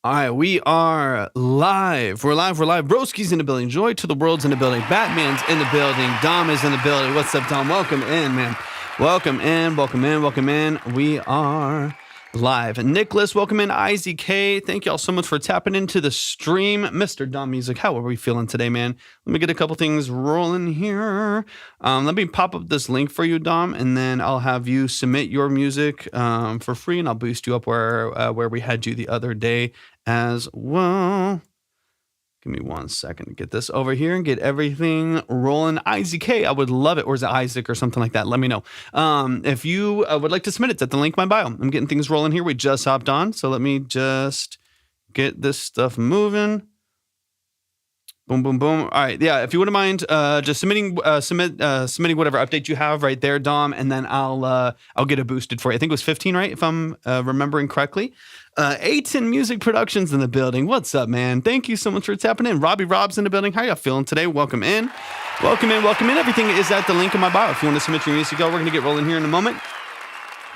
All right, we are live. We're live. Broski's in the building. Joy to the world's in the building. Batman's in the building. Dom is in the building. What's up, Dom? Welcome in, man. Welcome in. We are live. Nicholas, welcome in. IZK, thank y'all so much for tapping into the stream. Mr. Dom Music, how are we feeling today, man? Let me get a couple things rolling here. Let me pop up this link for you, Dom, and then I'll have you submit your music for free, and I'll boost you up where we had you the other day as well. Give me 1 second to get this over here and get everything rolling. IZK, I would love it. Or is it Isaac or something like that? Let me know. If you would like to submit it, it's at the link in my bio. I'm getting things rolling here. We just hopped on. So let me just get this stuff moving. Boom, boom, boom. All right. Yeah. If you wouldn't mind just submitting whatever update you have right there, Dom, and then I'll get it boosted for you. I think it was 15, right? If I'm remembering correctly. Aiton Music Productions in the building. What's up, man? Thank you so much for tapping in. Robbie Rob's in the building. How y'all feeling today? Welcome in. Everything is at the link in my bio. If you want to submit your music, we're going to get rolling here in a moment.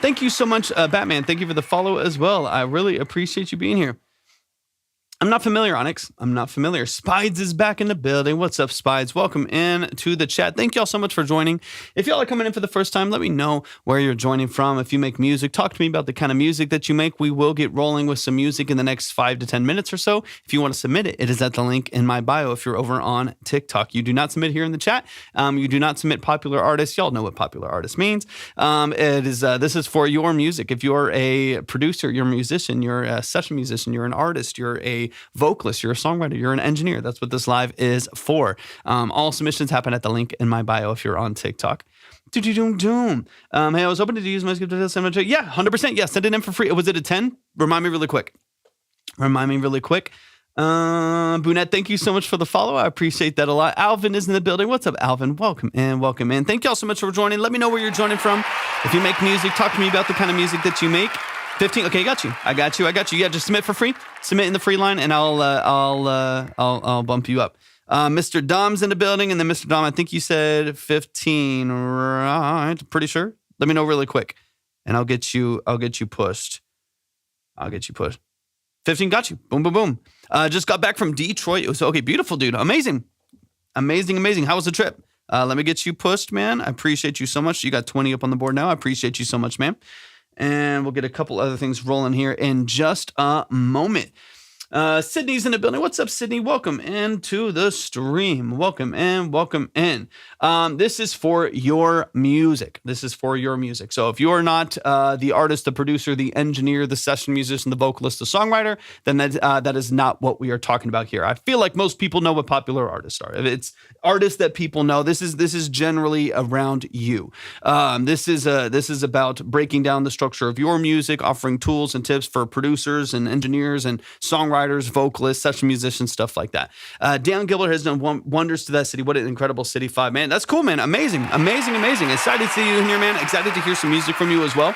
Thank you so much, Batman. Thank you for the follow as well. I really appreciate you being here. I'm not familiar, Onyx. I'm not familiar. Spides is back in the building. What's up, Spides? Welcome in to the chat. Thank y'all so much for joining. If y'all are coming in for the first time, let me know where you're joining from. If you make music, talk to me about the kind of music that you make. We will get rolling with some music in the next 5 to 10 minutes or so. If you want to submit it, it is at the link in my bio if you're over on TikTok. You do not submit here in the chat. You do not submit popular artists. Y'all know what popular artist means. This is for your music. If you're a producer, you're a musician, you're a session musician, you're an artist, you're a vocalist, you're a songwriter, you're an engineer. That's what this live is for. All submissions happen at the link in my bio if you're on TikTok. Hey, I was hoping to use my script to send it. Yeah, 100%. Yeah, send it in for free. Was it a 10? Remind me really quick. Boonette, thank you so much for the follow. I appreciate that a lot. Alvin is in the building. What's up, Alvin? Welcome in. Thank y'all so much for joining. Let me know where you're joining from. If you make music, talk to me about the kind of music that you make. 15. Okay, I got you. Yeah, just submit for free. Submit in the free line, and I'll bump you up. Mr. Dom's in the building, and then Mr. Dom, I think you said 15, right? Pretty sure. Let me know really quick, and I'll get you pushed. 15, got you. Boom, boom, boom. Just got back from Detroit. It was okay, beautiful, dude. Amazing. How was the trip? Let me get you pushed, man. I appreciate you so much. You got 20 up on the board now. I appreciate you so much, man. And we'll get a couple other things rolling here in just a moment. Sydney's in the building. What's up, Sydney? Welcome into the stream. Welcome in. This is for your music. So if you're not the artist, the producer, the engineer, the session musician, the vocalist, the songwriter, then that is not what we are talking about here. I feel like most people know what popular artists are. If it's artists that people know, this is generally around you. This is about breaking down the structure of your music, offering tools and tips for producers and engineers and songwriters, vocalists, session musicians, stuff like that. Dan Gilbert has done wonders to that city. What an incredible city. 5, man. That's cool, man. Amazing. Excited to see you in here, man. Excited to hear some music from you as well.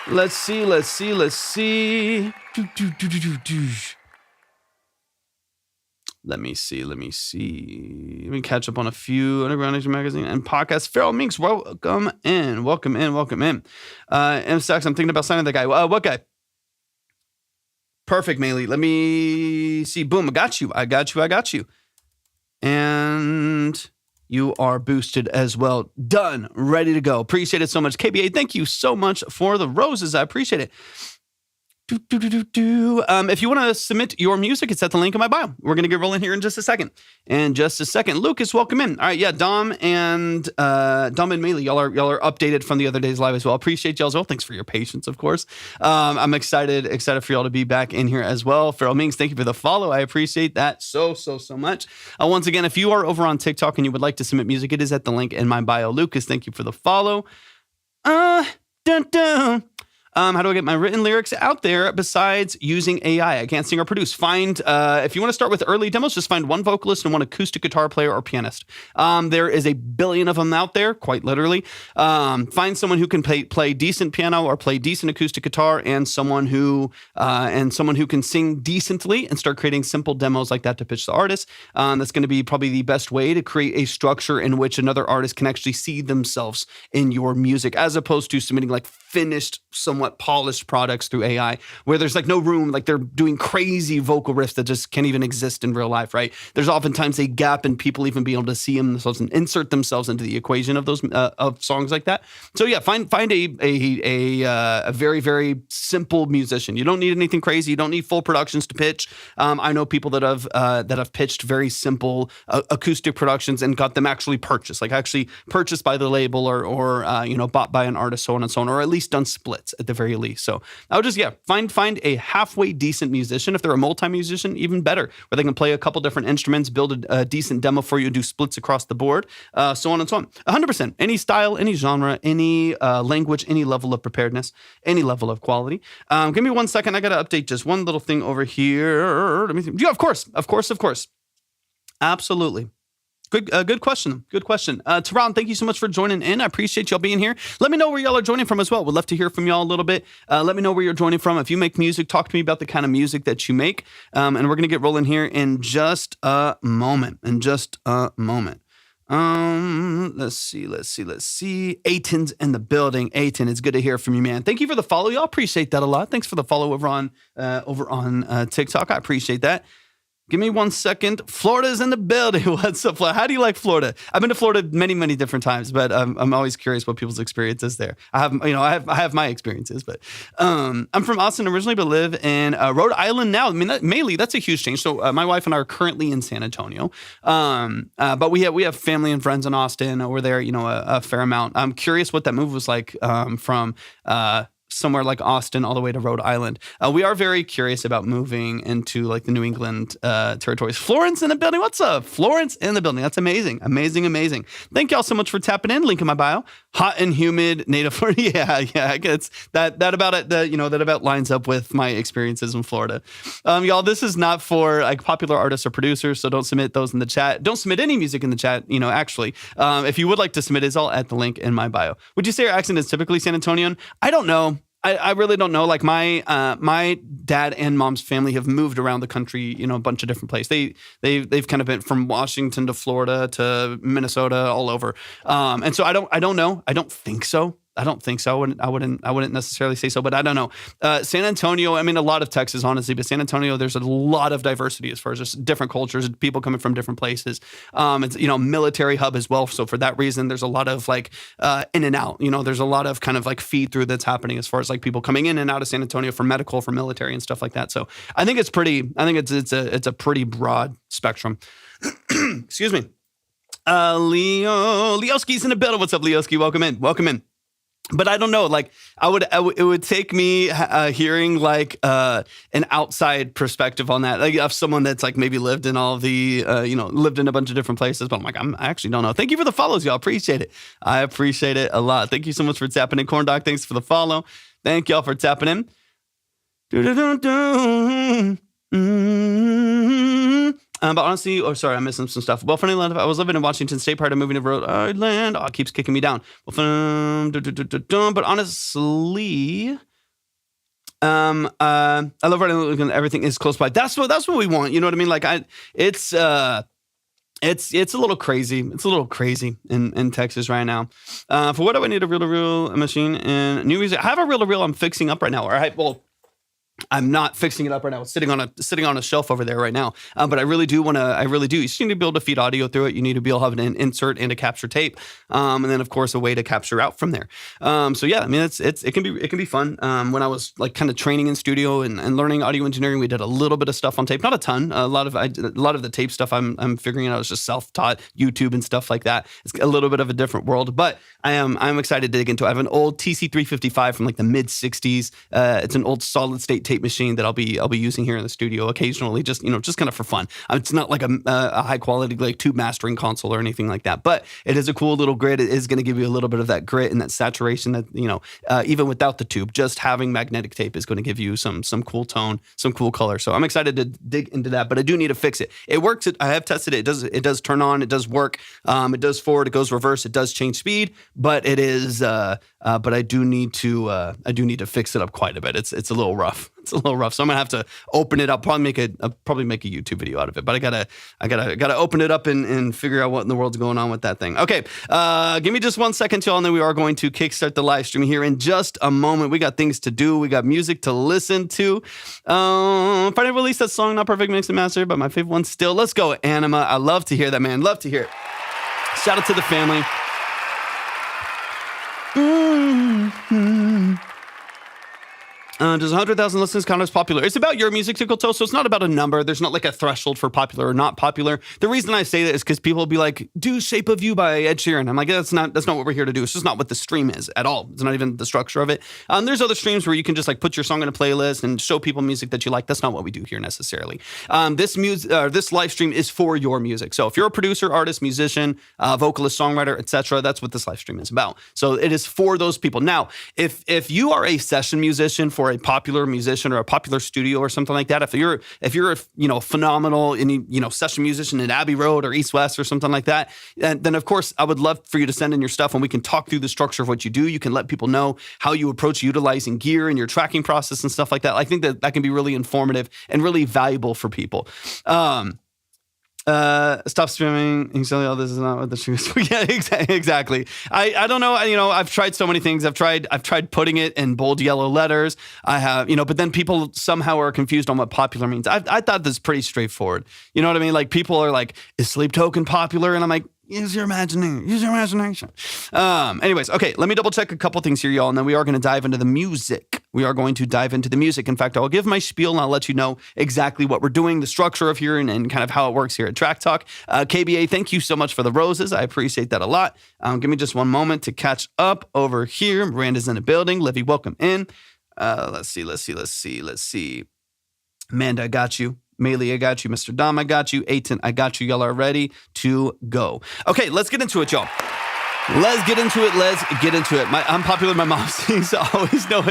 Let's see. Let me see. Let me catch up on a few Underground Nation magazine and podcasts. Feral Minx, welcome in. M Stacks, I'm thinking about signing that guy. What guy? Perfect, Meli. Let me see. Boom, I got you. And you are boosted as well. Done. Ready to go. Appreciate it so much. KBA, thank you so much for the roses. I appreciate it. If you want to submit your music, it's at the link in my bio. We're going to get rolling here in just a second. Lucas, welcome in. All right, yeah, Dom and Meli, y'all are updated from the other day's live as well. Appreciate y'all as well. Thanks for your patience, of course. I'm excited for y'all to be back in here as well. Feral Minx, thank you for the follow. I appreciate that so much. Once again, if you are over on TikTok and you would like to submit music, it is at the link in my bio. Lucas, thank you for the follow. How do I get my written lyrics out there besides using AI? I can't sing or produce. If you want to start with early demos, just find one vocalist and one acoustic guitar player or pianist. There is a billion of them out there, quite literally. Find someone who can play decent piano or play decent acoustic guitar, and someone who can sing decently, and start creating simple demos like that to pitch the artist. That's going to be probably the best way to create a structure in which another artist can actually see themselves in your music, as opposed to submitting like finished someone somewhat polished products through AI, where there's like no room, like they're doing crazy vocal riffs that just can't even exist in real life, right? There's oftentimes a gap in people even being able to see themselves and insert themselves into the equation of those of songs like that. So yeah, find a very, very simple musician. You don't need anything crazy. You don't need full productions to pitch. I know people that have pitched very simple acoustic productions and got them actually purchased, like actually purchased by the label or bought by an artist, so on and so on, or at least done splits at the very least. So I would just find a halfway decent musician. If they're a multi-musician, even better, where they can play a couple different instruments, build a decent demo for you, do splits across the board, so on and so on. 100%. Any style, any genre, any language, any level of preparedness, any level of quality. Give me 1 second. I got to update just one little thing over here. Let me think. Yeah, of course. Absolutely. Good question. Tehran, thank you so much for joining in. I appreciate y'all being here. Let me know where y'all are joining from as well. We'd love to hear from y'all a little bit. Let me know where you're joining from. If you make music, talk to me about the kind of music that you make. And we're going to get rolling here in just a moment. Let's see. Aiton's in the building. Aiton, it's good to hear from you, man. Thank you for the follow. Y'all appreciate that a lot. Thanks for the follow over on TikTok. I appreciate that. Give me 1 second. Florida's in the building. What's up, Florida? How do you like Florida? I've been to Florida many, many different times, but I'm always curious what people's experiences there. I have my experiences, but I'm from Austin originally, but live in Rhode Island now. I mean, Meli, that's a huge change. So my wife and I are currently in San Antonio, but we have family and friends in Austin. We're there, a fair amount. I'm curious what that move was like from somewhere like Austin all the way to Rhode Island. We are very curious about moving into like the New England territories. Florence in the building. What's up? Florence in the building. That's amazing. Amazing. Thank y'all so much for tapping in. Link in my bio. Hot and humid native Florida. Yeah. It's that about it. That about lines up with my experiences in Florida. Y'all, this is not for like popular artists or producers, so don't submit those in the chat. Don't submit any music in the chat. Actually, if you would like to submit, it's all at the link in my bio. Would you say your accent is typically San Antonian? I don't know. I really don't know. Like my dad and mom's family have moved around the country, a bunch of different places. They've kind of been from Washington to Florida to Minnesota, all over. And so I don't know. I don't think so. I wouldn't necessarily say so, but I don't know. San Antonio, I mean, a lot of Texas, honestly, but San Antonio, there's a lot of diversity as far as just different cultures, people coming from different places. It's, military hub as well. So for that reason, there's a lot of like in and out, there's a lot of kind of like feed through that's happening as far as like people coming in and out of San Antonio for medical, for military and stuff like that. So I think it's a pretty broad spectrum. Excuse me. Leoski's in the building. What's up, Leoski? Welcome in. But I don't know, like it would take me hearing like an outside perspective on that, like of someone that's like maybe lived in all the, lived in a bunch of different places. But I'm like, I actually don't know. Thank you for the follows, y'all. Appreciate it. I appreciate it a lot. Thank you so much for tapping in. Corn Dog, thanks for the follow. Thank y'all for tapping in. But honestly, I'm missing some stuff. Well, funny enough, I was living in Washington State prior to moving to Rhode Island. Oh, it keeps kicking me down. But honestly, I love writing. Everything is close by. That's what we want. You know what I mean? Like it's a little crazy. It's a little crazy in Texas right now. For what do I need a reel-to-reel machine and new music? I have a reel-to-reel I'm fixing up right now. All right, well, I'm not fixing it up right now. It's sitting on a shelf over there right now. But I really do. You just need to be able to feed audio through it. You need to be able to have an insert and a capture tape. And then of course a way to capture out from there. So yeah, I mean, it can be fun. When I was like kind of training in studio and learning audio engineering, we did a little bit of stuff on tape, not a ton. A lot of the tape stuff I'm figuring out is just self-taught, YouTube and stuff like that. It's a little bit of a different world, but I'm excited to dig into it. I have an old TC355 from like the mid 60s. It's an old solid state tape machine that I'll be using here in the studio occasionally, just kind of for fun. It's not like a high quality like tube mastering console or anything like that, but it is a cool little grit. It is going to give you a little bit of that grit and that saturation that even without the tube, just having magnetic tape is going to give you some cool tone, some cool color. So I'm excited to dig into that, but I do need to fix it. It works. I have tested it. It does turn on. It does work. It does forward. It goes reverse. It does change speed, but it is. But I do need to fix it up quite a bit. It's a little rough. It's a little rough, so I'm gonna have to open it up. Probably make a YouTube video out of it. But I gotta open it up and figure out what in the world's going on with that thing. Okay, give me just 1 second, y'all, and then we are going to kickstart the live stream here in just a moment. We got things to do. We got music to listen to. Finally released that song, not perfect mix and master, but my favorite one still. Let's go, Anima. I love to hear that, man. Love to hear it. Shout out to the family. Does 100,000 listens count as popular? It's about your music, Tickle Toe, so it's not about a number. There's not like a threshold for popular or not popular. The reason I say that is because people will be like, do Shape of You by Ed Sheeran. I'm like, that's not what we're here to do. It's just not what the stream is at all. It's not even the structure of it. There's other streams where you can just like put your song in a playlist and show people music that you like. That's not what we do here necessarily. This live stream is for your music. So if you're a producer, artist, musician, vocalist, songwriter, etc., that's what this live stream is about. So it is for those people. Now, if you are a session musician for a popular musician or a popular studio or something like that, if you're a phenomenal session musician in Abbey Road or East West or something like that, then of course I would love for you to send in your stuff and we can talk through the structure of what you do. You can let people know how you approach utilizing gear in your tracking process and stuff like that. I think that can be really informative and really valuable for people. Stop streaming. You say, oh, this is not what the stream is. Yeah, exactly. I don't know. I've tried so many things. I've tried putting it in bold yellow letters. I have, but then people somehow are confused on what popular means. I thought this was pretty straightforward. You know what I mean? Like people are like, is Sleep Token popular? And I'm like, use your imagination. Anyways, okay, let me double check a couple things here, y'all, and then we are going to dive into the music. In fact, I'll give my spiel and I'll let you know exactly what we're doing, the structure of here, and kind of how it works here at Track Talk. KBA, thank you so much for the roses. I appreciate that a lot. Give me just one moment to catch up over here. Miranda's in the building. Livy, welcome in. Let's see. Amanda, I got you. Meli, I got you. Mr. Dom, I got you. Aiton, I got you. Y'all are ready to go. Okay, let's get into it, y'all. Let's get into it. I'm popular. My mom seems to always know.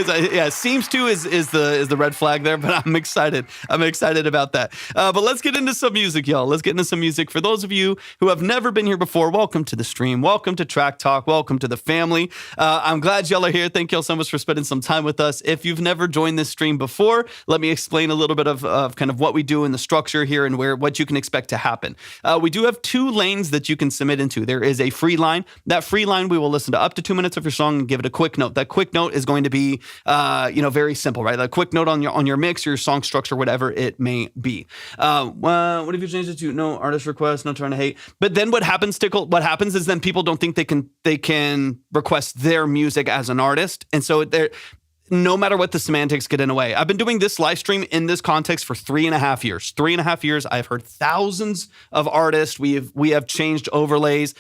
Seems to is the red flag there, but I'm excited. I'm excited about that. But let's get into some music, y'all. Let's get into some music. For those of you who have never been here before, welcome to the stream. Welcome to Track Talk. Welcome to the family. I'm glad y'all are here. Thank y'all so much for spending some time with us. If you've never joined this stream before, let me explain a little bit of kind of what we do in the structure here and what you can expect to happen. We do have 2 lanes that you can submit into. There is a free line. That free line, we will listen to up to 2 minutes of your song and give it a quick note. That quick note is going to be, very simple, right? A quick note on your mix, your song structure, whatever it may be. What if you change it to no artist request, no trying to hate? But then what happens, Tickle? What happens is then people don't think they can request their music as an artist, and so no matter what, the semantics get in the way. I've been doing this live stream in this context for 3.5 years. 3.5 years. I've heard thousands of artists. We have changed overlays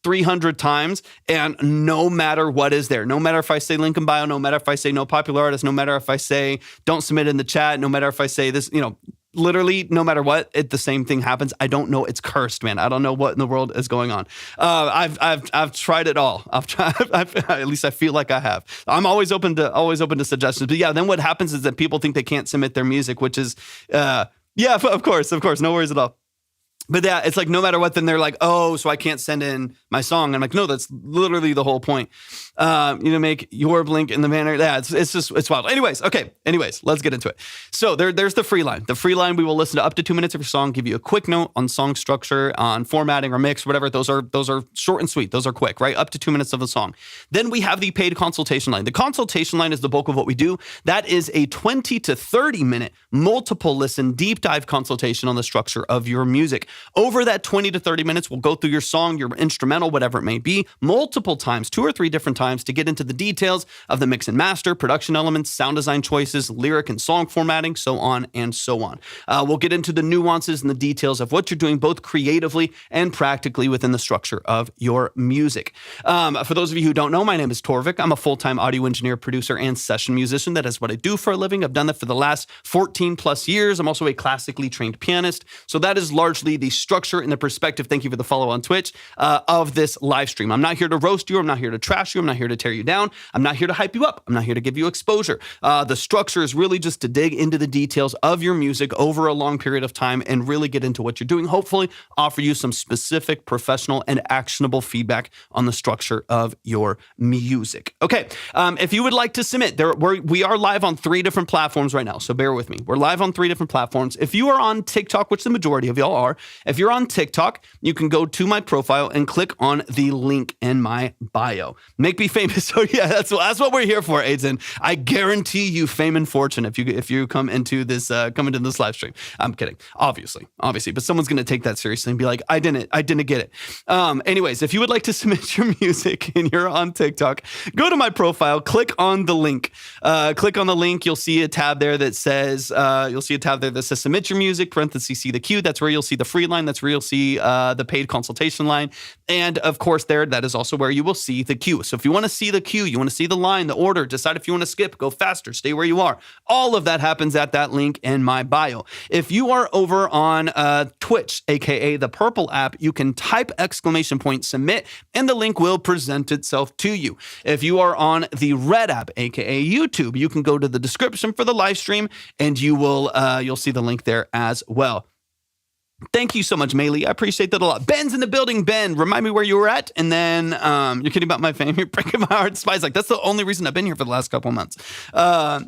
300 times, and no matter what is there, no matter if I say link in bio, no matter if I say no popular artist, no matter if I say don't submit in the chat, no matter if I say this, literally no matter what, the same thing happens. I don't know. It's cursed, man. I don't know what in the world is going on. I've tried it all. At least I feel like I have. I'm always open to suggestions. But yeah, then what happens is that people think they can't submit their music, which is, of course, no worries at all. But yeah, it's like no matter what, then they're like, oh, so I can't send in my song. I'm like, no, that's literally the whole point. Make your blink in the manner. Yeah, it's wild. Anyways, let's get into it. So there's the free line. The free line, we will listen to up to 2 minutes of your song, give you a quick note on song structure, on formatting or mix, whatever. Those are short and sweet. Those are quick, right? Up to 2 minutes of the song. Then we have the paid consultation line. The consultation line is the bulk of what we do. That is a 20 to 30 minute multiple listen, deep dive consultation on the structure of your music. Over that 20 to 30 minutes, we'll go through your song, your instrumental, whatever it may be, multiple times, 2 or 3 different times to get into the details of the mix and master, production elements, sound design choices, lyric and song formatting, so on and so on. We'll get into the nuances and the details of what you're doing both creatively and practically within the structure of your music. For those of you who don't know, my name is Torvik. I'm a full-time audio engineer, producer, and session musician. That is what I do for a living. I've done that for the last 14 plus years. I'm also a classically trained pianist. So that is largely the structure and the perspective, thank you for the follow on Twitch, of this live stream. I'm not here to roast you. I'm not here to trash you. I'm not here to tear you down. I'm not here to hype you up. I'm not here to give you exposure. The structure is really just to dig into the details of your music over a long period of time and really get into what you're doing. Hopefully offer you some specific, professional, and actionable feedback on the structure of your music. Okay, if you would like to submit, we are live on 3 different platforms right now, so bear with me. We're live on 3 different platforms. If you are on TikTok, which the majority of y'all are, if you're on TikTok, you can go to my profile and click on the link in my bio. Make me famous. So yeah, that's what we're here for, Aidan. I guarantee you fame and fortune if you come into this live stream. I'm kidding, obviously, but someone's gonna take that seriously and be like, I didn't get it. Anyways, if you would like to submit your music and you're on TikTok, go to my profile, click on the link. You'll see a tab there that says submit your music, parentheses, see the queue. That's where you'll see the free line. That's where you'll see the paid consultation line. And of course that is also where you will see the queue. So if you want to see the queue, you want to see the line, the order, decide if you want to skip, go faster, stay where you are. All of that happens at that link in my bio. If you are over on Twitch, aka the purple app, you can type _submit and the link will present itself to you. If you are on the red app, aka YouTube, you can go to the description for the live stream and you'll see the link there as well. Thank you so much, Meli. I appreciate that a lot. Ben's in the building. Ben, remind me where you were at. And then you're kidding about my fame. You're breaking my heart. Spies like, that's the only reason I've been here for the last couple of months. I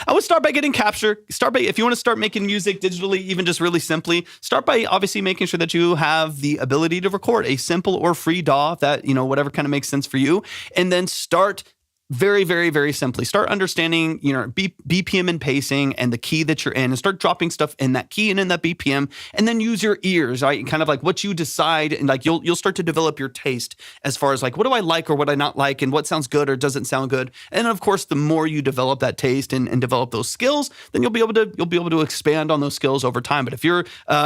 would start by getting capture. If you want to start making music digitally, even just really simply, start by obviously making sure that you have the ability to record a simple or free DAW that, whatever kind of makes sense for you. And then start very, very, very simply. Start understanding, BPM and pacing and the key that you're in, and start dropping stuff in that key and in that BPM, and then use your ears, right? Kind of like what you decide, and like you'll start to develop your taste as far as like, what do I like or what I not like, and what sounds good or doesn't sound good. And of course, the more you develop that taste and develop those skills, then you'll be able to expand on those skills over time. But if you're,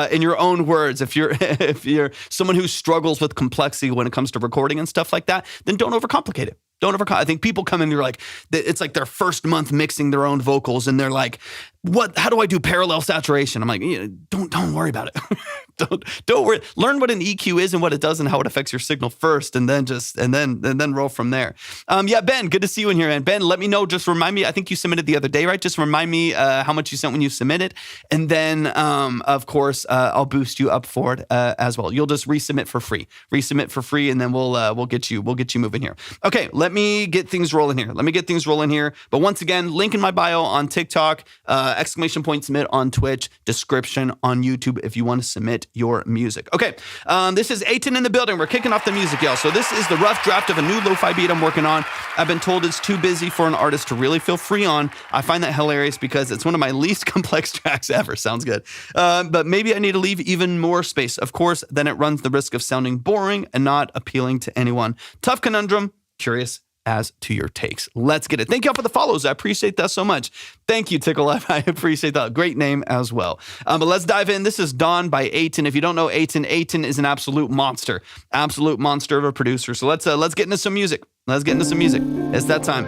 in your own words, if you're someone who struggles with complexity when it comes to recording and stuff like that, then don't overcomplicate it. I think people come in, they're like, it's like their first month mixing their own vocals, and they're like, how do I do parallel saturation? I'm like, don't worry about it. don't worry. Learn what an EQ is and what it does and how it affects your signal first, and then roll from there. Yeah, Ben, good to see you in here. And Ben, let me know. Just remind me. I think you submitted the other day, right? Just remind me how much you sent when you submitted, and then of course I'll boost you up for it as well. You'll just resubmit for free, and then we'll get you moving here. Okay, let me get things rolling here. But once again, link in my bio on TikTok. !submit on Twitch, description on YouTube if you want to submit your music. Okay, this is Aiton in the building. We're kicking off the music, y'all. So this is the rough draft of a new lo-fi beat I'm working on. I've been told it's too busy for an artist to really feel free on. I find that hilarious because it's one of my least complex tracks ever. Sounds good. But maybe I need to leave even more space. Of course, then it runs the risk of sounding boring and not appealing to anyone. Tough conundrum. Curious as to your takes. Let's get it. Thank y'all for the follows. I appreciate that so much. Thank you, Tickle Life. I appreciate that. Great name as well. But let's dive in. This is Dawn by Aiton. If you don't know Aiton is an absolute monster of a producer. So let's get into some music. It's that time.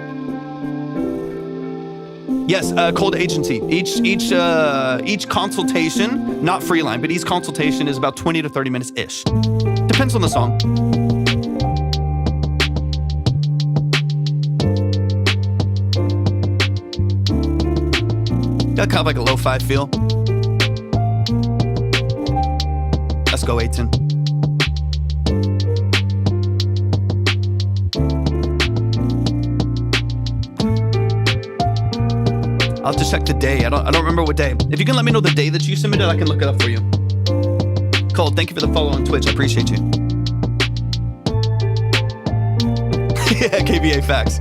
Yes, cold agency. Each consultation, not free line, but each consultation is about 20 to 30 minutes ish. Depends on the song. Got kind of like a lo-fi feel. Let's go, Aiton. I'll have to check the day. I don't remember what day. If you can let me know the day that you submitted, I can look it up for you. Cole, thank you for the follow on Twitch. I appreciate you. Yeah, KBA facts.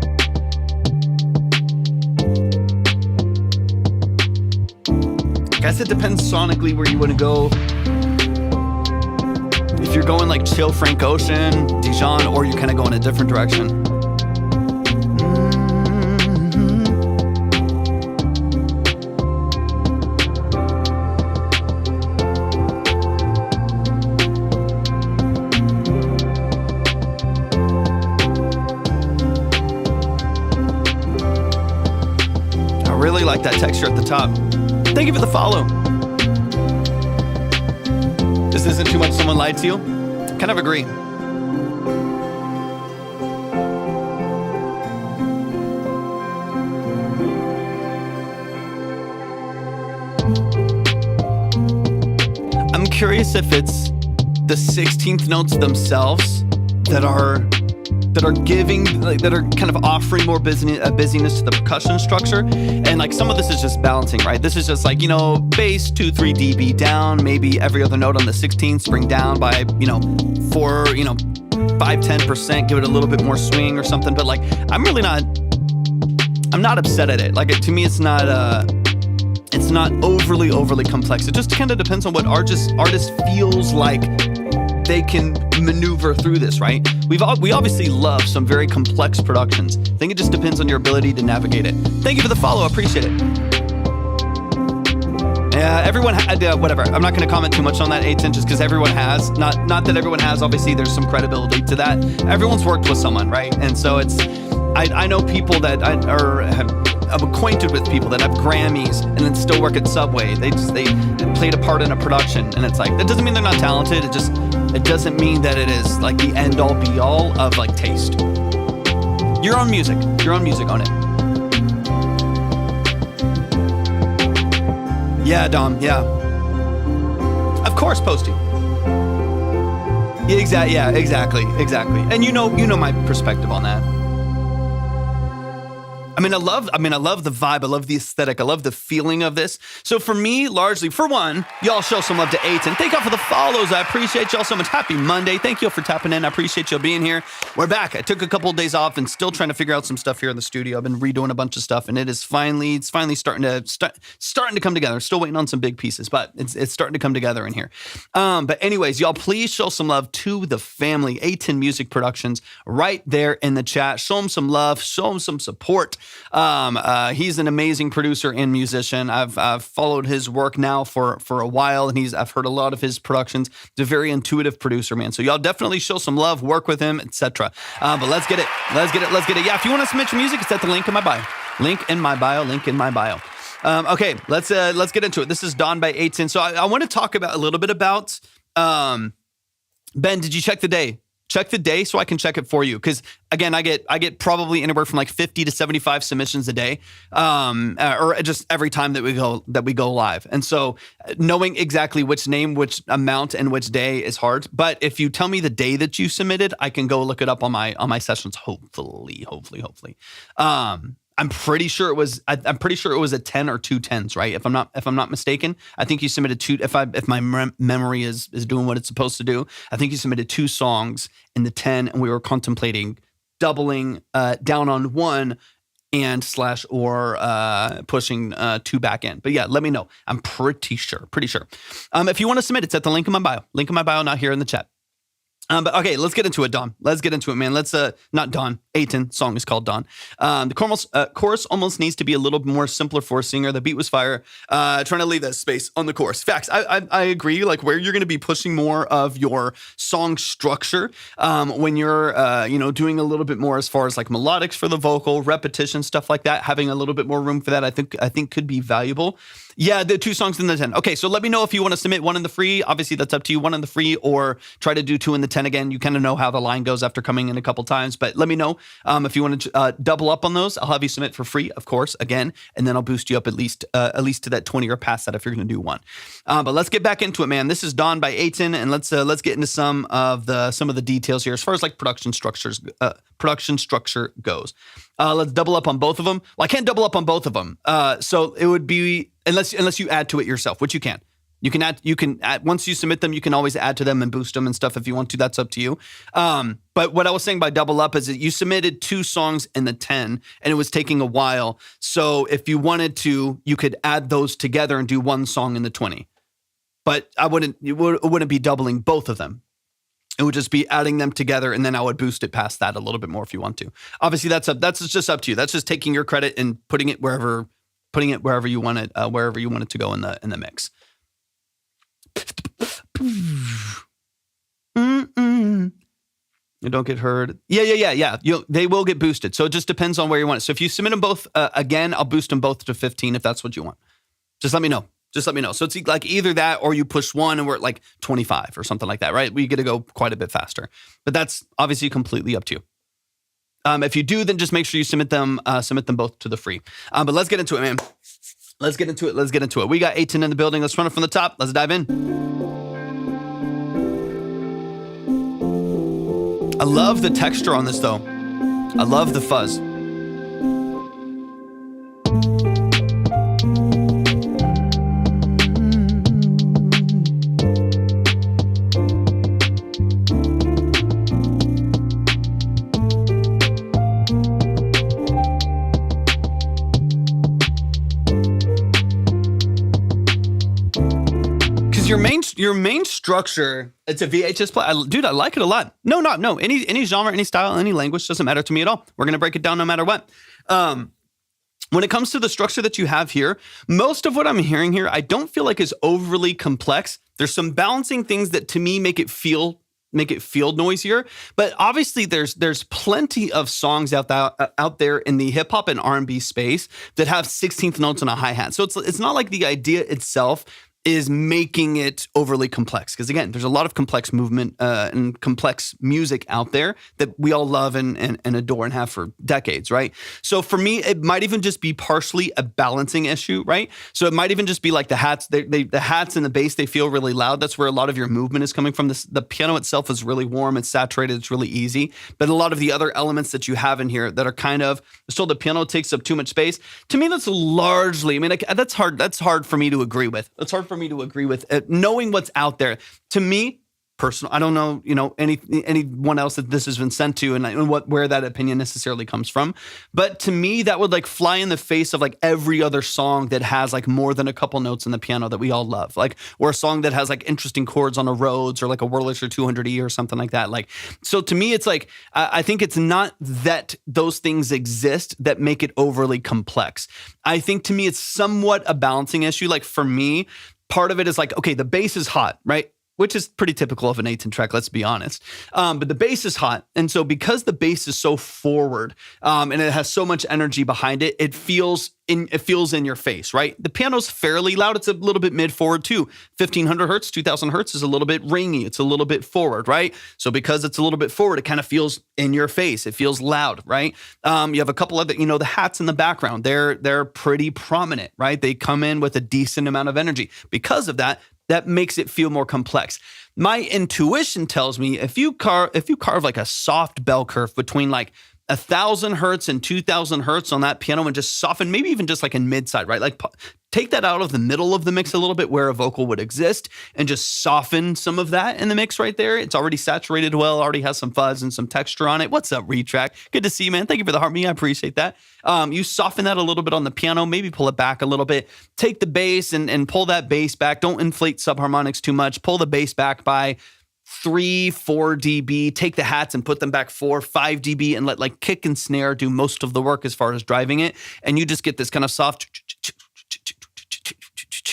I guess it depends sonically where you want to go. If you're going like chill Frank Ocean, Dijon, or you kind of go in a different direction. I really like that texture at the top. Thank you for the follow. Just isn't too much someone lied to you? Kind of agree. I'm curious if it's the 16th notes themselves that are giving, like, that are kind of offering more busyness to the percussion structure. And like some of this is just balancing, right? This is just like, bass 2-3 dB down, maybe every other note on the 16th bring down by, 5-10%, give it a little bit more swing or something. But like, I'm not upset at it. Like, to me, it's not overly complex. It just kind of depends on what artist feels like they can maneuver through this, right? We obviously love some very complex productions. I think it just depends on your ability to navigate it. Thank you for the follow. I appreciate it. Yeah, everyone had whatever. I'm not going to comment too much on that 810 just because everyone has. Not that everyone has. Obviously, there's some credibility to that. Everyone's worked with someone, right? And so I know people that I'm acquainted with people that have Grammys and then still work at Subway. They played a part in a production, and it's like, that doesn't mean they're not talented. It doesn't mean that it is like the end all be all of like taste. Your own music, own it. Yeah, Dom, yeah. Of course, Posty. Yeah, exactly. And you know my perspective on that. I love the vibe. I love the aesthetic. I love the feeling of this. So for me, largely, for one, y'all show some love to 8 and thank y'all for the follows. I appreciate y'all so much. Happy Monday. Thank you for tapping in. I appreciate y'all being here. We're back. I took a couple of days off and still trying to figure out some stuff here in the studio. I've been redoing a bunch of stuff, and it's finally starting to come together. Still waiting on some big pieces, but it's starting to come together in here. But anyways, y'all, please show some love to the family. 810 Music Productions right there in the chat. Show them some love. Show them some support. He's an amazing producer and musician. I've followed his work now for a while, and I've heard a lot of his productions. He's a very intuitive producer, man. So y'all definitely show some love, work with him, etc. But let's get it. Yeah, if you want to submit your music, it's at the link in my bio. Link in my bio. Okay, let's get into it. This is Dawn by 810. So I want to talk a little bit about Ben. Did you check the day? Check the day so I can check it for you. Because again, I get probably anywhere from like 50 to 75 submissions a day, or just every time that we go live. And so knowing exactly which name, which amount, and which day is hard. But if you tell me the day that you submitted, I can go look it up on my sessions. Hopefully. I'm pretty sure it was a 10 or 2 10s, right? If I'm not mistaken, I think you submitted 2. If my memory is doing what it's supposed to do, I think you submitted 2 songs in the 10, and we were contemplating doubling down on 1 and / or pushing 2 back in. But yeah, let me know. I'm pretty sure. If you want to submit, it's at the link in my bio. Link in my bio, not here in the chat. But okay, let's get into it, Dawn. Let's get into it, man. Not Dawn. 810 song is called Dawn. The chorus almost needs to be a little more simpler for a singer. The beat was fire. Trying to leave that space on the chorus. Facts. I agree. Like, where you're going to be pushing more of your song structure when you're doing a little bit more as far as like melodics for the vocal, repetition, stuff like that. Having a little bit more room for that, I think could be valuable. Yeah, the 2 songs in the 10. Okay, so let me know if you want to submit 1 in the free. Obviously, that's up to you. 1 in the free, or try to do 2 in the 10 again. You kind of know how the line goes after coming in a couple times, but let me know if you want to double up on those. I'll have you submit for free, of course, again, and then I'll boost you up at least to that 20 or past that if you're going to do 1. But let's get back into it, man. This is Dawn by 810, and let's get into some of the details here as far as like production structure goes. Let's double up on both of them. Well, I can't double up on both of them. So it would be unless you add to it yourself, which you can. You can add once you submit them, you can always add to them and boost them and stuff if you want to. That's up to you. But what I was saying by double up is that you submitted 2 songs in the 10 and it was taking a while. So if you wanted to, you could add those together and do 1 song in the 20. But it wouldn't be doubling both of them. It would just be adding them together, and then I would boost it past that a little bit more if you want to. Obviously, that's just up to you. That's just taking your credit and putting it wherever you want it, wherever you want it to go in the mix. You don't get heard. Yeah. They will get boosted. So it just depends on where you want it. So if you submit them both again, I'll boost them both to 15 if that's what you want. Just let me know. Just let me know. So it's like either that or you push 1 and we're at like 25 or something like that, right? We get to go quite a bit faster. But that's obviously completely up to you. If you do, then just make sure you submit them both to the free. But let's get into it, man. Let's get into it. We got 18 in the building. Let's run it from the top. Let's dive in. I love the texture on this, though. I love the fuzz. Your main structure, it's a VHS play. Dude, I like it a lot. No. Any genre, any style, any language doesn't matter to me at all. We're going to break it down no matter what. When it comes to the structure that you have here, most of what I'm hearing here, I don't feel like is overly complex. There's some balancing things that to me make it feel noisier, but obviously there's plenty of songs out there in the hip hop and R&B space that have 16th notes on a hi-hat. So it's not like the idea itself is making it overly complex. Because again, there's a lot of complex movement and complex music out there that we all love and adore and have for decades, right? So for me, it might even just be partially a balancing issue, right? So it might even just be like the hats, the hats and the bass, they feel really loud. That's where a lot of your movement is coming from. The piano itself is really warm, it's saturated, it's really easy. But a lot of the other elements that you have in here that are kind of, so the piano takes up too much space. To me, that's largely, I mean, that's hard for me to agree with. That's hard for me to agree with knowing what's out there. To me, personal, I don't know, anyone else that this has been sent to and where that opinion necessarily comes from. But to me, that would like fly in the face of like every other song that has like more than a couple notes in the piano that we all love. Like, or a song that has like interesting chords on a Rhodes or like a Wurlitzer 200E or something like that. Like, so to me, it's like, I think it's not that those things exist that make it overly complex. I think to me, it's somewhat a balancing issue. Like for me, part of it is like, okay, the bass is hot, right? Which is pretty typical of an 8/10 track, let's be honest. But the bass is hot. And so because the bass is so forward and it has so much energy behind it, it feels in your face, right? The piano's fairly loud. It's a little bit mid-forward too. 1500 hertz, 2000 hertz is a little bit ringy. It's a little bit forward, right? So because it's a little bit forward, it kind of feels in your face. It feels loud, right? You have a couple of the hats in the background. They're pretty prominent, right? They come in with a decent amount of energy. Because of that, that makes it feel more complex. My intuition tells me if you carve like a soft bell curve between like 1,000 hertz and 2,000 hertz on that piano and just soften, maybe even just like in mid-side, right? Like take that out of the middle of the mix a little bit where a vocal would exist and just soften some of that in the mix right there. It's already saturated well, already has some fuzz and some texture on it. What's up, Retrack? Good to see you, man. Thank you for the heart me. I appreciate that. You soften that a little bit on the piano, maybe pull it back a little bit. Take the bass and pull that bass back. Don't inflate subharmonics too much. Pull the bass back by 3-4 dB, take the hats and put them back 4-5 dB and let like kick and snare do most of the work as far as driving it. And you just get this kind of soft,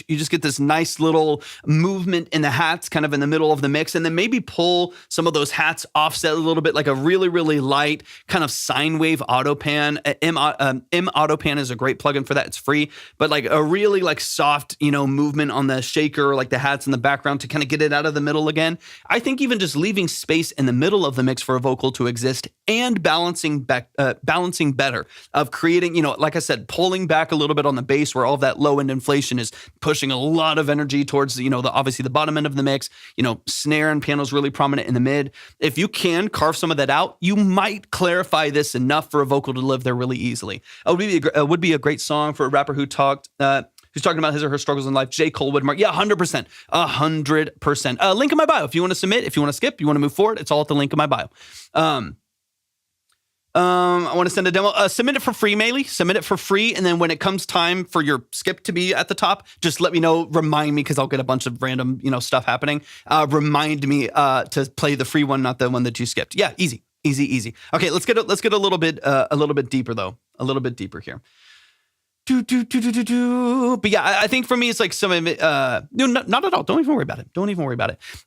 you just get this nice little movement in the hats kind of in the middle of the mix. And then maybe pull some of those hats offset a little bit, like a really, really light kind of sine wave auto pan. M auto pan is a great plugin for that. It's free, but like a really like soft, movement on the shaker, like the hats in the background to kind of get it out of the middle again. I think even just leaving space in the middle of the mix for a vocal to exist and balancing better of creating, like I said, pulling back a little bit on the bass where all of that low end inflation is pushing a lot of energy towards, obviously the bottom end of the mix, snare and piano is really prominent in the mid. If you can carve some of that out, you might clarify this enough for a vocal to live there really easily. It would be a great song for a rapper who's talking about his or her struggles in life. J. Cole Woodmark. Yeah, 100%. 100%. Link in my bio. If you want to submit, if you want to skip, you want to move forward, it's all at the link in my bio. I want to send a demo. Submit it for free, Meli. Submit it for free. And then when it comes time for your skip to be at the top, just let me know. Remind me, because I'll get a bunch of random, stuff happening. Remind me to play the free one, not the one that you skipped. Yeah, easy. Okay, let's get a little bit deeper though. A little bit deeper here. But yeah, I think for me, it's like some of it, not at all. Don't even worry about it.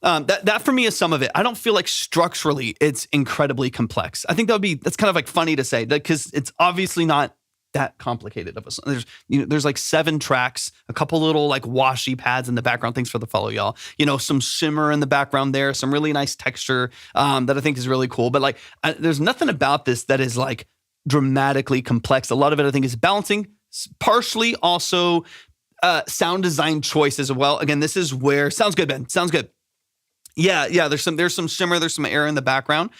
That for me is some of it. I don't feel like structurally it's incredibly complex. I think that's kind of like funny to say because it's obviously not that complicated of a song. There's like 7 tracks, a couple little like washy pads in the background. Thanks for the follow, y'all. Some shimmer in the background there, some really nice texture that I think is really cool. But like, there's nothing about this that is like dramatically complex. A lot of it, I think, is balancing, partially also sound design choice as well. Again, this is where sounds good, Ben. Sounds good. Yeah. There's some shimmer. There's some air in the background.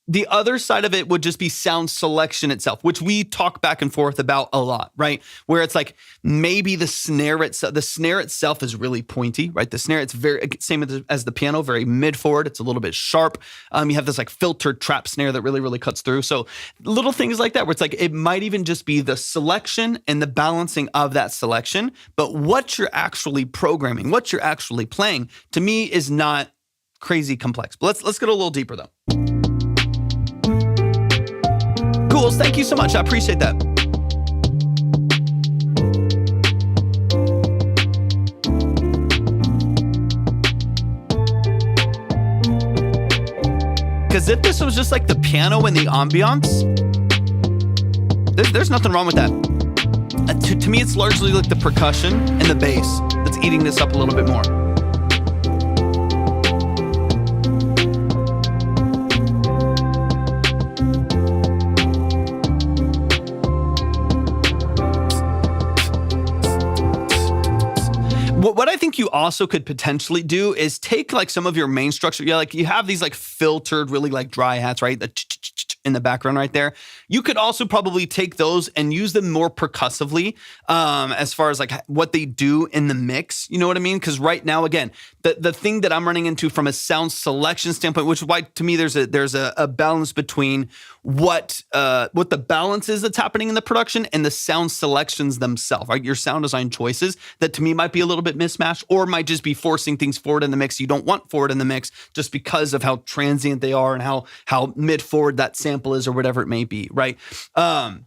The other side of it would just be sound selection itself, which we talk back and forth about a lot, right? Where it's like maybe the snare itself is really pointy, right? The snare, it's very same as the piano, very mid forward. It's a little bit sharp. You have this like filtered trap snare that really, really cuts through. So little things like that, where it's like it might even just be the selection and the balancing of that selection, but what you're actually programming, what you're actually playing, to me is not crazy complex. But let's get a little deeper though. Cools, thank you so much. I appreciate that. Because if this was just like the piano and the ambiance, there's nothing wrong with that. To me, it's largely like the percussion and the bass that's eating this up a little bit more. What I think you also could potentially do is take like some of your main structure. Yeah, like you have these like filtered, really like dry hats, right? In the background right there. You could also probably take those and use them more percussively as far as like what they do in the mix. You know what I mean? Because right now, again, the thing that I'm running into from a sound selection standpoint, which is why to me there's a balance between what the balance is that's happening in the production and the sound selections themselves, right? Your sound design choices that to me might be a little bit mismatched or might just be forcing things forward in the mix you don't want forward in the mix just because of how transient they are and how mid forward that sample is or whatever it may be, right? Drums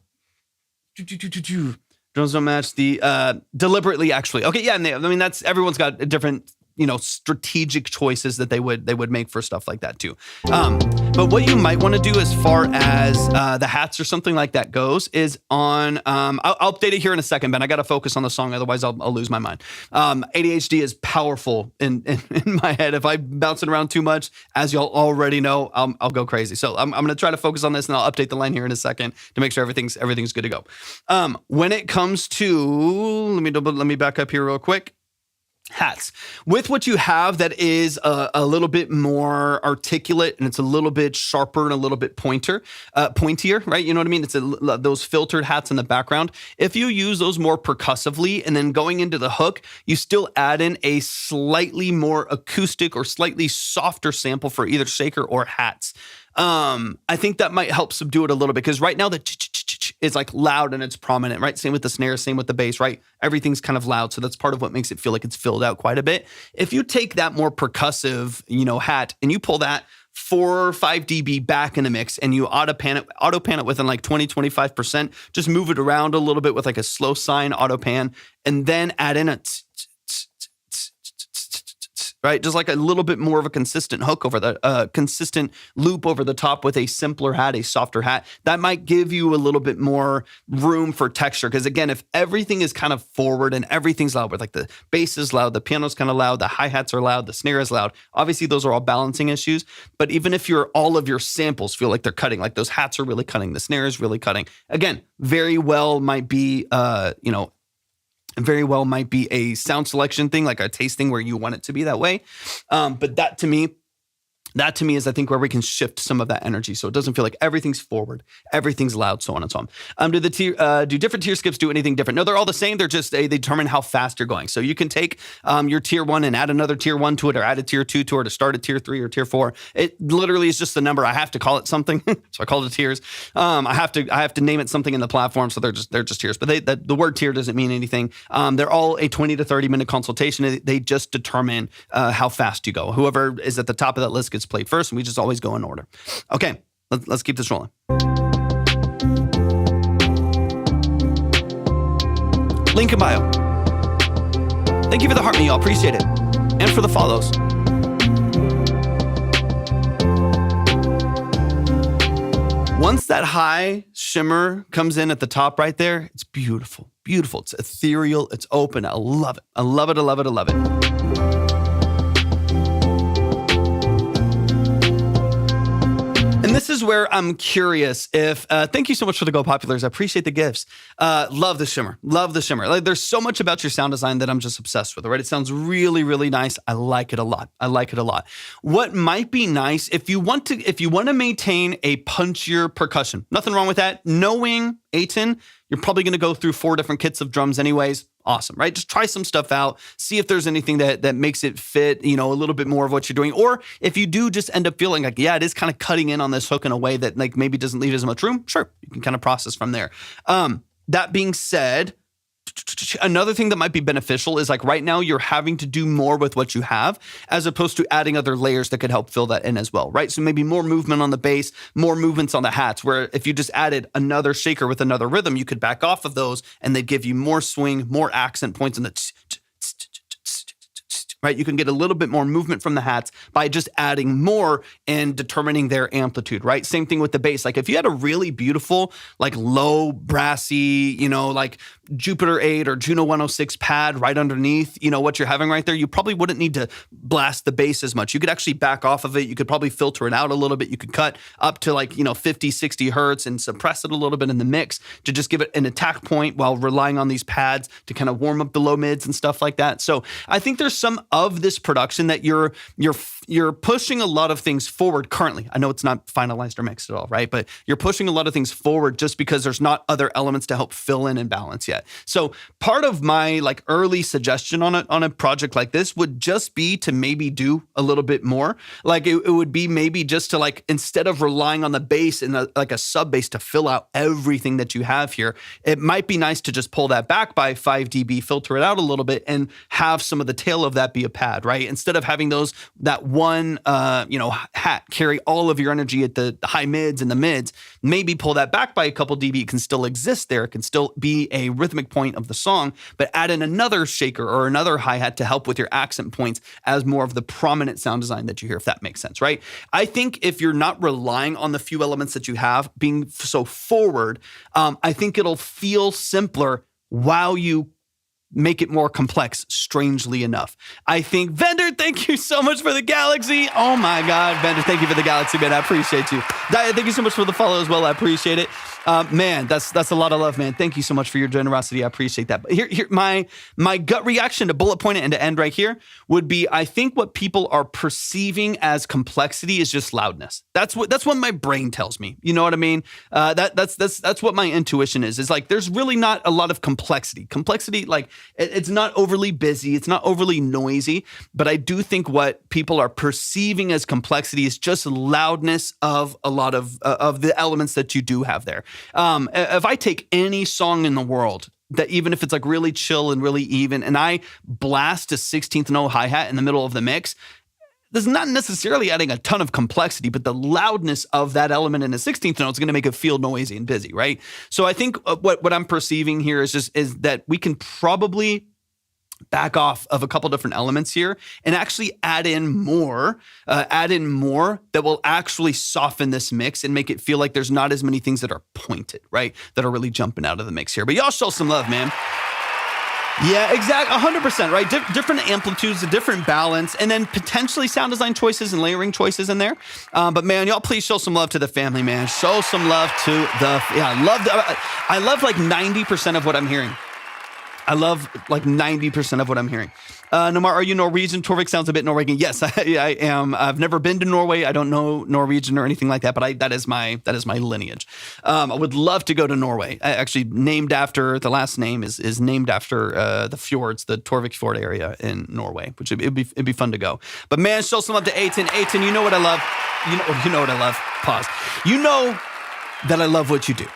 don't match the deliberately actually. Okay, yeah, I mean that's everyone's got a different strategic choices that they would make for stuff like that too. But what you might want to do as far as the hats or something like that goes is on, I'll update it here in a second, Ben. I got to focus on the song. Otherwise I'll lose my mind. ADHD is powerful in my head. If I bounce it around too much, as y'all already know, I'll go crazy. So I'm going to try to focus on this and I'll update the line here in a second to make sure everything's good to go. When it comes to, let me back up here real quick. Hats. With what you have that is a little bit more articulate and it's a little bit sharper and a little bit pointier, right? You know what I mean? It's those filtered hats in the background. If you use those more percussively and then going into the hook, you still add in a slightly more acoustic or slightly softer sample for either shaker or hats. I think that might help subdue it a little bit because right now the is like loud and it's prominent, right? Same with the snare, same with the bass, right? Everything's kind of loud. So that's part of what makes it feel like it's filled out quite a bit. If you take that more percussive, hat and you pull that 4 or 5 dB back in the mix and you auto pan it within like 20-25%, just move it around a little bit with like a slow sine auto pan and then add in a right? Just like a little bit more of a consistent hook over the consistent loop over the top with a simpler hat, a softer hat. That might give you a little bit more room for texture. Because again, if everything is kind of forward and everything's loud, with like the bass is loud, the piano's kind of loud, the hi-hats are loud, the snare is loud. Obviously, those are all balancing issues. But even if all of your samples feel like they're cutting, like those hats are really cutting, the snare is really cutting. Again, very well might be, very well might be a sound selection thing, like a taste thing where you want it to be that way. But that to me is, I think, where we can shift some of that energy. So it doesn't feel like everything's forward, everything's loud, so on and so on. Do different tier skips do anything different? No, they're all the same. They're just, they determine how fast you're going. So you can take your tier 1 and add another tier 1 to it, or add a tier 2 to it, or start a tier 3 or tier 4. It literally is just the number. I have to call it something. So I call it tiers. I have to name it something in the platform. So they're just tiers, but the word tier doesn't mean anything. They're all a 20 to 30 minute consultation. They just determine how fast you go. Whoever is at the top of that list gets played first, and we just always go in order. Okay, let's keep this rolling. Link in bio. Thank you for the heart me, y'all. Appreciate it. And for the follows. once that high shimmer comes in at the top right there, it's beautiful, beautiful. It's ethereal, it's open. I love it. I love it, I love it, I love it. And this is where I'm curious if, thank you so much for the Go Populars. I appreciate the gifts. Love the shimmer. Love the shimmer. Like, there's so much about your sound design that I'm just obsessed with, right? It sounds really, really nice. I like it a lot. I like it a lot. What might be nice, if you want to maintain a punchier percussion, nothing wrong with that. Knowing Aiton, you're probably going to go through 4 different kits of drums anyways. Awesome, right? Just try some stuff out. See if there's anything that makes it fit, a little bit more of what you're doing. Or if you do just end up feeling like, yeah, it is kind of cutting in on this hook in a way that like maybe doesn't leave as much room, sure, you can kind of process from there. That being said, another thing that might be beneficial is like right now you're having to do more with what you have as opposed to adding other layers that could help fill that in as well, right? So maybe more movement on the bass, more movements on the hats, where if you just added another shaker with another rhythm, you could back off of those and they'd give you more swing, more accent points in the right? You can get a little bit more movement from the hats by just adding more and determining their amplitude, right? Same thing with the bass. Like if you had a really beautiful, like low brassy, like Jupiter 8 or Juno 106 pad right underneath, what you're having right there, you probably wouldn't need to blast the bass as much. You could actually back off of it. You could probably filter it out a little bit. You could cut up to like, 50, 60 hertz and suppress it a little bit in the mix to just give it an attack point while relying on these pads to kind of warm up the low mids and stuff like that. So I think there's some of this production that you're pushing a lot of things forward currently. I know it's not finalized or mixed at all, right? But you're pushing a lot of things forward just because there's not other elements to help fill in and balance yet. So part of my like early suggestion on a project like this would just be to maybe do a little bit more. Like it would be maybe just to like, instead of relying on the bass and like a sub bass to fill out everything that you have here, it might be nice to just pull that back by 5 dB, filter it out a little bit and have some of the tail of that be a pad, right? Instead of having that one, hat carry all of your energy at the high mids and the mids, maybe pull that back by a couple dB. It can still exist there. It can still be a rhythmic point of the song, but add in another shaker or another hi-hat to help with your accent points as more of the prominent sound design that you hear, if that makes sense, right? I think if you're not relying on the few elements that you have being so forward, I think it'll feel simpler while you make it more complex, strangely enough. I think, Vendor, thank you so much for the galaxy. Oh my God, Vendor, thank you for the galaxy, man. I appreciate you. Dia, thank you so much for the follow as well. I appreciate it. Man, that's a lot of love, man. Thank you so much for your generosity. I appreciate that. But here, my gut reaction to bullet point it and to end right here would be, I think what people are perceiving as complexity is just loudness. That's what my brain tells me. You know what I mean? That's what my intuition is like, there's really not a lot of complexity. Complexity, like it's not overly busy. It's not overly noisy, but I do think what people are perceiving as complexity is just loudness of a lot of the elements that you do have there. If I take any song in the world, that even if it's like really chill and really even, and I blast a 16th note hi-hat in the middle of the mix, there's not necessarily adding a ton of complexity, but the loudness of that element in a 16th note is going to make it feel noisy and busy, right? So I think what I'm perceiving here is that we can probably back off of a couple different elements here and actually add in more that will actually soften this mix and make it feel like there's not as many things that are pointed, right? That are really jumping out of the mix here. But y'all show some love, man. Yeah, exactly. 100%, right? Different amplitudes, a different balance, and then potentially sound design choices and layering choices in there. But man, y'all please show some love to the family, man. Show some love to I love like 90% of what I'm hearing. I love like 90% of what I'm hearing. Nomar, are you Norwegian? Torvik sounds a bit Norwegian. Yes, I am. I've never been to Norway. I don't know Norwegian or anything like that, but that is my lineage. I would love to go to Norway. Actually, the last name is named after the fjords, the Torvik fjord area in Norway, which it'd be fun to go. But man, show some love to Aiton. Aiton, you know what I love. You know what I love. Pause. You know that I love what you do.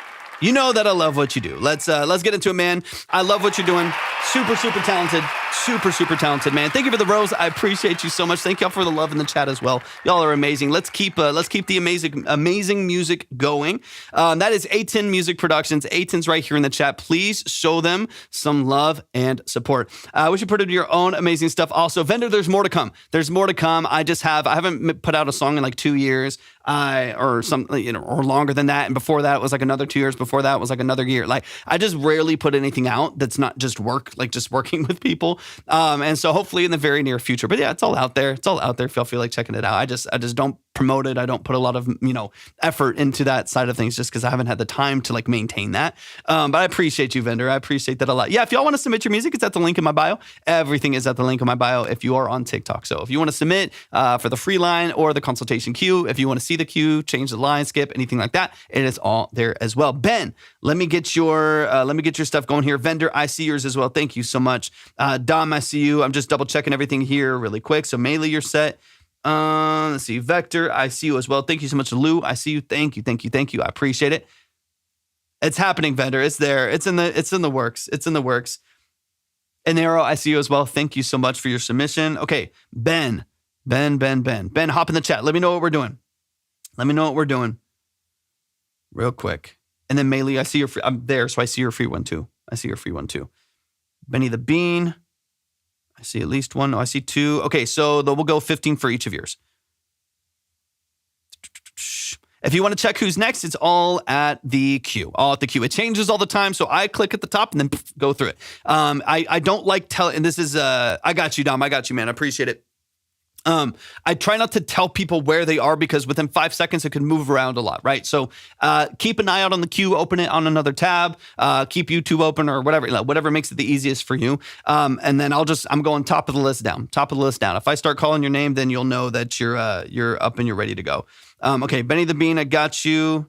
You know that I love what you do. Let's get into it, man. I love what you're doing. Super, super talented. Super talented, man. Thank you for the rose. I appreciate you so much. Thank y'all for the love in the chat as well. Y'all are amazing. Let's keep the amazing music going. That is A10 Music Productions. A10's right here in the chat. Please show them some love and support. We should put it to your own amazing stuff. Also, Vendor, there's more to come. There's more to come. I haven't put out a song in like 2 years. Or longer than that. And before that, it was like another 2 years. Before that, it was like another year. Like, I just rarely put anything out that's not just work, like just working with people. And so hopefully in the very near future, but yeah, it's all out there. It's all out there. If y'all feel like checking it out, I just don't promote it. I don't put a lot of, effort into that side of things just because I haven't had the time to like maintain that. But I appreciate you, Vendor. I appreciate that a lot. Yeah. If y'all want to submit your music, it's at the link in my bio. Everything is at the link in my bio if you are on TikTok. So if you want to submit for the free line or the consultation queue, if you want to see the queue, change the line, skip, anything like that, it is all there as well. Ben, let me get your stuff going here. Vendor, I see yours as well. Thank you so much. Dom, I see you. I'm just double checking everything here really quick. So Meli, you're set. Let's see. Vector, I see you as well. Thank you so much. Lou, I see you. Thank you. I appreciate it. It's happening, Vendor. It's there. It's in the works. It's in the works. And Arrow, I see you as well. Thank you so much for your submission. Okay, Ben, hop in the chat. Let me know what we're doing. Real quick. And then Meli, I see your free, I'm there, so I see your free one too. Benny the Bean. I see at least one. No, I see two. Okay, so we'll go 15 for each of yours. If you want to check who's next, it's all at the queue. It changes all the time, so I click at the top and then go through it. I don't like telling, and this is, I got you, Dom. I got you, man. I appreciate it. I try not to tell people where they are because within 5 seconds, it can move around a lot, right? So keep an eye out on the queue, open it on another tab, keep YouTube open or whatever makes it the easiest for you. And then I'm going top of the list down. If I start calling your name, then you'll know that you're up and you're ready to go. Okay, Benny the Bean, I got you.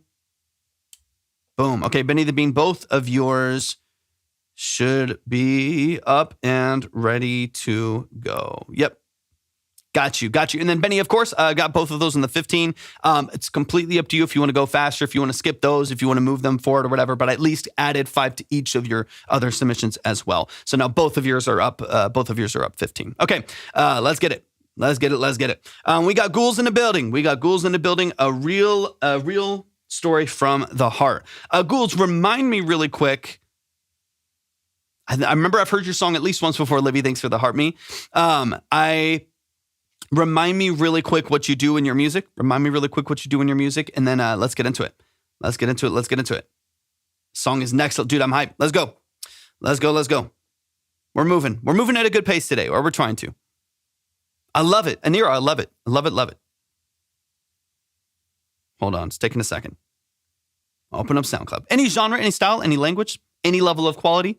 Boom. Okay, Benny the Bean, both of yours should be up and ready to go. Yep. Got you. And then Benny, of course, got both of those in the 15. It's completely up to you if you want to go faster, if you want to skip those, if you want to move them forward or whatever, but I at least added 5 to each of your other submissions as well. So now both of yours are up 15. Okay, let's get it. We got ghouls in the building. A real story from the heart. Ghouls, remind me really quick. I remember I've heard your song at least once before, Livy. Thanks for the heart me. Remind me really quick what you do in your music. And then let's get into it. Song is next. Dude, I'm hyped. Let's go. We're moving at a good pace today, or we're trying to. I love it. Anira, I love it. Love it. Hold on. It's taking a second. Open up SoundCloud. Any genre, any style, any language, any level of quality.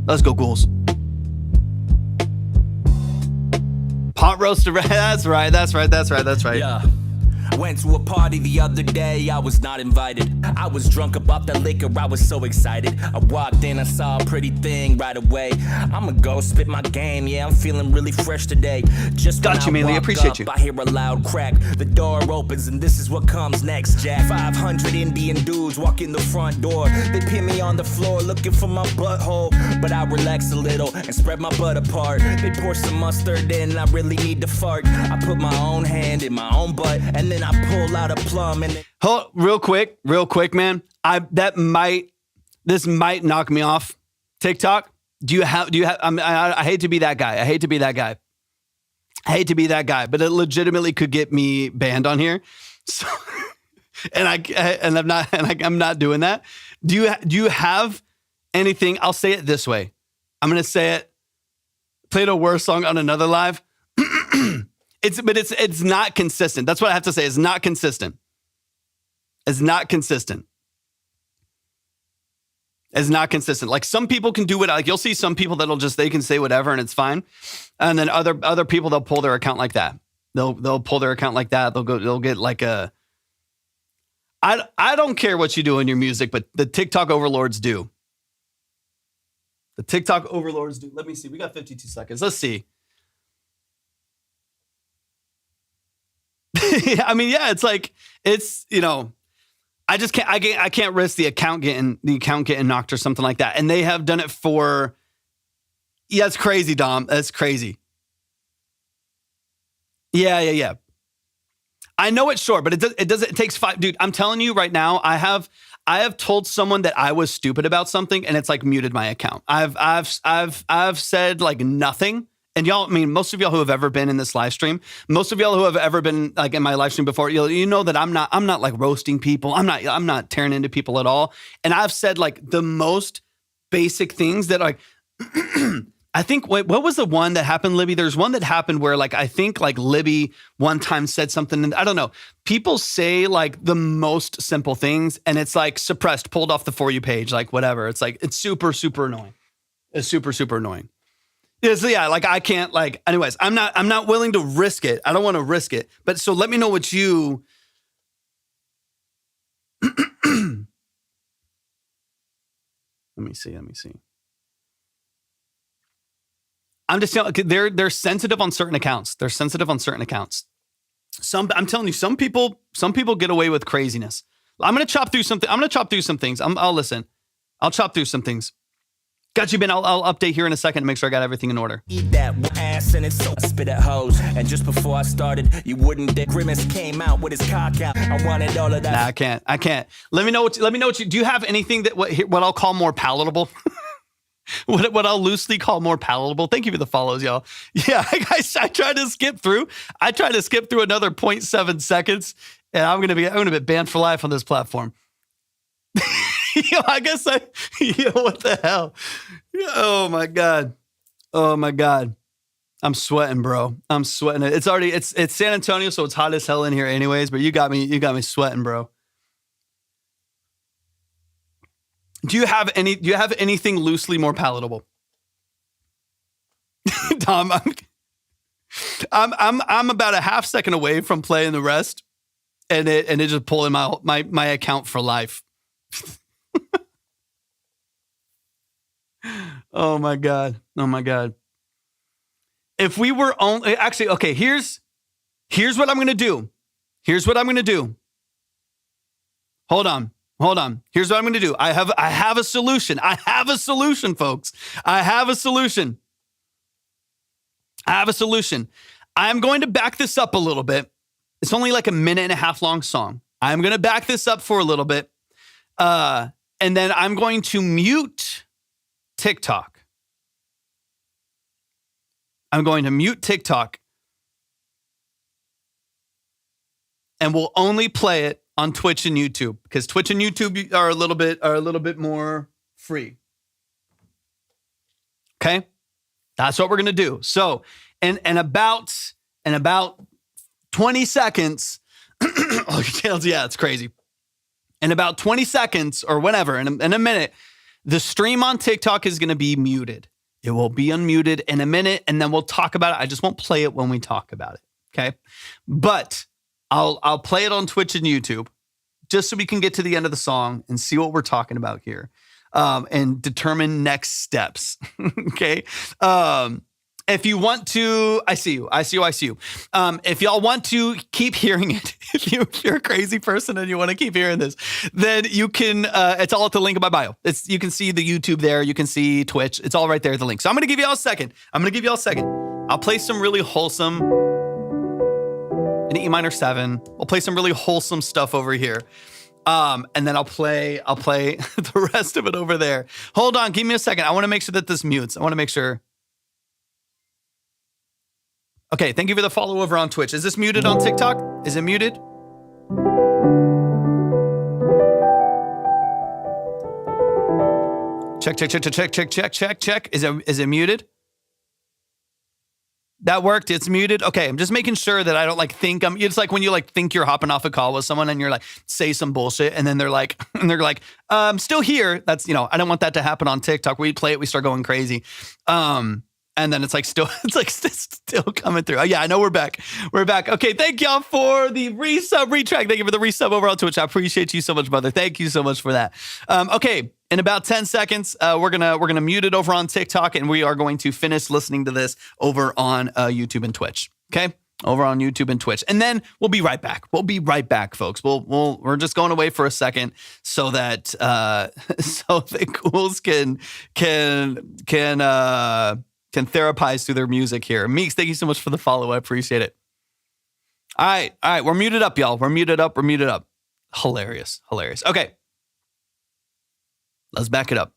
Let's go, ghouls. Pot roaster. That's right. Yeah. Went to a party the other day, I was not invited. I was drunk about the liquor, I was so excited. I walked in, I saw a pretty thing right away. I'ma go spit my game, yeah, I'm feeling really fresh today. Just got you, Meli, appreciate you. I hear a loud crack, the door opens and this is what comes next, Jack. 500 Indian dudes walk in the front door. They pin me on the floor looking for my butthole, but I relax a little and spread my butt apart. They pour some mustard in, I really need to fart. I put my own hand in my own butt and then I pull out a plum and hold real quick, man. This might knock me off TikTok. Do you have I hate to be that guy, but it legitimately could get me banned on here. So I'm not doing that. Do you have anything? I'll say it this way. I'm going to say it. Played a worse song on another live. It's not consistent. That's what I have to say. It's not consistent. Like some people can do it. Like you'll see some people they can say whatever and it's fine. And then other people, they'll pull their account like that. They'll pull their account like that. They'll get like a, I don't care what you do in your music, but the TikTok overlords do. Let me see. We got 52 seconds. Let's see. I mean, yeah, it's like, I just can't. I can't risk the account getting knocked or something like that. And they have done it for. Yeah, it's crazy, Dom. That's crazy. Yeah. I know it's short, but it takes 5. Dude, I'm telling you right now, I have told someone that I was stupid about something, and it's like muted my account. I've said like nothing. And y'all, I mean, most of y'all who have ever been in this live stream, most of y'all who have ever been like in my live stream before, you know that I'm not like roasting people. I'm not tearing into people at all. And I've said like the most basic things that like, I think, wait, what was the one that happened, Libby? There's one that happened where like, I think like Libby one time said something, and I don't know. People say like the most simple things and it's like suppressed, pulled off the For You page, like whatever. It's like, it's super, super annoying. It's super, super annoying. Yeah, like I can't like, anyways, I'm not willing to risk it. I don't want to risk it. But so let me know what you, let me see. I'm just telling, they're sensitive on certain accounts. I'm telling you, some people get away with craziness. I'm going to chop through something. I'm going to chop through some things. I'll listen. I'll chop through some things. Got you, Ben. I'll update here in a second to make sure I got everything in order. Eat that ass and it's so spit at hoes. And just before I started, you wouldn't. Grimace came out with his cock out. I wanted all of that. Nah, I can't. Let me know what you do. You have anything that what I'll call more palatable? what I'll loosely call more palatable. Thank you for the follows, y'all. Yeah, I tried to skip through. I tried to skip through another 0.7 seconds, and I'm gonna be banned for life on this platform. I guess what the hell? Oh my God. I'm sweating, bro. I'm sweating. It's San Antonio, so it's hot as hell in here anyways, but you got me sweating, bro. Do you have anything loosely more palatable? Tom, I'm about a half second away from playing the rest and it just pulling my account for life. Oh my God. If we were only actually, okay, here's what I'm going to do. Hold on. Here's what I'm going to do. I have a solution. Folks. I have a solution. I'm going to back this up a little bit. It's only like a 1.5 minute long song. I'm going to back this up for a little bit. And then I'm going to mute TikTok. And we'll only play it on Twitch and YouTube because Twitch and YouTube are a little bit more free. Okay? That's what we're going to do. So, in about 20 seconds, yeah, it's crazy. In about 20 seconds or whenever, in a minute, the stream on TikTok is going to be muted. It will be unmuted in a minute, and then we'll talk about it. I just won't play it when we talk about it, okay? But I'll play it on Twitch and YouTube just so we can get to the end of the song and see what we're talking about here and determine next steps, okay? If you want to, I see you. If y'all want to keep hearing it, if you're a crazy person and you want to keep hearing this, then you can, it's all at the link in my bio. You can see the YouTube there. You can see Twitch. It's all right there at the link. So I'm going to give y'all a second. I'll play some really wholesome, an E minor 7. I'll play some really wholesome stuff over here. And then I'll play the rest of it over there. Hold on. Give me a second. I want to make sure that this mutes. I want to make sure. Okay, thank you for the follow over on Twitch. Is this muted on TikTok? Is it muted? Check. Is it muted? That worked. It's muted. Okay, I'm just making sure that I don't it's like when you think you're hopping off a call with someone and you're like, say some bullshit. And then they're like, I'm still here. That's, I don't want that to happen on TikTok. We play it. We start going crazy. And then it's still coming through. Oh yeah, I know we're back. Okay, thank y'all for the retrack. Thank you for the resub over on Twitch. I appreciate you so much, brother. Thank you so much for that. Okay, in about 10 seconds, we're gonna mute it over on TikTok, and we are going to finish listening to this over on YouTube and Twitch. Okay, over on YouTube and Twitch. And then we'll be right back. We'll be right back, folks. We're just going away for a second so that so the ghouls can therapize through their music here. Meeks, thank you so much for the follow. I appreciate it. All right. We're muted up, y'all. We're muted up. Hilarious. Okay. Let's back it up.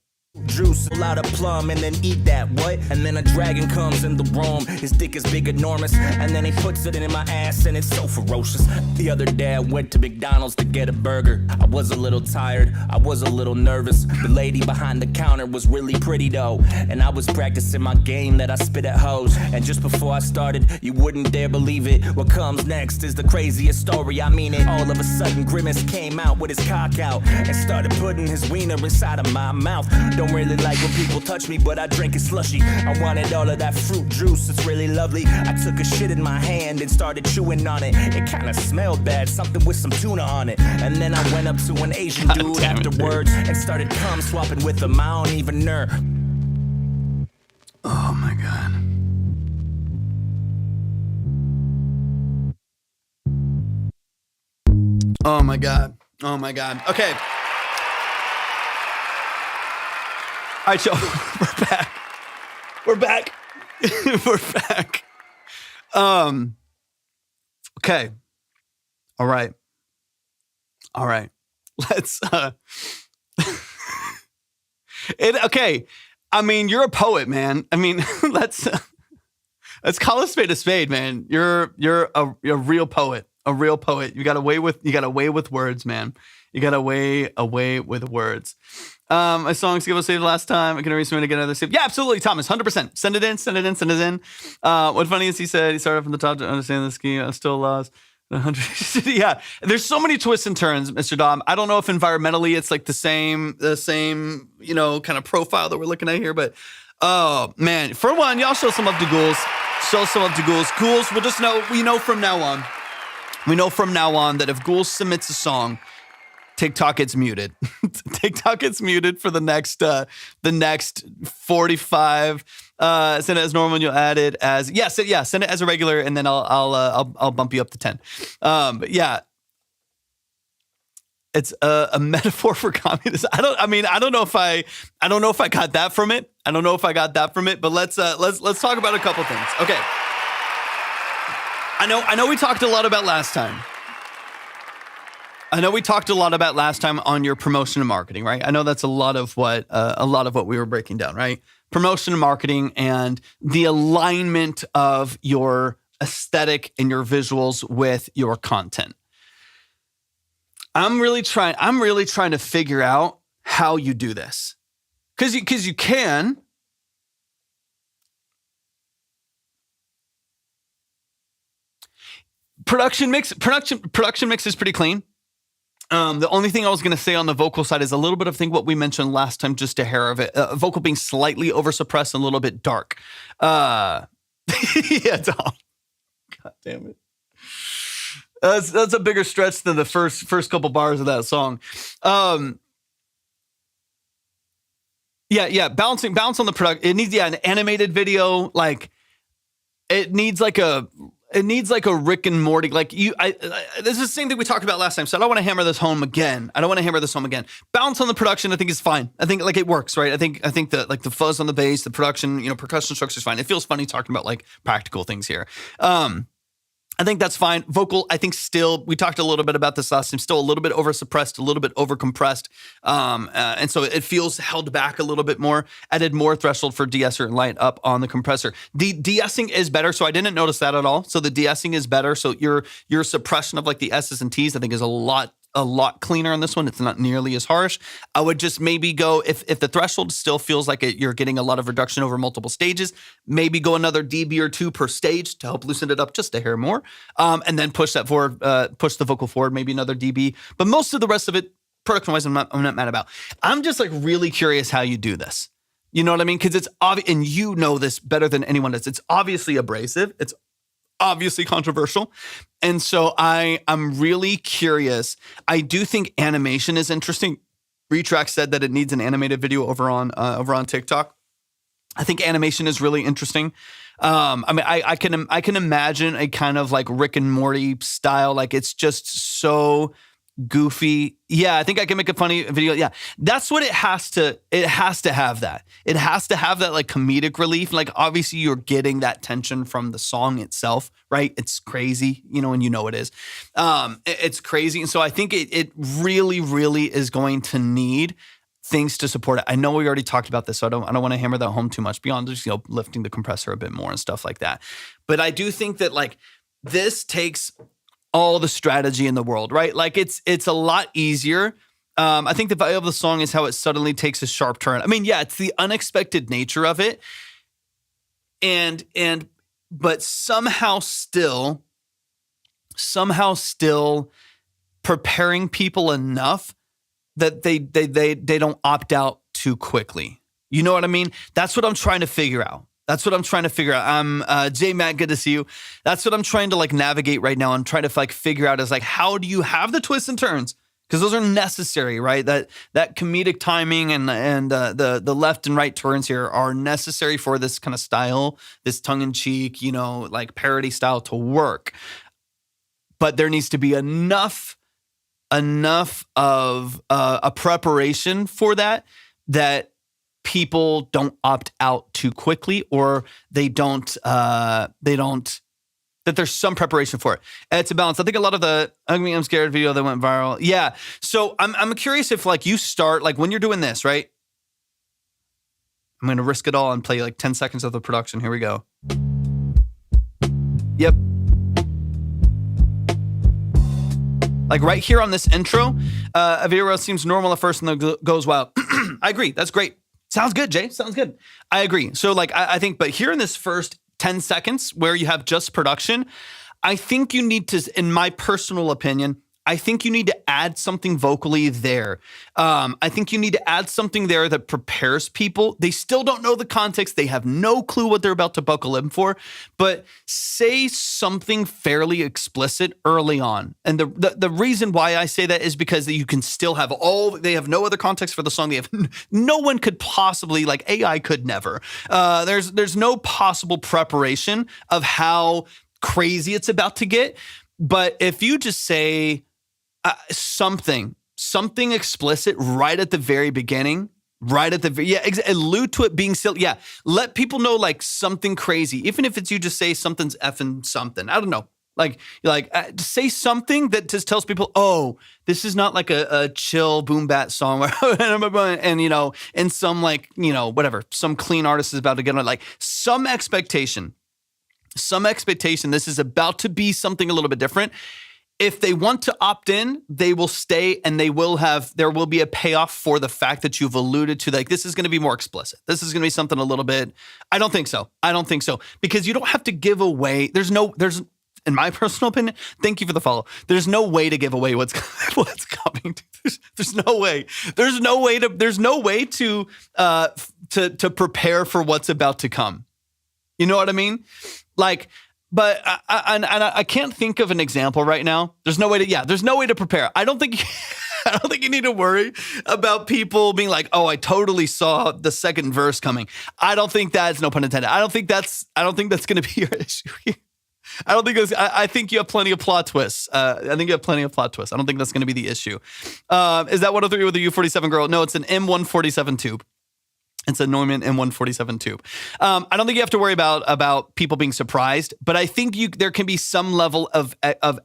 Juice, a lot of plum, and then eat that, what? And then a dragon comes in the room, his dick is big, enormous, and then he puts it in my ass, and it's so ferocious. The other day I went to McDonald's to get a burger. I was a little tired, I was a little nervous. The lady behind the counter was really pretty though, and I was practicing my game that I spit at hoes. And just before I started, you wouldn't dare believe it. What comes next is the craziest story, I mean it. All of a sudden, Grimace came out with his cock out and started putting his wiener inside of my mouth. Don't really like when people touch me, but I drink it slushy. I wanted all of that fruit juice, it's really lovely. I took a shit in my hand and started chewing on it. It kinda smelled bad, something with some tuna on it. And then I went up to an Asian dude afterwards and started cum swapping with him. I don't even know. Oh my God. Oh my God. Okay. All right, y'all, we're back. Okay. All right. Let's, okay. I mean, you're a poet, man. I mean, let's call a spade, man. You're a real poet, You got away with words, man. You got away with words. My songs give us saved last time. I can erase them to get another save. Yeah, absolutely, Thomas. 100%. Send it in. What's funny is he said he started from the top to understand the scheme. I still lost 100. Yeah, there's so many twists and turns, Mr. Dom. I don't know if environmentally it's like the same, kind of profile that we're looking at here, but oh man, for one, y'all show some love to ghouls. Ghouls, we know from now on that if ghouls submits a song, TikTok gets muted. TikTok gets muted for the next 45. Send it as normal and you'll add it as send it as a regular and then I'll bump you up to 10. But yeah, it's a metaphor for communism. I don't know if I got that from it. But let's talk about a couple things. Okay. I know we talked a lot about last time. On your promotion and marketing, right? I know that's a lot of what we were breaking down, right? Promotion and marketing and the alignment of your aesthetic and your visuals with your content. I'm really trying to figure out how you do this. Because you can. Production mix is pretty clean. The only thing I was going to say on the vocal side is a little bit of what we mentioned last time, just a hair of it. Vocal being slightly oversuppressed and a little bit dark. Yeah, Tom. God damn it. That's a bigger stretch than the first couple bars of that song. Yeah. Bounce on the product. It needs an animated video. Like it needs like a Rick and Morty. This is the same thing we talked about last time. So I don't want to hammer this home again. Bounce on the production, I think is fine. I think it works, right? I think that the fuzz on the bass, the production, percussion structure is fine. It feels funny talking about practical things here. I think that's fine. Vocal, I think still, we talked a little bit about this last time, still a little bit oversuppressed, a little bit overcompressed. And so it feels held back a little bit more, added more threshold for de-esser and light up on the compressor. The de-essing is better, so I didn't notice that at all. So the de-essing is better. So your suppression of the S's and T's, I think is a lot cleaner on this one. It's not nearly as harsh. I would just maybe go, if the threshold still feels like you're getting a lot of reduction over multiple stages, maybe go another dB or two per stage to help loosen it up just a hair more. And then push that forward, push the vocal forward, maybe another dB. But most of the rest of it, production-wise, I'm not mad about. I'm just really curious how you do this. You know what I mean? Because it's obvious, and you know this better than anyone else. It's obviously abrasive. It's obviously controversial. And so I'm really curious. I do think animation is interesting. Retrack said that it needs an animated video over on TikTok. I think animation is really interesting. I mean, I can imagine a kind of like Rick and Morty style. Like it's just so goofy. Yeah, I think I can make a funny video. Yeah, that's what it has to have that. It has to have that like comedic relief. Like obviously you're getting that tension from the song itself, right? It's crazy, and you know it is. It's crazy. And so I think it really, really is going to need things to support it. I know we already talked about this, so I don't want to hammer that home too much beyond just, lifting the compressor a bit more and stuff like that. But I do think that like this takes all the strategy in the world, right? Like it's a lot easier. I think the value of the song is how it suddenly takes a sharp turn. I mean, yeah, it's the unexpected nature of it. But somehow still preparing people enough that they don't opt out too quickly. You know what I mean? That's what I'm trying to figure out. I'm J Matt, good to see you. That's what I'm trying to like navigate right now. I'm trying to like figure out is like, how do you have the twists and turns? Because those are necessary, right? That comedic timing and the left and right turns here are necessary for this kind of style, this tongue in cheek, like parody style to work. But there needs to be enough of a preparation for that people don't opt out too quickly, or that there's some preparation for it. It's a balance. I think a lot of the Ugly I'm Scared video that went viral. Yeah. So I'm curious if like you start, like when you're doing this, right? I'm going to risk it all and play like 10 seconds of the production. Here we go. Yep. Like right here on this intro, a video seems normal at first and then goes wild. I agree. That's great. Sounds good, Jay. Sounds good. I agree. So like, I think, but here in this first 10 seconds where you have just production, I think you need to, in my personal opinion, I think you need to add something vocally there. I think you need to add something there that prepares people. They still don't know the context. They have no clue what they're about to buckle in for, but say something fairly explicit early on. And the reason why I say that is because you can still have they have no other context for the song. They have no one could possibly, like AI could never. There's no possible preparation of how crazy it's about to get. But if you just say, something explicit right at the very beginning, allude to it being silly. Yeah, let people know like something crazy, even if it's you just say something's effing something. I don't know, like say something that just tells people, oh, this is not like a chill boom bat song, and and some like whatever, some clean artist is about to get on, like some expectation. This is about to be something a little bit different. If they want to opt in, they will stay, and there will be a payoff for the fact that you've alluded to, like, this is going to be more explicit. This is going to be something a little bit, I don't think so. Because you don't have to give away, there's, in my personal opinion, thank you for the follow. There's no way to give away what's coming. There's no way. There's no way to prepare for what's about to come. You know what I mean? Like, but I can't think of an example right now. There's no way to prepare. I don't think you need to worry about people being like, oh, I totally saw the second verse coming. I don't think that's, no pun intended. I don't think that's going to be your issue here. I think you have plenty of plot twists. I don't think that's going to be the issue. Is that 103 with a U47 girl? No, it's an M147 tube. It's a Neumann M147 tube. I don't think you have to worry about people being surprised, but I think there can be some level of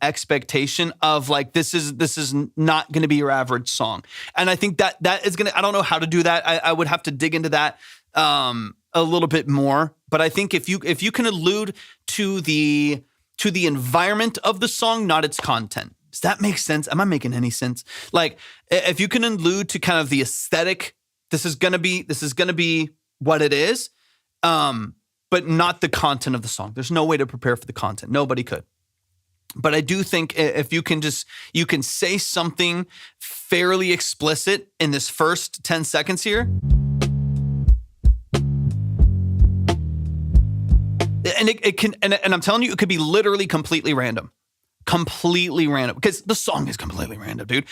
expectation of like, this is not going to be your average song. And I think that is going to, I don't know how to do that. I would have to dig into that a little bit more. But I think if you can allude to the environment of the song, not its content. Does that make sense? Am I making any sense? Like, if you can allude to kind of the aesthetic, this is gonna be what it is, but not the content of the song. There's no way to prepare for the content. Nobody could. But I do think if you can say something fairly explicit in this first 10 seconds here. And it can, and I'm telling you, it could be literally completely random, because the song is completely random, dude.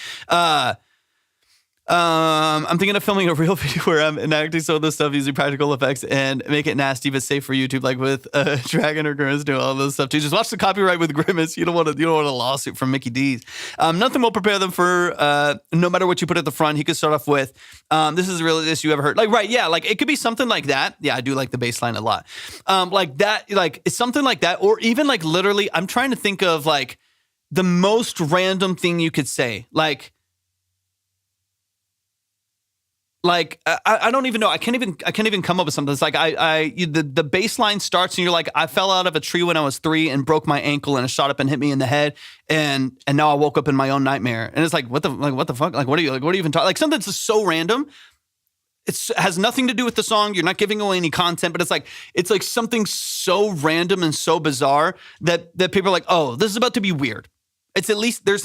I'm thinking of filming a real video where I'm enacting some of this stuff using practical effects and make it nasty but safe for YouTube, like with Dragon or Grimace doing all this stuff too. Just watch the copyright with Grimace. You don't want a lawsuit from Mickey D's. Nothing will prepare them for no matter what you put at the front. He could start off with, "This is the realest you ever heard." Like, right, yeah, like it could be something like that. Yeah, I do like the bass line a lot. Like that, like it's something like that, or even like literally, I'm trying to think of like the most random thing you could say, like. I don't even know. I can't even come up with something. It's like the bass line starts and you're like, I fell out of a tree when I was 3 and broke my ankle and it shot up and hit me in the head and now I woke up in my own nightmare. And it's like, what the fuck? Like, what are you even talking? Like something that's just so random. It has nothing to do with the song. You're not giving away any content, but it's like something so random and so bizarre that people are like, oh, this is about to be weird. There's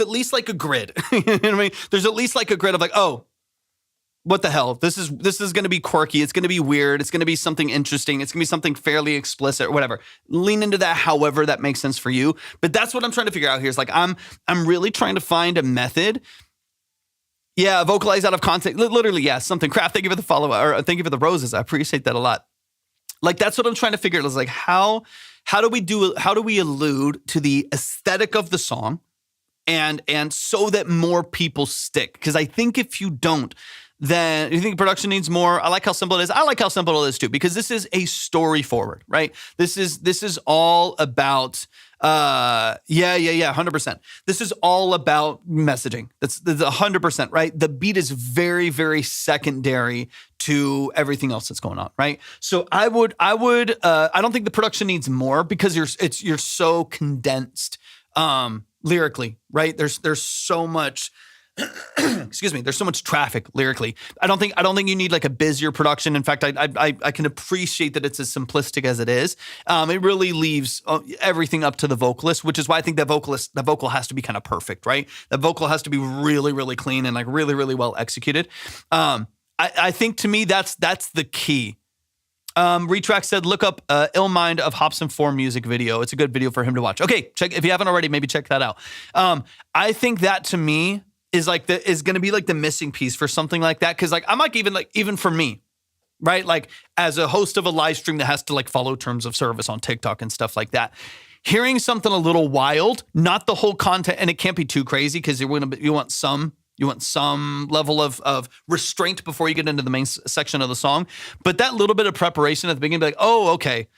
at least like a grid. You know what I mean? There's at least like a grid of like, oh, what the hell? This is going to be quirky. It's going to be weird. It's going to be something interesting. It's going to be something fairly explicit or whatever. Lean into that however that makes sense for you. But that's what I'm trying to figure out here. Is like I'm really trying to find a method. Yeah, vocalize out of context. Literally, yeah, something. Craft, thank you for the follow or thank you for the roses. I appreciate that a lot. Like that's what I'm trying to figure out. Is like how do we allude to the aesthetic of the song and so that more people stick? Because I think if you don't, then you think production needs more. I like how simple it is. I like how simple it is too, because this is a story forward, right? This is all about 100%. This is all about messaging. That's 100%, right? The beat is very, very secondary to everything else that's going on, right? So I don't think the production needs more because you're so condensed lyrically, right? There's so much excuse me, there's so much traffic lyrically. I don't think you need like a busier production. In fact, I can appreciate that it's as simplistic as it is. It really leaves everything up to the vocalist, which is why I think that vocal has to be kind of perfect, right? The vocal has to be really, really clean and like really, really well executed. I think to me that's the key. Retrack said, look up Ill Mind of Hobson 4 music video. It's a good video for him to watch. Okay, check if you haven't already, maybe check that out. I think that to me is going to be like the missing piece for something like that. Cause like, I'm like, even for me, right? Like as a host of a live stream that has to like follow terms of service on TikTok and stuff like that, hearing something a little wild, not the whole content, and it can't be too crazy because you want some level of restraint before you get into the main section of the song. But that little bit of preparation at the beginning, be like, oh, okay,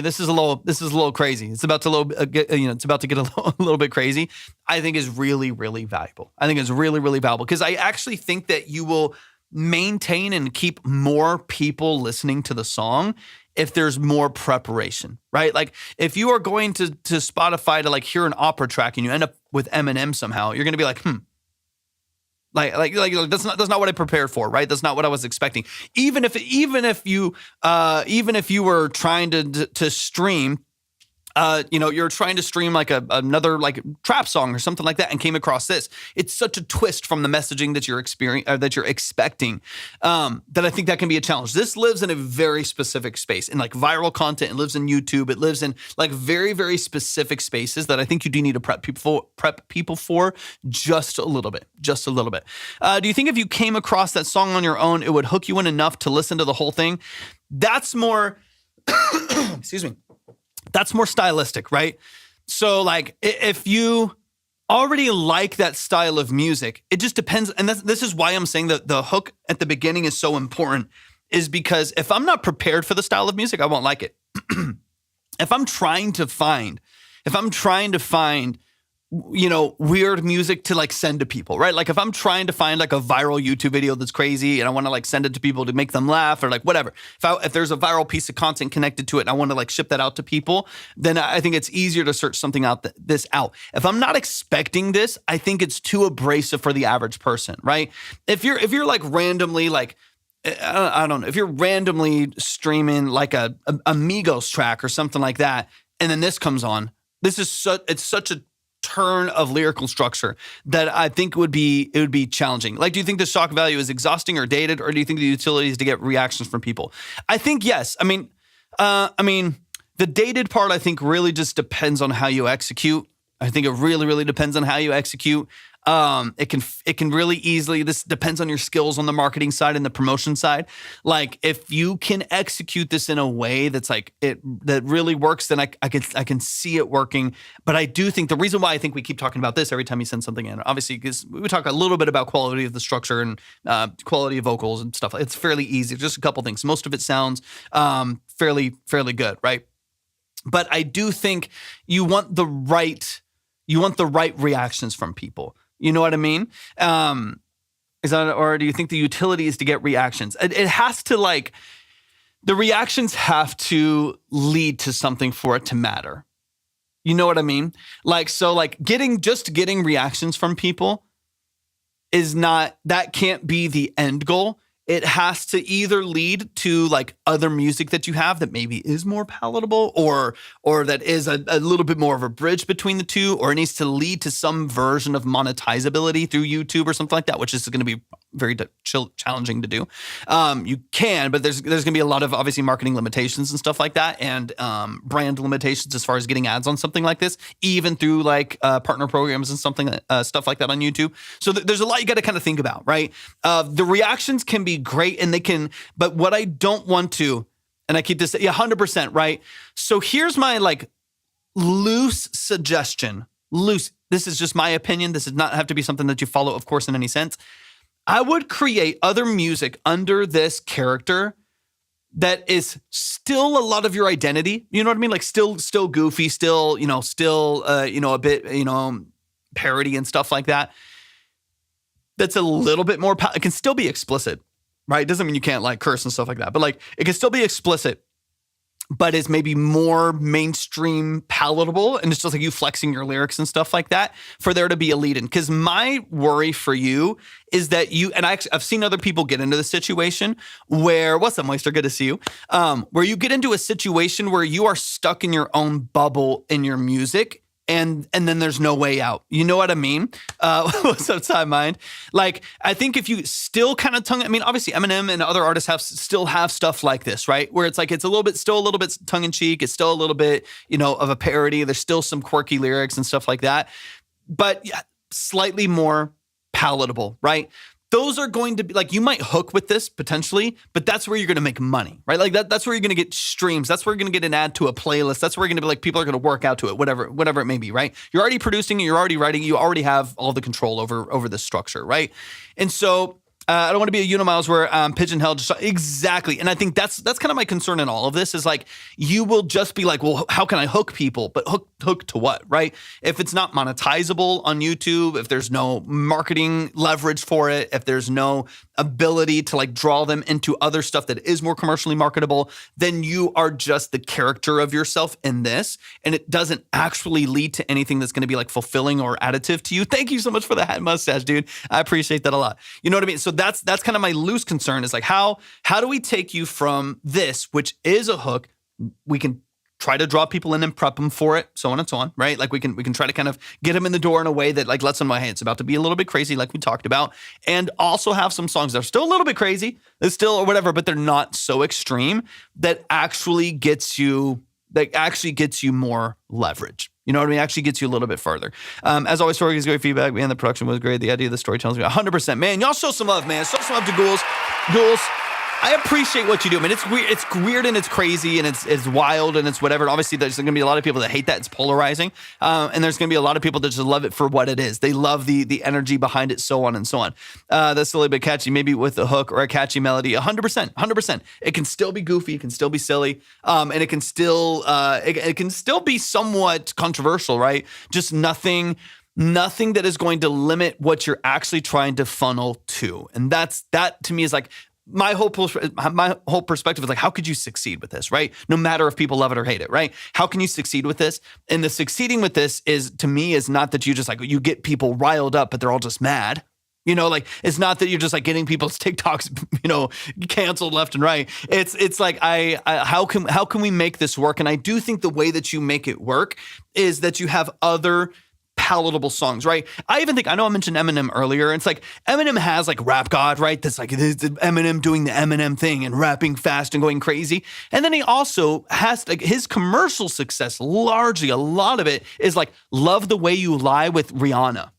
this is a little crazy. It's about to get a little bit crazy. I think is really, really valuable. I think it's really, really valuable because I actually think that you will maintain and keep more people listening to the song if there's more preparation, right? Like if you are going to Spotify to like hear an opera track and you end up with Eminem somehow, you're going to be like, Like that's not what I prepared for, right? That's not what I was expecting. Even if you were trying to stream, you're trying to stream like another like trap song or something like that, and came across this. It's such a twist from the messaging that you're expecting, that I think that can be a challenge. This lives in a very specific space, in like viral content. It lives in YouTube. It lives in like very, very specific spaces that I think you do need to prep people for just a little bit. Do you think if you came across that song on your own, it would hook you in enough to listen to the whole thing? That's more, excuse me. That's more stylistic, right? So like if you already like that style of music, it just depends. And this is why I'm saying that the hook at the beginning is so important, is because if I'm not prepared for the style of music, I won't like it. If I'm trying to find, weird music to like send to people, right? Like if I'm trying to find like a viral YouTube video that's crazy and I want to like send it to people to make them laugh or like whatever. If there's a viral piece of content connected to it and I want to like ship that out to people, then I think it's easier to search something out. If I'm not expecting this, I think it's too abrasive for the average person, right? If you're like randomly like, I don't know, if you're randomly streaming like a Migos track or something like that, and then this comes on, it's such a turn of lyrical structure that I think it would be challenging. Like, do you think the shock value is exhausting or dated, or do you think the utility is to get reactions from people? I think yes. I mean, the dated part I think really just depends on how you execute. I think it really, really depends on how you execute. It can really easily, this depends on your skills on the marketing side and the promotion side. Like if you can execute this in a way that's like that really works, then I can see it working. But I do think the reason why I think we keep talking about this every time you send something in, obviously because we talk a little bit about quality of the structure and quality of vocals and stuff. It's fairly easy. Just a couple things. Most of it sounds fairly good, right? But I do think you want the right reactions from people. You know what I mean? Is that, or do you think the utility is to get reactions? It has to, like, the reactions have to lead to something for it to matter. You know what I mean? Like, so like getting reactions from people that can't be the end goal. It has to either lead to like other music that you have that maybe is more palatable or that is a little bit more of a bridge between the two, or it needs to lead to some version of monetizability through YouTube or something like that, which is going to be very challenging to do. You can, but there's going to be a lot of obviously marketing limitations and stuff like that, and brand limitations as far as getting ads on something like this, even through like partner programs and stuff like that on YouTube. So there's a lot you got to kind of think about, right? The reactions can be great, and they can, but what I don't want to, and I keep this 100%, right? So here's my like loose suggestion. This is just my opinion. This does not have to be something that you follow, of course, in any sense. I would create other music under this character that is still a lot of your identity. You know what I mean? Like still goofy, still a bit, parody and stuff like that. That's a little bit more, it can still be explicit, right? It doesn't mean you can't like curse and stuff like that, but like it can still be explicit, but is maybe more mainstream palatable. And it's just like you flexing your lyrics and stuff like that for there to be a lead in. Because my worry for you is that I've seen other people get into the situation where, what's up, Moister? Good to see you. Where you get into a situation where you are stuck in your own bubble in your music. And then there's no way out. You know what I mean? What's up, Time Mind? Like, I think if you still kind of obviously Eminem and other artists still have stuff like this, right? Where it's like, it's still a little bit tongue in cheek. It's still a little bit, of a parody. There's still some quirky lyrics and stuff like that, but yeah, slightly more palatable, right? Those are going to be like, you might hook with this potentially, but that's where you're going to make money, right? Like that's where you're going to get streams. That's where you're going to get an ad to a playlist. That's where you're going to be like, people are going to work out to it, whatever it may be, right? You're already producing, you're already writing, you already have all the control over this structure, right? And so I don't want to be a Unimiles where pigeonholed. Exactly. And I think that's kind of my concern in all of this is like, you will just be like, well, how can I hook people? But hook to what, right? If it's not monetizable on YouTube, if there's no marketing leverage for it, if there's no ability to like draw them into other stuff that is more commercially marketable, then you are just the character of yourself in this. And it doesn't actually lead to anything that's going to be like fulfilling or additive to you. Thank you so much for the hat mustache, dude. I appreciate that a lot. You know what I mean? So that's kind of my loose concern is like, how do we take you from this, which is a hook? We can try to draw people in and prep them for it, so on and so on, right? Like we can try to kind of get them in the door in a way that like lets them know, hey, it's about to be a little bit crazy, like we talked about, and also have some songs that are still a little bit crazy, it's still or whatever, but they're not so extreme that actually gets you more leverage. You know what I mean? Actually gets you a little bit further. As always, Torvik is great feedback. Man, the production was great. The idea of the storytelling was great. 100%. Man, y'all show some love, man. Show some love to Ghouls. Ghouls, I appreciate what you do. I mean, it's weird and it's crazy and it's wild and it's whatever. And obviously, there's going to be a lot of people that hate that. It's polarizing. And there's going to be a lot of people that just love it for what it is. They love the energy behind it, so on and so on. That's a little bit catchy, maybe with a hook or a catchy melody. 100%. It can still be goofy. It can still be silly. And it can still be somewhat controversial, right? Just nothing that is going to limit what you're actually trying to funnel to. And that to me is like, my whole perspective is like, how could you succeed with this, right? No matter if people love it or hate it, right? How can you succeed with this? And the succeeding with this is, to me, is not that you just like, you get people riled up, but they're all just mad. Like, it's not that you're just like getting people's TikToks, canceled left and right. It's like, how can we make this work? And I do think the way that you make it work is that you have other palatable songs, right? I know I mentioned Eminem earlier. It's like Eminem has like Rap God, right? That's like Eminem doing the Eminem thing and rapping fast and going crazy. And then he also has like his commercial success, largely a lot of it is like Love the Way You Lie with Rihanna.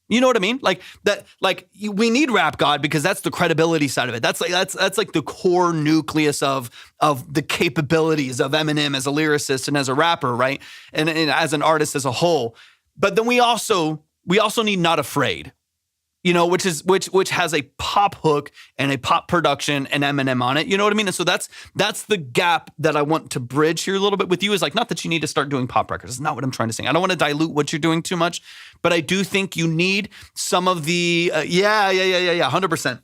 You know what I mean? Like that. Like we need Rap God because that's the credibility side of it. That's like the core nucleus of the capabilities of Eminem as a lyricist and as a rapper, right? And as an artist as a whole. But then we also need Not Afraid. You know, which has a pop hook and a pop production and Eminem on it. You know what I mean? And so that's the gap that I want to bridge here a little bit with you. Is like, not that you need to start doing pop records. It's not what I'm trying to say. I don't want to dilute what you're doing too much, but I do think you need some of the 100%.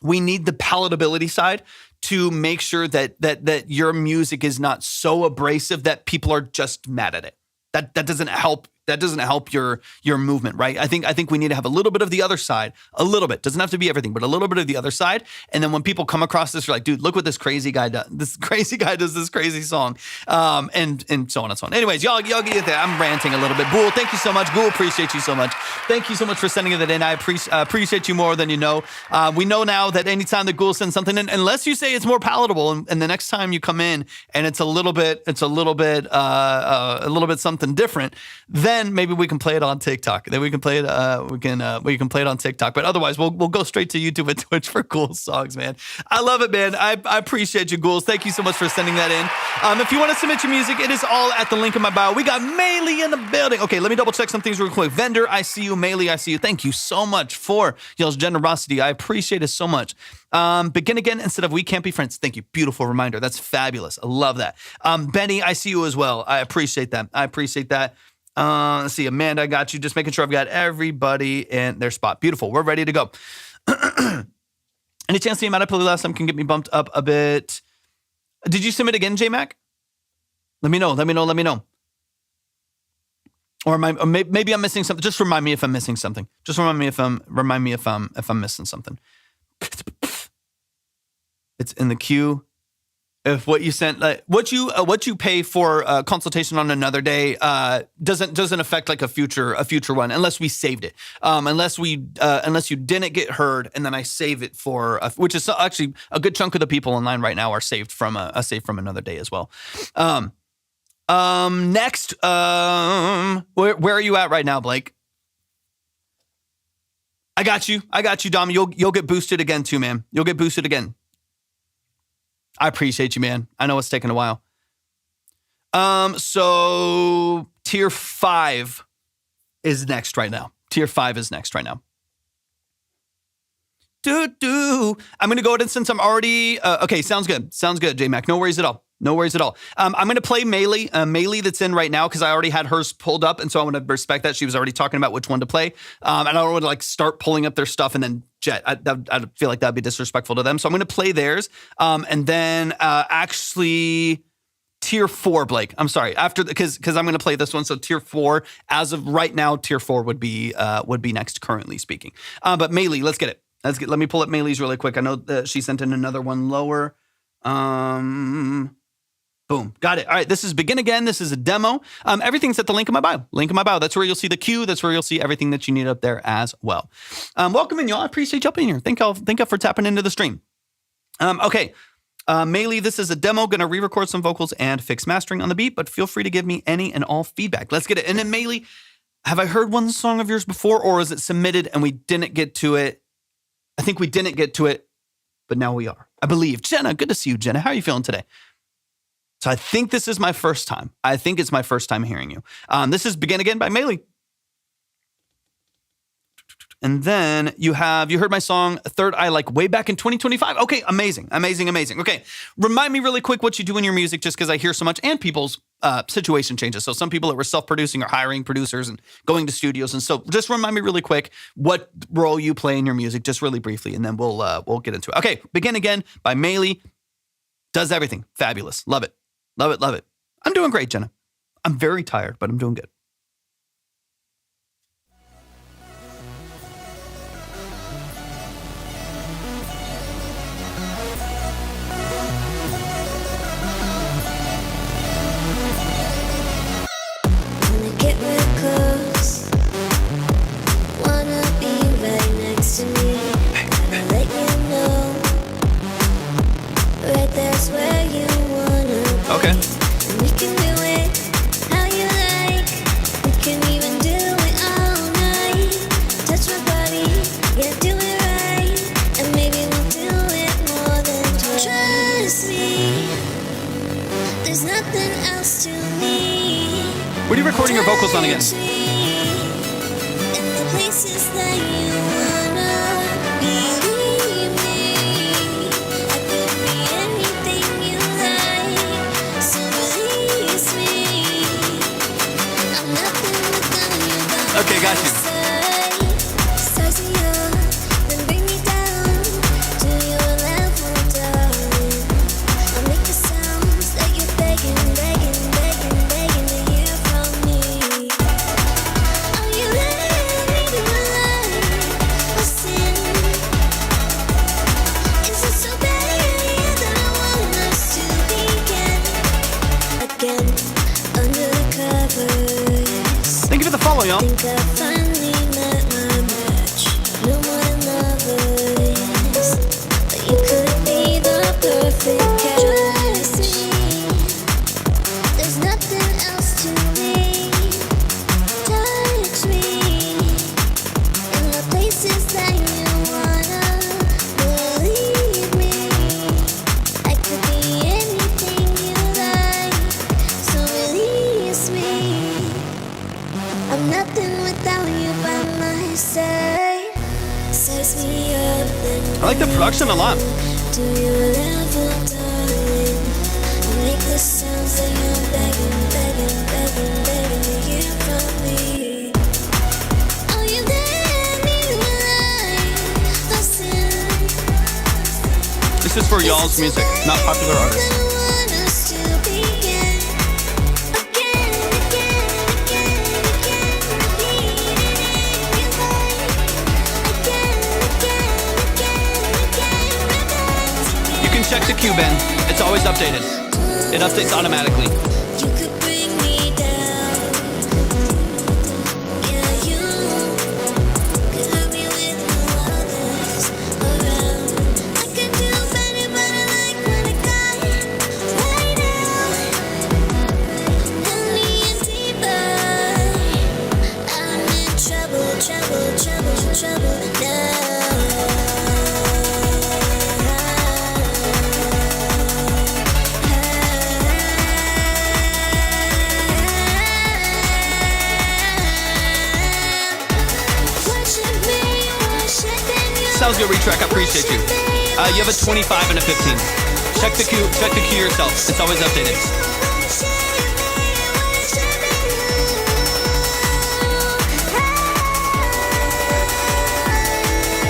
We need the palatability side to make sure that your music is not so abrasive that people are just mad at it. That doesn't help. That doesn't help your movement, right? I think we need to have a little bit of the other side, a little bit. Doesn't have to be everything, but a little bit of the other side. And then when people come across this, you're like, dude, look what this crazy guy does. This crazy guy does this crazy song, and so on and so on. Anyways, y'all get there. I'm ranting a little bit. Bull, thank you so much. Ghoul, appreciate you so much. Thank you so much for sending that in. I appreciate you more than you know. We know now that anytime that Ghoul sends something in, unless you say it's more palatable, and the next time you come in and it's a little bit something different, then maybe we can play it on TikTok. Then we can play it. We can play it on TikTok. But otherwise, we'll go straight to YouTube and Twitch for Ghoul's songs, man. I love it, man. I appreciate you, Ghouls. Thank you so much for sending that in. If you want to submit your music, it is all at the link in my bio. We got Meli in the building. Okay, let me double check some things real quick. Vendor, I see you. Meli, I see you. Thank you so much for y'all's generosity. I appreciate it so much. Begin again instead of We Can't Be Friends. Thank you. Beautiful reminder. That's fabulous. I love that. Benny, I see you as well. I appreciate that. Let's see. Amanda, I got you. Just making sure I've got everybody in their spot. Beautiful. We're ready to go. Any chance the amount I played last time can get me bumped up a bit? Did you submit again, J-Mac? Let me know. Or maybe I'm missing something. Just remind me if I'm missing something. Just remind me if I'm missing something. It's in the queue. If what you sent, like what you pay for a consultation on another day, doesn't affect like a future one unless we saved it. Unless you didn't get heard and then I save it for, which is actually a good chunk of the people online right now are saved from another day as well. Next, where are you at right now, Blake? I got you, Dom. You'll get boosted again too, man. You'll get boosted again. I appreciate you, man. I know it's taken a while. So tier 5 is next right now. I'm going to go ahead and since I'm already, okay, sounds good, J-Mac. No worries at all. I'm going to play Meli that's in right now because I already had hers pulled up. And so I want to respect that. She was already talking about which one to play. And I don't want to like start pulling up their stuff and then Jet. I feel like that'd be disrespectful to them. So I'm going to play theirs. And then actually tier 4, Blake. I'm sorry. After because I'm going to play this one. So tier 4, as of right now, tier 4 would be next, currently speaking. But Meli, let's get it. Let me pull up Meli's really quick. I know that she sent in another one lower. Boom. Got it. All right. This is Begin Again. This is a demo. Everything's at the link in my bio. That's where you'll see the queue. That's where you'll see everything that you need up there as well. Welcome in, y'all. I appreciate y'all being here. Thank y'all for tapping into the stream. Okay. Meli, this is a demo. Going to re-record some vocals and fix mastering on the beat, but feel free to give me any and all feedback. Let's get it. And then Meli, have I heard one song of yours before, or is it submitted and we didn't get to it? I think we didn't get to it, but now we are. I believe. Jenna, good to see you, Jenna. How are you feeling today? So I think this is my first time. I think it's my first time hearing you. This is Begin Again by Meli. And then you heard my song Third Eye like way back in 2025. Okay, amazing. Okay, remind me really quick what you do in your music just because I hear so much and people's situation changes. So some people that were self-producing are hiring producers and going to studios. And so just remind me really quick what role you play in your music, just really briefly, and then we'll get into it. Okay, Begin Again by Meli. Does everything. Fabulous. Love it. I'm doing great, Jenna. I'm very tired, but I'm doing good. Wanna get real close, wanna be right next to me. Gotta let you know, right there's where you wanna be. Okay. And we can do it how you like. What are you recording your vocals on again? Okay, got you. Thank you for the follow, y'all. Think I finally met my match. No one lovers, but you could be the perfect catch. There's nothing else to me. Touch me in the places that you wanna. Believe me, I could be anything you like. So release me. I'm nothing without you by my side. Size me up and I like the production a lot. to your level, darling. Make the sounds that you're begging, begging, begging, begging to hear from me. Oh, you let me alive. Listen. This is for y'all's music, not popular artists. Check the queue, Ben. It's always updated. It updates automatically. You could bring me down. Yeah, you could hurt me with no others around. I could do better, but I like what I got right now. Only in deeper. I'm in trouble, trouble, trouble, trouble now. Sounds good, retrack. I appreciate you. You have a 25 and a 15. Check the queue yourself. It's always updated.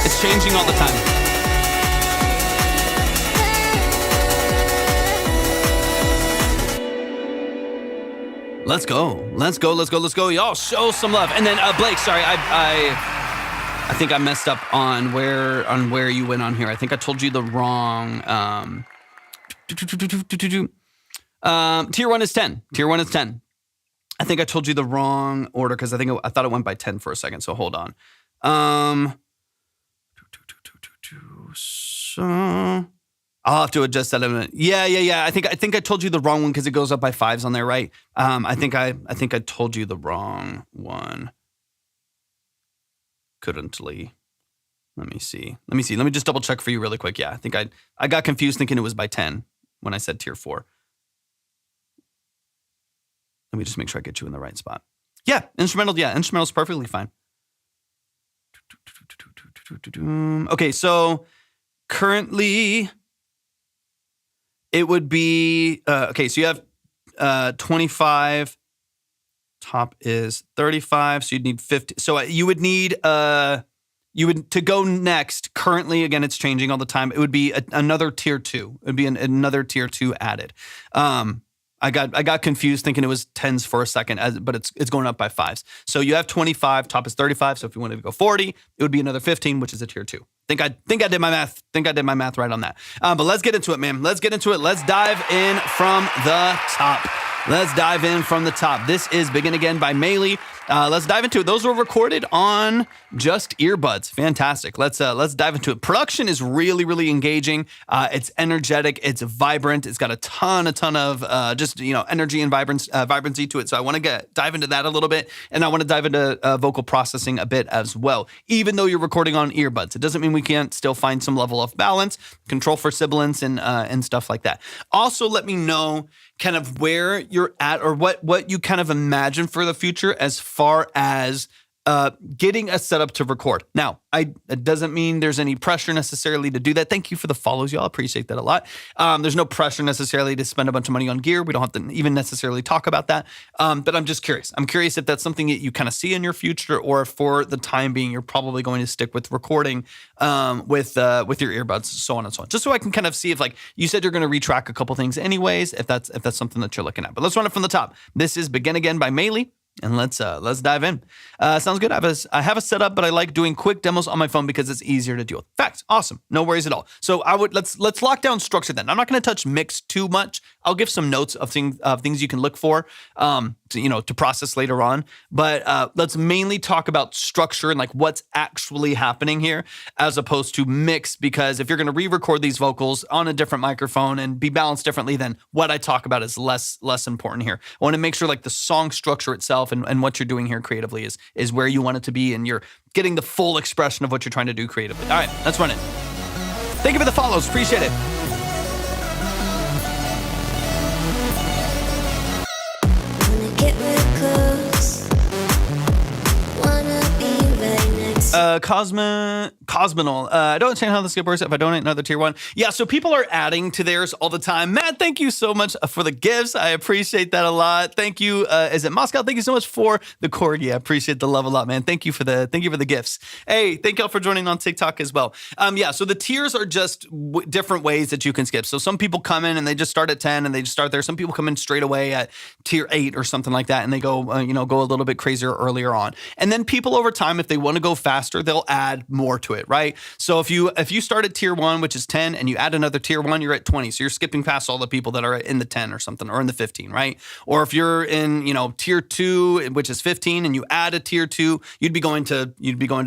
It's changing all the time. Let's go. Let's go. Let's go. Let's go. Y'all show some love. And then Blake, sorry, I think I messed up on where you went on here. I think I told you the wrong. Tier 1 is 10. Tier 1 is 10. I think I told you the wrong order because I thought it went by 10 for a second. So hold on. So I'll have to adjust that in a minute. Yeah. I think I told you the wrong one because it goes up by 5s on there, right? I think I told you the wrong one. Currently. Let me see. Let me just double check for you really quick. Yeah, I think I got confused thinking it was by 10 when I said tier 4. Let me just make sure I get you in the right spot. Yeah, instrumental. Yeah, instrumental's perfectly fine. Okay, so currently it would be okay. So you have 25. Top is 35, so you'd need 50. So you would need to go next. Currently, again, it's changing all the time. It would be another tier 2. It would be another tier 2 added. I got confused thinking it was 10s for a second, but it's going up by 5s. So you have 25. Top is 35. So if you wanted to go 40, it would be another 15, which is a tier 2. Think I did my math. Think I did my math right on that. But let's get into it, man. Let's get into it. Let's dive in from the top. Let's dive in from the top. This is Begin Again by Meli. Let's dive into it. Those were recorded on just earbuds. Fantastic. Let's dive into it. Production is really, really engaging. It's energetic. It's vibrant. It's got a ton of just energy and vibrancy to it. So I want to dive into that a little bit, and I want to dive into vocal processing a bit as well. Even though you're recording on earbuds, it doesn't mean we can't still find some level of balance, control for sibilance, and stuff like that. Also, let me know kind of where you're at or what you kind of imagine for the future as far as getting a setup to record. Now, it doesn't mean there's any pressure necessarily to do that. Thank you for the follows, y'all. Appreciate that a lot. There's no pressure necessarily to spend a bunch of money on gear. We don't have to even necessarily talk about that. But I'm just curious. I'm curious if that's something that you kind of see in your future, or if for the time being, you're probably going to stick with recording with your earbuds, so on and so on. Just so I can kind of see if, like you said, you're going to retrack a couple things anyways, if that's something that you're looking at. But let's run it from the top. This is Begin Again by Meli. And let's dive in. Sounds good. I have a setup, but I like doing quick demos on my phone because it's easier to deal with. Facts. Awesome. No worries at all. So let's lock down structure then. I'm not going to touch mix too much. I'll give some notes of things you can look for, to process later on. But let's mainly talk about structure and like what's actually happening here, as opposed to mix. Because if you're going to re-record these vocals on a different microphone and be balanced differently, then what I talk about is less important here. I want to make sure like the song structure itself and what you're doing here creatively is where you want it to be, and you're getting the full expression of what you're trying to do creatively. All right, let's run it. Thank you for the follows. Appreciate it. Wanna get real close. Wanna be right next. Cosmonal. I don't understand how this works if I donate another tier 1. Yeah, so people are adding to theirs all the time. Matt, thank you so much for the gifts. I appreciate that a lot. Thank you. Is it Moscow? Thank you so much for the corgi. I appreciate the love a lot, man. Thank you for the gifts. Hey, thank y'all for joining on TikTok as well. So the tiers are just different ways that you can skip. So some people come in and they just start at 10 and they just start there. Some people come in straight away at tier 8 or something like that, and they go a little bit crazier earlier on. And then people over time, if they want to go faster, they'll add more to it, right? So if you start at tier 1, which is 10, and you add another tier 1, you're at 20. So you're skipping past all the people that are in the 10 or something, or in the 15, right? Or if you're in, tier 2, which is 15, and you add a tier 2, you'd be going to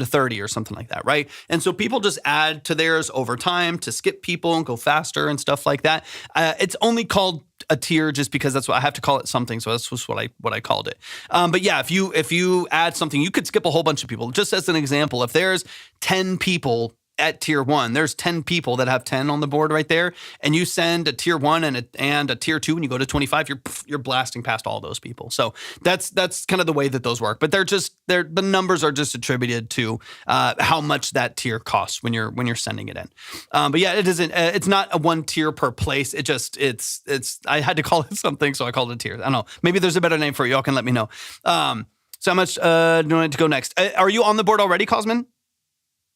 30 or something like that, right? And so people just add to theirs over time to skip people and go faster and stuff like that. It's only called a tier just because that's what I have to call it something. So that's just what I called it. But yeah, if you add something, you could skip a whole bunch of people. Just as an example, if there's 10 people at tier 1, there's 10 people that have 10 on the board right there, and you send a tier 1 and a tier 2, and you go to 25, you're blasting past all those people. So that's kind of the way that those work. But the numbers are just attributed to how much that tier costs when you're sending it in. But yeah, it isn't. It's not a one tier per place. It's. I had to call it something, so I called it a tier. I don't know. Maybe there's a better name for it. Y'all can let me know. So how much do I need to go next? Are you on the board already, Cosmin?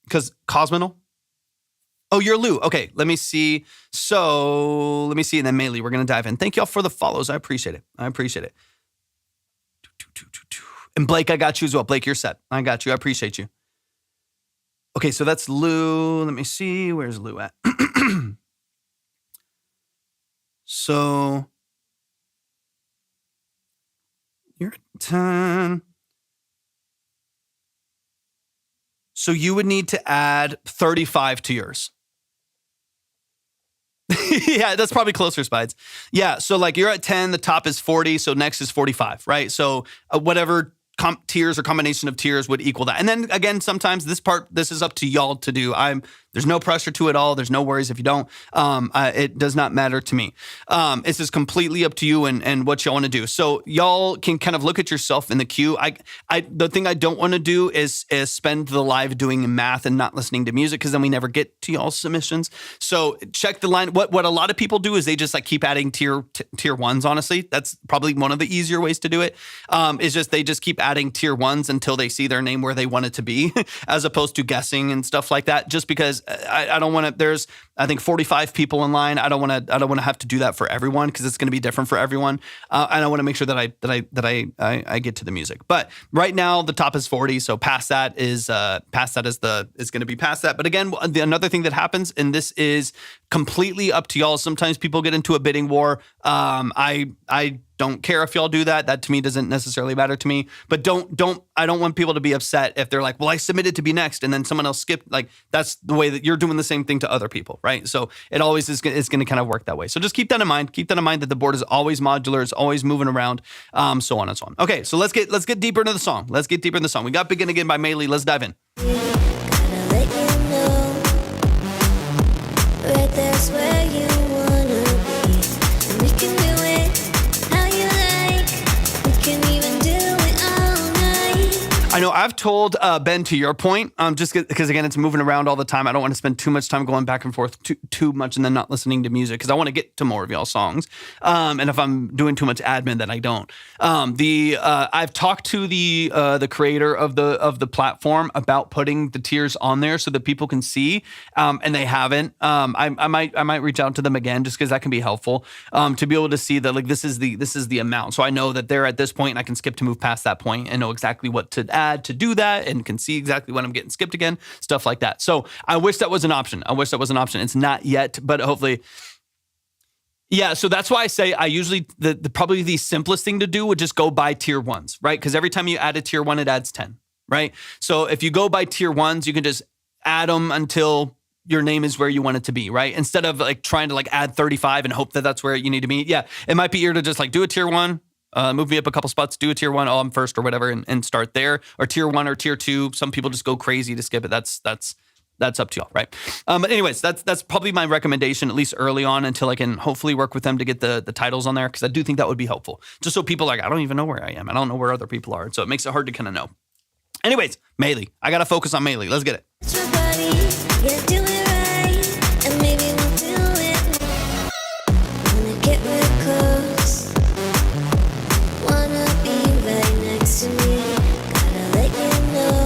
Because Cosmonal? Oh, you're Lou. Okay, let me see. And then Meli, we're going to dive in. Thank y'all for the follows. I appreciate it. And Blake, I got you as well. Blake, you're set. I got you. I appreciate you. Okay, so that's Lou. Let me see. Where's Lou at? So you're at 10. So you would need to add 35 to yours. Yeah, that's probably closer, Spides. Yeah, so like you're at 10, the top is 40, so next is 45, right? So whatever tiers or combination of tiers would equal that. And then again, sometimes this is up to y'all to do. There's no pressure to it all. There's no worries if you don't. It does not matter to me. It's just completely up to you and what y'all want to do. So y'all can kind of look at yourself in the queue. The thing I don't want to do is spend the live doing math and not listening to music, because then we never get to y'all's submissions. So check the line. What a lot of people do is they just like keep adding tier 1s. Honestly, that's probably one of the easier ways to do it. They just keep adding tier 1s until they see their name where they want it to be, as opposed to guessing and stuff like that. Just because I don't want to. I think 45 people in line. I don't want to have to do that for everyone because it's going to be different for everyone. And I want to make sure that I get to the music. But right now the top is 40. So past that is going to be past that. But again, another thing that happens, and this is completely up to y'all. Sometimes people get into a bidding war. I don't care if y'all do that. That to me doesn't necessarily matter to me. But I don't want people to be upset if they're like, well, I submitted to be next and then someone else skipped. Like that's the way that you're doing the same thing to other people, right? So it always is going to kind of work that way. So just keep that in mind. Keep that in mind that the board is always modular. It's always moving around, so on and so on. Okay, so let's get deeper into the song. Let's get deeper in the song. We got Begin Again by Meli. Let's dive in. Gotta let you know, right there's where you wanna be. And we can do it how you like. We can even do it all night. I know I've told Ben, to your point, just because again, it's moving around all the time. I don't want to spend too much time going back and forth too much and then not listening to music because I want to get to more of y'all's songs. And if I'm doing too much admin, then I don't. I've talked to the creator of the platform about putting the tiers on there so that people can see, and they haven't. I might reach out to them again just because that can be helpful to be able to see that like this is the amount. So I know that they're at this point and I can skip to move past that point and know exactly what to add to do that and can see exactly when I'm getting skipped again, stuff like that. So I wish that was an option. It's not yet, but hopefully. Yeah, so that's why I say I usually, probably the simplest thing to do would just go by tier ones, right? Because every time you add a tier one, it adds 10, right? So if you go by tier ones, you can just add them until your name is where you want it to be, right? Instead of like trying to like add 35 and hope that that's where you need to be. Yeah, it might be easier to just like do a tier one, move me up a couple spots, do a tier one, I'm first or whatever, and start there. Or tier one or tier two. Some people just go crazy to skip it. That's up to y'all, right? But anyways, that's probably my recommendation, at least early on, until I can hopefully work with them to get the titles on there, because I do think that would be helpful. Just so people are like, I don't even know where I am. I don't know where other people are. So it makes it hard to kind of know. Anyways, Meli. I got to focus on Meli. Let's get it. It's your body, yeah, do it right, and maybe we'll do it. Wanna get real close, wanna be right next to me. Gotta let you know,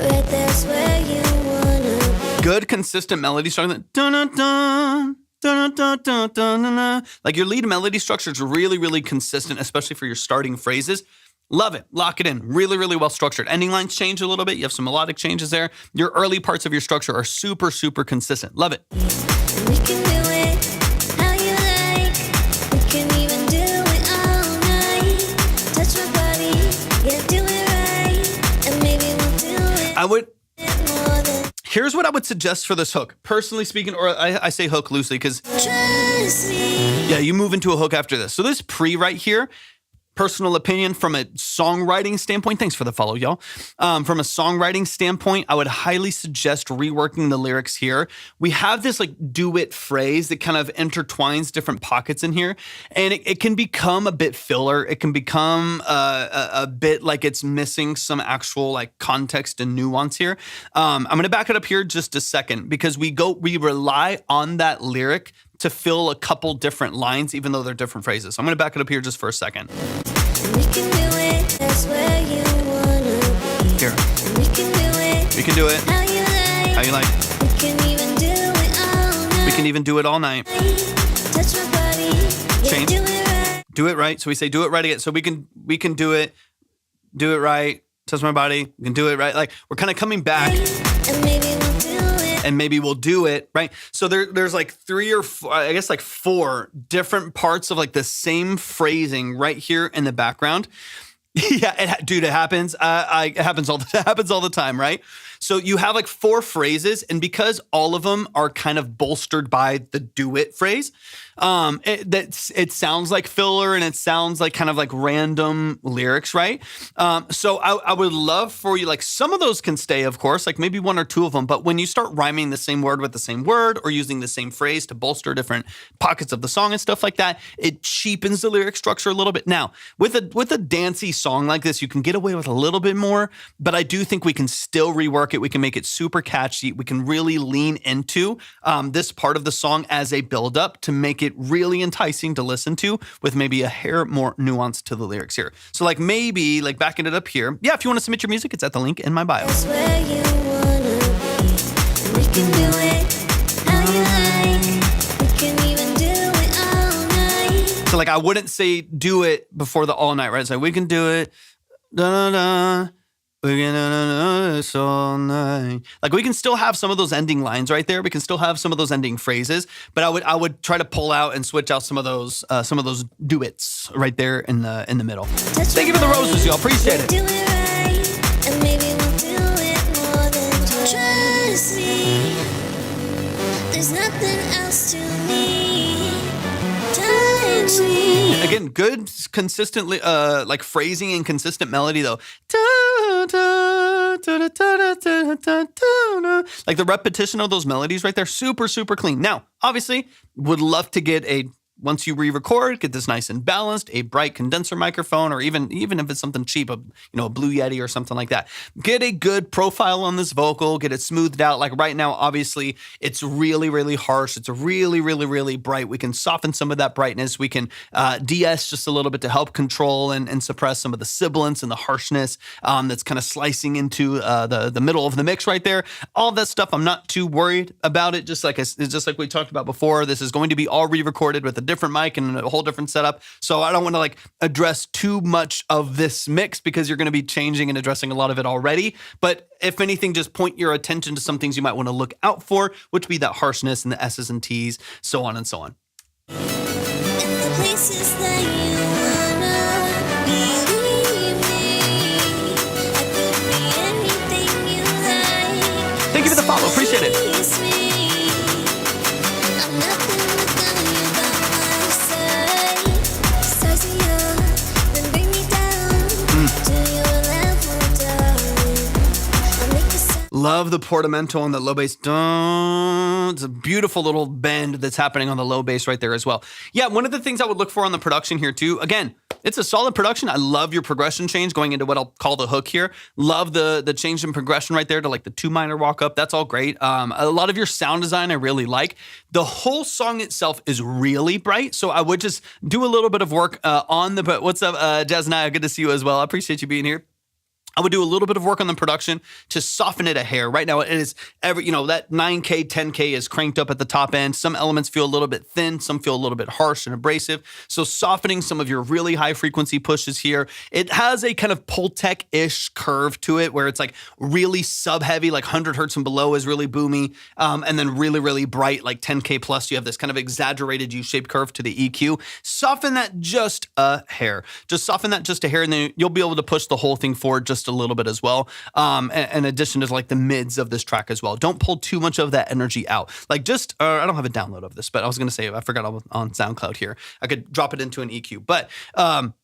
right there's where you wanna be. Good, consistent melody structure. Dun, dun, dun. Dun, dun, dun, dun, dun, dun. Like your lead melody structure is really, really consistent, especially for your starting phrases. Love it. Lock it in. Really, really well structured. Ending lines change a little bit. You have some melodic changes there. Your early parts of your structure are super, super consistent. Love it. And we can do it how you like. We can even do it all night. Touch my body, yeah, do it right, and maybe we'll do it. I would. More than Here's what I would suggest for this hook. Personally speaking, or I say hook loosely because, trust me. yeah, you move into a hook after this. So this pre right here, personal opinion from a songwriting standpoint. Thanks for the follow, y'all. From a songwriting standpoint, I would highly suggest reworking the lyrics here. We have this like do it phrase that kind of intertwines different pockets in here. And it can become a bit filler. It can become a bit like it's missing some actual like context and nuance here. I'm going to back it up here just a second because we rely on that lyric to fill a couple different lines, even though they're different phrases. So I'm going to back it up here just for a second. And we can do it, that's where you wanna be. Here. And we can do it We can do it. how you like. How you like? We can even do it all night. We can even do it all night. Touch my body, yeah, Change. do it right. Do it right. So we say do it right again. So we can do it right. Touch my body. We can do it right. Like we're kind of coming back. And maybe we'll do it. And maybe we'll do it, right? So there's like 3 or 4, I guess like 4 different parts of like the same phrasing right here in the background. Yeah, it happens. It happens all the time, right? So you have like 4 phrases, and because all of them are kind of bolstered by the do it phrase, it sounds like filler and it sounds like kind of like random lyrics, right? So I would love for you, like some of those can stay, of course, like maybe 1 or 2 of them, but when you start rhyming the same word with the same word or using the same phrase to bolster different pockets of the song and stuff like that, it cheapens the lyric structure a little bit. Now, with a dancey song like this, you can get away with a little bit more, but I do think we can still rework it. We can make it super catchy. We can really lean into this part of the song as a build-up to make it really enticing to listen to with maybe a hair more nuance to the lyrics here. So like maybe like backing it up here. Yeah, if you want to submit your music, it's at the link in my bio. That's where you wanna be. We can do it how you like. We can even do it all night. So like I wouldn't say do it before the all night, right? It's like we can do it. Da, da, da. We can do this all night. Like we can still have some of those ending lines right there. We can still have some of those ending phrases, but I would try to pull out and switch out some of those duets right there in the middle. Thank you for the roses, y'all. Appreciate it. Do it right, and maybe we'll do it more than just trust me. There's nothing else to need. Touch me. Again, good, consistently, like phrasing and consistent melody though. Like the repetition of those melodies right there, super, super clean. Now, obviously, would love to get once you re-record, get this nice and balanced, a bright condenser microphone, or even if it's something cheap, a Blue Yeti or something like that. Get a good profile on this vocal, get it smoothed out. Like right now, obviously, it's really, really harsh. It's really, really, really bright. We can soften some of that brightness. We can de-ess just a little bit to help control and suppress some of the sibilance and the harshness that's kind of slicing into the middle of the mix right there. All of that stuff, I'm not too worried about it. Just like we talked about before, this is going to be all re-recorded with a different mic and a whole different setup. So I don't want to like address too much of this mix because you're going to be changing and addressing a lot of it already. But if anything, just point your attention to some things you might want to look out for, which would be that harshness and the S's and T's, so on and so on. In the places that you wanna believe me, I could be anything you like. Thank you for the follow. Appreciate it. Please me. I'm nothing without you by my side. Size me up, then bring me down to your level, darling. I'll make the sound. Love the portamento on the low bass. Dun. It's a beautiful little bend that's happening on the low bass right there as well. Yeah, one of the things I would look for on the production here too, again, it's a solid production. I love your progression change going into what I'll call the hook here. Love the change in progression right there to like the 2 minor walk up. That's all great. A lot of your sound design I really like. The whole song itself is really bright, so I would just do a little bit of work on the. But what's up, Jasnaya? Good to see you as well. I appreciate you being here. I would do a little bit of work on the production to soften it a hair. Right now, it is that 9K, 10K is cranked up at the top end. Some elements feel a little bit thin. Some feel a little bit harsh and abrasive. So softening some of your really high frequency pushes here. It has a kind of Pultec-ish curve to it where it's like really sub heavy, like 100 hertz and below is really boomy. And then really, really bright, like 10K plus, you have this kind of exaggerated U-shaped curve to the EQ. Soften that just a hair. Just soften that just a hair, and then you'll be able to push the whole thing forward just a little bit as well. In addition to like the mids of this track as well. Don't pull too much of that energy out. Like just, I don't have a download of this, but I was going to say, I forgot on SoundCloud here. I could drop it into an EQ. But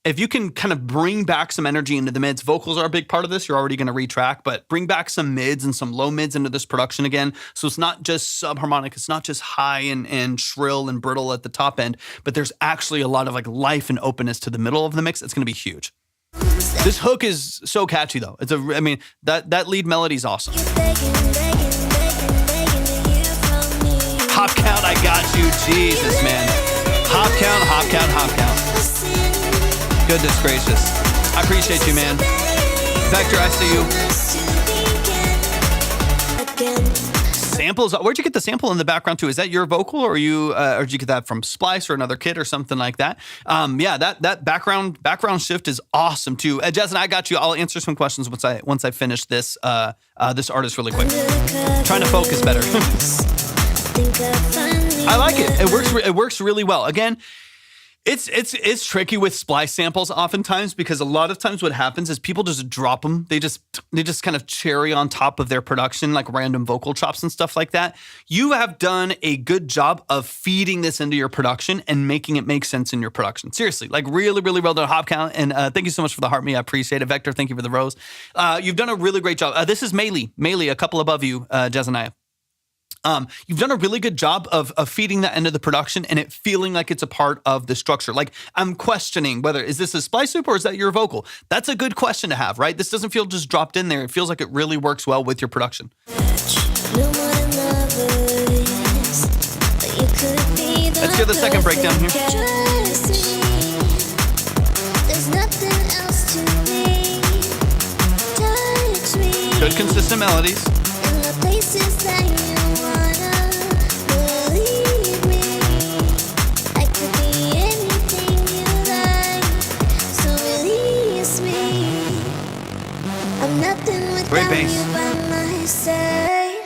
if you can kind of bring back some energy into the mids, vocals are a big part of this. You're already going to retrack, but bring back some mids and some low mids into this production again. So it's not just subharmonic. It's not just high and shrill and brittle at the top end, but there's actually a lot of like life and openness to the middle of the mix. It's going to be huge. This hook is so catchy though. That lead melody is awesome. Begging to hear from me. Hop count, I got you. Jesus, man. Hop count, hop count, hop count. Listen, Goodness gracious. I appreciate you, man. Vector, I see you. again. Samples. Where'd you get the sample in the background too? Is that your vocal, or or did you get that from Splice or another kit or something like that? Yeah, that background shift is awesome too. Jasmine, I got you. I'll answer some questions once I finish this this artist really quick. Trying to focus better. I like it. It works really well. Again, it's tricky with Splice samples oftentimes, because a lot of times what happens is people just drop them. They just kind of cherry on top of their production, like random vocal chops and stuff like that. You have done a good job of feeding this into your production and making it make sense in your production. Seriously, like really, really well done. Hop count. And thank you so much for the heart me. I appreciate it. Vector, thank you for the rose. You've done a really great job. This is Meli, a couple above you, Jasonaya. You've done a really good job of feeding that into the production and it feeling like it's a part of the structure. Like, I'm questioning whether, is this a Splice loop or is that your vocal? That's a good question to have, right? This doesn't feel just dropped in there. It feels like it really works well with your production. Let's get the second breakdown here. Good consistent melodies. In the places that you pace. By my side,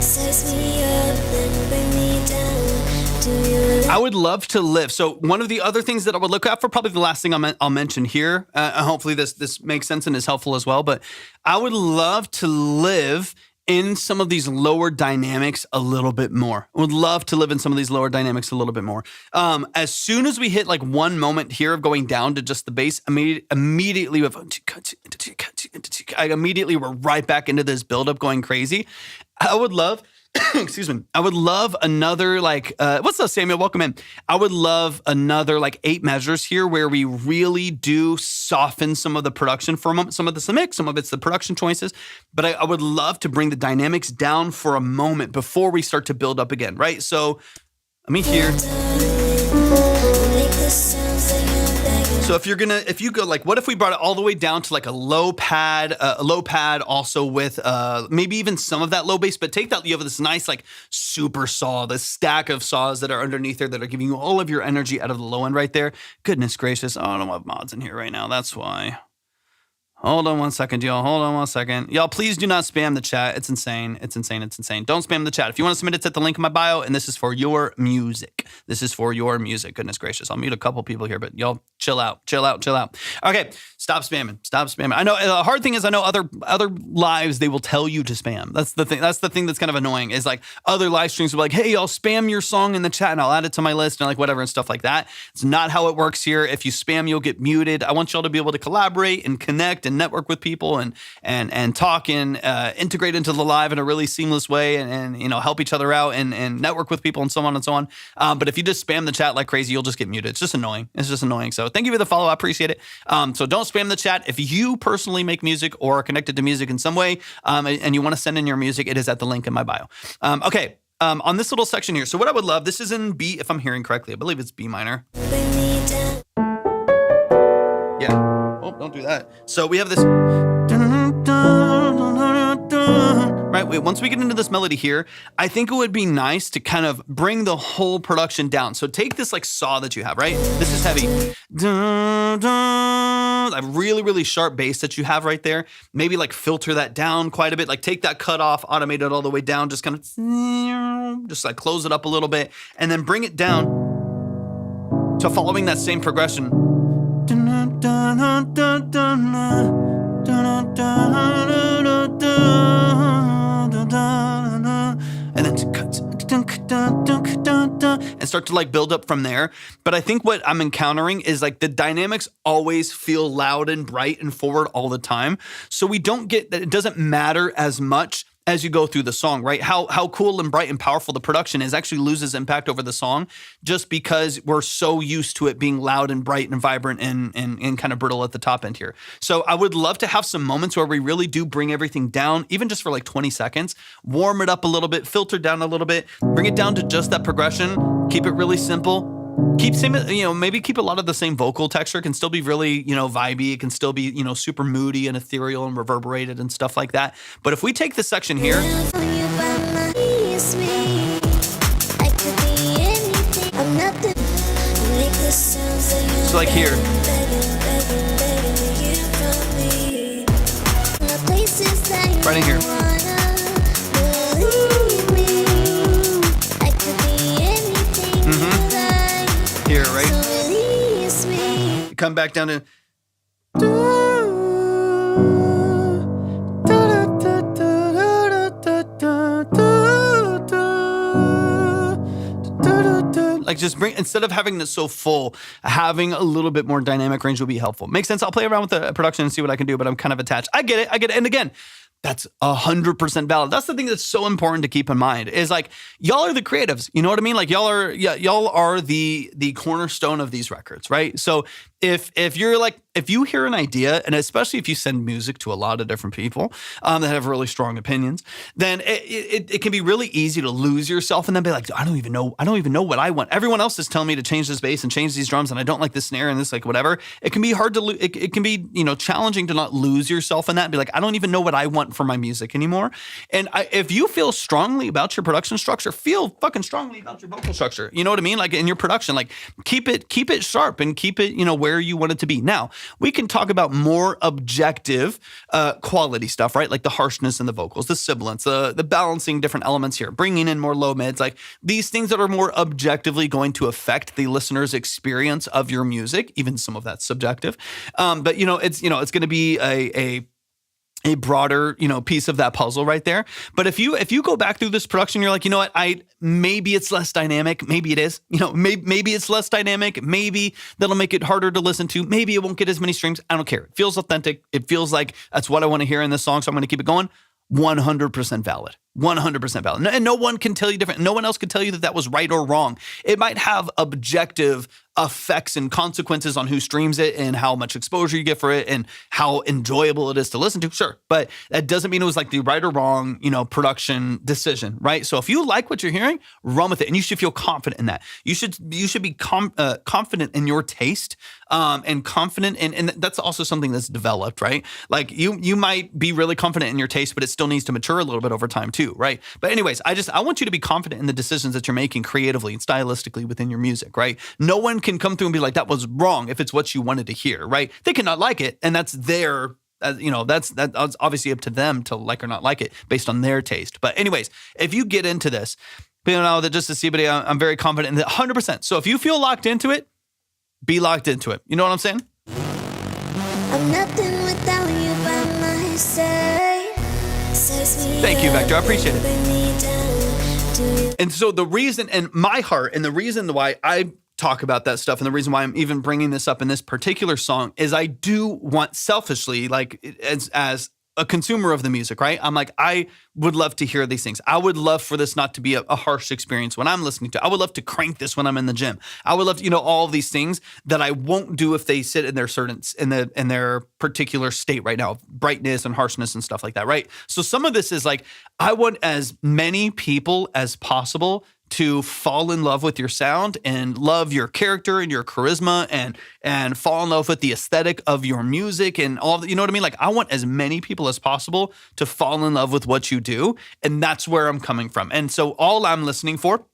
size me up, then bring me down to your I would love to live. So one of the other things that I would look out for, probably the last thing I'll mention here, hopefully this makes sense and is helpful as well, but I would love to live in some of these lower dynamics a little bit more. I would love to live in some of these lower dynamics a little bit more. As soon as we hit like one moment here of going down to just the bass, immediately we're right back into this buildup going crazy. I would love, excuse me, I would love another like, what's up, Samuel? Welcome in. I would love another like 8 measures here where we really do soften some of the production for a moment. Some of it's the mix, some of it's the production choices, but I would love to bring the dynamics down for a moment before we start to build up again, right? So let me hear. make the sounds that you're begging. So if you go like, what if we brought it all the way down to like a low pad also with maybe even some of that low bass, but take that, you have this nice like super saw, this stack of saws that are underneath there that are giving you all of your energy out of the low end right there. Goodness gracious. Oh, I don't have mods in here right now. That's why. Hold on one second, y'all. Hold on one second. Y'all, please do not spam the chat. It's insane. It's insane. It's insane. Don't spam the chat. If you want to submit it, it's at the link in my bio, and this is for your music. This is for your music. Goodness gracious. I'll mute a couple people here, but y'all chill out. Chill out. Chill out. Okay. Stop spamming. Stop spamming. I know the hard thing is I know other lives, they will tell you to spam. That's the thing. That's the thing that's kind of annoying is like other live streams will be like, hey, I'll spam your song in the chat and I'll add it to my list and like whatever and stuff like that. It's not how it works here. If you spam, you'll get muted. I want y'all to be able to collaborate and connect and network with people and talk and integrate into the live in a really seamless way and you know help each other out and network with people and so on and so on. But if you just spam the chat like crazy, you'll just get muted. It's just annoying. It's just annoying. So thank you for the follow. I appreciate it. So don't spam the chat. If you personally make music or are connected to music in some way and you want to send in your music, it is at the link in my bio. Okay. On this little section here. So what I would love, this is in B, if I'm hearing correctly. I believe it's B minor. Bring me down. Yeah. Oh, don't do that. So we have this. Right, wait, once we get into this melody here, I think it would be nice to kind of bring the whole production down. So take this like saw that you have, right? This is heavy. A really, really sharp bass that you have right there. Maybe like filter that down quite a bit. Like take that cut off, automate it all the way down, just kind of just like close it up a little bit and then bring it down to following that same progression. And then and start to like build up from there. But I think what I'm encountering is like the dynamics always feel loud and bright and forward all the time. So we don't get that. It doesn't matter as much as you go through the song, right? How cool and bright and powerful the production is actually loses impact over the song just because we're so used to it being loud and bright and vibrant and kind of brittle at the top end here. So I would love to have some moments where we really do bring everything down, even just for like 20 seconds, warm it up a little bit, filter down a little bit, bring it down to just that progression, keep it really simple. Keep same, maybe keep a lot of the same vocal texture. It can still be really, vibey. It can still be, super moody and ethereal and reverberated and stuff like that. But if we take this section here, so like here, right in here. Here, right? Come back down to. Like just bring, instead of having this so full, having a little bit more dynamic range will be helpful. Makes sense? I'll play around with the production and see what I can do, but I'm kind of attached. I get it. And again, that's 100% valid. That's the thing that's so important to keep in mind is like, y'all are the creatives. You know what I mean? Like y'all are the cornerstone of these records, right? So if you're like, if you hear an idea, and especially if you send music to a lot of different people that have really strong opinions, then it can be really easy to lose yourself and then be like, I don't even know what I want. Everyone else is telling me to change this bass and change these drums, and I don't like this snare and this like whatever. It can be hard to it can be challenging to not lose yourself in that and be like, I don't even know what I want for my music anymore. And if you feel strongly about your production structure, feel fucking strongly about your vocal structure. You know what I mean? Like in your production, like keep it sharp and keep it where you want it to be. Now, we can talk about more objective quality stuff, right? Like the harshness in the vocals, the sibilance, the balancing different elements here, bringing in more low mids, like these things that are more objectively going to affect the listener's experience of your music. Even some of that's subjective. But it's going to be a broader, piece of that puzzle right there. But if you go back through this production, you're like, you know what, maybe it's less dynamic. Maybe it is, maybe it's less dynamic. Maybe that'll make it harder to listen to. Maybe it won't get as many streams. I don't care. It feels authentic. It feels like that's what I want to hear in this song. So I'm going to keep it going. 100% valid. 100% valid. And no one can tell you different. No one else can tell you that was right or wrong. It might have objective effects and consequences on who streams it and how much exposure you get for it and how enjoyable it is to listen to. Sure. But that doesn't mean it was like the right or wrong, production decision, right? So if you like what you're hearing, run with it. And you should feel confident in that. You should be confident in your taste and confident. And that's also something that's developed, right? Like you might be really confident in your taste, but it still needs to mature a little bit over time too, right? But anyways, I want you to be confident in the decisions that you're making creatively and stylistically within your music, right? No one can come through and be like, that was wrong if it's what you wanted to hear, right? They cannot like it, and that's their, that's obviously up to them to like or not like it based on their taste. But anyways, if you get into this, that just to see, but I'm very confident in that 100%. So if you feel locked into it, be locked into it. You know what I'm saying? I'm nothing without you by my side. Thank you, Vector. I appreciate it. And so the reason, and my heart, and the reason why I talk about that stuff, and the reason why I'm even bringing this up in this particular song is I do want selfishly, like as a consumer of the music, right? I'm like, I would love to hear these things. I would love for this not to be a harsh experience when I'm listening to it. I would love to crank this when I'm in the gym. I would love to, all of these things that I won't do if they sit in their in their particular state right now, brightness and harshness and stuff like that, right? So some of this is like, I want as many people as possible to fall in love with your sound and love your character and your charisma and fall in love with the aesthetic of your music and all that, you know what I mean? Like I want as many people as possible to fall in love with what you do. And that's where I'm coming from. And so all I'm listening for,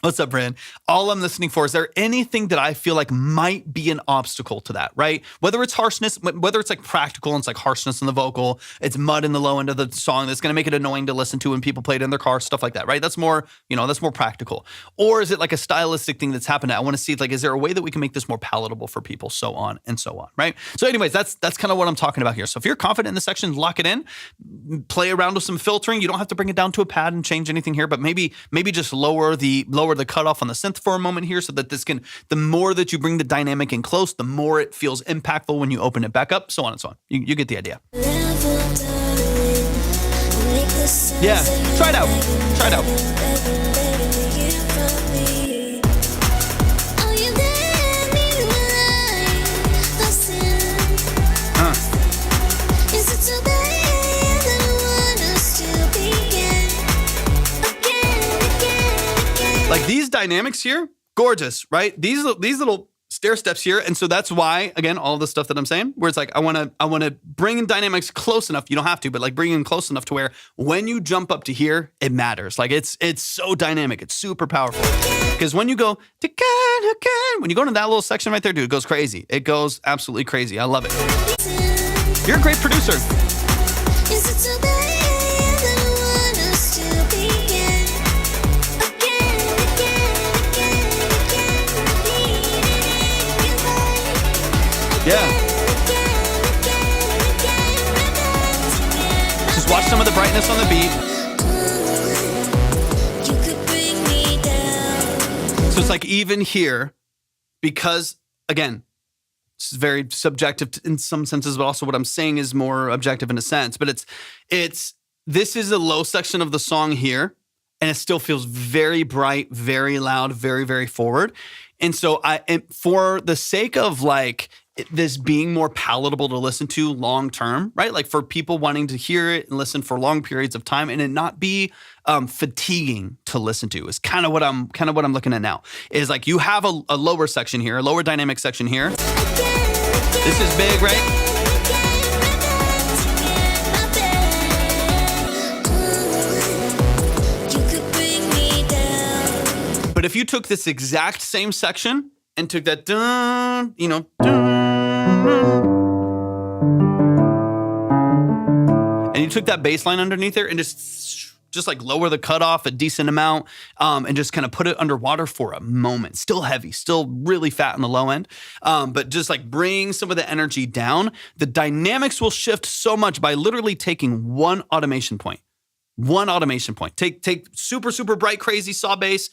what's up, Brand? All I'm listening for, is there anything that I feel like might be an obstacle to that, right? Whether it's harshness, whether it's like practical and it's like harshness in the vocal, it's mud in the low end of the song that's going to make it annoying to listen to when people play it in their car, stuff like that, right? That's more, that's more practical. Or is it like a stylistic thing that's happened? I want to see, like, is there a way that we can make this more palatable for people, so on and so on, right? So anyways, that's kind of what I'm talking about here. So if you're confident in the section, lock it in, play around with some filtering. You don't have to bring it down to a pad and change anything here, but maybe just lower the cutoff on the synth for a moment here so that the more that you bring the dynamic in close, the more it feels impactful when you open it back up, so on and so on. You get the idea. Yeah, try it out. Like these dynamics here, gorgeous, right? These little stair steps here. And so that's why, again, all the stuff that I'm saying, where it's like, I want to bring in dynamics close enough. You don't have to, but like bring in close enough to where when you jump up to here, it matters. Like it's so dynamic. It's super powerful. Because when you go, when you go into that little section right there, dude, it goes crazy. It goes absolutely crazy. I love it. You're a great producer. Yeah. Just watch some of the brightness on the beat. So it's like even here, because again, it's very subjective in some senses, but also what I'm saying is more objective in a sense. But this is a low section of the song here, and it still feels very bright, very loud, very, very forward. And so for the sake of like this being more palatable to listen to long term, right? Like for people wanting to hear it and listen for long periods of time, and it not be fatiguing to listen to, is kind of what I'm looking at now. Is like you have a lower section here, a lower dynamic section here. This is big, right? But if you took this exact same section and took that dun, dun, And you took that bass line underneath there and just like lower the cutoff a decent amount, and just kind of put it underwater for a moment. Still heavy, still really fat on the low end, but just like bring some of the energy down. The dynamics will shift so much by literally taking one automation point. One automation point. Take super, super bright, crazy saw bass,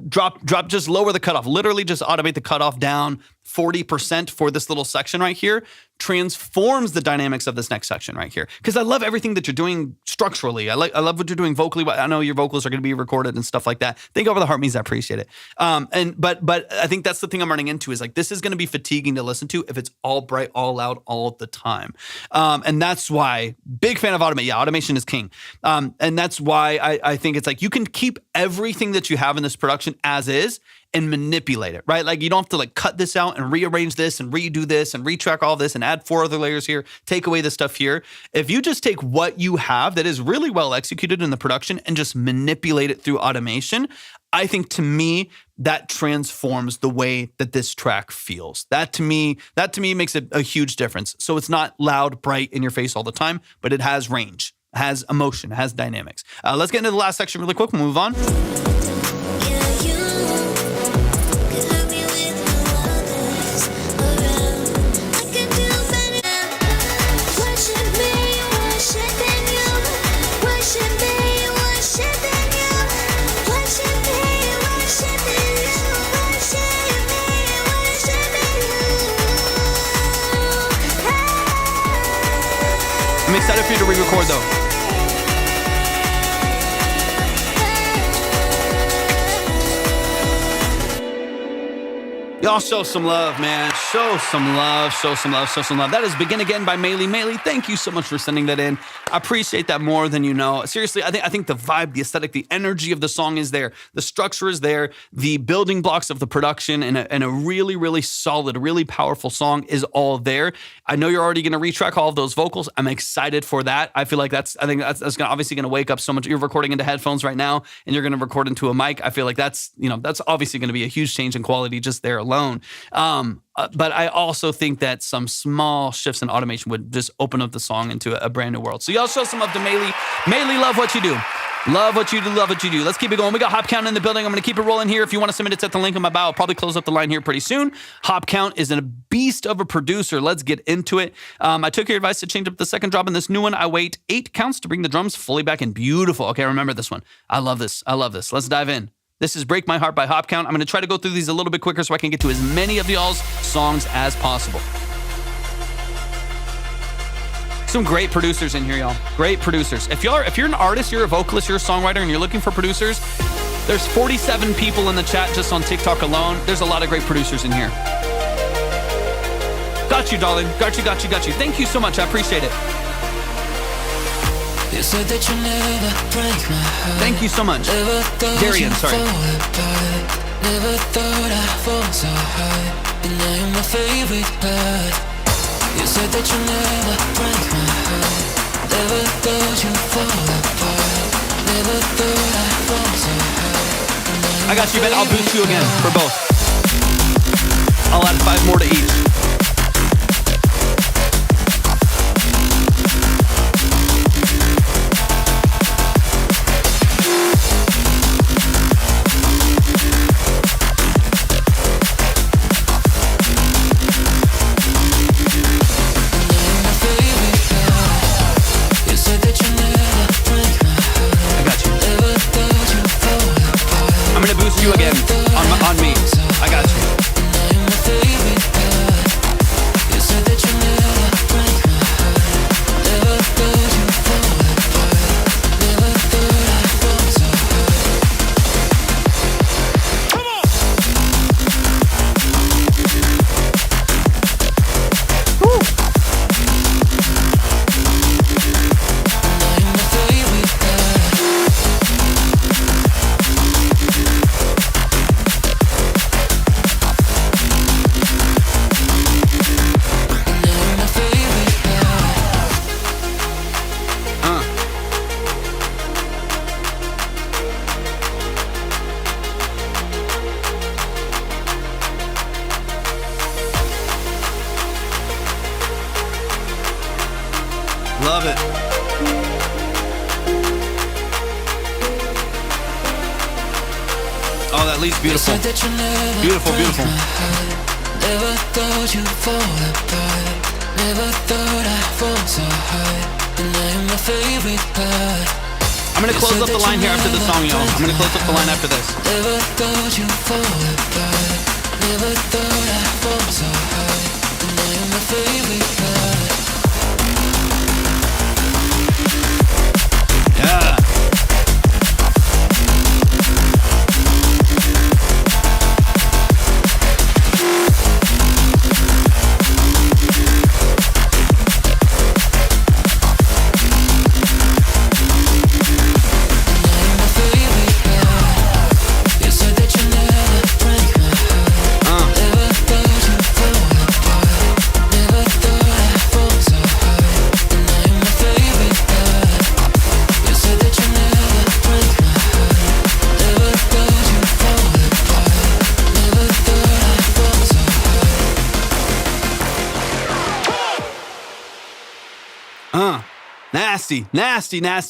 drop, just lower the cutoff. Literally just automate the cutoff down 40% for this little section right here. Transforms the dynamics of this next section right here. Because I love everything that you're doing structurally. I love what you're doing vocally. I know your vocals are going to be recorded and stuff like that. Think over the heart means I appreciate it. But I think that's the thing I'm running into is like, this is going to be fatiguing to listen to if it's all bright, all loud, all the time. And that's why, big fan of automation. Yeah, automation is king. And that's why I think it's like, you can keep everything that you have in this production as is and manipulate it, right? Like you don't have to like cut this out and rearrange this and redo this and retrack all this and add 4 other layers here, take away the stuff here. If you just take what you have that is really well executed in the production and just manipulate it through automation, I think to me, that transforms the way that this track feels. That to me makes a huge difference. So it's not loud, bright, in your face all the time, but it has range, has emotion, has dynamics. Let's get into the last section really quick. We'll move on. I'm excited for you to re-record though. Y'all show some love, man. Show some love, show some love, show some love. That is Begin Again by Meli. Meli, thank you so much for sending that in. I appreciate that more than you know. Seriously, I think the vibe, the aesthetic, the energy of the song is there. The structure is there. The building blocks of the production and a really, really solid, really powerful song is all there. I know you're already going to retrack all of those vocals. I'm excited for that. I feel like that's obviously going to wake up so much. You're recording into headphones right now and you're going to record into a mic. I feel like that's obviously going to be a huge change in quality just there alone. But I also think that some small shifts in automation would just open up the song into a brand new world. So y'all show some love to Meli. Meli, love what you do. Love what you do, love what you do. Let's keep it going. We got Hop Count in the building. I'm going to keep it rolling here. If you want to submit it, set the link in my bio. I'll probably close up the line here pretty soon. Hop Count is a beast of a producer. Let's get into it. I took your advice to change up the second drop in this new one. I wait 8 counts to bring the drums fully back in. Beautiful. Okay, remember this one. I love this. I love this. Let's dive in. This is Break My Heart by Hop Count. I'm going to try to go through these a little bit quicker so I can get to as many of y'all's songs as possible. Some great producers in here, y'all. Great producers. If you're an artist, you're a vocalist, you're a songwriter, and you're looking for producers, there's 47 people in the chat just on TikTok alone. There's a lot of great producers in here. Got you, darling. Got you. Thank you so much. I appreciate it. You said that you never break my heart. Thank you so much. Darian, sorry. Never thought I'd fall so high. And now you're my favorite part. You said that you never break my heart. Never thought you'd fall apart. Never thought I'd fall so high. I got you, Ben. I'll boost you again for both. I'll add 5 more to each. You again on me. I got you. love it. Oh, that lead's beautiful. Beautiful, beautiful. Never thought you'd fall apart. Never thought I'd fall so hard. And now you're my favorite part. I'm gonna close up the line here after the song, y'all. I'm gonna close up the line after this. Never thought you'd fall apart. Never thought I'd fall so hard. And now you're my favorite part. Yeah.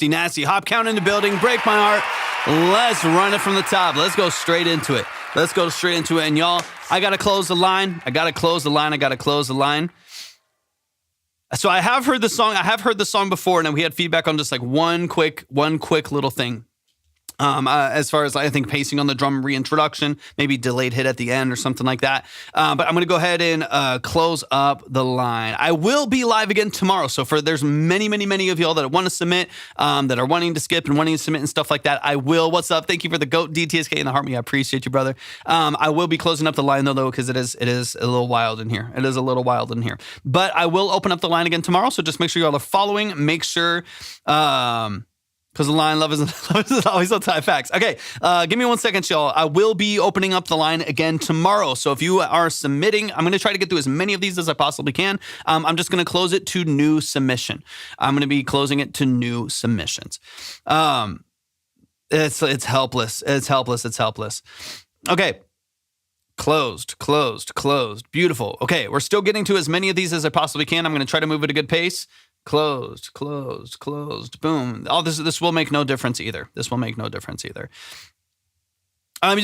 Nasty. Hop count in the building. Break my heart. Let's run it from the top. Let's go straight into it. And y'all, I got to close the line. So I have heard the song before, and we had feedback on just like one quick little thing. As far as I think pacing on the drum reintroduction, maybe delayed hit at the end or something like that. But I'm going to go ahead and close up the line. I will be live again tomorrow. So there's many of y'all that want to submit, that are wanting to skip and wanting to submit and stuff like that. I will. What's up? Thank you for the GOAT DTSK and the heart me. I appreciate you, brother. I will be closing up the line though, because it is a little wild in here. But I will open up the line again tomorrow. So just make sure y'all are following. Make sure, because the line love is always on time. Facts. Okay, give me 1 second, y'all. I will be opening up the line again tomorrow. So if you are submitting, I'm going to try to get through as many of these as I possibly can. I'm just going to close it to new submission. I'm going to be closing it to new submissions. It's helpless. Okay. Closed. Beautiful. Okay, we're still getting to as many of these as I possibly can. I'm going to try to move at a good pace. Closed. Boom. All this will make no difference either. You just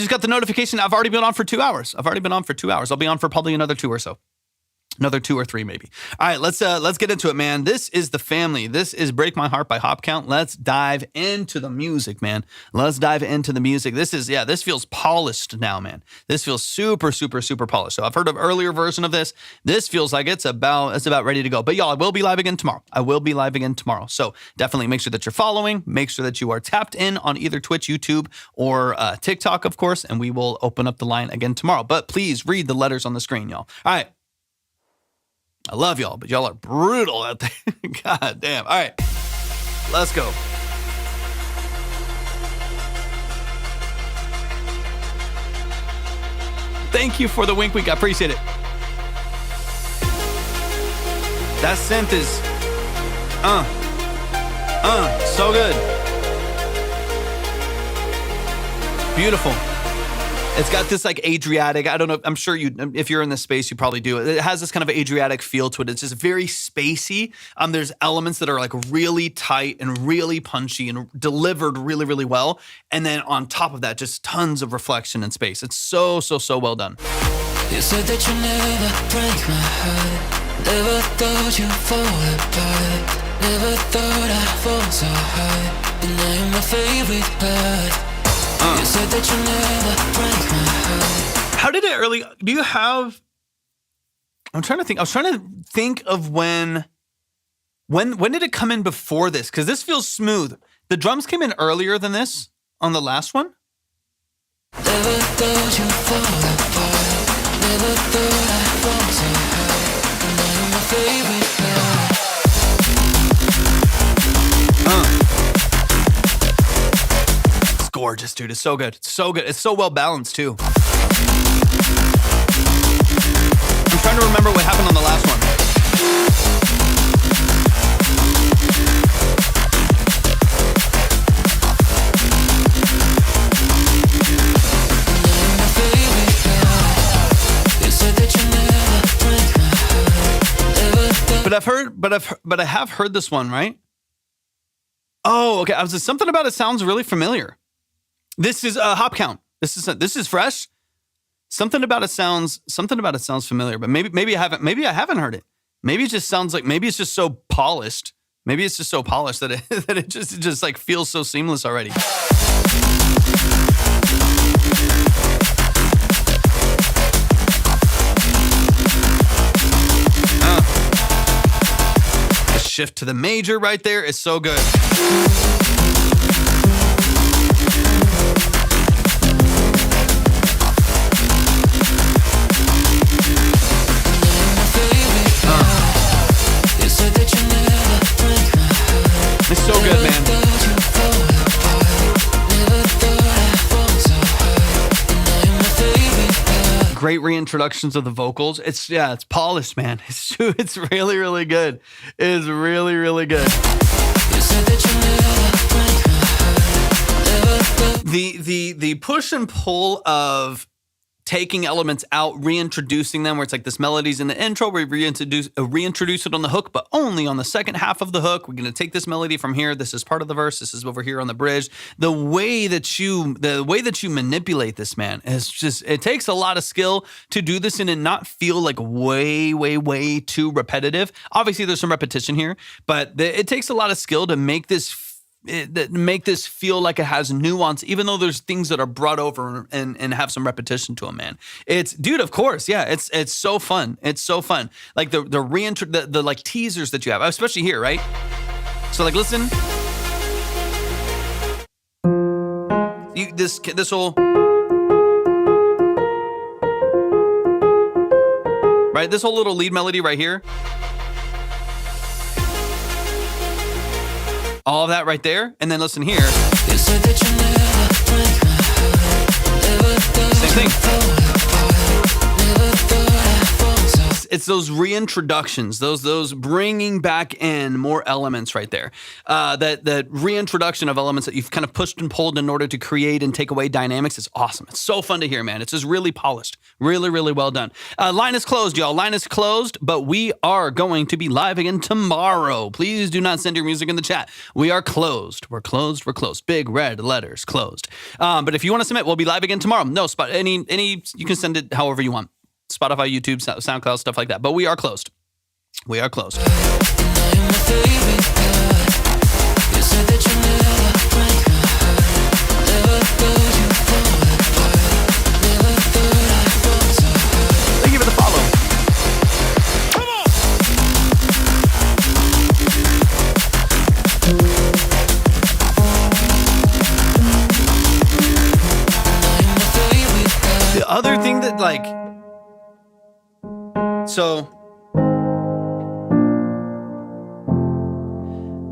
got the notification. I've already been on for 2 hours. I'll be on for probably another 2 or so. Another 2 or 3 maybe. All right, let's get into it, man. This is the family. This is Break My Heart by Hop Count. Let's dive into the music, man. This feels polished now, man. This feels super polished. So I've heard of earlier version of this. This feels like it's about ready to go. But y'all, I will be live again tomorrow. So definitely make sure that you're following. Make sure that you are tapped in on either Twitch, YouTube, or TikTok, of course, and we will open up the line again tomorrow. But please read the letters on the screen, y'all. All right. I love y'all, but y'all are brutal out there. God damn. All right, let's go. Thank you for the wink week. I appreciate it. That synth is, so good. Beautiful. It's got this like Adriatic, I don't know, I'm sure if you're in this space, you probably do. It has this kind of Adriatic feel to it. It's just very spacey. There's elements that are like really tight and really punchy and delivered really well. And then on top of that, just tons of reflection and space. It's so well done. You said that you never break my heart. Never thought you'd fall apart. Never thought I'd fall so hard. And now you're my favorite part. You said that you never break my heart. How did it early? Do you have? I'm trying to think. I was trying to think of when did it come in before this? Because this feels smooth. The drums came in earlier than this on the last one. Never thought you'd fall apart. Never thought I'd fall so hard. And now you're my favorite part. Gorgeous, dude. It's so good. It's so well balanced too. I'm trying to remember what happened on the last one. But but I have heard this one, right? Oh, okay. I was just, something about it sounds really familiar. This is a hop count. This is fresh. Something about it sounds familiar, but maybe I haven't heard it. Maybe it just sounds like, maybe it's just so polished. Maybe it's just so polished that it just like feels so seamless already. The shift to the major right there is so good. It's so good, man. Great reintroductions of the vocals. It's polished, man. It's really, really good. It's really, really good. The push and pull of taking elements out, reintroducing them, where it's like this melody's in the intro, we reintroduce it on the hook, but only on the second half of the hook. We're going to take this melody from here. This is part of the verse. This is over here on the bridge. The way that you manipulate this, man, is just, it takes a lot of skill to do this and it not feel like way, way, way too repetitive. Obviously, there's some repetition here, but it takes a lot of skill to make this feel like it has nuance, even though there's things that are brought over and have some repetition to them, man. Dude, of course. Yeah. It's so fun. It's so fun. Like the like teasers that you have, especially here, right? So like, listen, this whole, right? This whole little lead melody right here. All of that right there. And then listen here. Same thing. It's those reintroductions, those bringing back in more elements right there. That reintroduction of elements that you've kind of pushed and pulled in order to create and take away dynamics is awesome. It's so fun to hear, man. It's just really polished. Really, really well done. Line is closed, y'all. Line is closed, but we are going to be live again tomorrow. Please do not send your music in the chat. We are closed. We're closed. We're closed. Big red letters, closed. But if you want to submit, we'll be live again tomorrow. No spot. You can send it however you want. Spotify, YouTube, SoundCloud, stuff like that. But we are closed. We are closed. Thank you for the follow. The other thing that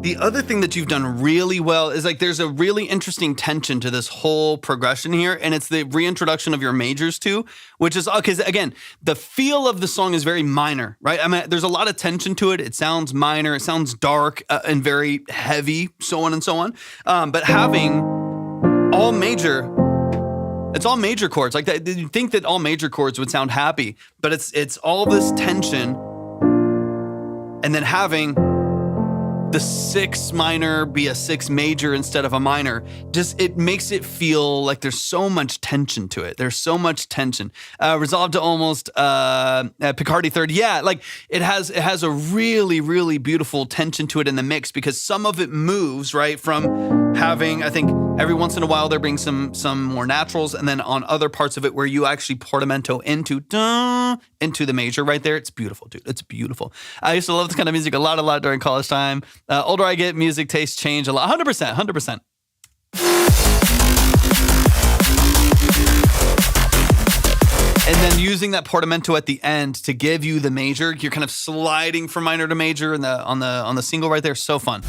the other thing that you've done really well is like there's a really interesting tension to this whole progression here, and it's the reintroduction of your majors too, which is because again, the feel of the song is very minor, right? I mean, there's a lot of tension to it. It sounds minor, it sounds dark and very heavy, so on and so on. But having all major. It's all major chords. Like that, you'd think that all major chords would sound happy, but it's all this tension, and then having the 6 minor be a 6 major instead of a minor, just it makes it feel like there's so much tension to it. There's so much tension. Resolved to almost Picardy third. Yeah, like it has a really, really beautiful tension to it in the mix because some of it moves, right, from having, I think every once in a while there being some more naturals, and then on other parts of it where you actually portamento into the major right there. It's beautiful, dude. It's beautiful. I used to love this kind of music a lot during college time. Older I get, music tastes change a lot. 100%. And then using that portamento at the end to give you the major, you're kind of sliding from minor to major on the single right there. So fun.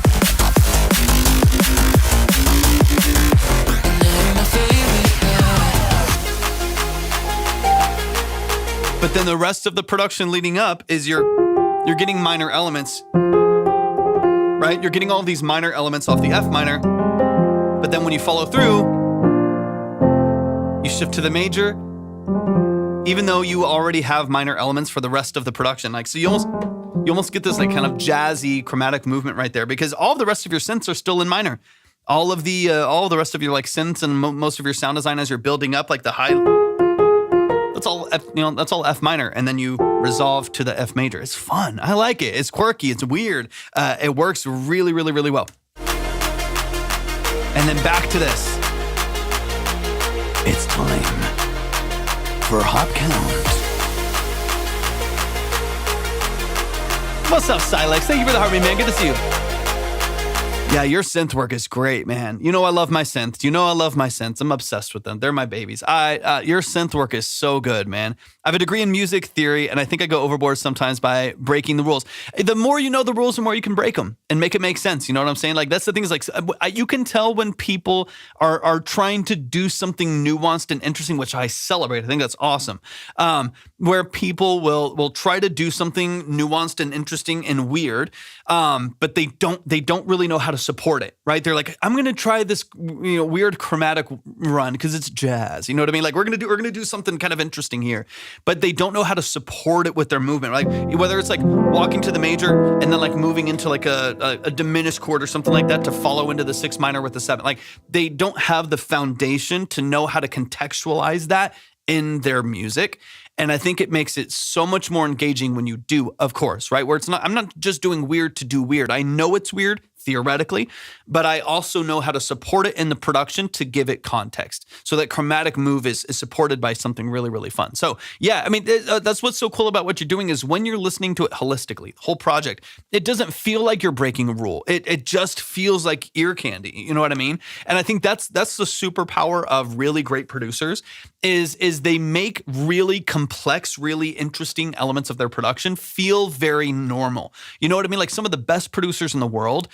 But then the rest of the production leading up is you're getting minor elements, right? You're getting all these minor elements off the F minor, but then when you follow through, you shift to the major, even though you already have minor elements for the rest of the production. Like, so you almost, You almost get this like kind of jazzy chromatic movement right there because all of the rest of your synths are still in minor. All of the rest of your like synths and most of your sound design as you're building up like the high, that's all F, that's all F minor, and then you resolve to the F major. It's fun. I like it. It's quirky. It's weird. It works really, really, really well. And then back to this. It's time for Hop Count. What's up, Silex? Thank you for the heartbeat, man. Good to see you. Yeah, your synth work is great, man. You know I love my synths. You know I love my synths. I'm obsessed with them. They're my babies. Your synth work is so good, man. I have a degree in music theory, and I think I go overboard sometimes by breaking the rules. The more you know the rules, the more you can break them and make it make sense. You know what I'm saying? Like, that's the thing is, like, you can tell when people are trying to do something nuanced and interesting, which I celebrate. I think that's awesome. Where people will try to do something nuanced and interesting and weird, but they don't really know how to support it, right? They're like, I'm going to try this, weird chromatic run because it's jazz. You know what I mean? Like we're going to do something kind of interesting here, but they don't know how to support it with their movement. Like whether it's like walking to the major and then like moving into like a diminished chord or something like that to follow into the 6 minor with the 7. Like they don't have the foundation to know how to contextualize that in their music. And I think it makes it so much more engaging when you do, of course, right? Where I'm not just doing weird to do weird. I know it's weird theoretically, but I also know how to support it in the production to give it context. So that chromatic move is supported by something really, really fun. So yeah, I mean, that's what's so cool about what you're doing is when you're listening to it holistically, the whole project, it doesn't feel like you're breaking a rule. It just feels like ear candy. You know what I mean? And I think that's the superpower of really great producers is they make really complex, really interesting elements of their production feel very normal. You know what I mean? Like some of the best producers in the world,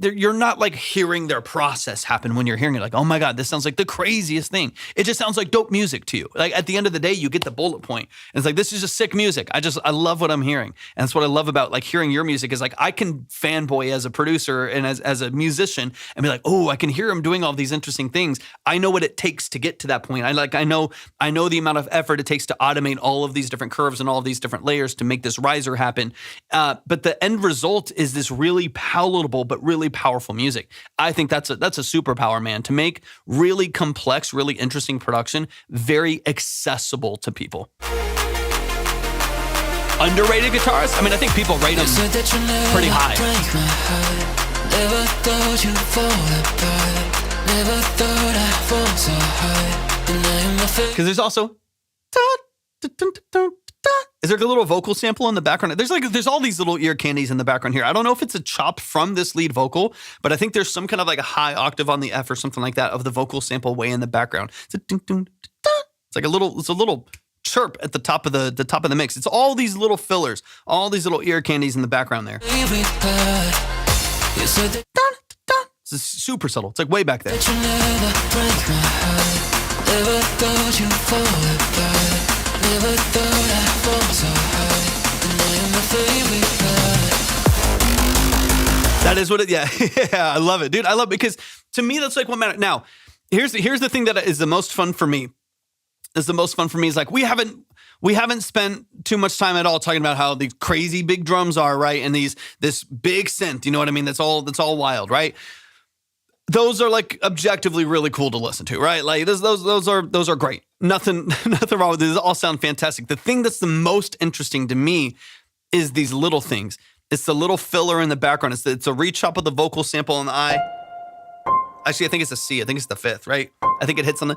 you're not like hearing their process happen when you're hearing it. Like, oh my God, this sounds like the craziest thing. It just sounds like dope music to you. Like at the end of the day, you get the bullet point. And it's like, this is just sick music. I love what I'm hearing. And that's what I love about like hearing your music is like, I can fanboy as a producer and as a musician and be like, oh, I can hear him doing all these interesting things. I know what it takes to get to that point. I know the amount of effort it takes to automate all of these different curves and all of these different layers to make this riser happen. But the end result is this really palatable but really powerful music. I think that's a superpower, man, to make really complex, really interesting production very accessible to people. Underrated guitarists? I mean, I think people rate them pretty high. Never thought you'd fall apart. Never thought I'd fall so high. Because there's also is there a little vocal sample in the background? There's all these little ear candies in the background here. I don't know if it's a chop from this lead vocal, but I think there's some kind of like a high octave on the F or something like that of the vocal sample way in the background. It's like a little chirp at the top of the mix. It's all these little fillers, all these little ear candies in the background there. It's super subtle. It's like way back there. Never thought you'd fall apart. Never thought I'd fall so high. And I am my favorite part. That is what it, yeah. Yeah, I love it, dude. I love it because to me, that's like what matters. Now, here's the thing that is the most fun for me. Is like we haven't spent too much time at all talking about how these crazy big drums are, right? And this big synth, you know what I mean? That's all wild, right? Those are like objectively really cool to listen to, right? Like those are great. Nothing wrong with this. They all sound fantastic. The thing that's the most interesting to me is these little things. It's the little filler in the background. It's a reach-up of the vocal sample in the I. Actually, I think it's a C. I think it's the 5th, right? I think it hits on the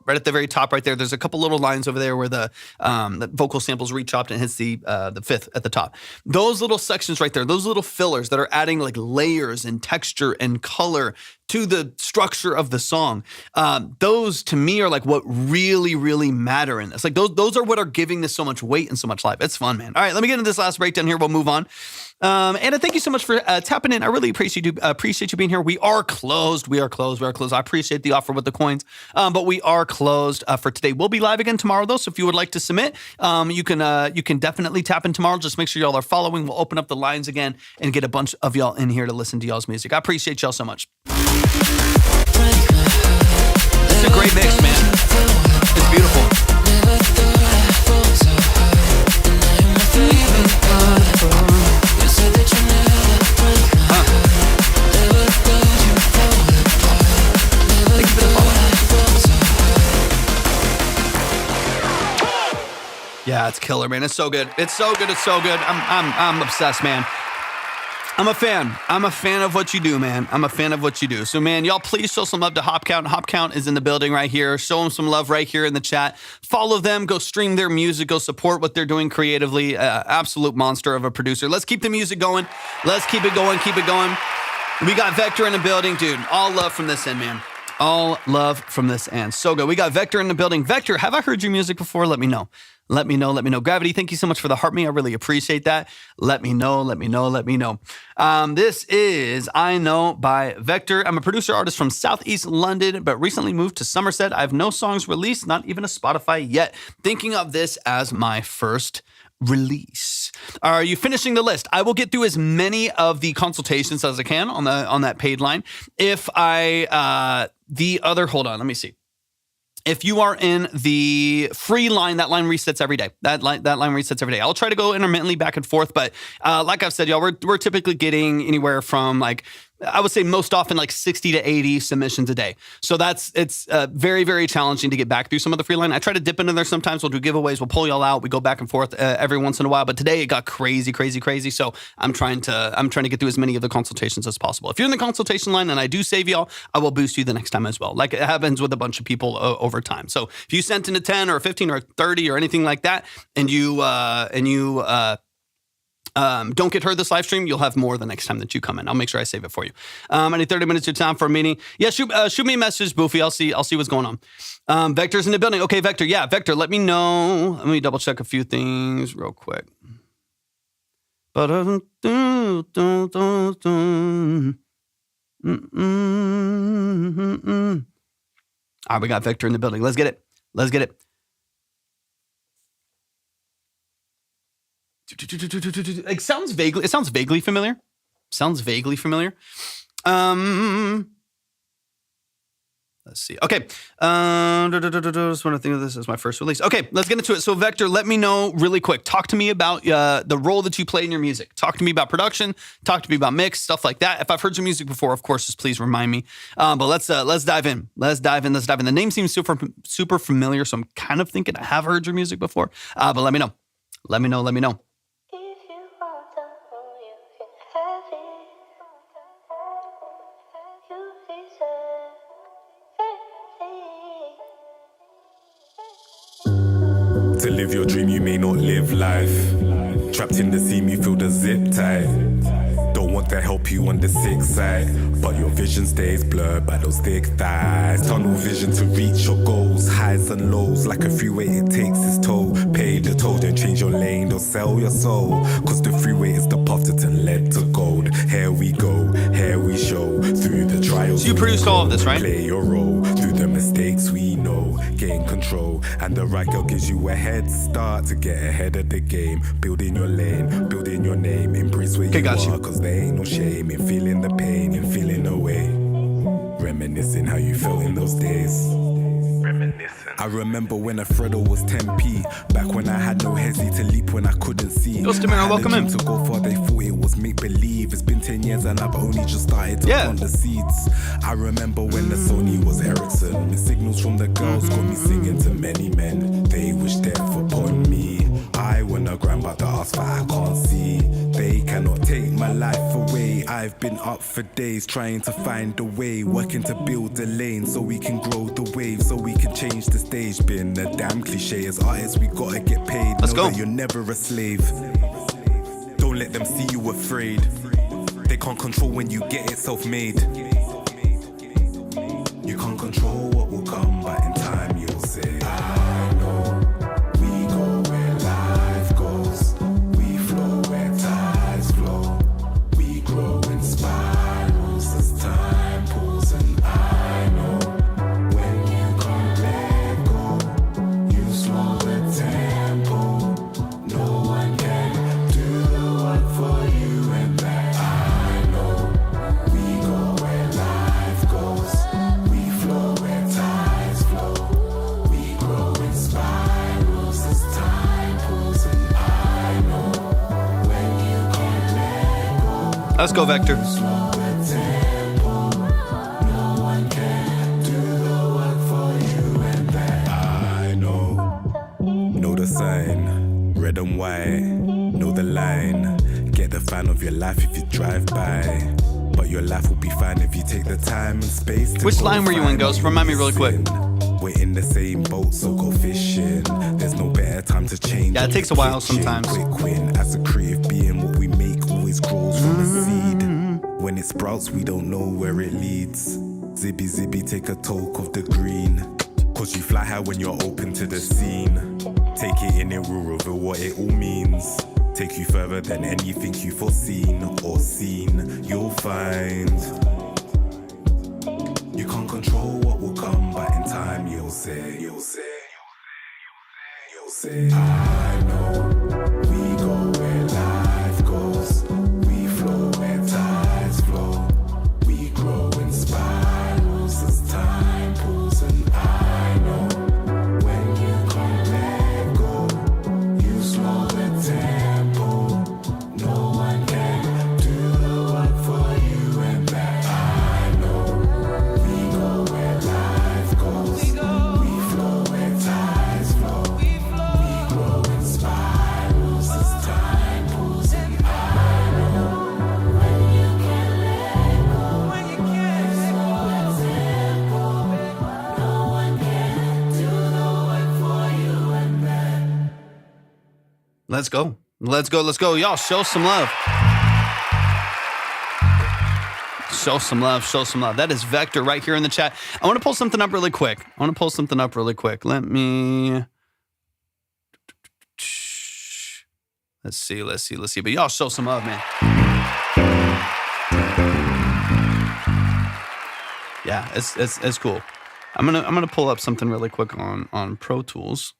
right at the very top right there. There's a couple little lines over there where the vocal samples re-chopped and hits the 5th at the top. Those little sections right there, those little fillers that are adding like layers and texture and color to the structure of the song. Those to me are like what really, really matter in this. Like those are what are giving this so much weight and so much life. It's fun, man. All right, let me get into this last breakdown here. We'll move on. Anna, thank you so much for tapping in. I really appreciate you being here. We are closed. I appreciate the offer with the coins, but we are closed for today. We'll be live again tomorrow though. So if you would like to submit, you can definitely tap in tomorrow. Just make sure y'all are following. We'll open up the lines again and get a bunch of y'all in here to listen to y'all's music. I appreciate y'all so much. It's a great mix, man. It's beautiful. Yeah, it's killer, man. It's so good. It's so good. It's so good. I'm obsessed, man. I'm a fan. I'm a fan of what you do, man. I'm a fan of what you do. So, man, y'all please show some love to Hop Count. Hop Count is in the building right here. Show them some love right here in the chat. Follow them. Go stream their music. Go support what they're doing creatively. Absolute monster of a producer. Let's keep the music going. Let's keep it going. Keep it going. We got Vector in the building, dude. All love from this end, man. All love from this end. So good. We got Vector in the building. Vector, have I heard your music before? Let me know. Let me know. Let me know. Gravity, thank you so much for the heart me. I really appreciate that. Let me know. Let me know. Let me know. This is I Know by Vector. I'm a producer artist from Southeast London, but recently moved to Somerset. I have no songs released, not even a Spotify yet. Thinking of this as my first release. Are you finishing the list? I will get through as many of the consultations as I can on that paid line. If I hold on, let me see. If you are in the free line, that line resets every day. That line resets every day. I'll try to go intermittently back and forth, but like I've said, y'all, we're typically getting anywhere from I would say most often 60 to 80 submissions a day. So it's very, very challenging to get back through some of the free line. I try to dip into there sometimes. We'll do giveaways. We'll pull y'all out. We go back and forth every once in a while. But today it got crazy, crazy, crazy. So I'm trying to get through as many of the consultations as possible. If you're in the consultation line and I do save y'all, I will boost you the next time as well. Like it happens with a bunch of people over time. So if you sent in a 10 or a 15 or a 30 or anything like that, and you don't get heard this live stream, you'll have more the next time that you come in. I'll make sure I save it for you. I need 30 minutes of your time for a meeting. Yeah, shoot me a message, Boofy. I'll see what's going on. Vector's in the building. Okay, Vector. Yeah, Vector, let me know. Let me double check a few things real quick. All right, we got Vector in the building. Let's get it. Let's get it. It sounds vaguely familiar. Let's see. Okay. Just want to think of this as my first release. Okay, let's get into it. So Vector, let me know really quick. Talk to me about the role that you play in your music. Talk to me about production. Talk to me about mix, stuff like that. If I've heard your music before, of course, just please remind me. But let's dive in. Let's dive in. The name seems super familiar, so I'm kind of thinking I have heard your music before. But let me know. Let me know. If you want something, you can have it. You deserve everything. To live your dream, you may not live life. Trapped in the seam, you feel the zip tight. Don't want to help you on the sick side, but your vision stays blurred by those thick thighs. Tunnel vision to reach your goals, highs and lows. Like a freeway, it takes its toll. Pay the toll, don't change your lane, don't sell your soul. Cause the freeway is the path that led to gold. Here we go, here we show. Through the trials, So you produced all of this, right? Play your role. Through the mistakes we know, gain control. And the right girl gives you a head start to get ahead of the game. Building your lane, building your name. Embrace where you are, cause there ain't no shame in feeling the pain and feeling the way. Reminiscing how you felt in those days. I remember when a Fredo was 10p. Back when I had no hesi to leap when I couldn't see. Yo, Stamira, welcome in. To go far, they thought it was make believe. It's been 10 years and I've only just started to plant the seeds. I remember when the Sony was Ericsson. The signals from the girls got me singing to many men. They wish death upon me. I wanna grind but the ask, but I can't see. They cannot take my life away. I've been up for days trying to find a way, working to build a lane so we can grow the wave, so we can change the stage. Been a damn cliche as artists, we gotta get paid. Let's go. That you're never a slave. Don't let them see you afraid. They can't control when you get it self-made. You can't control what will come, but in time you'll say, I know. We go where life goes. We flow where tides flow. We grow in spirals as time pulls. And I know when you can't let go, you slow the tempo. No one can do the work for you, and that I know. We go where life goes. We flow where tides flow. We grow in spirals as time pulls. And I know when you can't let go, Let's go, Vector. slow the tempo. No one can do the work for you, and that I know the sign. red and white. Know the line. Get the fan of your life if you drive by. But your life will be fine if you take the time and space to Which go line were you in, find Ghost? what Remind me really quick. missing. We're in the same boat, so go fishing. There's no better time to change. Yeah, it takes a while sometimes. Quick win. As a creative being, what we make always grows from a seed. When it sprouts, we don't know where it leads. Zibby, zibby, take a toke of the green. Cause you fly high when you're open to the scene. Take it in, it will reveal what it all means. Take you further than anything you've foreseen or seen. You'll find you can't control what will come, but in time you'll say, I know we go where life goes. We flow where tides flow. We grow in spirals as time pulls, and I know when you can't let go, you slow the tempo. No one can do the work for you and that. I know we go where life goes. We flow where tides flow. We grow in spirals as time pulls, and I know when you can let go, you slow the tempo. No one can do the work for you and that. Let's go. Let's go. Let's go. Y'all show some love. Show some love. Show some love. That is Vector right here in the chat. I want to pull something up really quick. Let me. Let's see. But y'all show some love, man. Yeah, it's cool. I'm gonna pull up something really quick on Pro Tools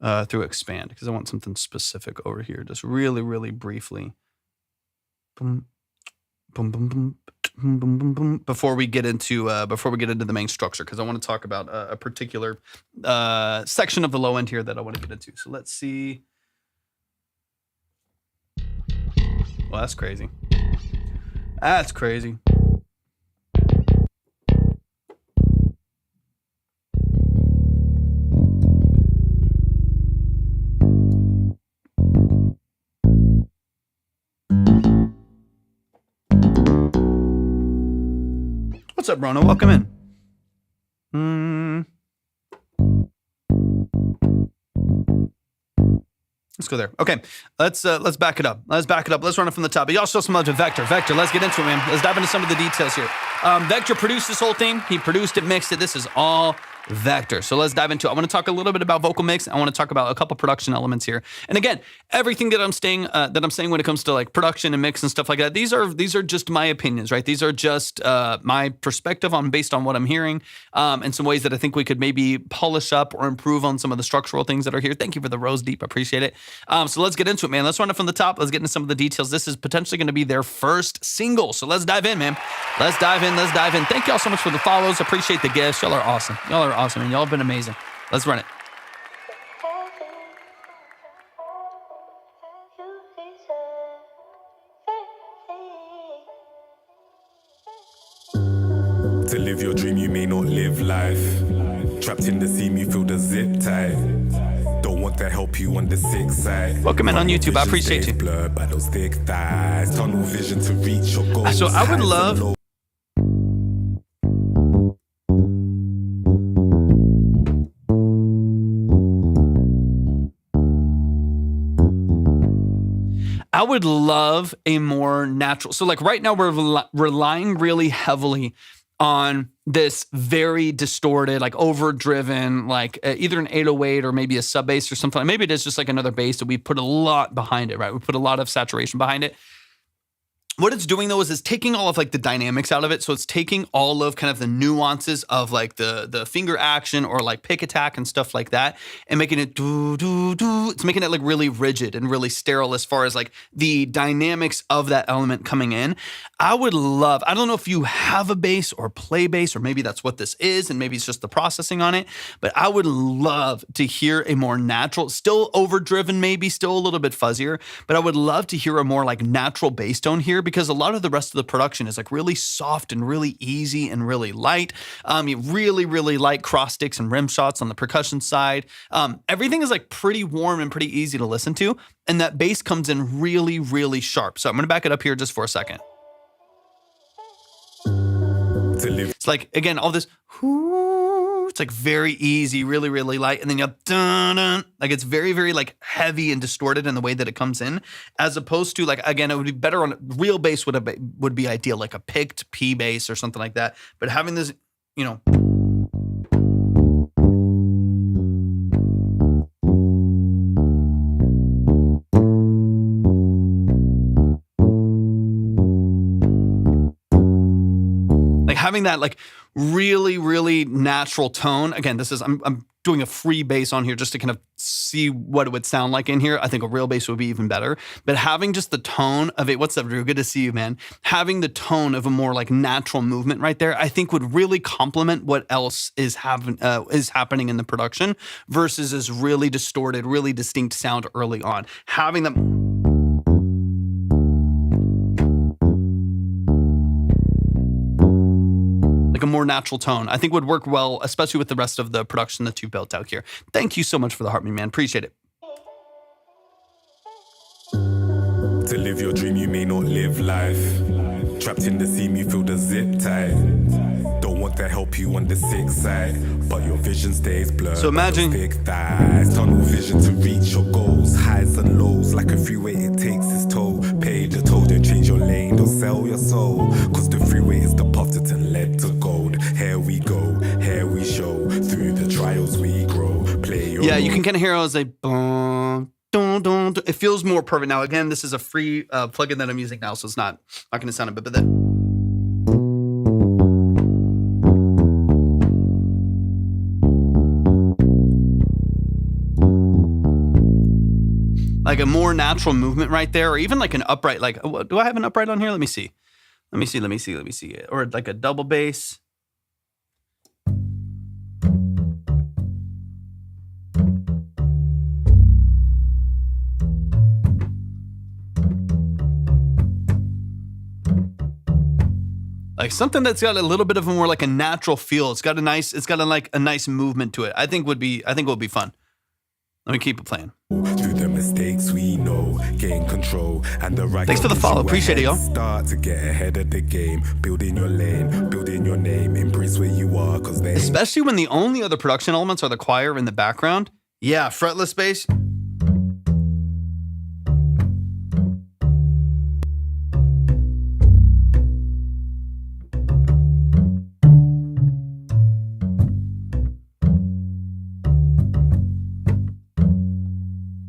through Expand because I want something specific over here. Just really briefly. Boom, boom, boom, boom, boom, boom, boom, boom. Before we get into the main structure, because I want to talk about a particular section of the low end here that I want to get into. So let's see. Well, that's crazy. That's crazy. What's up, Rono? Welcome in. Let's go there. Okay, let's back it up. Let's run it from the top. But y'all show some love to Vector. Vector, let's get into it, man. Let's dive into some of the details here. Vector produced this whole thing. He produced it, mixed it. This is all Vector. So let's dive into it. I want to talk a little bit about vocal mix. I want to talk about a couple production elements here. And again, everything that I'm saying when it comes to like production and mix and stuff like that, these are just my opinions, right? These are just my perspective based on what I'm hearing, and some ways that I think we could maybe polish up or improve on some of the structural things that are here. Thank you for the rose deep. I appreciate it. So let's get into it, man. Let's run it from the top. Let's get into some of the details. This is potentially going to be their first single. So let's dive in, man. Let's dive in. Thank y'all so much for the follows. Appreciate the gifts. Y'all are awesome, and y'all have been amazing. Let's run it. To live your dream, you may not live life. Trapped in the seam, you feel the zip tight. Don't want to help you on the sick side. Welcome in on YouTube. I appreciate you. Blurred by those thick thighs. Tunnel vision to reach your goals. So I would love. I would love a more natural. So like right now we're relying really heavily on this very distorted, like overdriven, like either an 808 or maybe a sub bass or something. Maybe it is just like another bass that we put a lot behind it, right? We put a lot of saturation behind it. What it's doing though is it's taking all of like the dynamics out of it. So it's taking all of kind of the nuances of like the finger action or like pick attack and stuff like that and making it do. It's making it like really rigid and really sterile as far as like the dynamics of that element coming in. I would love, I don't know if you have a bass or play bass or maybe that's what this is and maybe it's just the processing on it, but I would love to hear a more natural, still overdriven maybe, still a little bit fuzzier, but I would love to hear a more like natural bass tone here because a lot of the rest of the production is like really soft and really easy and really light. You really, really light cross sticks and rim shots on the percussion side. Everything is like pretty warm and pretty easy to listen to. And that bass comes in really, really sharp. So I'm going to back it up here just for a second. It's like, again, all this, it's like very easy, really, really light. And then you have dun, like it's very, very like heavy and distorted in the way that it comes in, as opposed to like, again, it would be better on real bass would be ideal, like a picked P bass or something like that. But having this, you know, having that like really, really natural tone. Again, this is, I'm doing a free bass on here just to kind of see what it would sound like in here. I think a real bass would be even better. But having just the tone of it, what's up, Drew? Good to see you, man. Having the tone of a more like natural movement right there, I think would really complement what else is happening in the production versus this really distorted, really distinct sound early on. Having them... like a more natural tone, I think would work well, especially with the rest of the production that you built out here. Thank you so much for the heart, man. Appreciate it. To live your dream, you may not live life. Trapped in the seam, you feel the zip tight. Don't want to help you on the sick side, but your vision stays blurred. So imagine big thighs, tunnel vision to reach your goals, highs and lows, like a freeway it takes its toll. Pay the toll, don't change your lane, don't sell your soul, cause the freeway is the path that led to gold. Here we go, here we show, through the trials we grow. Play your you can kind of hear it as like it feels more perfect. Now again, this is a free plugin that I'm using now, so it's not going to sound a bit, but then like a more natural movement right there, or even like an upright, like, do I have an upright on here? Let me see. Or like a double bass. Like something that's got a little bit of a more like a natural feel. It's got a nice movement to it. I think it would be fun. Let me keep it playing. Through the mistakes we know, gain control, and the right. Thanks for the follow. Appreciate it, y'all. Start to get ahead of the game, building your lane, building your name, embrace where you are, cause they. Especially when the only other production elements are the choir in the background. Yeah, fretless bass.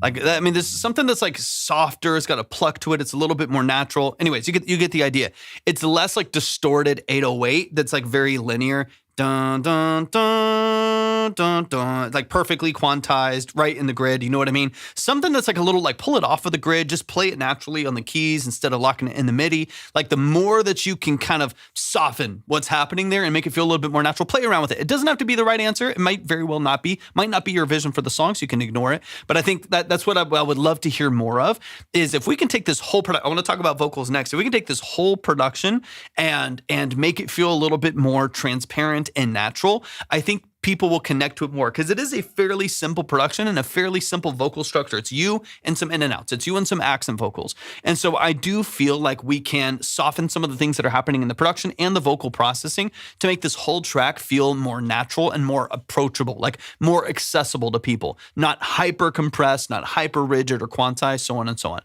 Like, I mean, there's something that's like softer. It's got a pluck to it. It's a little bit more natural. Anyways, you get the idea. It's less like distorted 808 that's like very linear. Dun, dun, dun, dun, dun. It's like perfectly quantized right in the grid. You know what I mean? Something that's like a little like pull it off of the grid. Just play it naturally on the keys instead of locking it in the MIDI. Like the more that you can kind of soften what's happening there and make it feel a little bit more natural, play around with it. It doesn't have to be the right answer. It might very well not be. Might not be your vision for the song, so you can ignore it. But I think that's what I would love to hear more of, is if we can take this whole production. I want to talk about vocals next. If we can take this whole production and make it feel a little bit more transparent and natural, I think people will connect to it more, because it is a fairly simple production and a fairly simple vocal structure. It's you and some in and outs. It's you and some accent vocals. And so I do feel like we can soften some of the things that are happening in the production and the vocal processing to make this whole track feel more natural and more approachable, like more accessible to people, not hyper compressed, not hyper rigid or quantized, so on and so on.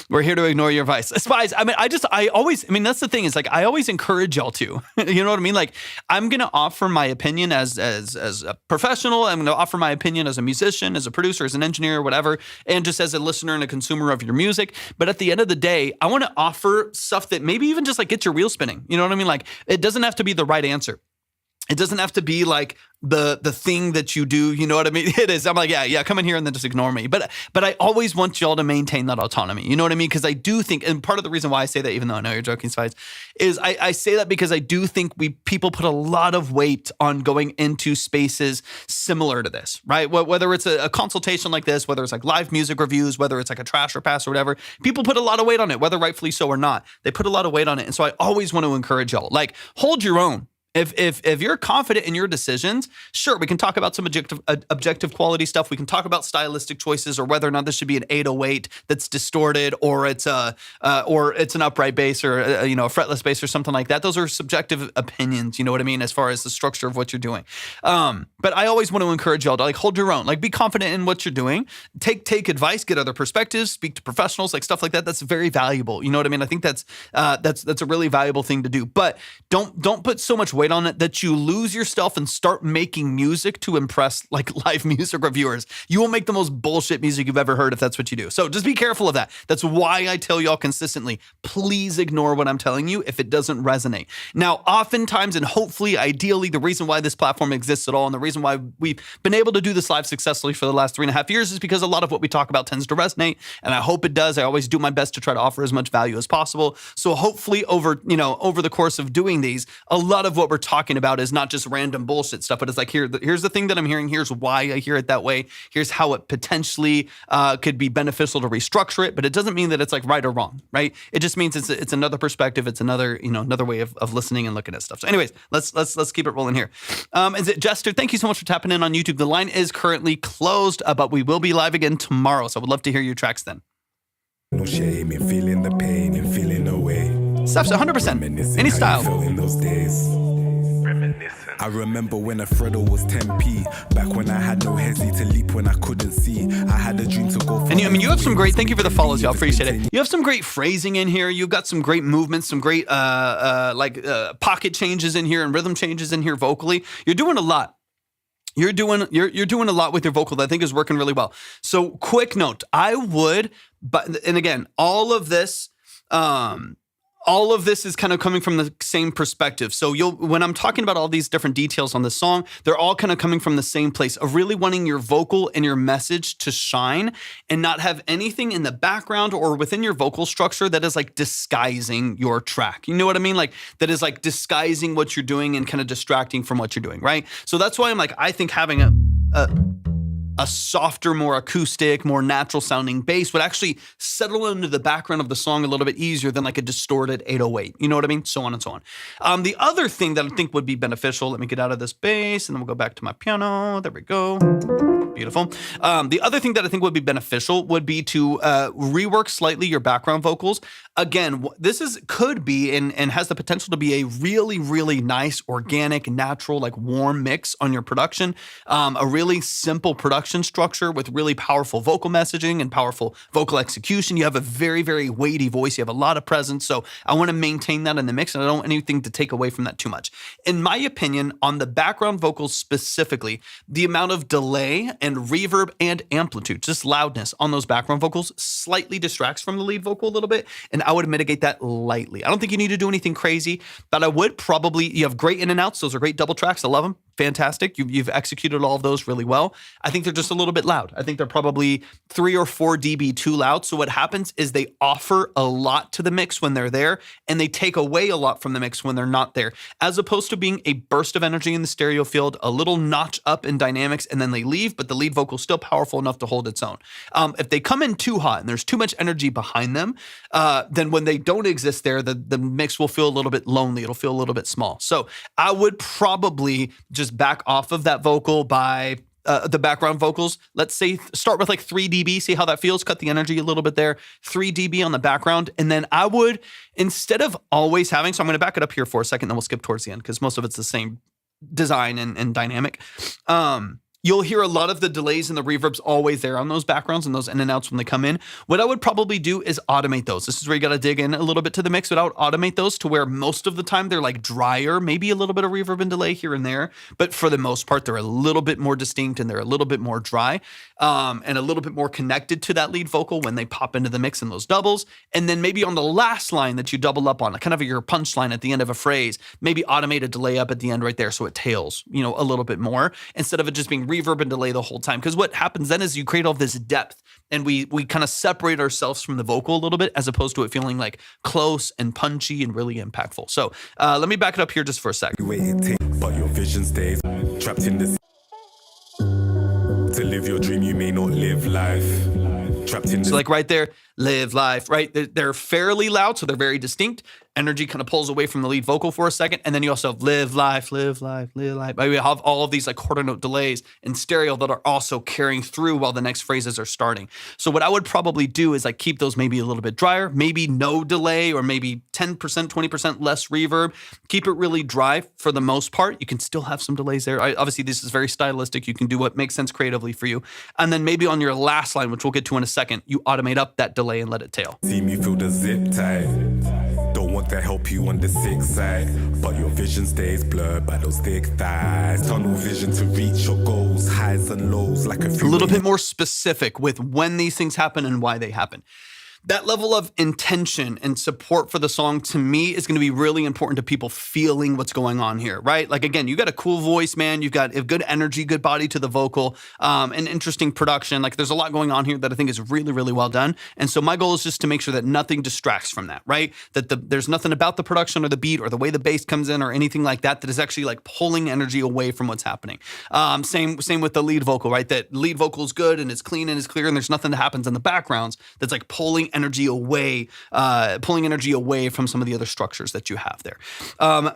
We're here to ignore your advice. Spies, I mean, that's the thing, is like, I always encourage y'all to, you know what I mean? Like, I'm going to offer my opinion as a professional. I'm going to offer my opinion as a musician, as a producer, as an engineer, whatever, and just as a listener and a consumer of your music. But at the end of the day, I want to offer stuff that maybe even just like gets your wheels spinning. You know what I mean? Like, it doesn't have to be the right answer. It doesn't have to be like the thing that you do. You know what I mean? It is. I'm like, yeah, come in here and then just ignore me. But I always want y'all to maintain that autonomy. You know what I mean? Because I do think, and part of the reason why I say that, even though I know you're joking, Spice, is I say that because I do think people put a lot of weight on going into spaces similar to this, right? Whether it's a consultation like this, whether it's like live music reviews, whether it's like a trash or pass or whatever, people put a lot of weight on it, whether rightfully so or not. They put a lot of weight on it. And so I always want to encourage y'all, like, hold your own. If you're confident in your decisions, sure, we can talk about some objective quality stuff. We can talk about stylistic choices, or whether or not this should be an 808 that's distorted, or it's an upright bass, or a fretless bass or something like that. Those are subjective opinions. You know what I mean, as far as the structure of what you're doing. But I always want to encourage y'all to like hold your own, like be confident in what you're doing. Take advice, get other perspectives, speak to professionals, like stuff like that. That's very valuable. You know what I mean? I think that's a really valuable thing to do. But don't put so much weight on it that you lose yourself and start making music to impress like live music reviewers. You will make the most bullshit music you've ever heard if that's what you do. So just be careful of that. That's why I tell y'all consistently, please ignore what I'm telling you if it doesn't resonate. Now, oftentimes, and hopefully, ideally, the reason why this platform exists at all, and the reason why we've been able to do this live successfully for the last 3.5 years, is because a lot of what we talk about tends to resonate, and I hope it does. I always do my best to try to offer as much value as possible. So hopefully over the course of doing these, a lot of what we're talking about is not just random bullshit stuff, but it's like, here's the thing that I'm hearing. Here's why I hear it that way. Here's how it potentially could be beneficial to restructure it. But it doesn't mean that it's like right or wrong, right? It just means it's another perspective. It's another way of listening and looking at stuff. So anyways, let's keep it rolling here. Is it Jester? Thank you so much for tapping in on YouTube. The line is currently closed, but we will be live again tomorrow. So I would love to hear your tracks then. No shame in feeling the pain and feeling away. Stuff's 100%. Reminiscing Any how style. you felt in those days. I remember when a Fredo was 10p. Back when I had no hesi to leap when I couldn't see. I had a dream to go for. And you have some great, thank you for the follows, y'all. Appreciate it. You have some great phrasing in here. You've got some great movements, some great pocket changes in here and rhythm changes in here vocally. You're doing a lot. You're doing a lot with your vocal that I think is working really well. So quick note, and again, all of this is kind of coming from the same perspective. So when I'm talking about all these different details on the song, they're all kind of coming from the same place of really wanting your vocal and your message to shine and not have anything in the background or within your vocal structure that is like disguising your track. You know what I mean? Like that is like disguising what you're doing and kind of distracting from what you're doing, right? So that's why I'm like, I think having a softer, more acoustic, more natural sounding bass would actually settle into the background of the song a little bit easier than like a distorted 808. You know what I mean? So on and so on. The other thing that I think would be beneficial, let me get out of this bass and then we'll go back to my piano. There we go. Beautiful. The other thing that I think would be beneficial would be to rework slightly your background vocals. Again, this could be and has the potential to be a really, really nice, organic, natural, like warm mix on your production. A really simple production structure with really powerful vocal messaging and powerful vocal execution. You have a very, very weighty voice. You have a lot of presence. So I want to maintain that in the mix and I don't want anything to take away from that too much. In my opinion, on the background vocals specifically, the amount of delay and reverb and amplitude, just loudness on those background vocals slightly distracts from the lead vocal a little bit. And I would mitigate that lightly. I don't think you need to do anything crazy, but I would you have great in and outs. Those are great double tracks. I love them. Fantastic. You've executed all of those really well. I think they're just a little bit loud. I think they're probably 3 or 4 dB too loud. So what happens is they offer a lot to the mix when they're there and they take away a lot from the mix when they're not there, as opposed to being a burst of energy in the stereo field, a little notch up in dynamics, and then they leave, but the lead vocal is still powerful enough to hold its own. If they come in too hot and there's too much energy behind them, then when they don't exist there, the mix will feel a little bit lonely. It'll feel a little bit small. So I would probably just back off of that vocal by the background vocals. Let's say start with like 3 dB, see how that feels, cut the energy a little bit there, 3 dB on the background. And then I would, instead of always having, so I'm going to back it up here for a second, then we'll skip towards the end because most of it's the same design and dynamic. You'll hear a lot of the delays and the reverbs always there on those backgrounds and those in and outs when they come in. What I would probably do is automate those. This is where you got to dig in a little bit to the mix, but I would automate those to where most of the time they're like drier, maybe a little bit of reverb and delay here and there. But for the most part, they're a little bit more distinct and they're a little bit more dry and a little bit more connected to that lead vocal when they pop into the mix in those doubles. And then maybe on the last line that you double up on, kind of your punch line at the end of a phrase, maybe automate a delay up at the end right there so it tails, a little bit more instead of it just being reverb and delay the whole time. Because what happens then is you create all this depth and we kind of separate ourselves from the vocal a little bit as opposed to it feeling like close and punchy and really impactful. So let me back it up here just for a second. But your vision stays trapped in the. To live your dream, you may not live life. Trapped in the. So like right there, live life, right? They're fairly loud, so they're very distinct. Energy kind of pulls away from the lead vocal for a second. And then you also have live life, live life, live life. We have all of these like quarter note delays in stereo that are also carrying through while the next phrases are starting. So what I would probably do is like keep those maybe a little bit drier, maybe no delay or maybe 10%, 20% less reverb. Keep it really dry for the most part. You can still have some delays there. Obviously, this is very stylistic. You can do what makes sense creatively for you. And then maybe on your last line, which we'll get to in a second, you automate up that delay and let it tail. See me feel the zip tight. Don't want to help you on the sick side, but your vision stays blurred by those thick thighs. Tunnel vision to reach your goals, highs and lows like a little bit more specific with when these things happen and why they happen. That level of intention and support for the song to me is going to be really important to people feeling what's going on here, right? Like, again, you got a cool voice, man. You've got a good energy, good body to the vocal, an interesting production. Like there's a lot going on here that I think is really, really well done. And so my goal is just to make sure that nothing distracts from that, right? That there's nothing about the production or the beat or the way the bass comes in or anything like that that is actually like pulling energy away from what's happening. Same with the lead vocal, right? That lead vocal is good and it's clean and it's clear and there's nothing that happens in the backgrounds that's like pulling energy away from some of the other structures that you have there.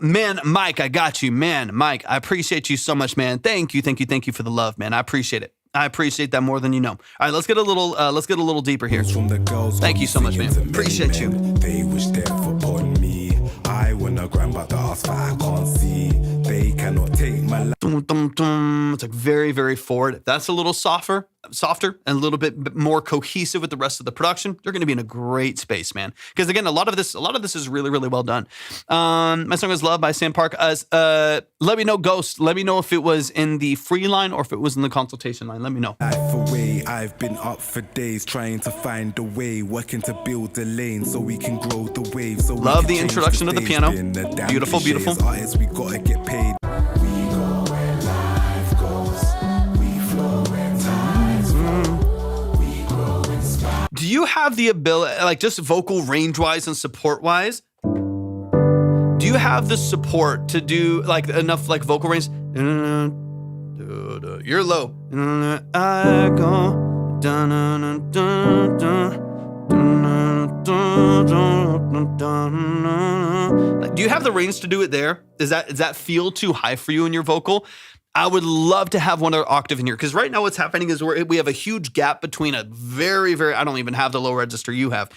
Man, Mike, I got you. Man, Mike, I appreciate you so much, man. Thank you for the love, man. I appreciate it. I appreciate that more than you know. All right, let's get a little deeper here. Thank you so much, man. Appreciate you. They wish death upon me. I wanna grind, but the ask that I can't see. They cannot take my life. It's like very, very forward. That's a little softer and a little bit more cohesive with the rest of the production. You're going to be in a great space, man. Because again, a lot of this is really, really well done. My song is Love by Sam Park. Let me know, Ghost. Let me know if it was in the free line or if it was in the consultation line. Let me know. Life away, I've been up for days trying to find a way, working to build a lane so we can grow the wave. So love the introduction of the piano. Beautiful, beautiful. Artists, we gotta get paid. We go where life goes. We flow where tides flow. We grow inspired. Do you have the ability, like just vocal range-wise and support-wise? Do you have the support to do like enough like vocal range? You're low. I go. Like, do you have the range to do it there? Does that feel too high for you in your vocal? I would love to have one other octave in here because right now what's happening is we have a huge gap between a very, very, I don't even have the low register you have,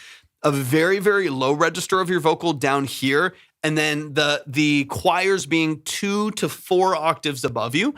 a very, very low register of your vocal down here. And then the choirs being 2 to 4 octaves above you.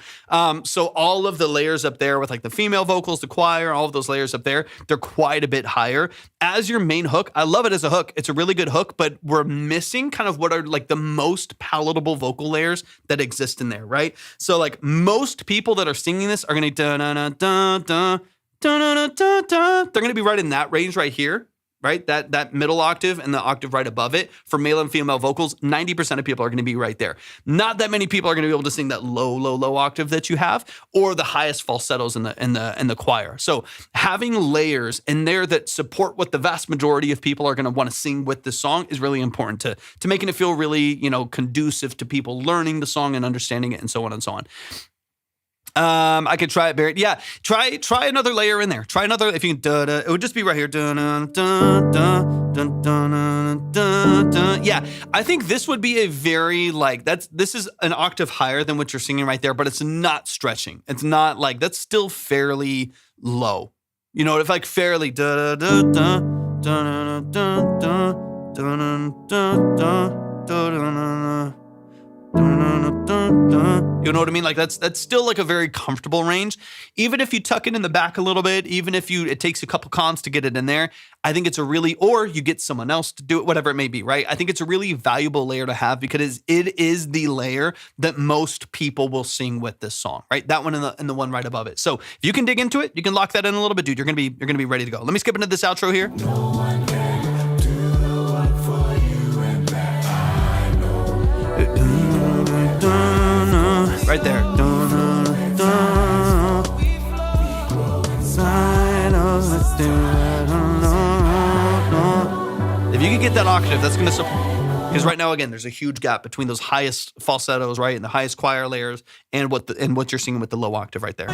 So all of the layers up there with like the female vocals, the choir, all of those layers up there, they're quite a bit higher. As your main hook, I love it as a hook. It's a really good hook, but we're missing kind of what are like the most palatable vocal layers that exist in there, right? So like most people that are singing this are going to da-na-na-da-da, da-na-na-da-da. They're going to be right in that range right here. Right? That middle octave and the octave right above it for male and female vocals, 90% of people are going to be right there. Not that many people are going to be able to sing that low octave that you have or the highest falsettos in the choir. So having layers in there that support what the vast majority of people are going to want to sing with this song is really important to making it feel really, conducive to people learning the song and understanding it and so on and so on. I could try it, Barrett. Yeah, try another layer in there. Try another, if you can, it would just be right here. Yeah, I think this would be a very, this is an octave higher than what you're singing right there, but it's not stretching. It's not like, that's still fairly low. It's like fairly You know what I mean? Like that's still like a very comfortable range. Even if you tuck it in the back a little bit, even if it takes a couple comps to get it in there, I think it's a really, or you get someone else to do it, whatever it may be, right? I think it's a really valuable layer to have because it is the layer that most people will sing with this song, right? That one and the one right above it. So if you can dig into it, you can lock that in a little bit, dude. You're gonna be ready to go. Let me skip into this outro here. Right there. If you can get that octave, that's going to support. Because right now, again, there's a huge gap between those highest falsettos, right, and the highest choir layers, and what you're singing with the low octave right there.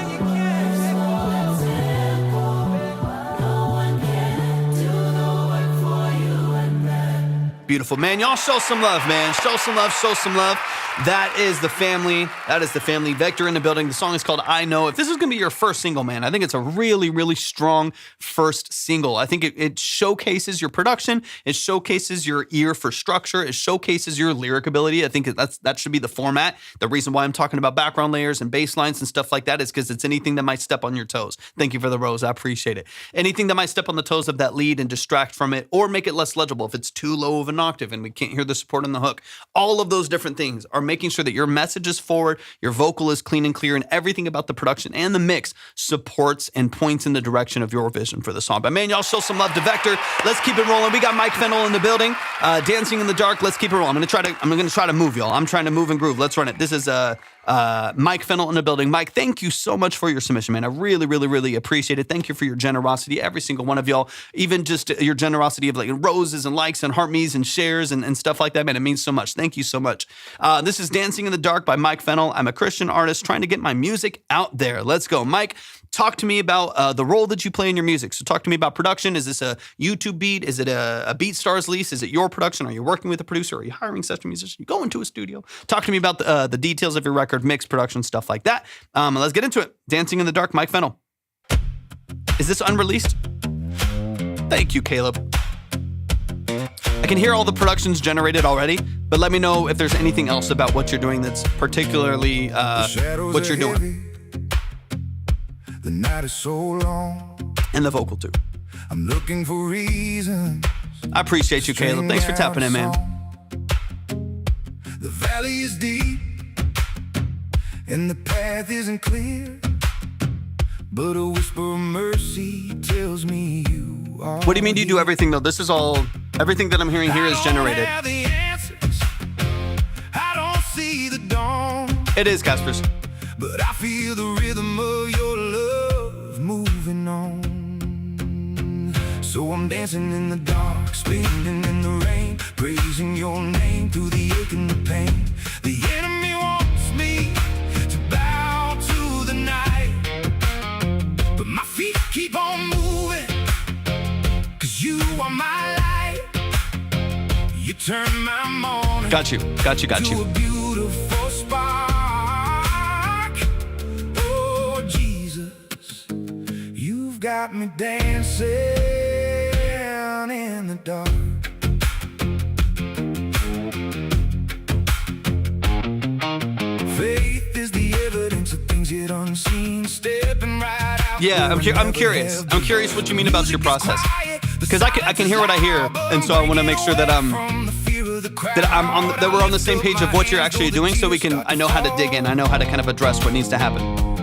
Beautiful, man. Y'all show some love, man. Show some love, show some love. That is the family. That is the family. Vector in the building. The song is called I Know. If this is going to be your first single, man, I think it's a really, really strong first single. I think it showcases your production. It showcases your ear for structure. It showcases your lyric ability. I think that should be the format. The reason why I'm talking about background layers and bass lines and stuff like that is because it's anything that might step on your toes. Thank you for the rose. I appreciate it. Anything that might step on the toes of that lead and distract from it or make it less legible if it's too low of an octave and we can't hear the support on the hook. All of those different things are making sure that your message is forward, your vocal is clean and clear, and everything about the production and the mix supports and points in the direction of your vision for the song. But man, y'all show some love to Vector. Let's keep it rolling. We got Mike Fennell in the building, Dancing in the Dark. Let's keep it rolling. I'm gonna try to move, y'all. I'm trying to move and groove. Let's run it. This is Mike Fennell in the building. Mike, thank you so much for your submission, man. I really, really, really appreciate it. Thank you for your generosity, every single one of y'all. Even just your generosity of like roses and likes and heart me's and shares and stuff like that, man. It means so much. Thank you so much. This is Dancing in the Dark by Mike Fennell. I'm a Christian artist trying to get my music out there. Let's go. Mike, talk to me about the role that you play in your music. So talk to me about production. Is this a YouTube beat? Is it a BeatStars lease? Is it your production? Are you working with a producer? Are you hiring session musicians? You go into a studio? Talk to me about the details of your record, mix, production, stuff like that. Let's get into it. Dancing in the Dark, Mike Fennell. Is this unreleased? Thank you, Caleb. I can hear all the productions generated already, but let me know if there's anything else about what you're doing that's particularly what you're doing. The night is so long. And the vocal too. I'm looking for reasons. I appreciate you, Caleb. Thanks for tapping in, man. The valley is deep and the path isn't clear, but a whisper of mercy tells me you are. What do you mean? Do you do everything though? This is all. Everything that I'm hearing here is generated. I don't have the answers. I don't see the dawn. It is, Caspers. But I feel the rhythm of your love moving on. So I'm dancing in the dark, spinning in the rain, praising your name through the ache and the pain. The enemy wants me to bow to the night, but my feet keep on moving, 'cause you are my light. You turn my morning. Got you. To a beautiful spark. Oh, Jesus, you've got me dancing in the dark. Faith is the evidence of things yet unseen, stepping right out. Yeah, I'm curious. I'm curious what you mean about your process, because I can hear what I hear, and so I want to make sure that that we're on the same page of what you're actually doing, so I know how to dig in. I know how to kind of address what needs to happen.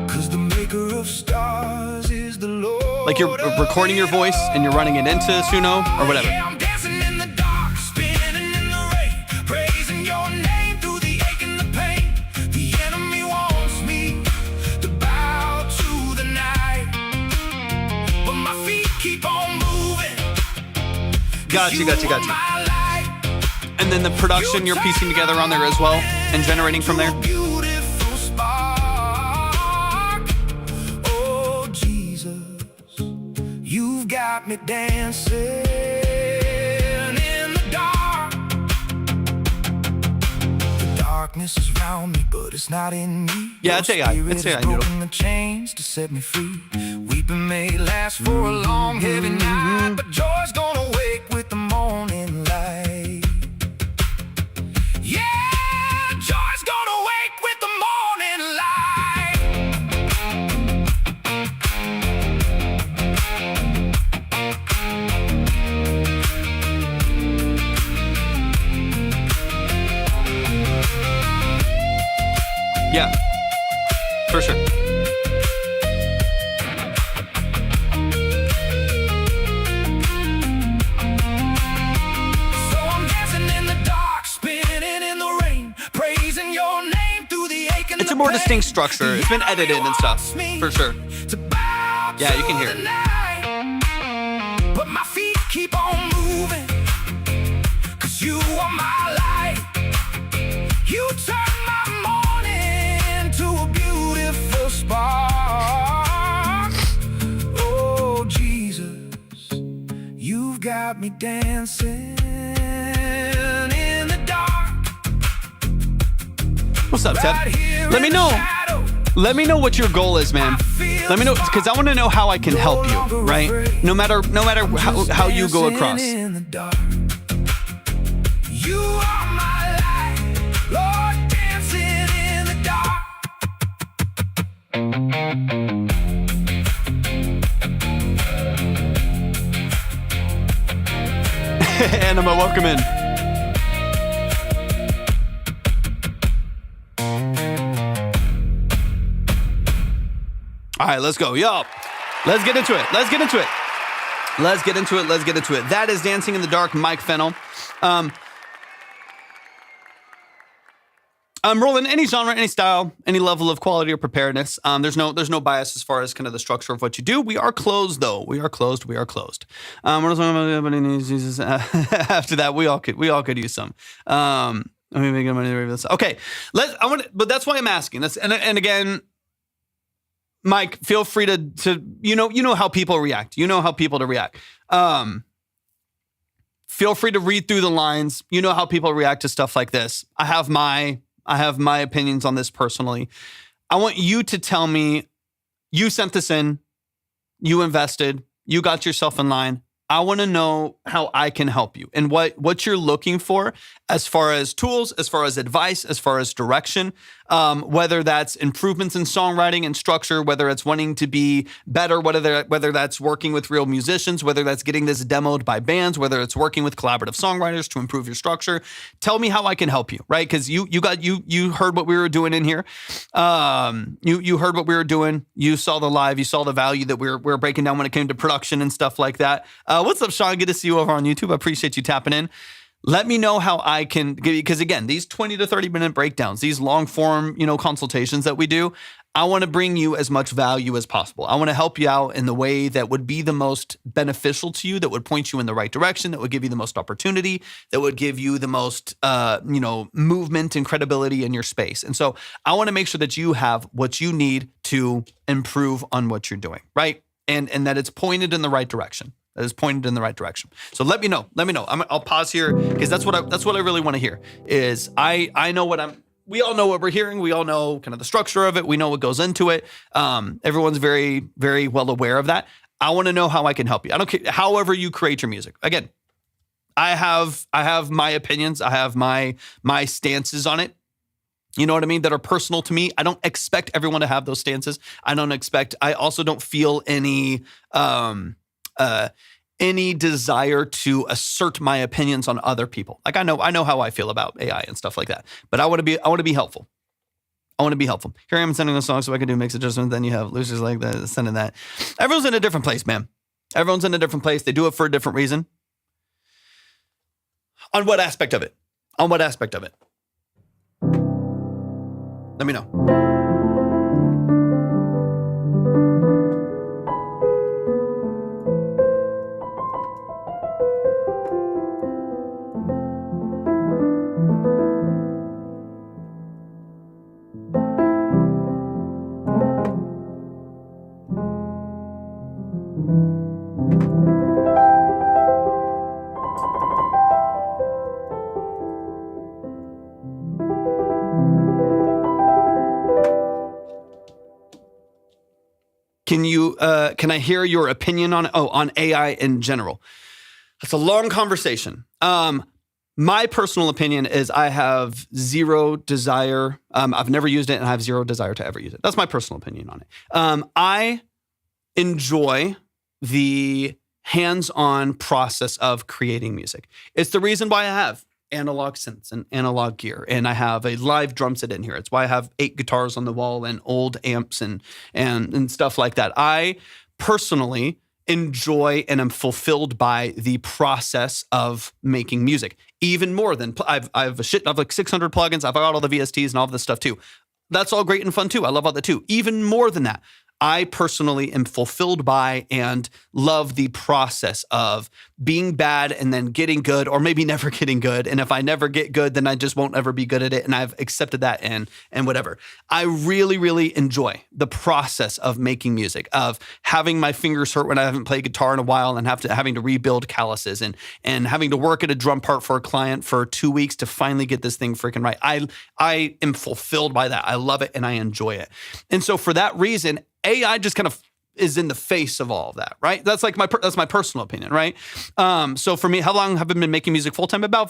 'Cause the maker of stars is the Lord. Like you're recording your voice and you're running it into Suno or whatever. Yeah, I'm dancing in the dark, spinning in the rain, praising your name through the ache and the pain. The enemy wants me to bow to the night, but my feet keep on moving. Got you. And then the production you're piecing together on there as well and generating from there. Beautiful spark. Oh, Jesus, you've got me dancing in the dark. The darkness is around me, but it's not in me. Yeah, it's AI. It's AI, Noodle. Broken the chains to set me free. Weeping may last for a long, heavy night, but joy's gonna wake with the morning light. Yeah, joy's gonna more distinct structure. It's been edited and stuff, for sure. Yeah, you can hear it. But my feet keep on moving, 'cause you are my light. You turn my morning to a beautiful spark. Oh, Jesus, you've got me dancing in the dark. What's up, Ted? Let me know. Let me know what your goal is, man. Let me know, because I want to know how I can help you, right? No matter how you go across. You are my light, Lord, dancing in the dark. Anima, welcome in. All right, let's go. Yo, let's get into it. Let's get into it. Let's get into it. Let's get into it. That is Dancing in the Dark, Mike Fennell. I'm rolling any genre, any style, any level of quality or preparedness. There's no bias as far as kind of the structure of what you do. We are closed, though. We are closed. After that, we all could use some. Let me make money. Okay, but that's why I'm asking. And again, Mike, feel free to you know how people react. You know how people to react. Feel free to read through the lines. You know how people react to stuff like this. I have my opinions on this personally. I want you to tell me, you sent this in, you invested, you got yourself in line. I want to know how I can help you and what you're looking for as far as tools, as far as advice, as far as direction, whether that's improvements in songwriting and structure, whether it's wanting to be better, whether that's working with real musicians, whether that's getting this demoed by bands, whether it's working with collaborative songwriters to improve your structure. Tell me how I can help you, right? Because you heard what we were doing in here. You heard what we were doing. You saw the live. You saw the value that we're breaking down when it came to production and stuff like that. What's up, Sean? Good to see you over on YouTube. I appreciate you tapping in. Let me know how I can, because again, these 20 to 30 minute breakdowns, these long form, consultations that we do, I want to bring you as much value as possible. I want to help you out in the way that would be the most beneficial to you, that would point you in the right direction, that would give you the most opportunity, that would give you the most, movement and credibility in your space. And so I want to make sure that you have what you need to improve on what you're doing, right? And that it's pointed in the right direction. That is pointed in the right direction. So let me know. I'll pause here because that's what I really want to hear. Is I know we all know what we're hearing. We all know kind of the structure of it. We know what goes into it. Everyone's very, very well aware of that. I want to know how I can help you. I don't care. However you create your music. Again, I have my opinions. I have my stances on it. You know what I mean? That are personal to me. I don't expect everyone to have those stances. I also don't feel any desire to assert my opinions on other people. Like I know how I feel about AI and stuff like that, but I want to be helpful. Here I am sending a song so I can do mix adjustments. Then you have losers like that, sending that. Everyone's in a different place, man. Everyone's in a different place. They do it for a different reason. On what aspect of it? Let me know. Can I hear your opinion on AI in general? That's a long conversation. My personal opinion is I have zero desire. I've never used it and I have zero desire to ever use it. That's my personal opinion on it. I enjoy the hands-on process of creating music. It's the reason why I have analog synths and analog gear, and I have a live drum set in here. It's why I have 8 guitars on the wall and old amps and stuff like that. I personally enjoy and am fulfilled by the process of making music, even more than I've like 600 plugins. I've got all the VSTs and all of this stuff too. That's all great and fun too. I love all that too. Even more than that, I personally am fulfilled by and love the process of being bad and then getting good, or maybe never getting good. And if I never get good, then I just won't ever be good at it. And I've accepted that and whatever. I really, really enjoy the process of making music, of having my fingers hurt when I haven't played guitar in a while and having to rebuild calluses and having to work at a drum part for a client for 2 weeks to finally get this thing freaking right. I am fulfilled by that. I love it and I enjoy it. And so for that reason, AI just kind of is in the face of all of that, right? That's like that's my personal opinion, right? So for me, how long have I been making music full time? About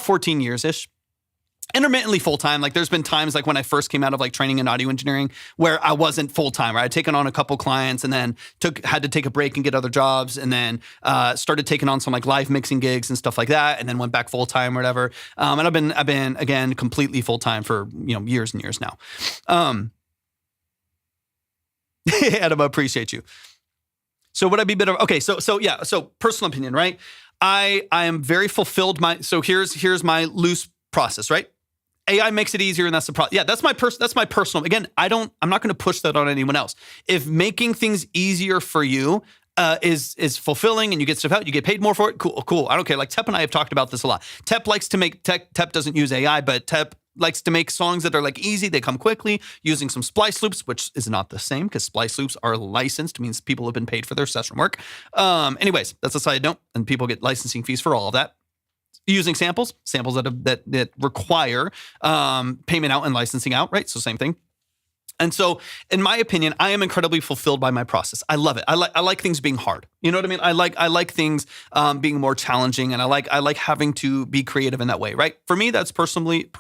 14 years ish. Intermittently full time. Like there's been times like when I first came out of like training in audio engineering where I wasn't full time. Right? I'd taken on a couple clients and then had to take a break and get other jobs, and then started taking on some like live mixing gigs and stuff like that, and then went back full time or whatever. And I've been again completely full time for years and years now. Adam, I appreciate you. So would I be better? Okay, so personal opinion, right? I am very fulfilled. So here's my loose process, right? AI makes it easier, and that's the problem. Yeah, that's my personal. Again, I'm not going to push that on anyone else. If making things easier for you is fulfilling and you get stuff out, you get paid more for it. Cool. I don't care. Like Tep and I have talked about this a lot. Tep likes to make Tep doesn't use AI, but Tep likes to make songs that are like easy. They come quickly using some splice loops, which is not the same because splice loops are licensed, means people have been paid for their session work. Anyways, that's a side note, and people get licensing fees for all of that. Using samples that require payment out and licensing out, right? So same thing. And so, in my opinion, I am incredibly fulfilled by my process. I love it. I like things being hard. You know what I mean? I like things being more challenging, and I like having to be creative in that way, right? For me, that's personally. You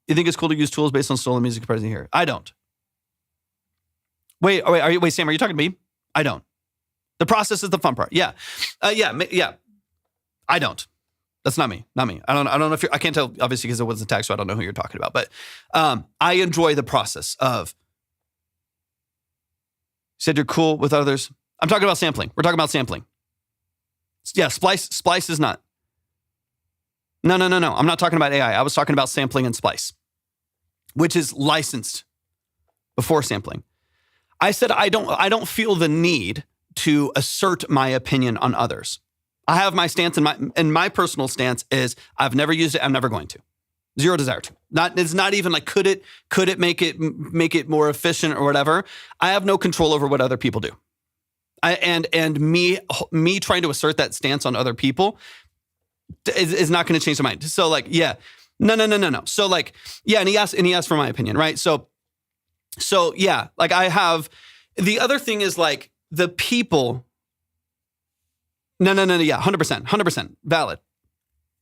think it's cool to use tools based on stolen music present here? I don't. Wait, Sam, are you talking to me? I don't. The process is the fun part. Yeah. I don't. That's not me. I don't know if I can't tell, obviously, because it wasn't tagged, so I don't know who you're talking about. But I enjoy the process of. You said you're cool with others. I'm talking about sampling. We're talking about sampling. Yeah, splice is not. No. I'm not talking about AI. I was talking about sampling and splice, which is licensed before sampling. I said I don't feel the need to assert my opinion on others. I have my stance, and my personal stance is I've never used it. I'm never going to. Zero desire to. It's not even like could it make it more efficient or whatever. I have no control over what other people do. And me trying to assert that stance on other people is not going to change their mind. So like, yeah, no. So like, yeah, and he asked for my opinion, right? So yeah, like I have. The other thing is like the people. No. Yeah, 100% valid.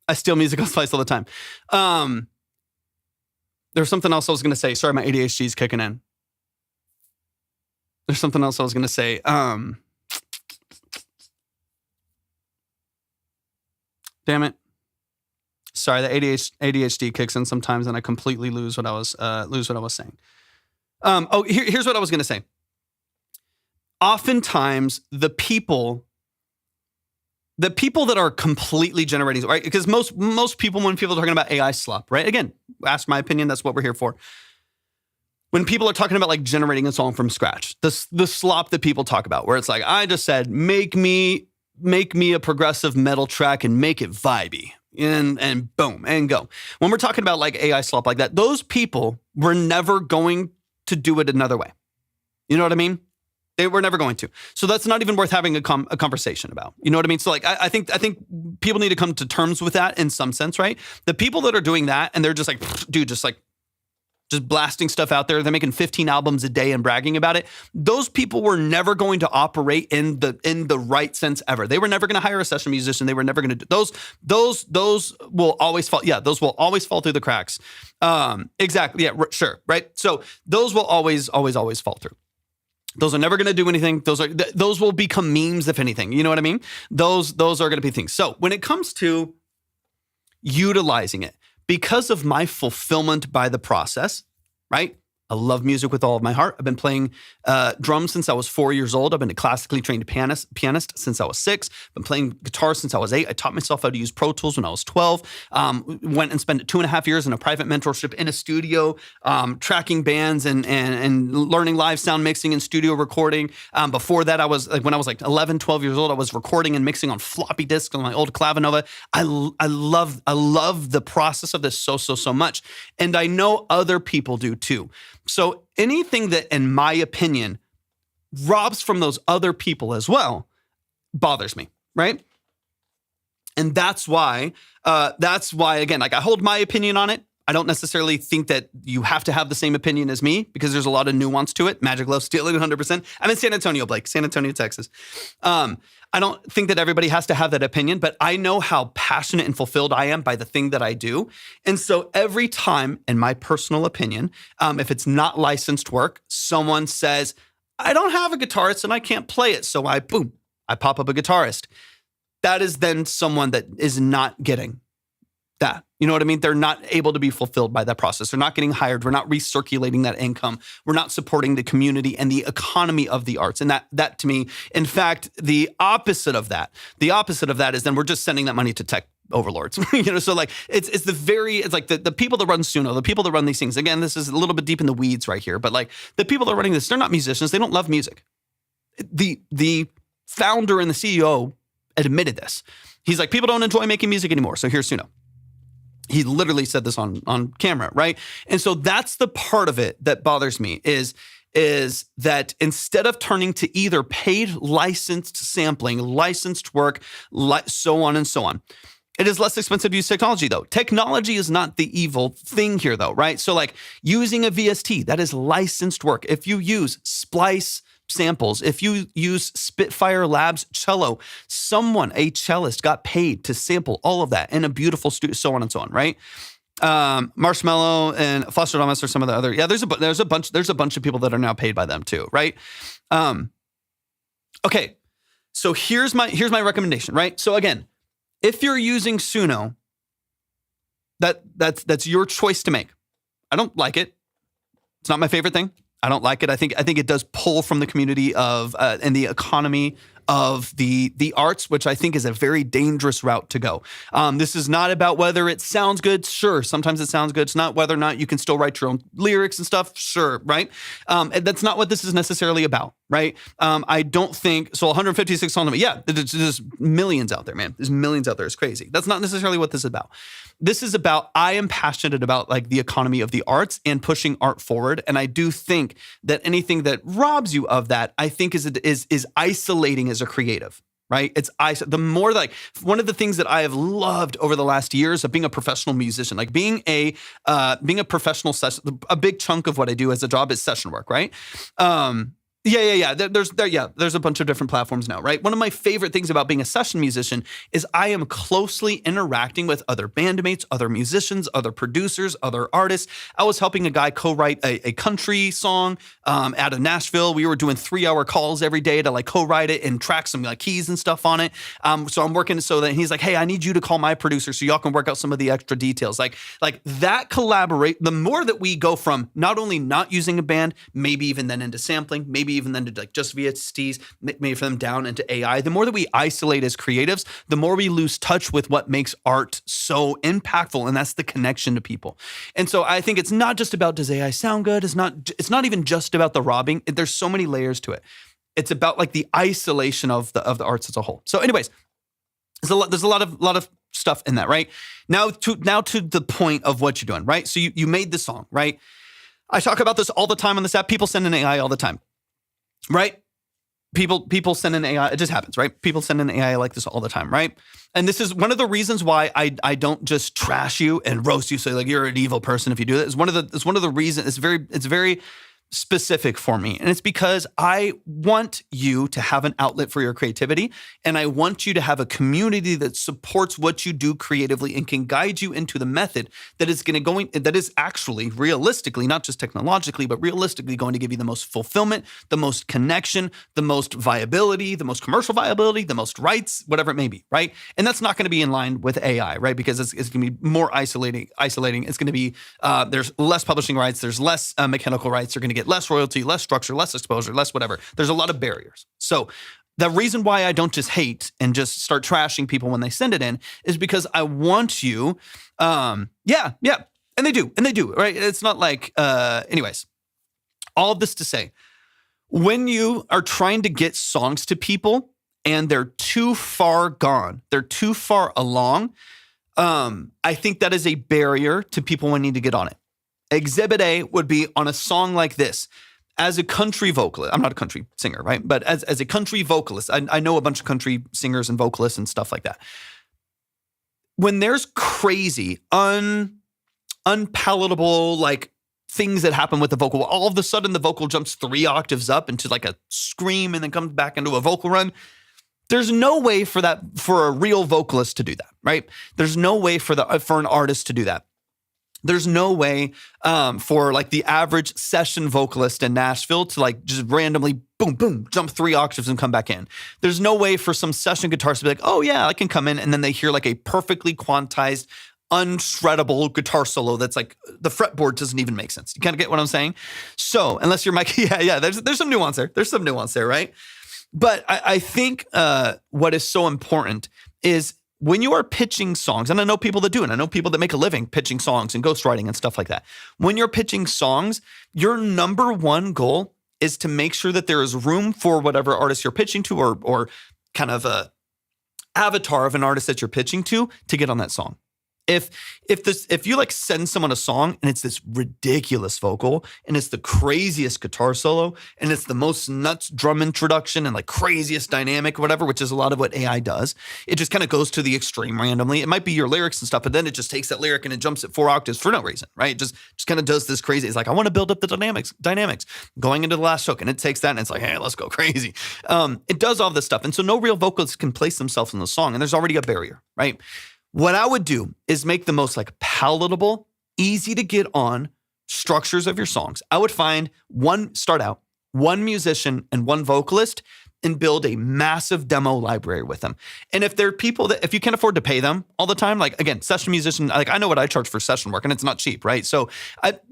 I steal music on Splice all the time. There's something else I was going to say. Sorry, my ADHD is kicking in. There's something else I was going to say. Damn it. Sorry, the ADHD kicks in sometimes, and I completely lose what I was saying. Here's what I was going to say. Oftentimes, the people that are completely generating, right? Because most people, when people are talking about AI slop, right? Again, ask my opinion. That's what we're here for. When people are talking about like generating a song from scratch, the slop that people talk about, where it's like, I just said, make me a progressive metal track and make it vibey, and boom, and go. When we're talking about like AI slop like that, those people were never going to do it another way. You know what I mean? They were never going to. So that's not even worth having a conversation about. You know what I mean? So like, I think people need to come to terms with that in some sense, right? The people that are doing that and they're just like, dude, just blasting stuff out there. They're making 15 albums a day and bragging about it. Those people were never going to operate in the right sense ever. They were never going to hire a session musician. They were never going to do those will always fall. Yeah, those will always fall through the cracks. Exactly. Yeah, sure. Right. So those will always fall through. Those are never going to do anything. Those will become memes, if anything. You know what I mean? Those are going to be things. So when it comes to utilizing it, because of my fulfillment by the process, right? I love music with all of my heart. I've been playing drums since I was 4 years old. I've been a classically trained pianist since I was 6. I've been playing guitar since I was 8. I taught myself how to use Pro Tools when I was 12. Went and spent 2.5 years in a private mentorship in a studio, tracking bands and learning live sound mixing and studio recording. Before that, I was like, when I was like 11, 12 years old, I was recording and mixing on floppy disks on my old Clavinova. I love the process of this so much. And I know other people do too. So anything that, in my opinion, robs from those other people as well bothers me, right? And that's why, again, like I hold my opinion on it. I don't necessarily think that you have to have the same opinion as me because there's a lot of nuance to it. Magic Love Stealing 100%. I'm in San Antonio, Blake, San Antonio, Texas. I don't think that everybody has to have that opinion, but I know how passionate and fulfilled I am by the thing that I do. And so every time, in my personal opinion, if it's not licensed work, someone says, I don't have a guitarist and I can't play it. So I pop up a guitarist. That is then someone that is not getting that. You know what I mean? They're not able to be fulfilled by that process. They're not getting hired. We're not recirculating that income. We're not supporting the community and the economy of the arts. And that to me, in fact, the opposite of that is then we're just sending that money to tech overlords. So like it's like the people that run Suno, the people that run these things. Again, this is a little bit deep in the weeds right here, but like the people that are running this, they're not musicians. They don't love music. The founder and the CEO admitted this. He's like, people don't enjoy making music anymore. So here's Suno. He literally said this on camera, right? And so that's the part of it that bothers me is that instead of turning to either paid licensed sampling, licensed work, so on and so on, it is less expensive to use technology though. Technology is not the evil thing here though, right? So like using a VST, that is licensed work. If you use Splice samples, if you use Spitfire Labs cello, a cellist got paid to sample all of that in a beautiful studio, so on and so on, right? Marshmallow and Foster Thomas are some of the other, there's a bunch of people that are now paid by them too, right? Okay, so here's my recommendation, right? So again, if you're using Suno, that's your choice to make. I don't like it. It's not my favorite thing. I don't like it. I think it does pull from the community of and the economy of the arts, which I think is a very dangerous route to go. This is not about whether it sounds good. Sure, sometimes it sounds good. It's not whether or not you can still write your own lyrics and stuff. Sure, right? That's not what this is necessarily about, right? I don't think, so 156 songs, yeah, there's millions out there, man. There's millions out there. It's crazy. That's not necessarily what this is about. This is about, I am passionate about like the economy of the arts and pushing art forward. And I do think that anything that robs you of that, I think is isolating as a creative, right? The more like one of the things that I have loved over the last years of being a professional musician, like being a professional session, a big chunk of what I do as a job is session work, right? Yeah. There's a bunch of different platforms now, right? One of my favorite things about being a session musician is I am closely interacting with other bandmates, other musicians, other producers, other artists. I was helping a guy co-write a country song out of Nashville. We were doing 3-hour calls every day to like co-write it and track some like keys and stuff on it. So I'm working so that he's like, hey, I need you to call my producer so y'all can work out some of the extra details. Like that collaborate, the more that we go from not only not using a band, maybe even then into sampling, maybe even then to like just VSTs, maybe for them down into AI, the more that we isolate as creatives, the more we lose touch with what makes art so impactful. And that's the connection to people. And so I think it's not just about, does AI sound good? It's not even just about the robbing. There's so many layers to it. It's about like the isolation of the arts as a whole. So anyways, there's a lot of stuff in that, right? Now to the point of what you're doing, right? So you made the song, right? I talk about this all the time on this app. People send in AI all the time. Right? People send in AI. It just happens, right? People send in AI like this all the time, right? And this is one of the reasons why I don't just trash you and roast you, say like you're an evil person if you do that. It's one of the reasons. It's very specific for me. And it's because I want you to have an outlet for your creativity. And I want you to have a community that supports what you do creatively and can guide you into the method that is actually realistically, not just technologically, but realistically going to give you the most fulfillment, the most connection, the most viability, the most commercial viability, the most rights, whatever it may be, right? And that's not going to be in line with AI, right? Because it's going to be more isolating. It's going to be, there's less publishing rights, there's less mechanical rights, you're going to get less royalty, less structure, less exposure, less whatever. There's a lot of barriers. So the reason why I don't just hate and just start trashing people when they send it in is because I want you, and they do, right? It's not like, anyways, all of this to say, when you are trying to get songs to people and they're too far gone, they're too far along, I think that is a barrier to people wanting to get on it. Exhibit A would be on a song like this. As a country vocalist, I'm not a country singer, right? But as a country vocalist, I know a bunch of country singers and vocalists and stuff like that. When there's crazy, unpalatable, like things that happen with the vocal, all of a sudden the vocal jumps 3 octaves up into like a scream and then comes back into a vocal run. There's no way for a real vocalist to do that, right? There's no way for an artist to do that. There's no way for like the average session vocalist in Nashville to like just randomly boom, boom, jump 3 octaves and come back in. There's no way for some session guitarists to be like, oh yeah, I can come in. And then they hear like a perfectly quantized, unshreddable guitar solo that's like the fretboard doesn't even make sense. You kind of get what I'm saying? So unless you're Mike, yeah, there's some nuance there. There's some nuance there, right? But I think what is so important is when you are pitching songs, and I know people that do, and I know people that make a living pitching songs and ghostwriting and stuff like that. When you're pitching songs, your number one goal is to make sure that there is room for whatever artist you're pitching to or kind of a avatar of an artist that you're pitching to get on that song. If you like send someone a song and it's this ridiculous vocal and it's the craziest guitar solo and it's the most nuts drum introduction and like craziest dynamic, whatever, which is a lot of what AI does, it just kind of goes to the extreme randomly. It might be your lyrics and stuff, but then it just takes that lyric and it jumps it 4 octaves for no reason, right? It just kind of does this crazy. It's like, I want to build up the dynamics going into the last hook, and it takes that and it's like, hey, let's go crazy. It does all this stuff. And so no real vocalists can place themselves in the song, and there's already a barrier, right? What I would do is make the most like palatable, easy to get on structures of your songs. I would start out one musician and one vocalist and build a massive demo library with them. And if there are people that, if you can't afford to pay them all the time, like again, session musician, like I know what I charge for session work and it's not cheap, right? So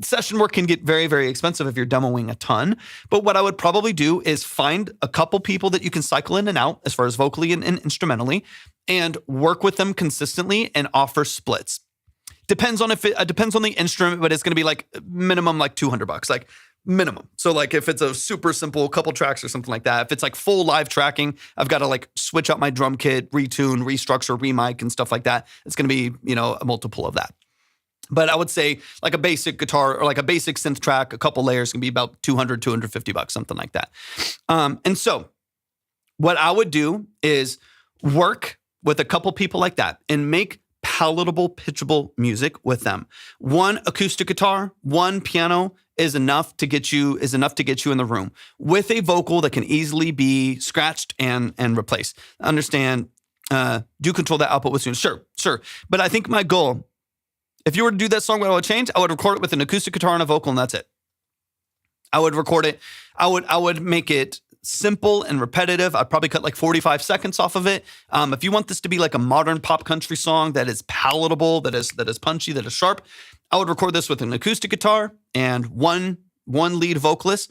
session work can get very, very expensive if you're demoing a ton. But what I would probably do is find a couple people that you can cycle in and out as far as vocally and instrumentally and work with them consistently and offer splits. Depends on the instrument, but it's going to be like minimum like $200, like minimum. So like if it's a super simple couple tracks or something like that, if it's like full live tracking, I've got to like switch out my drum kit, retune, restructure, remic and stuff like that. It's going to be, a multiple of that. But I would say like a basic guitar or like a basic synth track, a couple layers can be about $200, $250, something like that. And so what I would do is work with a couple people like that and make palatable, pitchable music with them. One acoustic guitar, one piano is enough to get you in the room with a vocal that can easily be scratched and replaced. Understand, do control that output with tunes. Sure. But I think my goal, if you were to do that song, what I would change, I would record it with an acoustic guitar and a vocal, and that's it. I would record it. I would make it simple and repetitive. I'd probably cut like 45 seconds off of it. If you want this to be like a modern pop country song that is palatable, that is punchy, that is sharp, I would record this with an acoustic guitar and one lead vocalist,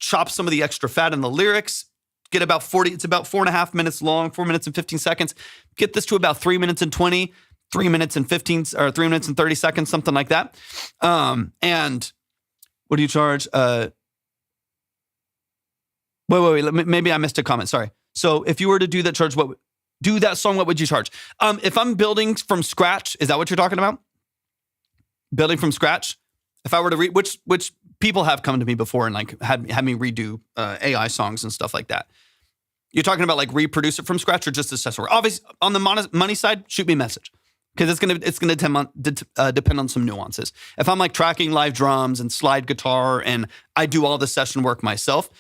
chop some of the extra fat in the lyrics, get about 40, it's about 4.5 minutes long, 4 minutes and 15 seconds. Get this to about 3 minutes and 20, 3 minutes and 15, or 3 minutes and 30 seconds, something like that. And what do you charge? Wait. Maybe I missed a comment. Sorry. So if you were to do that song, what would you charge? If I'm building from scratch, is that what you're talking about? Building from scratch? If I were to which people have come to me before and like had me redo AI songs and stuff like that. You're talking about like reproduce it from scratch or just a session work? Obviously, on the money side, shoot me a message. because it's gonna depend on some nuances. If I'm like tracking live drums and slide guitar and I do all the session work myself,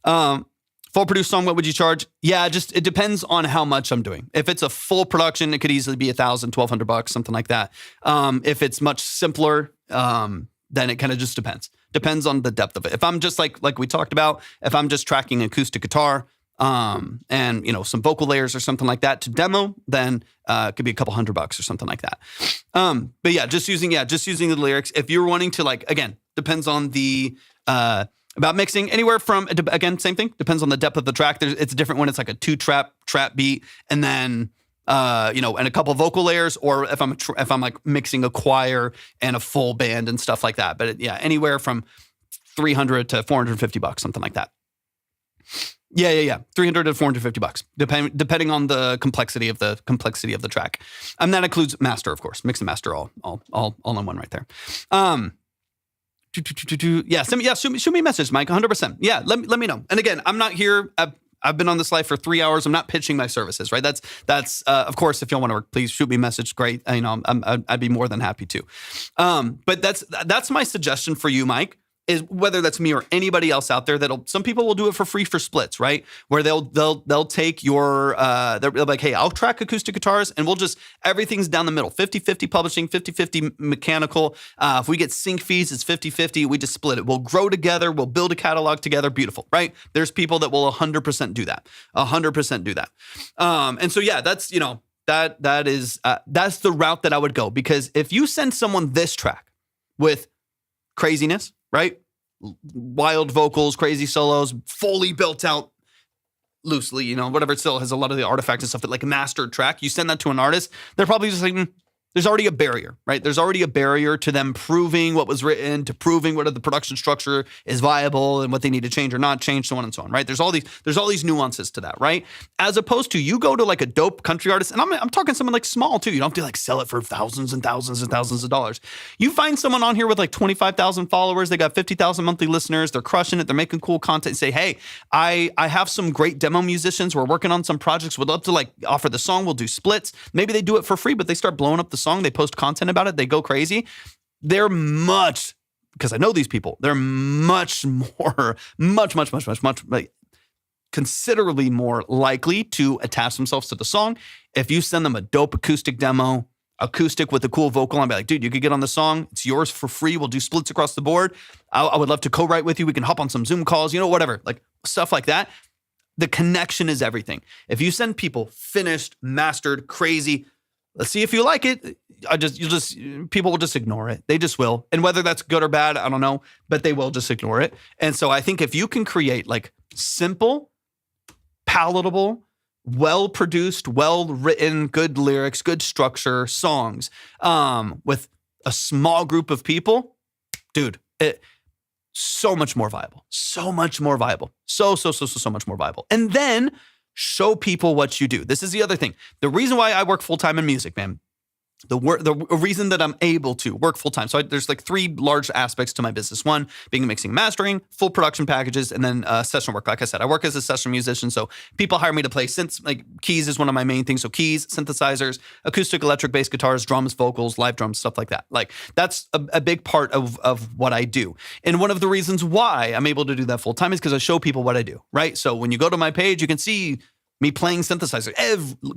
full produced song, what would you charge? Yeah, just it depends on how much I'm doing. If it's a full production, it could easily be $1,000, $1,200, something like that. If it's much simpler, then it kind of just depends. Depends on the depth of it. If I'm just like we talked about, if I'm just tracking acoustic guitar, and some vocal layers or something like that to demo, then it could be a couple $100 or something like that. But yeah, just using the lyrics. If you're wanting to again, depends on the about mixing anywhere from, again, same thing, depends on the depth of the track. It's different when it's like a 2-trap beat and then and a couple vocal layers, or if I'm like mixing a choir and a full band and stuff like that. But anywhere from $300 to $450, something like that. Yeah. $300 to $450, depending on the complexity of the track. And that includes master, of course, mix and master, all in one right there. Shoot me a message, Mike. 100%. Yeah, let me know. And again, I'm not here. I've been on this live for 3 hours. I'm not pitching my services, right? That's of course, if y'all want to work, please shoot me a message. Great. I'd be more than happy to. But that's my suggestion for you, Mike. Is whether that's me or anybody else out there, some people will do it for free for splits, right? Where they'll take your, they're like, hey, I'll track acoustic guitars and everything's down the middle, 50-50 publishing, 50-50 mechanical. If we get sync fees, it's 50-50. We just split it. We'll grow together. We'll build a catalog together. Beautiful, right? There's people that will 100% do that, 100% do that. And so, yeah, that's, that's the route that I would go, because if you send someone this track with craziness, right? Wild vocals, crazy solos, fully built out loosely, whatever, it still has a lot of the artifacts and stuff, but like a mastered track, you send that to an artist, they're probably just like, there's already a barrier, right? There's already a barrier to them proving what was written, to proving whether the production structure is viable and what they need to change or not change, so on and so on, right? There's all these nuances to that, right? As opposed to you go to like a dope country artist, and I'm talking someone like small too. You don't have to sell it for thousands and thousands and thousands of dollars. You find someone on here with like 25,000 followers, they got 50,000 monthly listeners, they're crushing it, they're making cool content. Say, hey, I have some great demo musicians. We're working on some projects. Would love to offer the song. We'll do splits. Maybe they do it for free, but they start blowing up the song. They post content about it. They go crazy. They're because I know these people, they're much more, considerably more likely to attach themselves to the song. If you send them a dope acoustic demo, acoustic with a cool vocal, I'll be like, dude, you could get on the song. It's yours for free. We'll do splits across the board. I would love to co-write with you. We can hop on some Zoom calls, whatever, like stuff like that. The connection is everything. If you send people finished, mastered, crazy, let's see if you like it. People will just ignore it. They just will. And whether that's good or bad, I don't know, but they will just ignore it. And so I think if you can create simple, palatable, well-produced, well-written, good lyrics, good structure songs, with a small group of people, dude, so much more viable. So much more viable. So much more viable. And then show people what you do. This is the other thing. The reason why I work full-time in music, man, the reason that I'm able to work full-time. So there's 3 large aspects to my business. One being mixing and mastering, full production packages, and then session work. Like I said, I work as a session musician. So people hire me to play synths. Keys is one of my main things. So keys, synthesizers, acoustic, electric, bass guitars, drums, vocals, live drums, stuff like that. That's a big part of what I do. And one of the reasons why I'm able to do that full-time is because I show people what I do, right? So when you go to my page, you can see me playing synthesizer,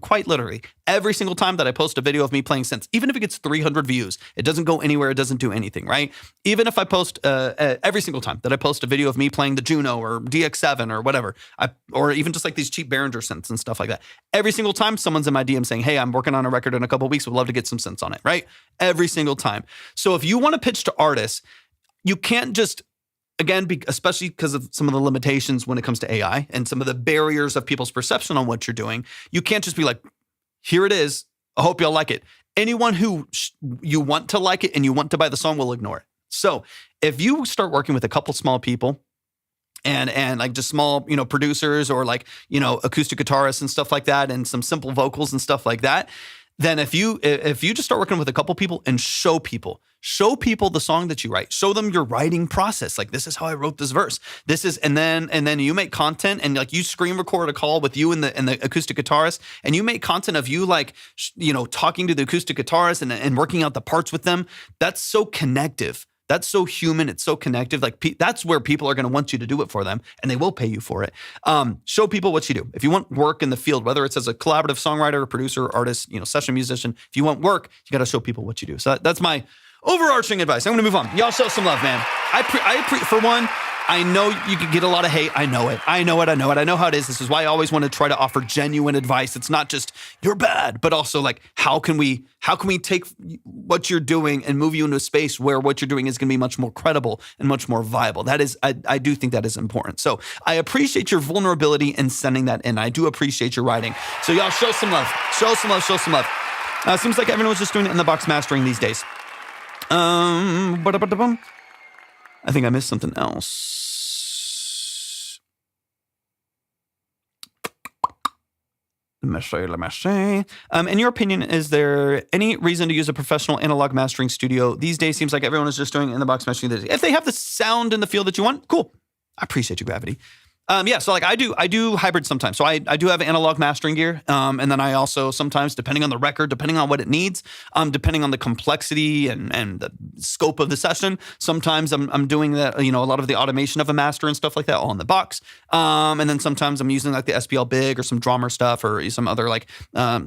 quite literally, every single time that I post a video of me playing synths, even if it gets 300 views, it doesn't go anywhere, it doesn't do anything, right? Even if I post, every single time that I post a video of me playing the Juno or DX7 or whatever, or even just these cheap Behringer synths and stuff like that, every single time someone's in my DM saying, hey, I'm working on a record in a couple of weeks, would love to get some synths on it, right? Every single time. So if you want to pitch to artists, you can't just, again, especially because of some of the limitations when it comes to AI and some of the barriers of people's perception on what you're doing, you can't just be like, here it is. I hope y'all like it. Anyone who you want to like it and you want to buy the song will ignore it. So if you start working with a couple small people and just small, producers or acoustic guitarists and stuff like that, and some simple vocals and stuff like that, then if you just start working with a couple people and show people show people the song that you write. Show them your writing process. Like, this is how I wrote this verse. This is, and then you make content, and like you screen record a call with you and the acoustic guitarist, and you make content of you like, talking to the acoustic guitarist and working out the parts with them. That's so connective. That's so human. It's so connective. Like, that's where people are going to want you to do it for them, and they will pay you for it. Show people what you do. If you want work in the field, whether it's as a collaborative songwriter, producer, artist, session musician, if you want work, you got to show people what you do. So that's my overarching advice. I'm going to move on. Y'all show some love, man. For one, I know you could get a lot of hate. I know it. I know how it is. This is why I always want to try to offer genuine advice. It's not just you're bad, but also like, how can we take what you're doing and move you into a space where what you're doing is going to be much more credible and much more viable. That is, I do think that is important. So I appreciate your vulnerability in sending that in. I do appreciate your writing. So y'all show some love. Show some love. Seems like everyone's just doing it in the box mastering these days. I think I missed something else. Let me say. In your opinion, is there any reason to use a professional analog mastering studio these days? Seems like everyone is just doing in the box mastering. If they have the sound in the field that you want, cool. I appreciate you, Gravity. So like I do hybrid sometimes. So I do have analog mastering gear. And then I also sometimes, depending on the record, depending on what it needs, depending on the complexity and the scope of the session, sometimes I'm doing that, a lot of the automation of a master and stuff like that all in the box. And then sometimes I'm using like the SPL Big or some drummer stuff or some other like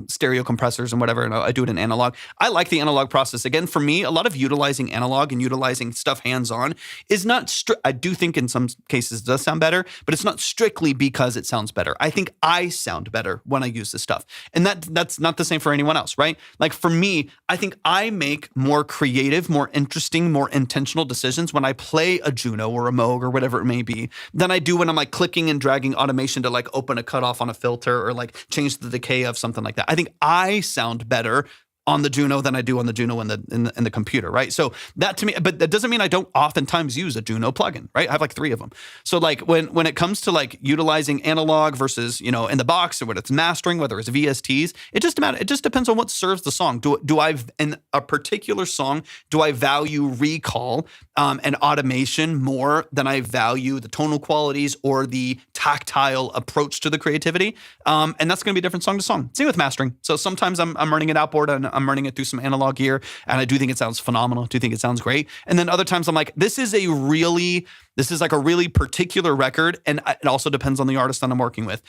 stereo compressors and whatever. And I do it in analog. I like the analog process. Again, for me, a lot of utilizing analog and utilizing stuff hands-on is not I do think in some cases it does sound better, but it's not strictly because it sounds better. I think I sound better when I use this stuff. And that's not the same for anyone else, right? Like for me, I think I make more creative, more interesting, more intentional decisions when I play a Juno or a Moog or whatever it may be than I do when I'm like clicking and dragging automation to like open a cutoff on a filter or like change the decay of something like that. I think I sound better on the Juno than I do on the Juno in the computer, right? So that to me, but that doesn't mean I don't oftentimes use a Juno plugin, right? I have like 3 of them. So like when it comes to like utilizing analog versus, in the box or when it's mastering, whether it's VSTs, it just depends on what serves the song. Do I, in a particular song, do I value recall and automation more than I value the tonal qualities or the tactile approach to the creativity? And that's going to be different song to song. Same with mastering. So sometimes I'm running it outboard and I'm running it through some analog gear, and I do think it sounds phenomenal. I do think it sounds great. And then other times I'm like, this is like a really particular record, and it also depends on the artist that I'm working with.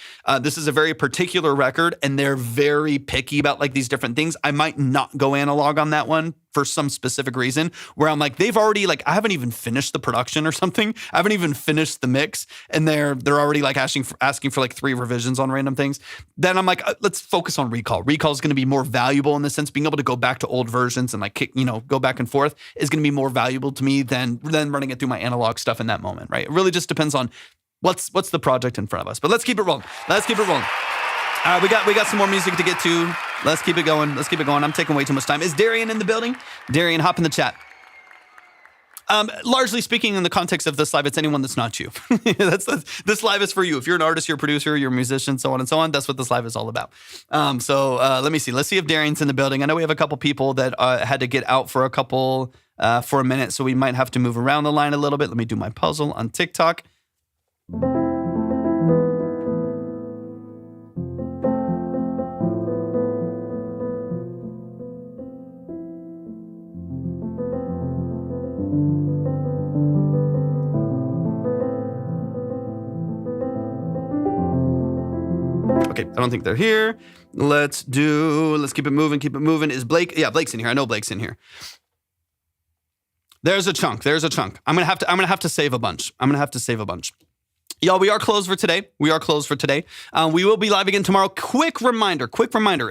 This is a very particular record, and they're very picky about like these different things. I might not go analog on that one for some specific reason, where I'm like, they've already like, I haven't even finished the production or something. I haven't even finished the mix, and they're already like asking for like 3 revisions on random things. Then I'm like, let's focus on recall. Recall is going to be more valuable in the sense being able to go back to old versions and like go back and forth is going to be more valuable to me than running it through my analog stuff in that moment, right? It really just depends on what's the project in front of us. But let's keep it rolling. We got some more music to get to. Let's keep it going. I'm taking way too much time. Is Darian in the building? Darian, hop in the chat. Largely speaking, in the context of this live, it's anyone that's not you. This live is for you. If you're an artist, you're a producer, you're a musician, so on and so on. That's what this live is all about. Let me see. Let's see if Darian's in the building. I know we have a couple people that had to get out for a minute, so we might have to move around the line a little bit. Let me do my puzzle on TikTok. Okay, I don't think they're here. Let's keep it moving. Is Blake? Yeah, Blake's in here. I know Blake's in here. There's a chunk. I'm gonna have to save a bunch. Y'all, we are closed for today. We will be live again tomorrow. Quick reminder.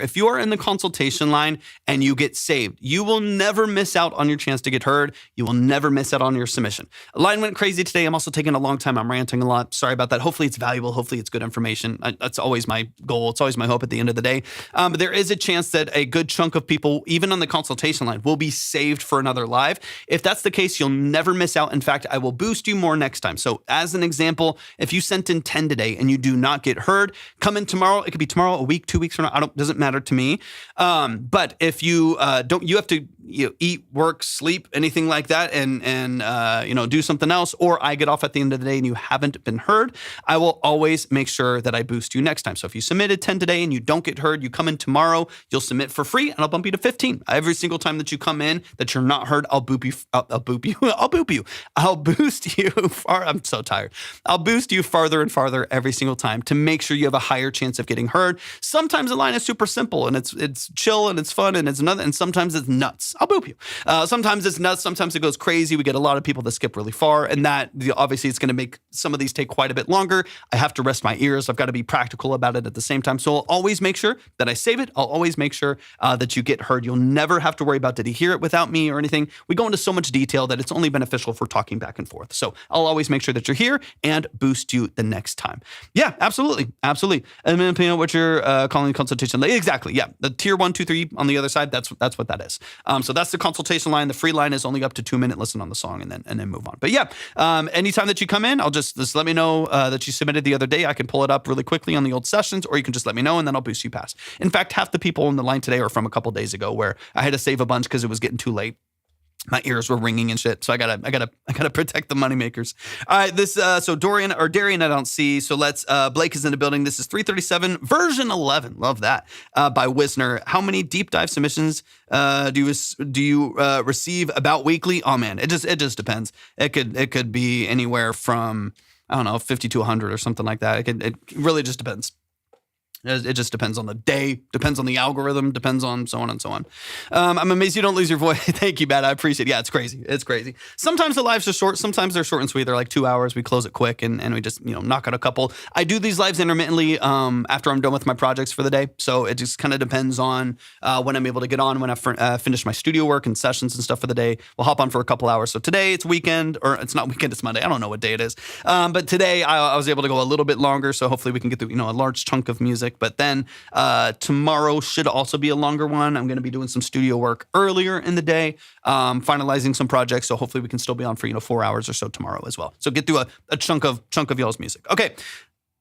If you are in the consultation line and you get saved, you will never miss out on your chance to get heard. You will never miss out on your submission. Line went crazy today. I'm also taking a long time. I'm ranting a lot. Sorry about that. Hopefully it's valuable. Hopefully it's good information. That's always my goal. It's always my hope at the end of the day. But there is a chance that a good chunk of people, even on the consultation line, will be saved for another live. If that's the case, you'll never miss out. In fact, I will boost you more next time. So as an example, If you sent in 10 today and you do not get heard, come in tomorrow. It could be tomorrow, a week, 2 weeks from now. Doesn't matter to me. But if you don't, you have to eat, work, sleep, anything like that, and do something else, or I get off at the end of the day and you haven't been heard, I will always make sure that I boost you next time. So if you submitted 10 today and you don't get heard, you come in tomorrow, you'll submit for free, and I'll bump you to 15. Every single time that you come in that you're not heard, I'll boop you. I'll boop you. I'll boop you. I'll boost you far. I'm so tired. I'll boost you farther and farther every single time to make sure you have a higher chance of getting heard. Sometimes the line is super simple and it's chill and it's fun and it's another, and sometimes it's nuts. I'll boop you. Sometimes it's nuts. Sometimes it goes crazy. We get a lot of people that skip really far, and that obviously it's going to make some of these take quite a bit longer. I have to rest my ears. I've got to be practical about it at the same time. So I'll always make sure that I save it. I'll always make sure that you get heard. You'll never have to worry about, did he hear it without me or anything? We go into so much detail that it's only beneficial for talking back and forth. So I'll always make sure that you're here and boost you the next time. Yeah, absolutely. Absolutely. And then, what you're calling consultation. Exactly. Yeah. The tier 1, 2, 3 on the other side, that's what that is. So that's the consultation line. The free line is only up to 2-minute listen on the song and then move on. But yeah, anytime that you come in, I'll just let me know that you submitted the other day. I can pull it up really quickly on the old sessions, or you can just let me know and then I'll boost you past. In fact, half the people on the line today are from a couple days ago where I had to save a bunch because it was getting too late. My ears were ringing and shit, so I gotta protect the moneymakers. All right, so Darian, I don't see. So let's. Blake is in the building. This is 337 version 11. Love that by Wisner. How many deep dive submissions do you receive about weekly? Oh man, it just depends. It could be anywhere from, I don't know, 50 to 100 or something like that. It really just depends. It just depends on the day, depends on the algorithm, depends on so on and so on. I'm amazed you don't lose your voice. Thank you, Matt. I appreciate it. Yeah, it's crazy. It's crazy. Sometimes the lives are short. Sometimes they're short and sweet. They're like 2 hours. We close it quick and we just, knock out a couple. I do these lives intermittently after I'm done with my projects for the day. So it just kind of depends on when I'm able to get on, when I finish my studio work and sessions and stuff for the day. We'll hop on for a couple hours. So today it's weekend, or it's not weekend, it's Monday. I don't know what day it is. But today I was able to go a little bit longer. So hopefully we can get through, a large chunk of music. But then tomorrow should also be a longer one. I'm going to be doing some studio work earlier in the day, finalizing some projects. So hopefully we can still be on for 4 hours or so tomorrow as well. So get through a chunk of y'all's music. Okay,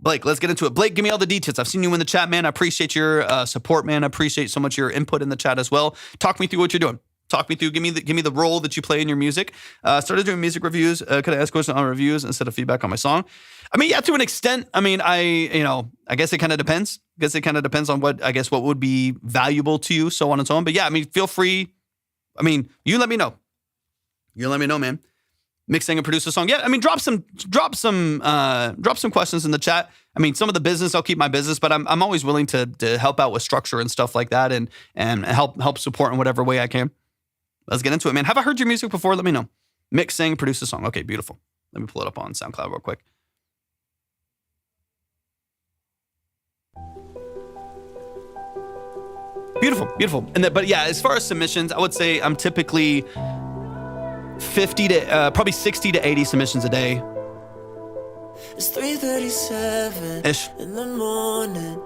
Blake, let's get into it. Blake, give me all the details. I've seen you in the chat, man. I appreciate your support, man. I appreciate so much your input in the chat as well. Talk me through what you're doing. Talk me through. Give me the role that you play in your music. Started doing music reviews. Could I ask questions on reviews instead of feedback on my song? I mean, yeah, to an extent. I mean, I guess it kind of depends. I guess it kind of depends on what would be valuable to you, so on and so on. But yeah, I mean, feel free. I mean, you let me know. You let me know, man. Mixing and produce a song. Yeah, I mean, drop some questions in the chat. I mean, some of the business, I'll keep my business, but I'm always willing to help out with structure and stuff like that, and help support in whatever way I can. Let's get into it, man. Have I heard your music before? Let me know. Mix, sing, produce a song. Okay, beautiful. Let me pull it up on SoundCloud real quick. Beautiful, beautiful. But yeah, as far as submissions, I would say I'm typically 50 to probably 60 to 80 submissions a day. It's 3:37 Ish. in the morning.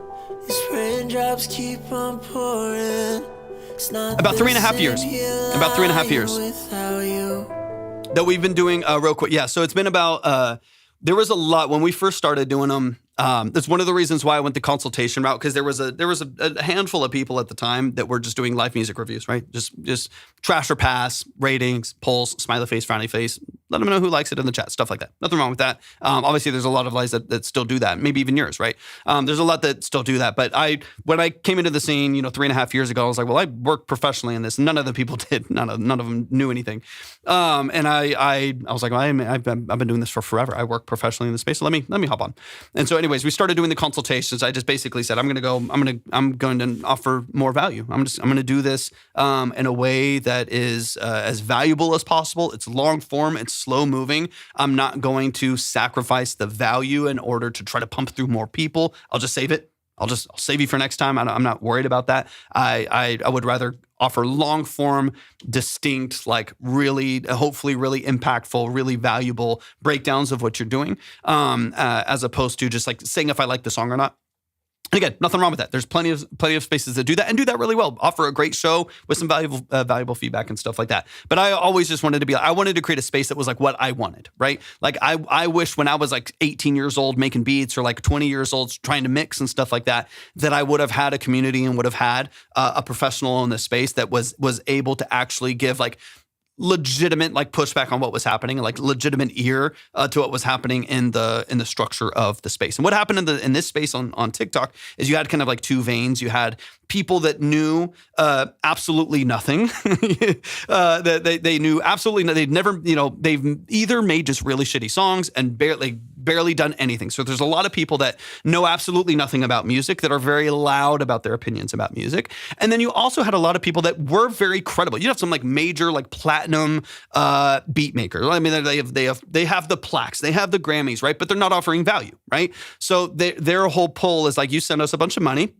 These raindrops keep on pouring. It's not About 3.5 the years. same here About 3.5 years. without you. That we've been doing real quick. Yeah, so it's been about, there was a lot when we first started doing them. That's one of the reasons why I went the consultation route, because there was a handful of people at the time that were just doing live music reviews, right? Just trash or pass, ratings, polls, smiley face, frowny face. Let them know who likes it in the chat, stuff like that. Nothing wrong with that. Obviously, there's a lot of lives that still do that, maybe even yours, right? There's a lot that still do that. But when I came into the scene, 3.5 years ago, I was like, well, I work professionally in this. None of the people did. None of them knew anything. And I was like, well, I've been doing this for forever. I work professionally in this space. So let me hop on. And so anyways, we started doing the consultations. I just basically said, I'm going to offer more value. I'm going to do this in a way that is as valuable as possible. It's long form. It's slow moving. I'm not going to sacrifice the value in order to try to pump through more people. I'll just save it. I'll save you for next time. I'm not worried about that. I would rather offer long form, distinct, like really, hopefully really impactful, really valuable breakdowns of what you're doing, as opposed to just like saying if I like the song or not. And again, nothing wrong with that. There's plenty of spaces that do that and do that really well. Offer a great show with some valuable feedback and stuff like that. But I always just wanted to be, I wanted to create a space that was like what I wanted, right? Like I wish when I was like 18 years old making beats or like 20 years old trying to mix and stuff like that, that I would have had a community and would have had a professional in this space that was able to actually give like legitimate like pushback on what was happening, like legitimate ear to what was happening in the structure of the space. And what happened in this space on TikTok is you had kind of like two veins. You had people that knew absolutely nothing. that they knew absolutely they'd never, they've either made just really shitty songs and barely done anything. So there's a lot of people that know absolutely nothing about music that are very loud about their opinions about music. And then you also had a lot of people that were very credible. You have some like major like platinum beat makers. I mean, they have the plaques, they have the Grammys, right? But they're not offering value, right? So their whole pull is like, you send us a bunch of money.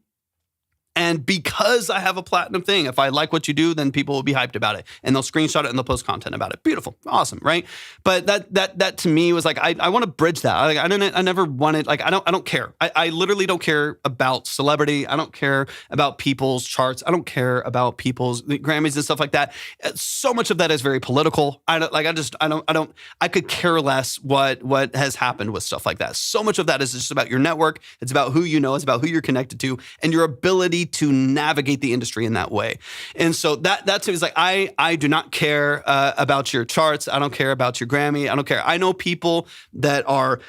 And because I have a platinum thing, if I like what you do, then people will be hyped about it and they'll screenshot it and they'll post content about it. Beautiful. Awesome. Right. But that to me was like, I want to bridge that. I never wanted, like, I don't care. I literally don't care about celebrity. I don't care about people's charts. I don't care about people's Grammys and stuff like that. So much of that is very political. I could care less what has happened with stuff like that. So much of that is just about your network. It's about who you know. It's about who you're connected to and your ability to navigate the industry in that way. And so that to me is like, I do not care about your charts. I don't care about your Grammy. I don't care. I know people that are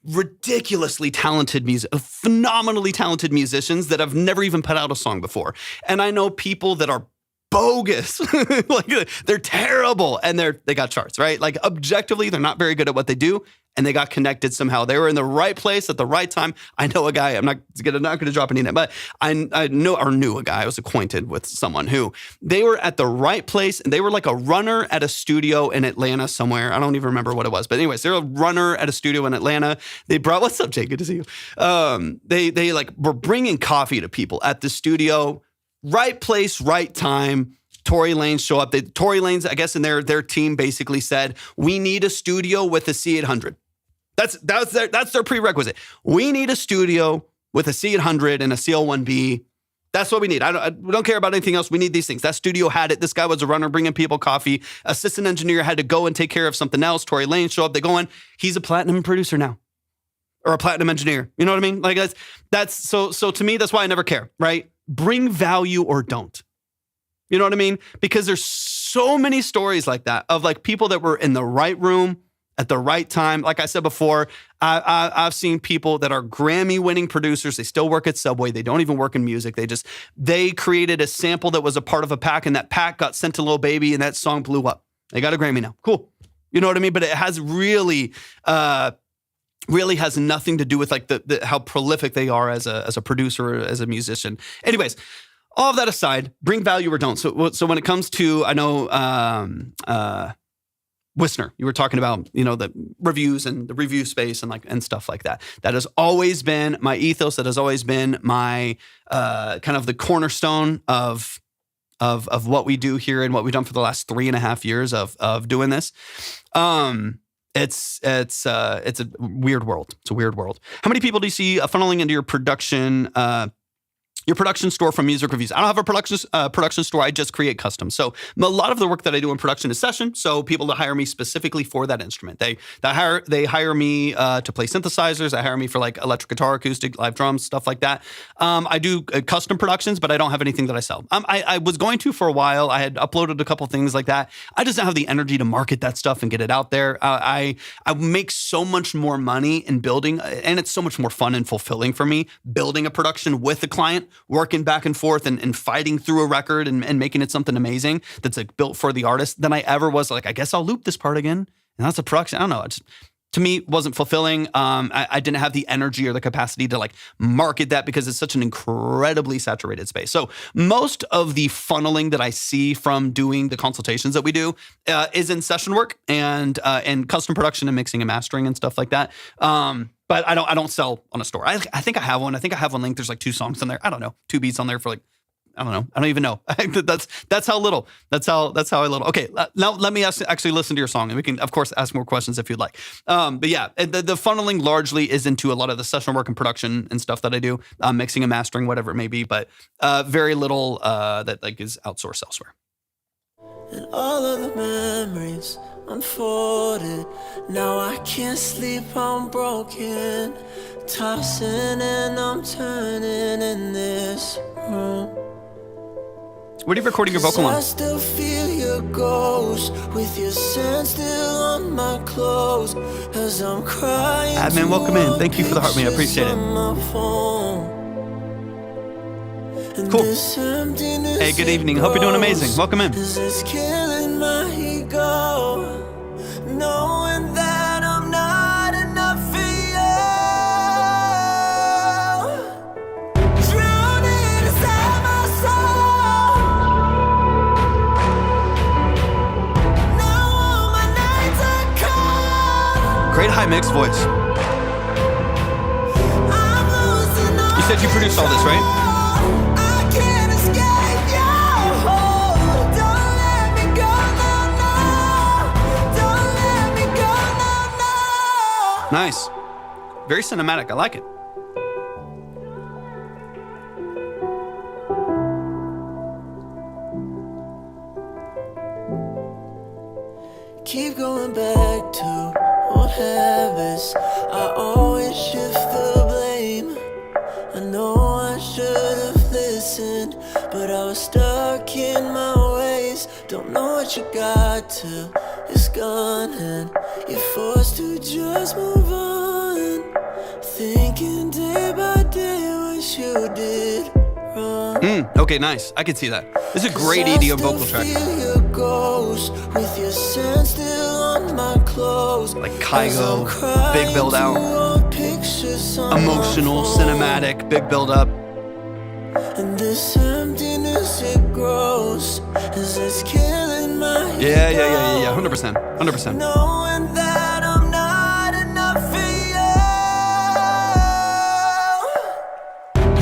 ridiculously talented phenomenally talented musicians that have never even put out a song before. And I know people that are bogus. Like they're terrible and they got charts, right? Like objectively, they're not very good at what they do. And they got connected somehow. They were in the right place at the right time. I know a guy, I'm not going to drop any name, but I knew a guy. I was acquainted with someone who they were at the right place and they were like a runner at a studio in Atlanta somewhere. I don't even remember what it was. But anyways, they're a runner at a studio in Atlanta. They brought, what's up, Jake? Good to see you. They like were bringing coffee to people at the studio. Right place, right time. Tory Lanez show up. Tory Lanez, I guess, in their team basically said, we need a studio with a C800. That's their prerequisite. We need a studio with a C800 and a CL1B. That's what we need. We don't care about anything else. We need these things. That studio had it. This guy was a runner bringing people coffee. Assistant engineer had to go and take care of something else. Tory Lanez show up. They go in. He's a platinum producer now. Or a platinum engineer. You know what I mean? Like that's so to me, that's why I never care, right? Bring value or don't. You know what I mean? Because there's so many stories like that of like people that were in the right room at the right time. Like I said before, I've seen people that are Grammy-winning producers. They still work at Subway. They don't even work in music. They created a sample that was a part of a pack, and that pack got sent to Lil Baby, and that song blew up. They got a Grammy now. Cool. You know what I mean? But it has really has nothing to do with like the how prolific they are as a producer, as a musician. Anyways, all of that aside, bring value or don't. So when it comes to, I know, Wisner, you were talking about, the reviews and the review space and stuff like that. That has always been my ethos. That has always been my kind of the cornerstone of what we do here and what we've done for the last 3.5 years of doing this. It's a weird world. It's a weird world. How many people do you see funneling into your production store from music reviews? I don't have a production store. I just create custom. So a lot of the work that I do in production is session. So people that hire me specifically for that instrument, they hire me to play synthesizers. They hire me for like electric guitar, acoustic, live drums, stuff like that. I do custom productions, but I don't have anything that I sell. I was going to for a while. I had uploaded a couple things like that. I just don't have the energy to market that stuff and get it out there. I make so much more money in building, and it's so much more fun and fulfilling for me building a production with a client, working back and forth and fighting through a record and making it something amazing that's like built for the artist than I ever was like, I guess I'll loop this part again. And that's a production. I don't know. It just, to me, wasn't fulfilling. I didn't have the energy or the capacity to like market that because it's such an incredibly saturated space. So most of the funneling that I see from doing the consultations that we do is in session work and custom production and mixing and mastering and stuff like that. But I don't sell on a store. I think I have one. I think I have one linked. There's like 2 songs on there. I don't know, 2 beats on there for like I don't know. I don't even know. That's how little. That's how I little. Okay, now let me actually listen to your song, and we can, of course, ask more questions if you'd like. But yeah, the funneling largely is into a lot of the session work and production and stuff that I do, mixing and mastering, whatever it may be. But very little that like is outsourced elsewhere. And all of the memories unfolded. Now I can't sleep, I'm broken. Tossing and I'm turning in this room. What are you recording your vocal I on? still feel your ghost with your scent still on my clothes as I'm crying. Admin, welcome in. Thank you for the heart, man. I appreciate it. Cool. Hey, good evening. Hope you're doing amazing. Welcome in. It's killing my ego, knowing that I'm not enough for you. Drowning inside my soul. Now all my nights are cold. Great high mix voice. I'm losing all You said you produced all this, right? I can't escape your hold. Don't let me go, no, no. Don't let me go, no, no. Nice. Very cinematic. I like it. Keep going back to old habits. I always shift the blame. I know I should have listened, but I was stuck in my ways. Don't know what you got till it's gone, and you're forced to just move on. Thinking day by day what you did wrong. Okay, nice. I can see that. This is a great EDM vocal track. Feel your ghost with your scent still on my clothes. Like Kygo, big build out. Emotional, cinematic, big build up. And this emptiness it grows as it's killing my Yeah. 100%. 100%. knowing that I'm not enough for you.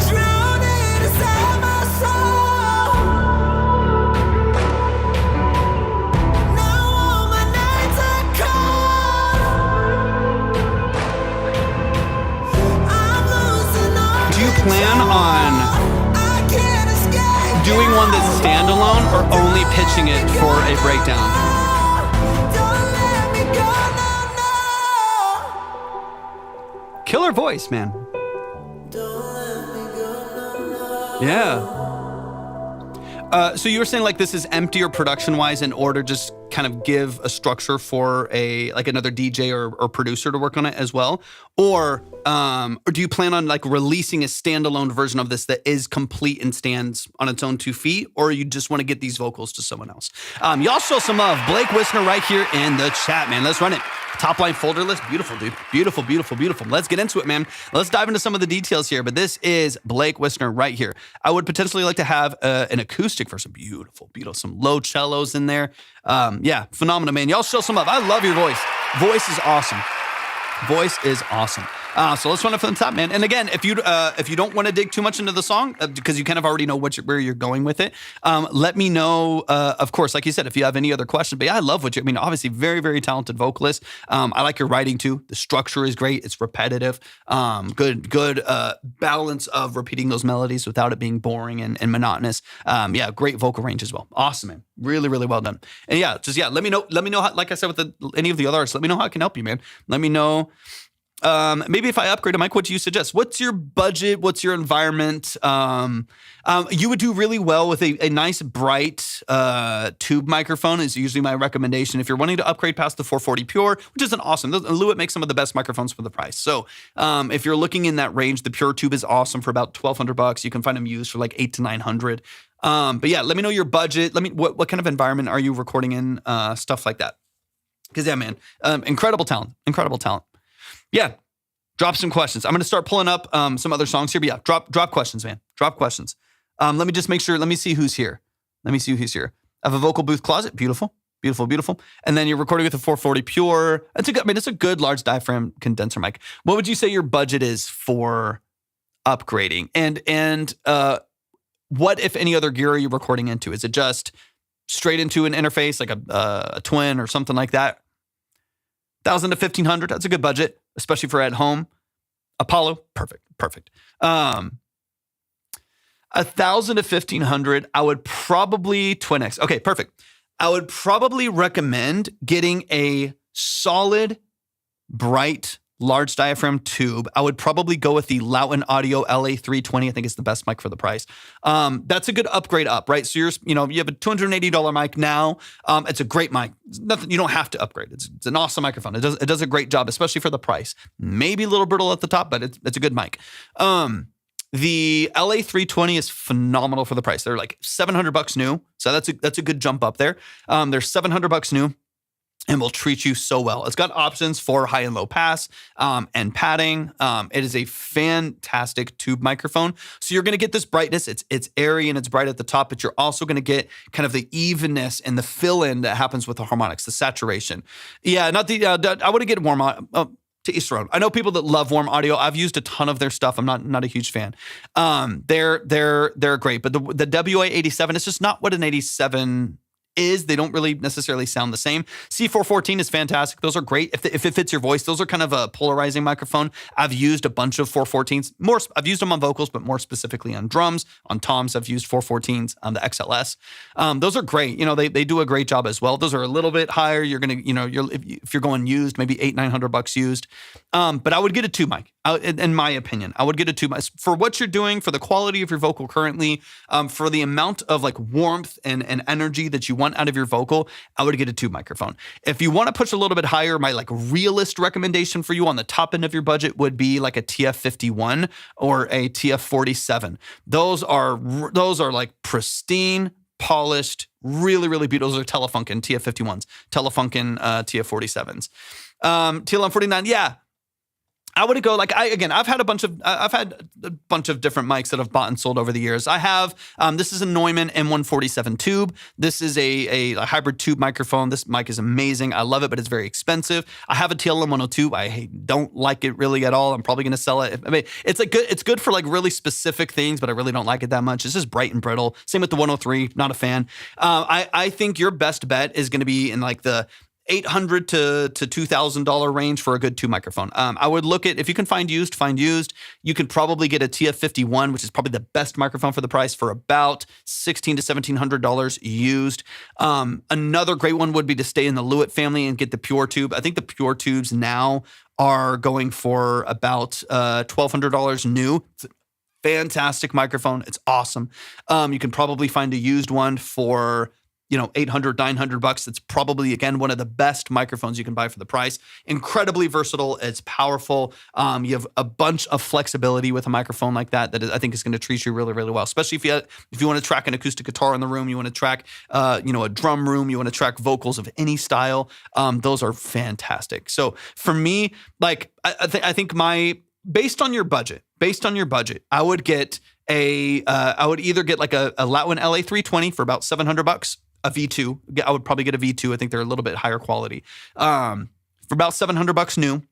Drowning inside my soul. Now all my nights are cold. I'm losing all. Do you plan on I can't escape doing one that's standalone or only pitching it for a breakdown? Don't let me go, no, no. Killer voice, man. Don't let me go, no, no. Yeah. So you were saying like this is emptier production-wise in order to just kind of give a structure for another DJ or producer to work on it as well, or do you plan on like releasing a standalone version of this that is complete and stands on its own 2 feet, or you just want to get these vocals to someone else? Y'all show some love. Blake Wisner right here in the chat, man. Let's run it. Top line folder list. Beautiful, dude. Beautiful, beautiful, beautiful. Let's get into it, man. Let's dive into some of the details here, but this is Blake Wisner right here. I would potentially like to have an acoustic version. Beautiful, beautiful. Some low cellos in there. Yeah, phenomenal, man. Y'all show some love. I love your voice. Voice is awesome. Voice is awesome. So let's run it from the top, man. And again, if you don't want to dig too much into the song because you kind of already know where you're going with it, let me know. Of course, like you said, if you have any other questions. But yeah, I love what you. I mean, obviously, very very talented vocalist. I like your writing too. The structure is great. It's repetitive. Good balance of repeating those melodies without it being boring and monotonous. Yeah, great vocal range as well. Awesome, man. Really really well done. And yeah, let me know. Let me know how, like I said with any of the other artists. Let me know how I can help you, man. Let me know. Maybe if I upgrade a mic, what do you suggest? What's your budget? What's your environment? You would do really well with a nice bright tube microphone is usually my recommendation. If you're wanting to upgrade past the 440 Pure, which is an awesome, Lewitt makes some of the best microphones for the price. So if you're looking in that range, the Pure tube is awesome for about $1,200. You can find them used for like $800 to $900. But yeah, let me know your budget. What kind of environment are you recording in? Stuff like that. Because yeah, man, incredible talent. Yeah, drop some questions. I'm going to start pulling up some other songs here. But yeah, drop questions, man. Drop questions. Let me just make sure. Let me see who's here. I have a vocal booth closet. Beautiful. And then you're recording with a 440 Pure. It's a good large diaphragm condenser mic. What would you say your budget is for upgrading? And what, if any other gear are you recording into? Is it just straight into an interface like a twin or something like that? 1,000 to 1,500, that's a good budget, especially for at home. Apollo, perfect. 1,000 to 1,500, I would probably Twin X. Okay, perfect. I would probably recommend getting a solid, bright, large diaphragm tube. I would probably go with the Lauten Audio LA320. I think it's the best mic for the price. That's a good upgrade up, right? So you have a $280 mic now. It's a great mic. It's nothing, you don't have to upgrade. It's an awesome microphone. It does a great job, especially for the price. Maybe a little brittle at the top, but it's a good mic. The LA320 is phenomenal for the price. They're like $700 new. So that's a good jump up there. They're $700 new and will treat you so well. It's got options for high and low pass and padding. It is a fantastic tube microphone. So you're going to get this brightness. It's airy and it's bright at the top, but you're also going to get kind of the evenness and the fill-in that happens with the harmonics, the saturation. Yeah, not the. I would get warm. To each their own. I know people that love warm audio. I've used a ton of their stuff. I'm not a huge fan. They're great, but the WA87 is just not what an 87 is. They don't really necessarily sound the same. C414 is fantastic. Those are great if it fits your voice. Those are kind of a polarizing microphone. I've used a bunch of 414s. I've used them on vocals, but more specifically on drums. On toms, I've used 414s on the XLS. Those are great. They do a great job as well. Those are a little bit higher. You're gonna, if you're going used, maybe $800-900 used. But I would get a tube mic. In my opinion, I would get a tube mic for what you're doing, for the quality of your vocal currently, for the amount of like warmth and energy that you want out of your vocal. I would get a tube microphone. If you want to push a little bit higher, my like realist recommendation for you on the top end of your budget would be like a TF51 or a TF47. Those are like pristine, polished, really, really beautiful. Those are Telefunken TF51s, Telefunken TF47s. TLM49, yeah. I would go like I've had a bunch of different mics that I've bought and sold over the years. I have this is a Neumann M147 tube. This is a hybrid tube microphone. This mic is amazing. I love it, but it's very expensive. I have a TLM 102. I don't like it really at all. I'm probably going to sell it. I mean, it's good for like really specific things, but I really don't like it that much. It's just bright and brittle. Same with the 103. Not a fan. I think your best bet is going to be in like the $800 to $2,000 range for a good tube microphone. I would look at, if you can find used. You could probably get a TF51, which is probably the best microphone for the price, for about $1,600 to $1,700 used. Another great one would be to stay in the Lewitt family and get the Pure Tube. I think the Pure Tubes now are going for about $1,200 new. It's a fantastic microphone. It's awesome. You can probably find a used one for $800, $900. It's probably, again, one of the best microphones you can buy for the price. Incredibly versatile. It's powerful. You have a bunch of flexibility with a microphone like that I think is going to treat you really, really well. Especially if you want to track an acoustic guitar in the room, you want to track, a drum room, you want to track vocals of any style. Those are fantastic. So for me, like, I think based on your budget, I would get I would either get like a Lauten LA320 for about $700. A V2. I would probably get a V2. I think they're a little bit higher quality. For about $700 new,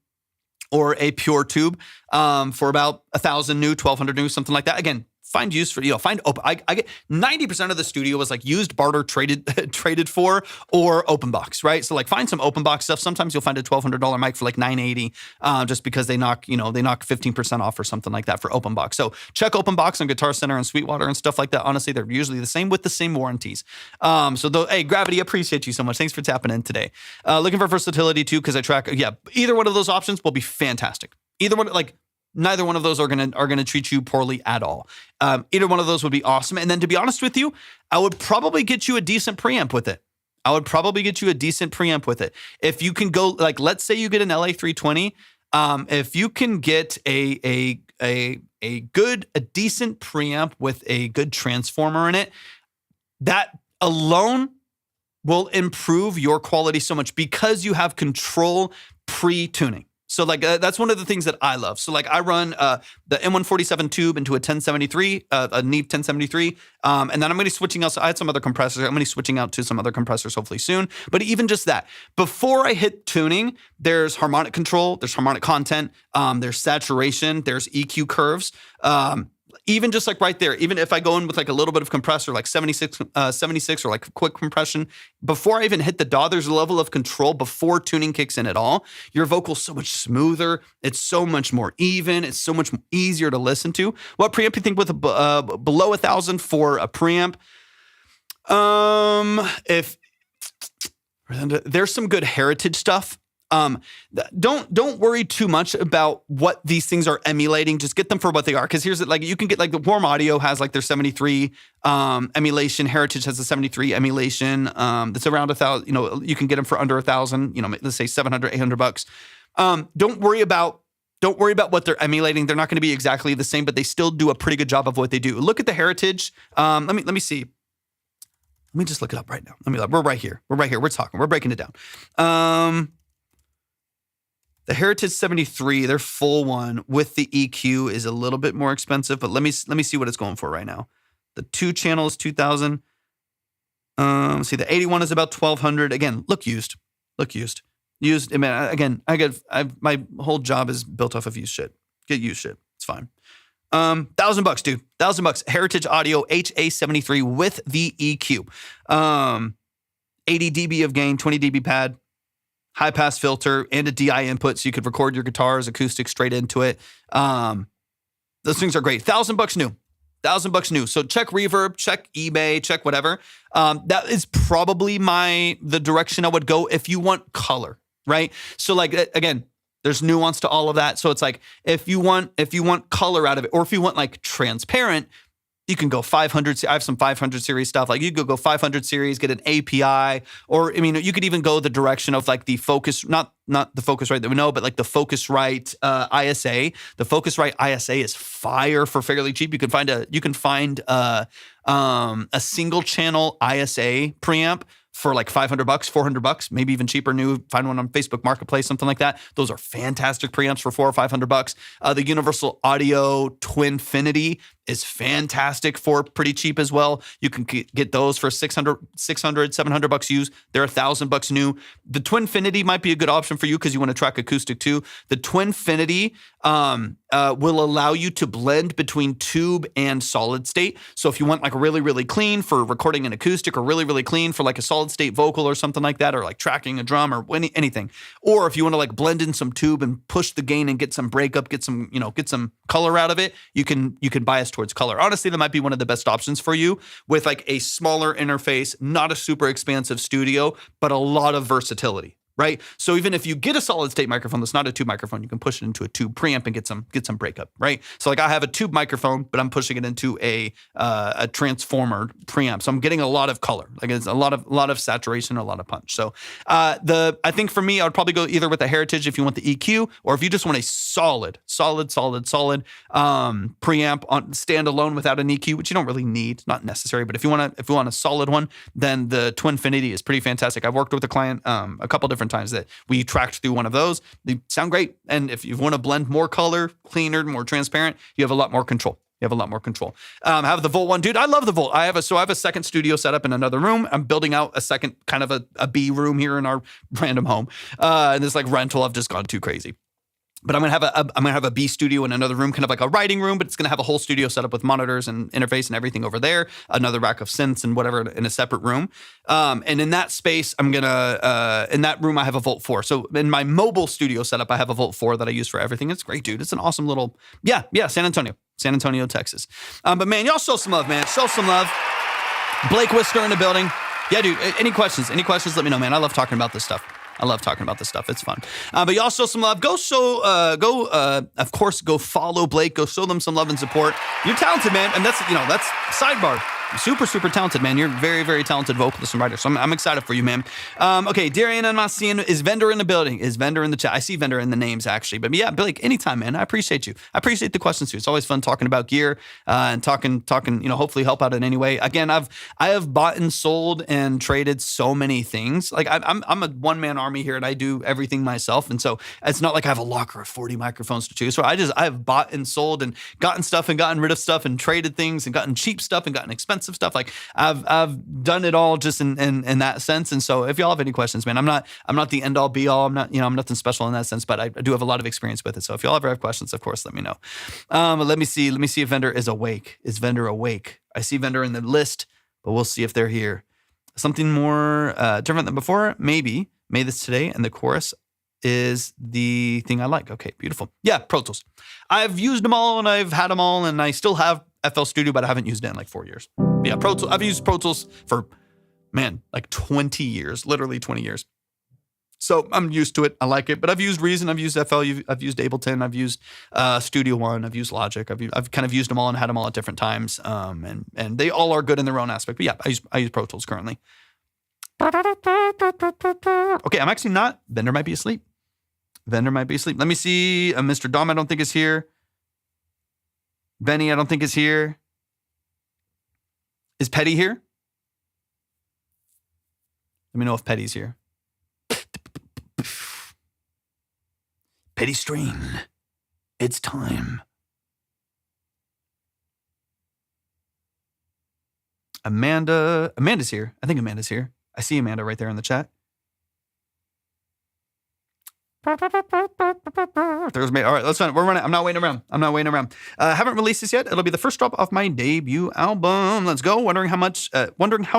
or a Pure Tube for about $1,000 new, $1,200 new, something like that. Again, find use for, find open. I get 90% of the studio was like used, barter, traded for, or open box, right? So like find some open box stuff. Sometimes you'll find a $1,200 mic for like $980, just because they knock 15% off or something like that for open box. So check open box on Guitar Center and Sweetwater and stuff like that. Honestly, they're usually the same with the same warranties. Hey, Gravity, appreciate you so much. Thanks for tapping in today. Looking for versatility too, because I track, either one of those options will be fantastic. Either one, like, neither one of those are gonna treat you poorly at all. Either one of those would be awesome. And then, to be honest with you, I would probably get you a decent preamp with it. If you can go, like, let's say you get an LA320. If you can get a decent preamp with a good transformer in it, that alone will improve your quality so much, because you have control pre-tuning. So like that's one of the things that I love. So like I run the M147 tube into a 1073, a Neve 1073, and then I'm going to be switching out. So I had some other compressors. I'm going to be switching out to some other compressors hopefully soon. But even just that, before I hit tuning, there's harmonic control, there's harmonic content, there's saturation, there's EQ curves. even just like right there, even if I go in with like a little bit of compressor, like 76 or like quick compression, before I even hit the DAW, there's a level of control before tuning kicks in at all. Your vocal's so much smoother. It's so much more even. It's so much easier to listen to. What preamp do you think with below 1,000 for a preamp? If there's some good heritage stuff. Don't worry too much about what these things are emulating. Just get them for what they are. Because here's like you can get like the Warm Audio has like their 73 emulation. Heritage has a 73 emulation. That's around 1,000. You know, you can get them for under 1,000. You know, let's say $700, $800. Don't worry about what they're emulating. They're not going to be exactly the same, but they still do a pretty good job of what they do. Look at the Heritage. Let me see. Let me just look it up right now. We're right here. We're talking. We're breaking it down. The Heritage 73, their full one with the EQ is a little bit more expensive, but let me see what it's going for right now. The 2-channel is 2,000. See, the 81 is about 1,200. Again, look used. Used. I mean, again, my whole job is built off of used shit. Get used shit. It's fine. $1,000, dude. $1,000. Heritage Audio HA73 with the EQ. 80 dB of gain, 20 dB pad. High pass filter and a DI input, so you could record your guitars, acoustic straight into it. Those things are great. $1,000 new. $1,000 new. So check Reverb, check eBay, check whatever. That is probably the direction I would go if you want color, right? So like again, there's nuance to all of that. So it's like if you want color out of it, or if you want like transparent, you can go 500. I have some 500 series stuff. Like you could go 500 series, get an API, or I mean, you could even go the direction of like the Focus, not the Focusrite that we know, but like the Focusrite ISA. The Focusrite ISA is fire for fairly cheap. You can find a single channel ISA preamp for like $500, $400, maybe even cheaper new. Find one on Facebook Marketplace, something like that. Those are fantastic preamps for $400 or $500. The Universal Audio Twinfinity is fantastic for pretty cheap as well. You can get those for $600, $700 used. They're $1,000 new. The Twinfinity might be a good option for you because you want to track acoustic too. The Twinfinity will allow you to blend between tube and solid state. So if you want like really, really clean for recording an acoustic, or really, really clean for like a solid state vocal or something like that, or like tracking a drum or anything, or if you want to like blend in some tube and push the gain and get some breakup, get some color out of it, you can bias towards color. Honestly, that might be one of the best options for you with like a smaller interface, not a super expansive studio, but a lot of versatility. Right. So even if you get a solid state microphone that's not a tube microphone, you can push it into a tube preamp and get some breakup. Right. So like I have a tube microphone, but I'm pushing it into a transformer preamp. So I'm getting a lot of color. Like it's a lot of saturation, a lot of punch. So I think for me, I would probably go either with the Heritage if you want the EQ, or if you just want a solid preamp on standalone without an EQ, which you don't really need, not necessary. But if you want a solid one, then the Twinfinity is pretty fantastic. I've worked with a client a couple different times that we tracked through one of those. They sound great. And if you want to blend more color, cleaner, more transparent, you have a lot more control. I have the Volt one, dude. I love the Volt. I have a second studio set up in another room. I'm building out a second kind of a B room here in our random home. And this like rental, I've just gone too crazy. But I'm gonna have a B studio in another room, kind of like a writing room, but it's gonna have a whole studio set up with monitors and interface and everything over there. Another rack of synths and whatever in a separate room. And in that space, in that room, I have a Volt 4. So in my mobile studio setup, I have a Volt 4 that I use for everything. It's great, dude. It's an awesome little, San Antonio, Texas. But man, y'all show some love, man. Show some love. Blake Wister in the building. Yeah, dude. Any questions? Let me know, man. I love talking about this stuff. It's fun. But y'all show some love. Of course, go follow Blake. Go show them some love and support. You're talented, man. And that's sidebar. Super, super talented, man. You're very, very talented vocalist and writer. So I'm excited for you, man. Okay, Darian and Macian, is Vendor in the building? Is Vendor in the chat? I see Vendor in the names, actually. But yeah, Blake, anytime, man. I appreciate you. I appreciate the questions, too. It's always fun talking about gear and talking, hopefully help out in any way. Again, I have bought and sold and traded so many things. Like I'm a one-man army here, and I do everything myself. And so it's not like I have a locker of 40 microphones to choose. So I have bought and sold and gotten stuff and gotten rid of stuff and traded things and gotten cheap stuff and gotten expensive expensive stuff. Like I've done it all just in that sense. And so if y'all have any questions, man, I'm not the end all be all. I'm nothing special in that sense, but I do have a lot of experience with it. So if y'all ever have questions, of course, let me know. Let me see if Vendor is awake. Is Vendor awake? I see Vendor in the list, but we'll see if they're here. Something more different than before? Maybe. Made this today, and the chorus is the thing I like. Okay, beautiful. Yeah, Pro Tools. I've used them all, and I've had them all, and I still have FL Studio, but I haven't used it in like 4 years. Yeah, Pro Tools. I've used Pro Tools for, man, like 20 years, literally 20 years. So I'm used to it. I like it. But I've used Reason. I've used FL. I've used Ableton. I've used Studio One. I've used Logic. I've kind of used them all and had them all at different times. And they all are good in their own aspect. But yeah, I use Pro Tools currently. Okay, I'm actually not. Vendor might be asleep. Let me see. Mr. Dom, I don't think is here. Benny, I don't think is here. Is Petty here? Let me know if Petty's here. Petty Strain. It's time. Amanda's here. I think Amanda's here. I see Amanda right there in the chat. There's me. All right, let's run it. We're running. I'm not waiting around. Haven't released this yet. It'll be the first drop off my debut album. Let's go. Wondering how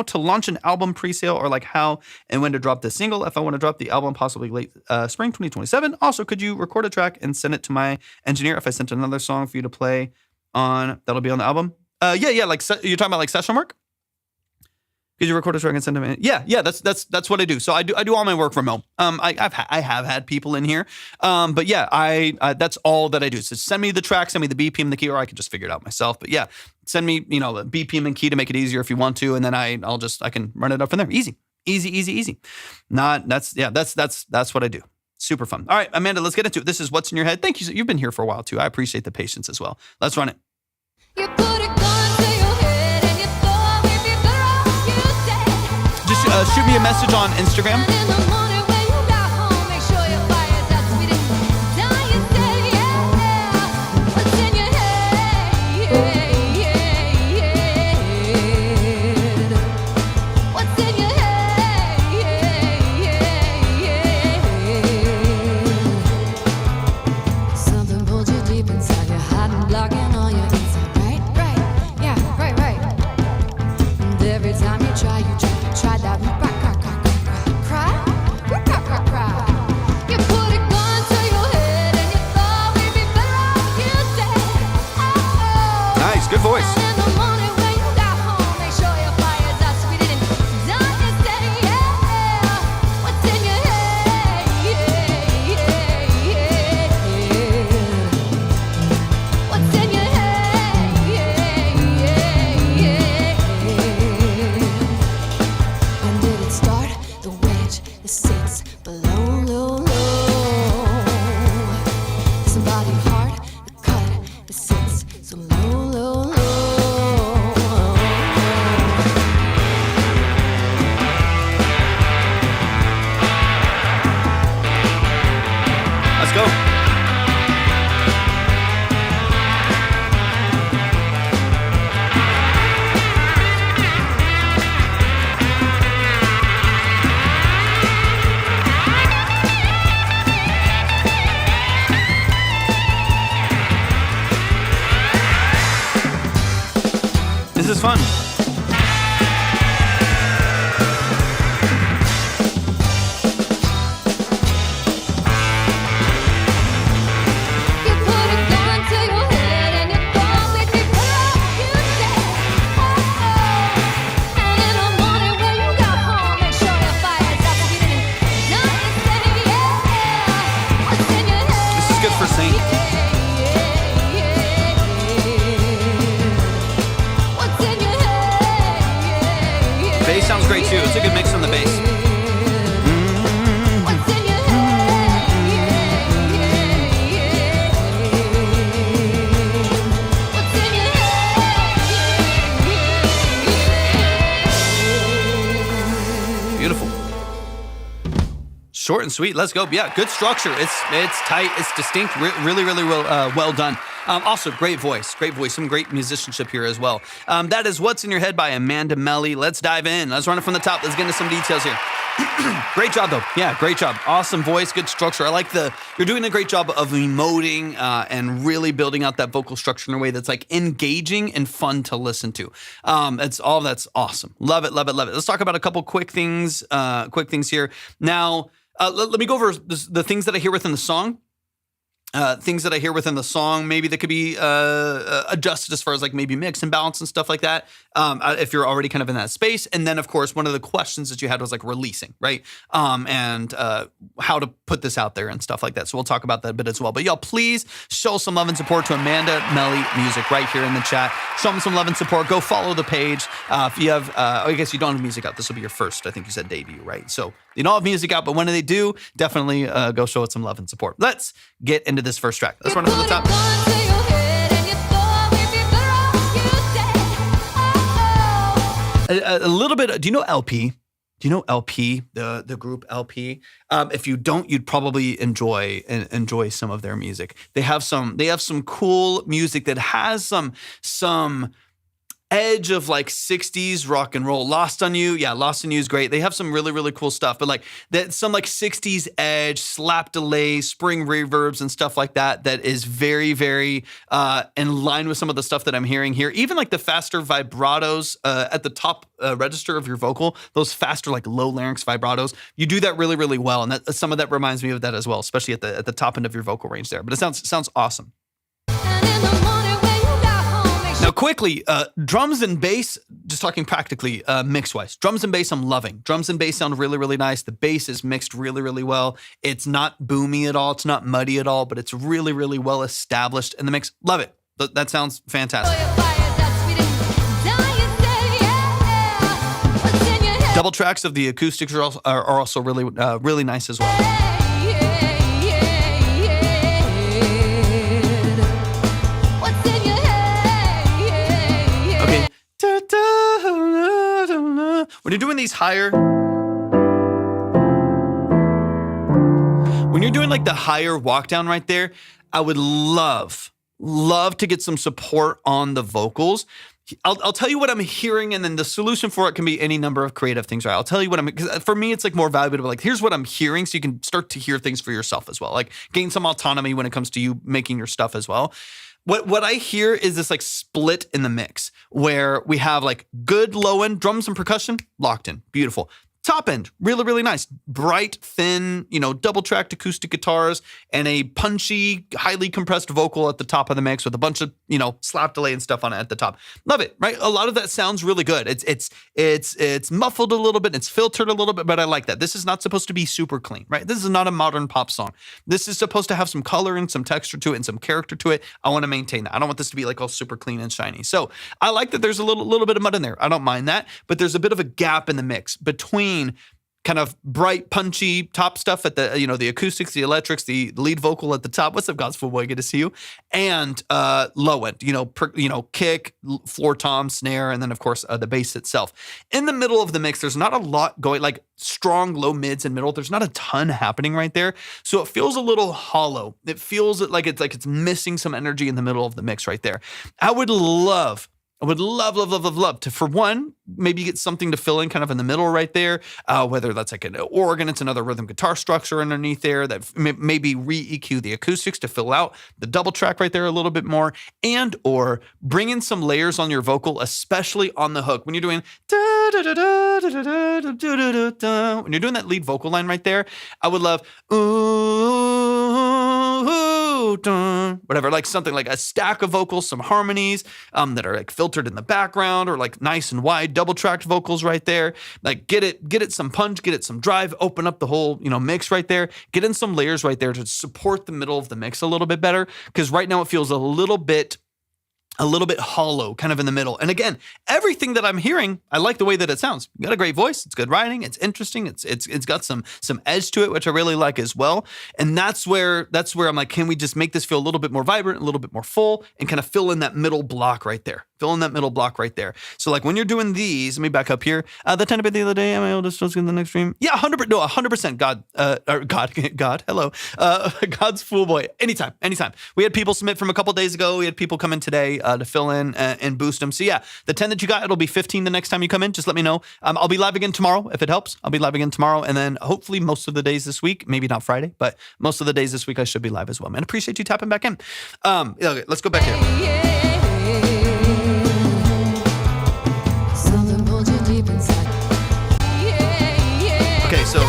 to launch an album pre-sale, or like how and when to drop the single. If I want to drop the album, possibly late spring 2027. Also, could you record a track and send it to my engineer if I sent another song for you to play on? That'll be on the album. Yeah. Like you're talking about like session work. Could you record a track and send them in? Yeah. That's what I do. So I do all my work remote. I have had people in here, but yeah, I that's all that I do. So send me the track, send me the BPM, the key, or I can just figure it out myself. But yeah, send me the BPM and key to make it easier if you want to, and then I can run it up from there. Easy. That's what I do. Super fun. All right, Amanda, let's get into it. This is What's in Your Head. Thank you. You've been here for a while too. I appreciate the patience as well. Let's run it. You put a gun to your head and you thought we'd be better off, you said. Just shoot me a message on Instagram. And in the morning when you got home, make sure your fire's out so we didn't die. You said, yeah, what's in your head? What's in your head? Something pulled you deep inside your heart and blocking all your insight. Right, yeah, right. And every time you try that cry. You put a gun to your head and you thought we'd be better off, you said. Oh. Nice, good voice. And in the morning when you got home, make sure your fire's out so we didn't die. You said, yeah, what's in your head? What's in your head? When did it start? The wedge that sits below, low. Somebody heart, the cut that sits so low. Let's go. This is fun. You put a gun to your head and you thought we'd be better off, you said. Oh. And in the morning when you got home, make sure your fire's out so we didn't die. You said, yeah, what's in your head? This is good for Saint. What's in your head? Bass sounds great too. It's a good mix on the bass. What's in your head? What's in your head? Beautiful. Short and sweet. Let's go. Yeah, good structure. It's tight. It's distinct. Really well done. Also, great voice, some great musicianship here as well. That is What's in Your Head by Amanda Meli. Let's dive in. Let's run it from the top. Let's get into some details here. Great job, though. Yeah, great job. Awesome voice, good structure. I like you're doing a great job of emoting and really building out that vocal structure in a way that's like engaging and fun to listen to. That's awesome. Love it. Let's talk about a couple quick things here. Now, let me go over the things that I hear within the song. Maybe that could be adjusted as far as like maybe mix and balance and stuff like that. If you're already kind of in that space. And then of course, one of the questions that you had was like releasing, right? And how to put this out there and stuff like that. So we'll talk about that a bit as well. But y'all, please show some love and support to Amanda Meli Music right here in the chat. Show them some love and support. Go follow the page. If you have, I guess you don't have music out. This will be your first, I think you said debut, right? So you don't have music out, but when they do, definitely go show it some love and support. Let's get into this first track. Let's run it from the top. A little bit. Do you know LP? Do you know LP, the group LP? If you don't, you'd probably enjoy some of their music. They have some cool music that has some edge of like 60s rock and roll. Lost on You. Yeah, Lost on You is great. They have some really, really cool stuff, but like that, some like 60s edge, slap delay, spring reverbs and stuff like that is very, very in line with some of the stuff that I'm hearing here. Even like the faster vibratos at the top register of your vocal, those faster like low larynx vibratos, you do that really, really well. And some of that reminds me of that as well, especially at the top end of your vocal range there. But it sounds awesome. Now, quickly, drums and bass, just talking practically, mix-wise. Drums and bass, I'm loving. Drums and bass sound really, really nice. The bass is mixed really, really well. It's not boomy at all. It's not muddy at all, but it's really, really well established in the mix. Love it. That sounds fantastic. Double tracks of the acoustics are also really, really nice as well. When you're doing these when you're doing like the higher walk down right there, I would love to get some support on the vocals. I'll tell you what I'm hearing, and then the solution for it can be any number of creative things, right? I'll tell you because for me, it's like more valuable to be like, here's what I'm hearing, so you can start to hear things for yourself as well. Like gain some autonomy when it comes to you making your stuff as well. What I hear is this like split in the mix where we have like good low end drums and percussion locked in. Beautiful. Top end, really, really nice. Bright, thin, double tracked acoustic guitars and a punchy, highly compressed vocal at the top of the mix with a bunch of, slap delay and stuff on it at the top. Love it, right? A lot of that sounds really good. It's muffled a little bit, it's filtered a little bit, but I like that. This is not supposed to be super clean, right? This is not a modern pop song. This is supposed to have some color and some texture to it and some character to it. I want to maintain that. I don't want this to be like all super clean and shiny. So I like that there's a little bit of mud in there. I don't mind that, but there's a bit of a gap in the mix between kind of bright, punchy top stuff at the, the acoustics, the electrics, the lead vocal at the top. What's up, Gospel Boy? Good to see you. And low end, kick, floor tom, snare, and then of course the bass itself. In the middle of the mix, there's not a lot going, like strong low mids and middle. There's not a ton happening right there, so it feels a little hollow. It feels like it's missing some energy in the middle of the mix right there. I would love to, for one, maybe get something to fill in kind of in the middle right there, whether that's like an organ, it's another rhythm guitar structure underneath there that maybe re-EQ the acoustics to fill out the double track right there a little bit more, and or bring in some layers on your vocal, especially on the hook. When you're doing when you're doing that lead vocal line right there, I would love whatever, like something like a stack of vocals, some harmonies that are like filtered in the background, or like nice and wide double tracked vocals right there. Like get it some punch, get it some drive, open up the whole mix right there. Get in some layers right there to support the middle of the mix a little bit better, because right now it feels a little bit hollow kind of in the middle. And again, everything that I'm hearing, I like the way that it sounds. You got a great voice. It's good writing. It's interesting. It's got some edge to it, which I really like as well. And that's where I'm like, can we just make this feel a little bit more vibrant, a little bit more full, and kind of fill in that middle block right there? Fill in that middle block right there. So like when you're doing these, let me back up here. The 10 bit the other day, am I able to still in the next stream? Yeah, 100%. God, hello. God's fool boy. Anytime. We had people submit from a couple days ago. We had people come in today to fill in and boost them. So yeah, the 10 that you got, it'll be 15 the next time you come in. Just let me know. I'll be live again tomorrow if it helps. I'll be live again tomorrow, and then hopefully most of the days this week, maybe not Friday, but most of the days this week I should be live as well, man. Appreciate you tapping back in. Okay, let's go back here. Something pulled you deep inside. Okay, so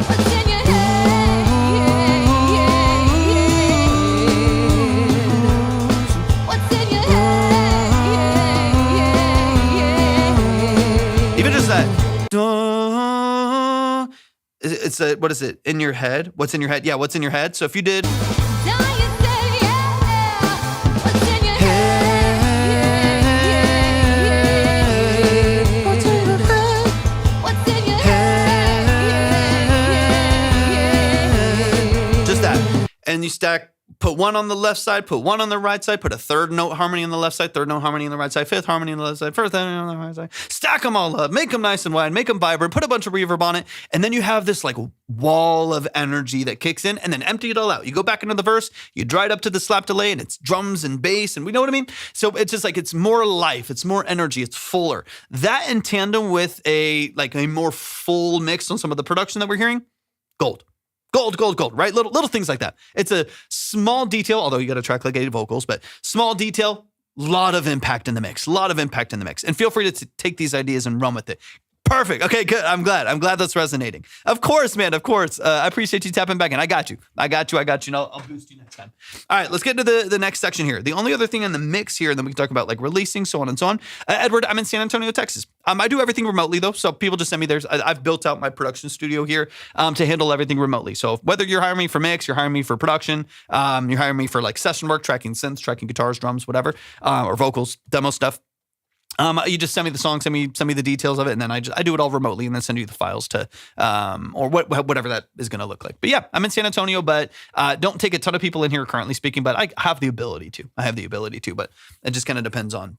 What's in your head? What's in your head? even just that. It's a, what is it? In your head? What's in your head? Yeah, what's in your head? So if you did. Now you say yeah. What's in your head? What's in your head? What's in your head? Just that. And you stack, put one on the left side, put one on the right side, put a third note harmony on the left side, third note harmony on the right side, fifth harmony on the left side, first harmony on the right side. Stack them all up, make them nice and wide, make them vibrant, put a bunch of reverb on it, and then you have this like wall of energy that kicks in, and then empty it all out. You go back into the verse, you dry it up to the slap delay, and it's drums and bass, and we know what I mean? So it's just like, it's more life, it's more energy, it's fuller. That in tandem with a more full mix on some of the production that we're hearing, gold, right? Little things like that. It's a small detail, although you got to track like 8 vocals, but small detail, lot of impact in the mix, And feel free to take these ideas and run with it. Perfect. Okay, good. I'm glad that's resonating. Of course, man. Of course. I appreciate you tapping back in. I got you. And I'll boost you next time. All right, let's get into the next section here. The only other thing in the mix here, and then we can talk about like releasing, so on and so on. Edward, I'm in San Antonio, Texas. I do everything remotely though, so people just send me theirs. I've built out my production studio here to handle everything remotely. So whether you're hiring me for mix, you're hiring me for production, you're hiring me for like session work, tracking synths, tracking guitars, drums, whatever, or vocals, demo stuff. You just send me the song, send me the details of it, and then I do it all remotely, and then send you the files to or whatever that is going to look like. But yeah, I'm in San Antonio, but don't take a ton of people in here currently speaking, but I have the ability to. But it just kind of depends on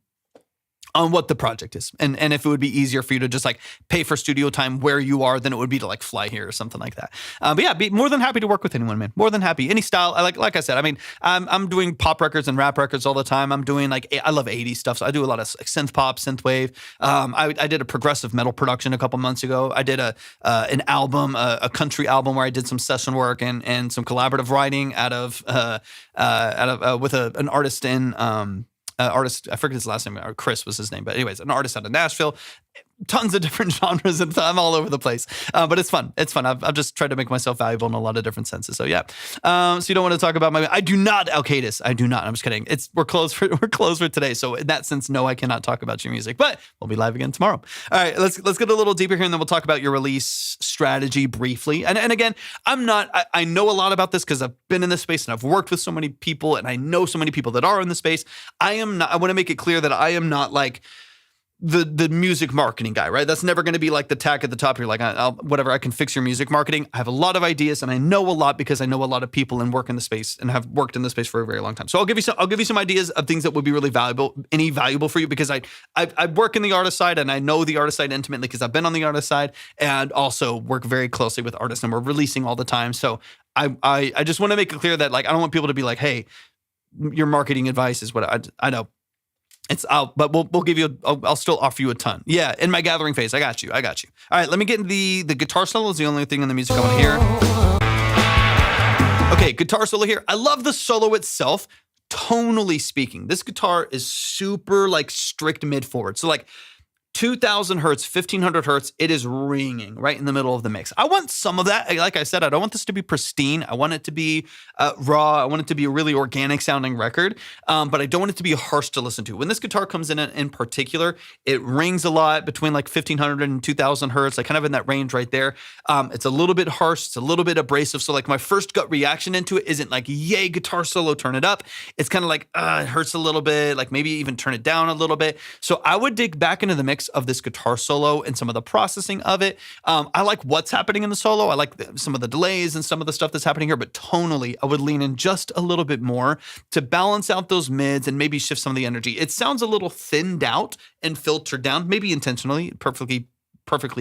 what the project is, and if it would be easier for you to just like pay for studio time where you are than it would be to like fly here or something like that. But yeah, be more than happy to work with anyone, man. More than happy. Any style. Like I said, I mean, I'm doing pop records and rap records all the time. I'm doing I love 80s stuff, so I do a lot of like synth pop, synth wave. I did a progressive metal production a couple months ago. I did an album, a country album where I did some session work and some collaborative writing with an artist in. Artist, I forget his last name, or Chris was his name, but anyways, an artist out of Nashville. Tons of different genres, and I'm all over the place. But it's fun. I've just tried to make myself valuable in a lot of different senses. So yeah. So you don't want to talk about I do not, Alcadis. I do not. I'm just kidding. We're closed for today. So in that sense, no, I cannot talk about your music. But we'll be live again tomorrow. All right, let's get a little deeper here, and then we'll talk about your release strategy briefly. And again, I know a lot about this because I've been in this space and I've worked with so many people, and I know so many people that are in the space. I want to make it clear that I am not like the music marketing guy, right? That's never going to be like the tack at the top. You're like, whatever, I can fix your music marketing. I have a lot of ideas, and I know a lot because I know a lot of people and work in the space and have worked in the space for a very long time. So I'll give you some ideas of things that would be really valuable for you, because I work in the artist side, and I know the artist side intimately because I've been on the artist side and also work very closely with artists, and we're releasing all the time. So I just want to make it clear that like, I don't want people to be like, hey, your marketing advice is what I know. But we'll give you. I'll still offer you a ton. Yeah, in my gathering phase, I got you. All right, let me get the guitar solo. Is the only thing in the music I want to hear. Okay, guitar solo here. I love the solo itself. Tonally speaking, this guitar is super like strict mid forward. So like 2,000 hertz, 1,500 hertz, it is ringing right in the middle of the mix. I want some of that. Like I said, I don't want this to be pristine. I want it to be raw. I want it to be a really organic sounding record, but I don't want it to be harsh to listen to. When this guitar comes in particular, it rings a lot between like 1,500 and 2,000 hertz, like kind of in that range right there. It's a little bit harsh. It's a little bit abrasive. So like my first gut reaction into it isn't like, yay, guitar solo, turn it up. It's kind of like, it hurts a little bit, like maybe even turn it down a little bit. So I would dig back into the mix mechanics of this guitar solo and some of the processing of it. I like what's happening in the solo. I like some of the delays and some of the stuff that's happening here, but tonally, I would lean in just a little bit more to balance out those mids and maybe shift some of the energy. It sounds a little thinned out and filtered down, maybe intentionally, perfectly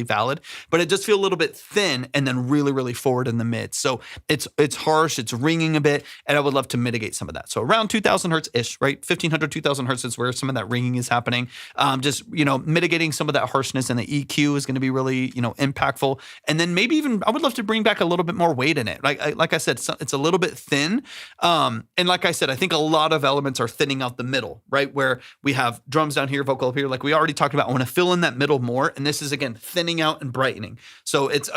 valid, but it just feels a little bit thin and then really, really forward in the mid. So it's harsh, it's ringing a bit, and I would love to mitigate some of that. So around 2000 hertz ish, right? 1500, 2000 hertz is where some of that ringing is happening. Just, mitigating some of that harshness in the EQ is going to be really, impactful. And then maybe even, I would love to bring back a little bit more weight in it. Like I said, it's a little bit thin. And like I said, I think a lot of elements are thinning out the middle, right? Where we have drums down here, vocal up here, like we already talked about. I want to fill in that middle more. And this is, again, thinning out and brightening. So it's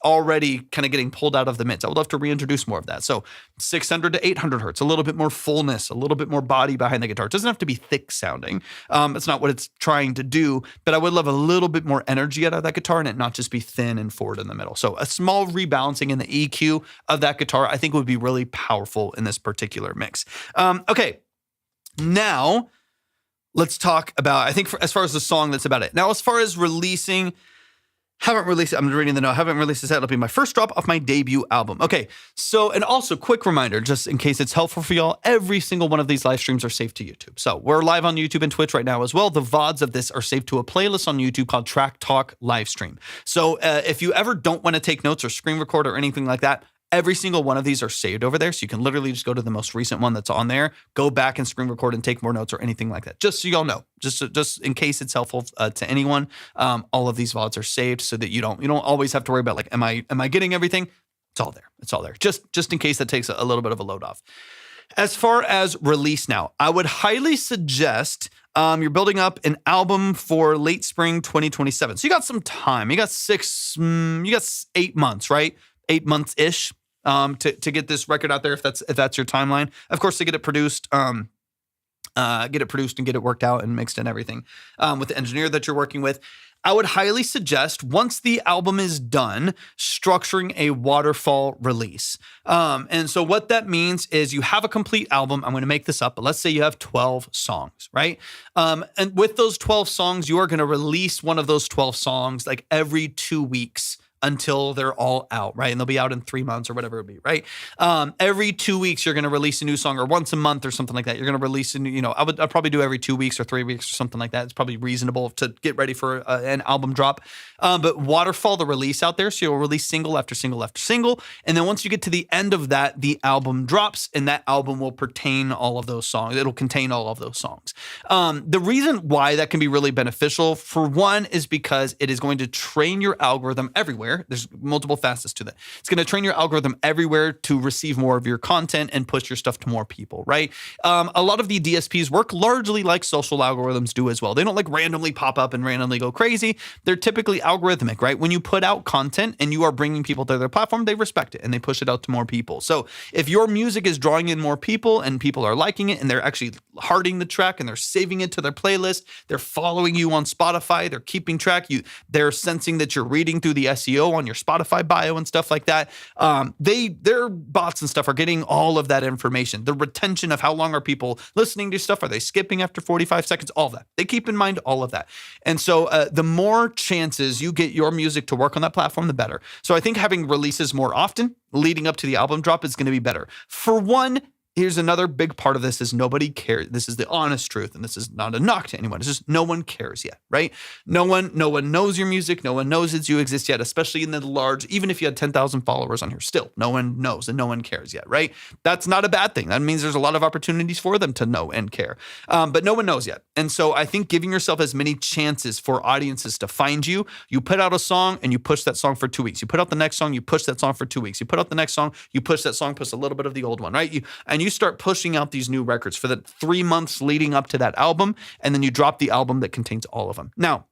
already kind of getting pulled out of the mids. I would love to reintroduce more of that. So 600 to 800 hertz, a little bit more fullness, a little bit more body behind the guitar. It doesn't have to be thick sounding. It's not what it's trying to do, but I would love a little bit more energy out of that guitar and it not just be thin and forward in the middle. So a small rebalancing in the EQ of that guitar, I think would be really powerful in this particular mix. Okay, now let's talk about, I think as far as the song, that's about it. Now, as far as releasing, haven't released it. I'm reading the note. Haven't released this yet. It'll be my first drop off my debut album. Okay. So, and also quick reminder, just in case it's helpful for y'all, every single one of these live streams are saved to YouTube. So we're live on YouTube and Twitch right now as well. The VODs of this are saved to a playlist on YouTube called Track Talk Livestream. So if you ever don't want to take notes or screen record or anything like that, every single one of these are saved over there. So you can literally just go to the most recent one that's on there, go back and screen record and take more notes or anything like that. Just so y'all know, just in case it's helpful to anyone, all of these VODs are saved so that you don't always have to worry about like, am I getting everything? It's all there. It's all there. Just in case that takes a little bit of a load off. As far as release now, I would highly suggest you're building up an album for late spring 2027. So you got some time. You got 8 months, right? 8 months-ish. To get this record out there, if that's your timeline. Of course, to get it produced and get it worked out and mixed and everything with the engineer that you're working with. I would highly suggest, once the album is done, structuring a waterfall release. And so what that means is you have a complete album. I'm going to make this up, but let's say you have 12 songs, right? And with those 12 songs, you are going to release one of those 12 songs like every 2 weeks until they're all out, right? And they'll be out in 3 months or whatever it'll be, right? Every 2 weeks, you're going to release a new song, or once a month or something like that. You're going to release a new, I'd probably do every 2 weeks or 3 weeks or something like that. It's probably reasonable to get ready for an album drop. But waterfall the release out there. So you'll release single after single after single. And then once you get to the end of that, the album drops and that album will contain all of those songs. It'll contain all of those songs. The reason why that can be really beneficial, for one, is because it is going to train your algorithm everywhere. There's multiple facets to that. It's going to train your algorithm everywhere to receive more of your content and push your stuff to more people, right? A lot of the DSPs work largely like social algorithms do as well. They don't like randomly pop up and randomly go crazy. They're typically algorithmic, right? When you put out content and you are bringing people to their platform, they respect it and they push it out to more people. So if your music is drawing in more people and people are liking it and they're actually hearting the track and they're saving it to their playlist, they're following you on Spotify, they're keeping track, they're sensing that you're reading through the SEO on your Spotify bio and stuff like that. Their bots and stuff are getting all of that information. The retention of how long are people listening to stuff? Are they skipping after 45 seconds? All of that. They keep in mind all of that. And so the more chances you get your music to work on that platform, the better. So I think having releases more often leading up to the album drop is going to be better. For one, here's another big part of this is nobody cares. This is the honest truth, and this is not a knock to anyone. It's just no one cares yet, right? No one knows your music. No one knows that you exist yet, especially in the large, even if you had 10,000 followers on here, still no one knows and no one cares yet, right? That's not a bad thing. That means there's a lot of opportunities for them to know and care, but no one knows yet. And so I think giving yourself as many chances for audiences to find you. You put out a song and you push that song for 2 weeks. You put out the next song, you push that song for 2 weeks. You put out the next song, you push that song, push a little bit of the old one, right? You start pushing out these new records for the 3 months leading up to that album, and then you drop the album that contains all of them. Now,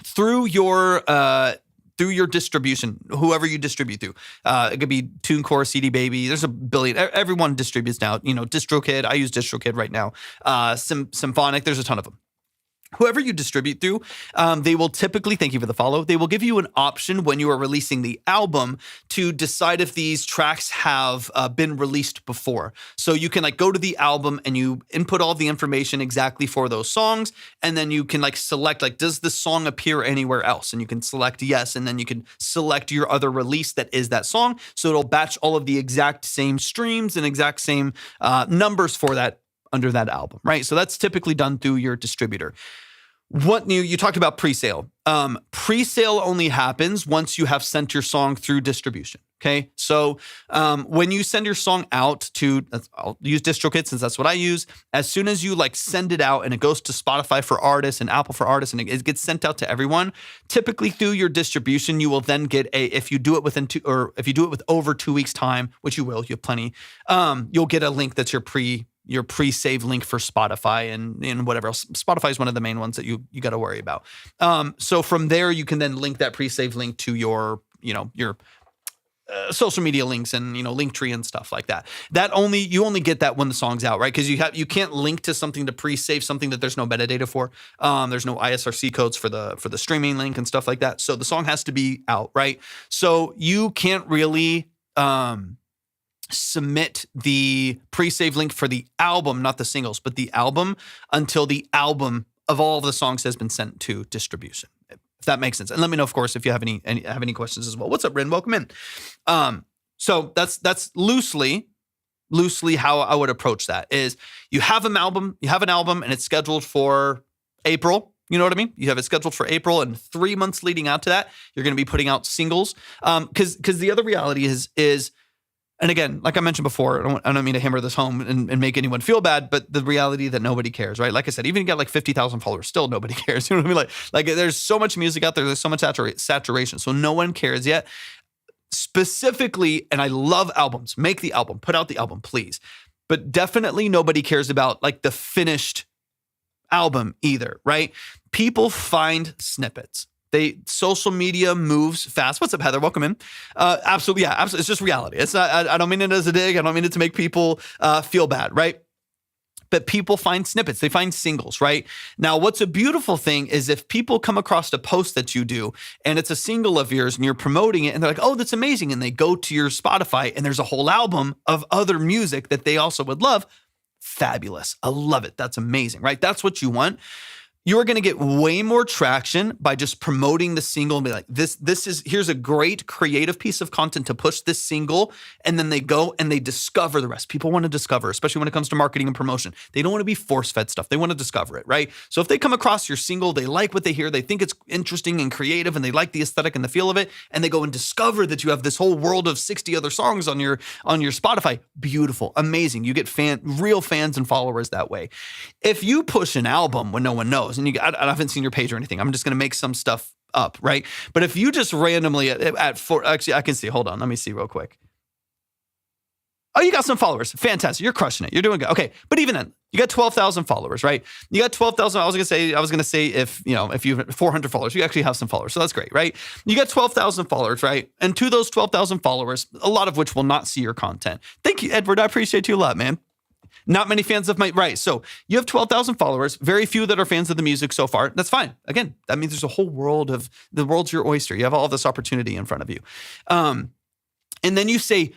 through your distribution, whoever you distribute through, it could be TuneCore, CD Baby. There's a billion. Everyone distributes now. DistroKid. I use DistroKid right now. Symphonic. There's a ton of them. whoever you distribute through, they will typically, thank you for the follow, they will give you an option when you are releasing the album to decide if these tracks have been released before. So you can like go to the album and you input all the information exactly for those songs. And then you can like select, like, does this song appear anywhere else? And you can select yes. And then you can select your other release that is that song. So it'll batch all of the exact same streams and exact same numbers for that under that album, right? So that's typically done through your distributor. What new? You talked about pre-sale. Pre-sale only happens once you have sent your song through distribution. Okay, so when you send your song out to, I'll use DistroKid since that's what I use. As soon as you like send it out and it goes to Spotify for artists and Apple for artists and it gets sent out to everyone, typically through your distribution, you will then get if you do it within if you do it with over 2 weeks time, which you will, you have plenty, you'll get a link that's your pre-save link for Spotify and whatever else. Spotify is one of the main ones that you got to worry about. So from there, you can then link that pre-save link to your social media links and, Linktree and stuff like that. You only get that when the song's out, right? Because you can't link to something to pre-save something that there's no metadata for. There's no ISRC codes for the streaming link and stuff like that. So the song has to be out, right? So you can't really submit the pre-save link for the album, not the singles, but the album, until the album of all of the songs has been sent to distribution. If that makes sense. And let me know, of course, if you have any questions as well. What's up, Rin? Welcome in. So that's loosely how I would approach that is you have an album and it's scheduled for April. You know what I mean? You have it scheduled for April, and 3 months leading out to that, you're going to be putting out singles. Because the other reality is, and again, like I mentioned before, I don't mean to hammer this home and make anyone feel bad, but the reality that nobody cares, right? Like I said, even if you got like 50,000 followers, still nobody cares. You know what I mean? Like there's so much music out there. There's so much saturation. So no one cares yet. Specifically, and I love albums. Make the album. Put out the album, please. But definitely nobody cares about like the finished album either, right? People find snippets. Social media moves fast. What's up, Heather? Welcome in. Absolutely. Yeah, absolutely. It's just reality. It's not, I don't mean it as a dig. I don't mean it to make people feel bad, right? But people find snippets. They find singles, right? Now, what's a beautiful thing is if people come across a post that you do and it's a single of yours and you're promoting it and they're like, oh, that's amazing. And they go to your Spotify and there's a whole album of other music that they also would love. Fabulous. I love it. That's amazing, right? That's what you want. You're going to get way more traction by just promoting the single and be like, here's a great creative piece of content to push this single. And then they go and they discover the rest. People want to discover, especially when it comes to marketing and promotion. They don't want to be force-fed stuff. They want to discover it, right? So if they come across your single, they like what they hear, they think it's interesting and creative, and they like the aesthetic and the feel of it, and they go and discover that you have this whole world of 60 other songs on your Spotify. Beautiful, amazing. You get real fans and followers that way. If you push an album when no one knows, and I haven't seen your page or anything. I'm just going to make some stuff up, right? But if you just randomly actually, I can see. Hold on, let me see real quick. Oh, you got some followers. Fantastic. You're crushing it. You're doing good. Okay, but even then, you got 12,000 followers, right? You got 12,000. I was gonna say if you have 400 followers, you actually have some followers, so that's great, right? You got 12,000 followers, right? And to those 12,000 followers, a lot of which will not see your content. Thank you, Edward. I appreciate you a lot, man. Not many fans of right. So you have 12,000 followers, very few that are fans of the music so far. That's fine. Again, that means there's a whole the world's your oyster. You have all this opportunity in front of you. And then you say,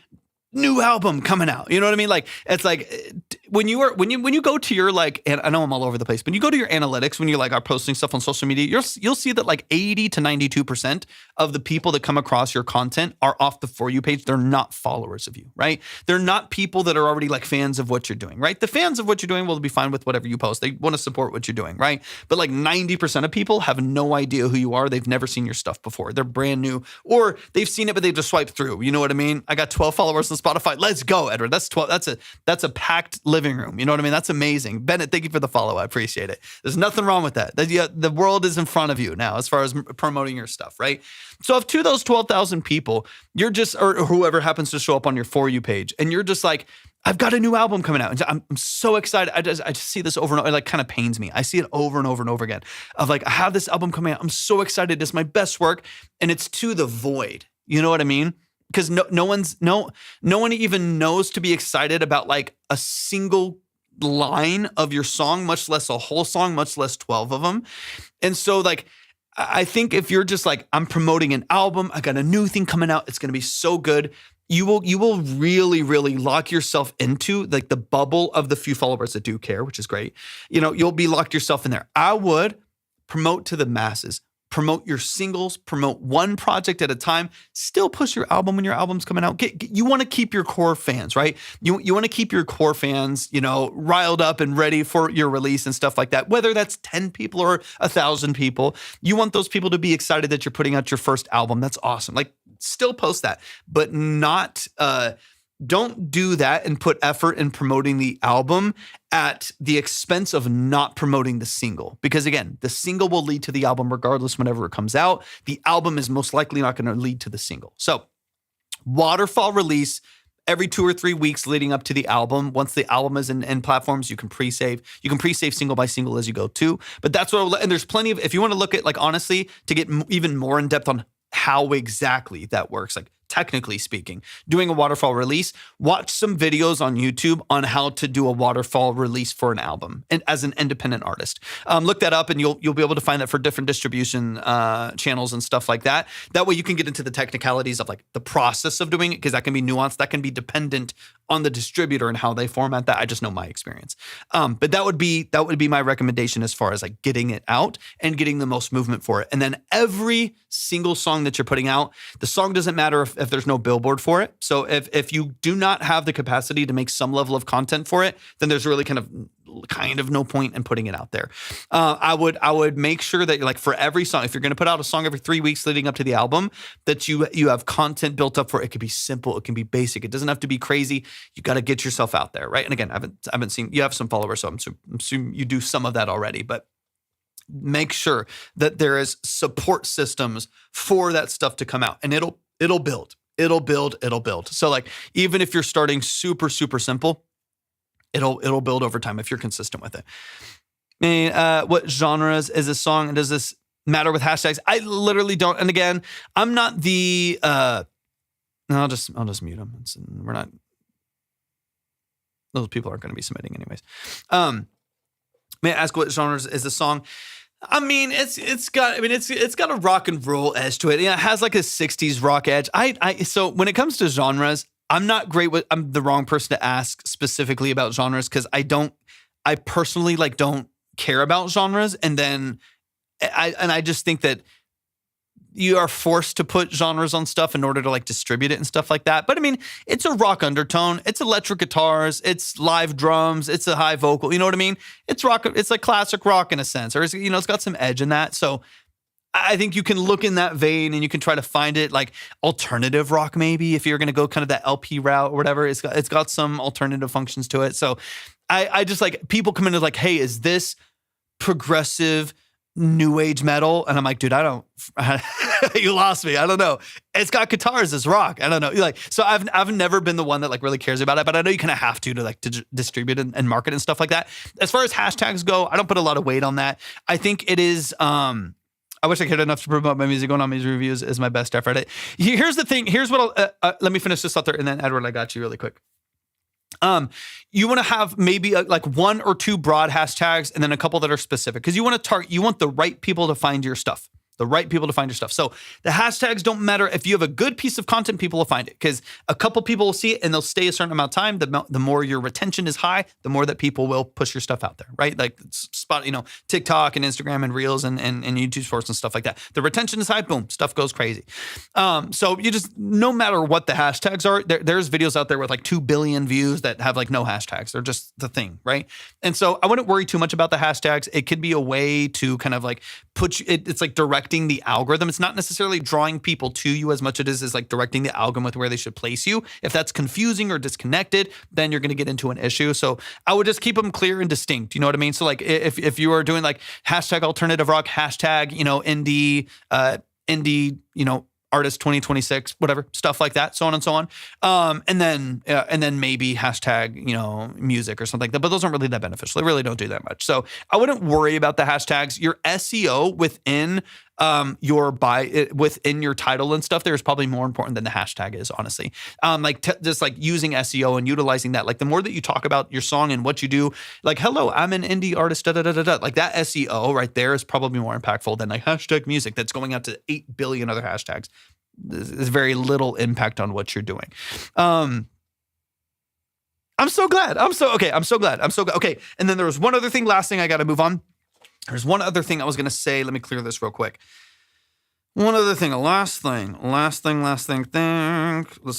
new album coming out. You know what I mean? Like, it's like when you go to your, like, and I know I'm all over the place, but you go to your analytics when you like are posting stuff on social media, you'll see that like 80 to 92% of the people that come across your content are off the For You page. They're not followers of you, right? They're not people that are already like fans of what you're doing, right? The fans of what you're doing will be fine with whatever you post. They want to support what you're doing, right? But like 90% of people have no idea who you are. They've never seen your stuff before. They're brand new, or they've seen it, but they just swiped through. You know what I mean? I got 12 followers on Spotify. Let's go, Edward. That's 12. That's a packed living room. You know what I mean? That's amazing. Bennett, thank you for the follow. I appreciate it. There's nothing wrong with that. The world is in front of you now as far as promoting your stuff, right? So if to those 12,000 people, you're just, or whoever happens to show up on your For You page, and you're just like, I've got a new album coming out. And I'm so excited. I just see this over and over. It like kind of pains me. I see it over and over and over again of like, I have this album coming out. I'm so excited. It's my best work. And it's to the void. You know what I mean? Because no one even knows to be excited about like a single line of your song, much less a whole song, much less 12 of them. And so like, I think if you're just like, I'm promoting an album, I got a new thing coming out, it's going to be so good. You will really, really lock yourself into like the bubble of the few followers that do care, which is great. You know, you'll be locked yourself in there. I would promote to the masses, promote your singles, promote one project at a time, still push your album when your album's coming out. You want to keep your core fans, right? You want to keep your core fans, you know, riled up and ready for your release and stuff like that. Whether that's 10 people or 1,000 people, you want those people to be excited that you're putting out your first album. That's awesome. Like, still post that, but not, don't do that and put effort in promoting the album at the expense of not promoting the single. Because again, the single will lead to the album regardless whenever it comes out. The album is most likely not going to lead to the single. So waterfall release every 2 or 3 weeks leading up to the album. Once the album is in platforms, you can pre-save. You can pre-save single by single as you go too. But that's what, and there's plenty of, if you want to look at like, honestly, to get even more in depth on how exactly that works, like technically speaking, doing a waterfall release, watch some videos on YouTube on how to do a waterfall release for an album and as an independent artist. Look that up and you'll be able to find that for different distribution channels and stuff like that. That way you can get into the technicalities of like the process of doing it, because that can be nuanced. That can be dependent on the distributor and how they format that. I just know my experience. But that would be my recommendation as far as like getting it out and getting the most movement for it. And then every single song that you're putting out, the song doesn't matter if there's no billboard for it. So if you do not have the capacity to make some level of content for it, then there's really kind of no point in putting it out there. I would make sure that you're like, for every song, if you're going to put out a song every 3 weeks leading up to the album, that you have content built up for it. It could be simple, it can be basic, it doesn't have to be crazy. You got to get yourself out there, right? And again, I haven't seen, you have some followers, so I'm assuming you do some of that already, but make sure that there is support systems for that stuff to come out, and it'll build. It'll build. So like, even if you're starting super, super simple, it'll build over time if you're consistent with it. I mean, what genres is this song? And does this matter with hashtags? I literally don't. And again, I'm not the, no, I'll just mute them. We're not, those people aren't going to be submitting anyways. May I ask what genres is the song? I mean, it's got a rock and roll edge to it. Yeah, it has like a 60s rock edge. So when it comes to genres, I'm the wrong person to ask specifically about genres, because I personally like don't care about genres. And then I just think that you are forced to put genres on stuff in order to like distribute it and stuff like that. But I mean, it's a rock undertone. It's electric guitars. It's live drums. It's a high vocal. You know what I mean? It's rock. It's like classic rock in a sense, or it's got some edge in that. So I think you can look in that vein and you can try to find it like alternative rock, maybe, if you're going to go kind of that LP route or whatever. It's got some alternative functions to it. So I just like, people come in and like, hey, is this progressive new age metal? And I'm like, dude, you lost me. I don't know. It's got guitars as rock. I don't know. Like, so I've never been the one that like really cares about it, but I know you kind of have to like to distribute and market and stuff like that. As far as hashtags go, I don't put a lot of weight on that. I think it is, I wish I cared enough to promote my music. Going on music reviews is my best effort. Here's the thing. Here's what let me finish this thought there. And then Edward, I got you really quick. You want to have maybe like 1 or 2 broad hashtags and then a couple that are specific, because you want the right people to find your stuff. So the hashtags don't matter. If you have a good piece of content, people will find it, because a couple people will see it and they'll stay a certain amount of time. The more your retention is high, the more that people will push your stuff out there, right? Like TikTok and Instagram and Reels and YouTube Shorts and stuff like that. The retention is high, boom, stuff goes crazy. So you just, no matter what the hashtags are, there's videos out there with like 2 billion views that have like no hashtags. They're just the thing, right? And so I wouldn't worry too much about the hashtags. It could be a way to kind of like it's like directing the algorithm. It's not necessarily drawing people to you as much as it is like directing the algorithm with where they should place you. If that's confusing or disconnected, then you're going to get into an issue. So I would just keep them clear and distinct. You know what I mean? So like if you are doing like hashtag alternative rock, hashtag, indie, artist 2026, whatever, stuff like that, so on and so on. And then maybe hashtag, music or something like that, but those aren't really that beneficial. They really don't do that much. So I wouldn't worry about the hashtags. Your SEO within within your title and stuff there is probably more important than the hashtag is, honestly. Just like using SEO and utilizing that. Like the more that you talk about your song and what you do, like, hello, I'm an indie artist, like that SEO right there is probably more impactful than like hashtag music that's going out to 8 billion other hashtags. There's very little impact on what you're doing. I'm so glad. I'm so glad. Okay. And then there was one other thing, last thing, I got to move on. There's one other thing I was going to say. Let me clear this real quick. One other thing, last thing. Let's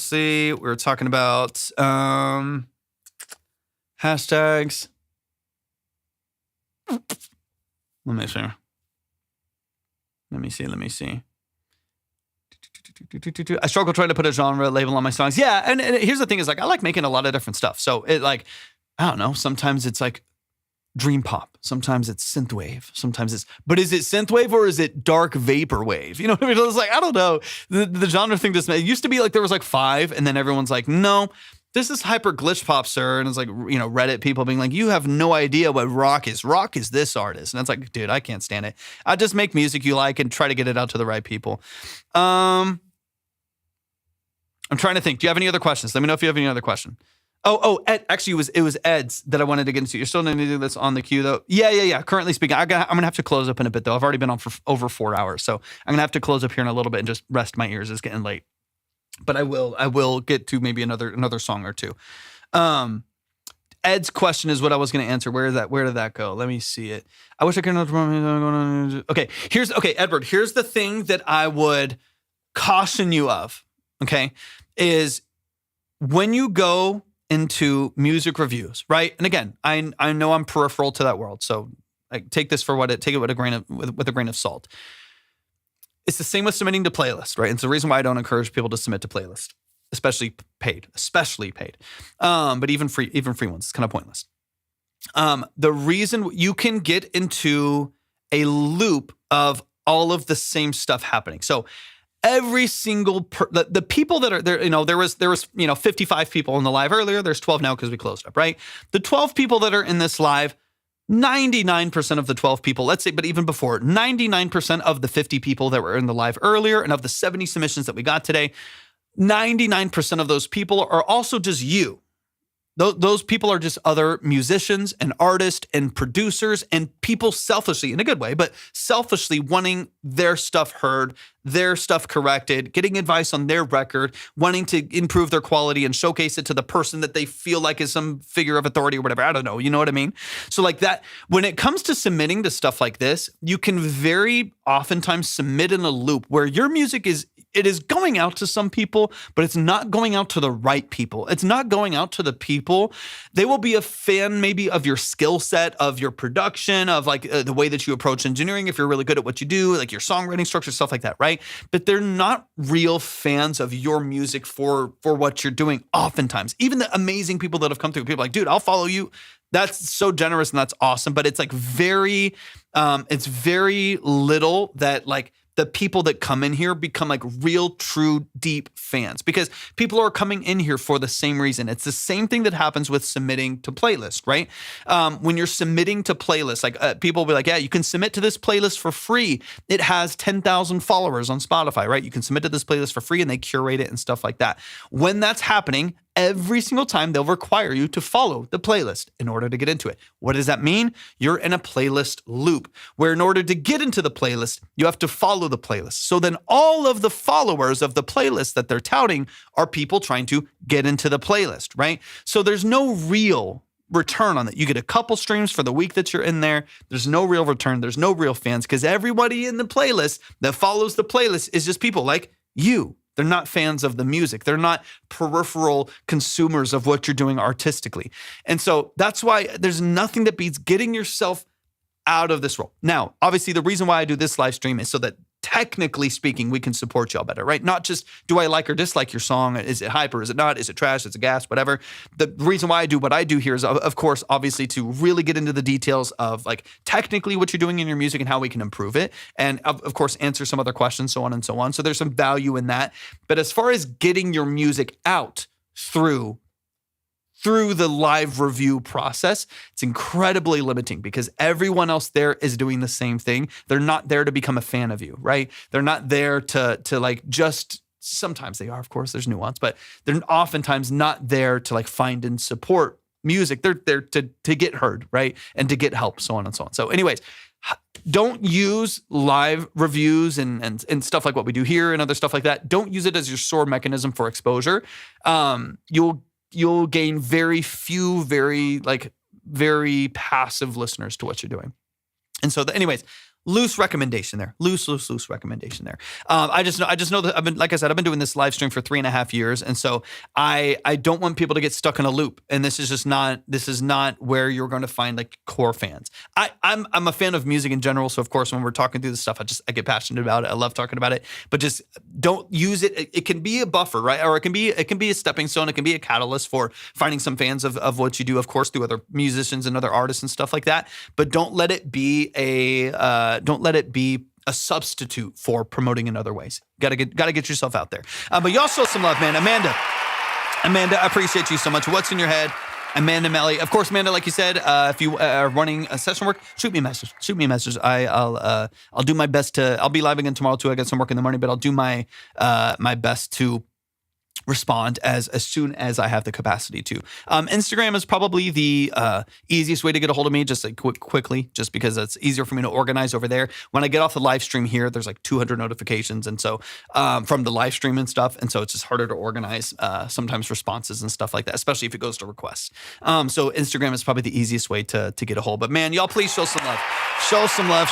see. We were talking about hashtags. Let me see. I struggle trying to put a genre label on my songs. Yeah, and here's the thing is like I like making a lot of different stuff. So it like, I don't know, sometimes it's like dream pop, sometimes it's synthwave, but is it synthwave or is it dark vaporwave? You know what I mean? It's like, I don't know. The genre thing just, it used to be like there was like 5 and then everyone's like, no, this is hyper glitch pop, sir. And it's like, you know, Reddit people being like, you have no idea what rock is. Rock is this artist. And it's like, dude, I can't stand it. I just make music you like and try to get it out to the right people. I'm trying to think. Do you have any other questions? Let me know if you have any other question. Ed, actually, it was Ed's that I wanted to get into. You're still going to do this on the queue, though? Yeah. Currently speaking, I'm going to have to close up in a bit, though. I've already been on for over 4 hours, so I'm going to have to close up here in a little bit and just rest my ears. It's getting late. But I will get to maybe another song or two. Ed's question is what I was going to answer. Where did that go? Let me see it. I wish I could know. Okay, Edward, here's the thing that I would caution you of, okay, is when you go into music reviews, right? And again, I know I'm peripheral to that world, so I take it with a grain of salt. It's the same with submitting to playlists, right? It's the reason why I don't encourage people to submit to playlists, especially paid. But even free ones, it's kind of pointless. The reason you can get into a loop of all of the same stuff happening. So every single the people that are there, you know, there was 55 people in the live earlier. There's 12 now because we closed up, right? The 12 people that are in this live, 99% of the 12 people, let's say, but even before, 99% of the 50 people that were in the live earlier and of the 70 submissions that we got today, 99% of those people are also just you. Those people are just other musicians and artists and producers and people selfishly, in a good way, but selfishly wanting their stuff heard, their stuff corrected, getting advice on their record, wanting to improve their quality and showcase it to the person that they feel like is some figure of authority or whatever. I don't know. You know what I mean? So like that, when it comes to submitting to stuff like this, you can very oftentimes submit in a loop where your music is going out to some people, but it's not going out to the right people. It's not going out to the people. They will be a fan maybe of your skill set, of your production, of like the way that you approach engineering, if you're really good at what you do, like your songwriting structure, stuff like that, right? But they're not real fans of your music for what you're doing oftentimes. Even the amazing people that have come through, people are like, dude, I'll follow you. That's so generous and that's awesome. But it's like it's very little that like the people that come in here become like real, true, deep fans because people are coming in here for the same reason. It's the same thing that happens with submitting to playlists, right? When you're submitting to playlists, like people will be like, yeah, you can submit to this playlist for free. It has 10,000 followers on Spotify, right? You can submit to this playlist for free and they curate it and stuff like that. When that's happening, every single time they'll require you to follow the playlist in order to get into it. What does that mean? You're in a playlist loop where in order to get into the playlist, you have to follow the playlist. So then all of the followers of the playlist that they're touting are people trying to get into the playlist, right? So there's no real return on that. You get a couple streams for the week that you're in there. There's no real return. There's no real fans because everybody in the playlist that follows the playlist is just people like you. They're not fans of the music. They're not peripheral consumers of what you're doing artistically. And so that's why there's nothing that beats getting yourself out of this role. Now, obviously, the reason why I do this live stream is so that technically speaking, we can support y'all better, right? Not just do I like or dislike your song? Is it hype or is it not? Is it trash? Is it gas? Whatever. The reason why I do what I do here is, of course, obviously to really get into the details of like technically what you're doing in your music and how we can improve it. And of course, answer some other questions, so on and so on. So there's some value in that. But as far as getting your music out through through the live review process, it's incredibly limiting because everyone else there is doing the same thing. They're not there to become a fan of you, right? They're not there to like just, sometimes they are, of course, there's nuance, but they're oftentimes not there to like find and support music. They're there to get heard, right? And to get help, so on and so on. So anyways, don't use live reviews and stuff like what we do here and other stuff like that. Don't use it as your sore mechanism for exposure. You'll gain very few, very passive listeners to what you're doing. And so anyways, loose recommendation there. Loose recommendation there. I just know that I've been doing this live stream for 3.5 years. And so I don't want people to get stuck in a loop. And this is not where you're going to find like core fans. I'm a fan of music in general. So of course, when we're talking through this stuff, I get passionate about it. I love talking about it, but just don't use it. It can be a buffer, right? Or it can be a stepping stone. It can be a catalyst for finding some fans of what you do, of course, through other musicians and other artists and stuff like that. But don't let it be a substitute for promoting in other ways. Got to get yourself out there. But y'all show some love, man. Amanda, I appreciate you so much. What's in your head? Amanda Meli. Of course, Amanda, like you said, if you are running a session work, shoot me a message. I'll do my best I'll be live again tomorrow too. I got some work in the morning, but I'll do my best to respond as soon as I have the capacity to. Instagram is probably the easiest way to get a hold of me, just like quickly, just because it's easier for me to organize over there. When I get off the live stream here, there's like 200 notifications. And so from the live stream and stuff. And so it's just harder to organize sometimes responses and stuff like that, especially if it goes to requests. So Instagram is probably the easiest way to get a hold. But man, y'all please show some love. Show some love.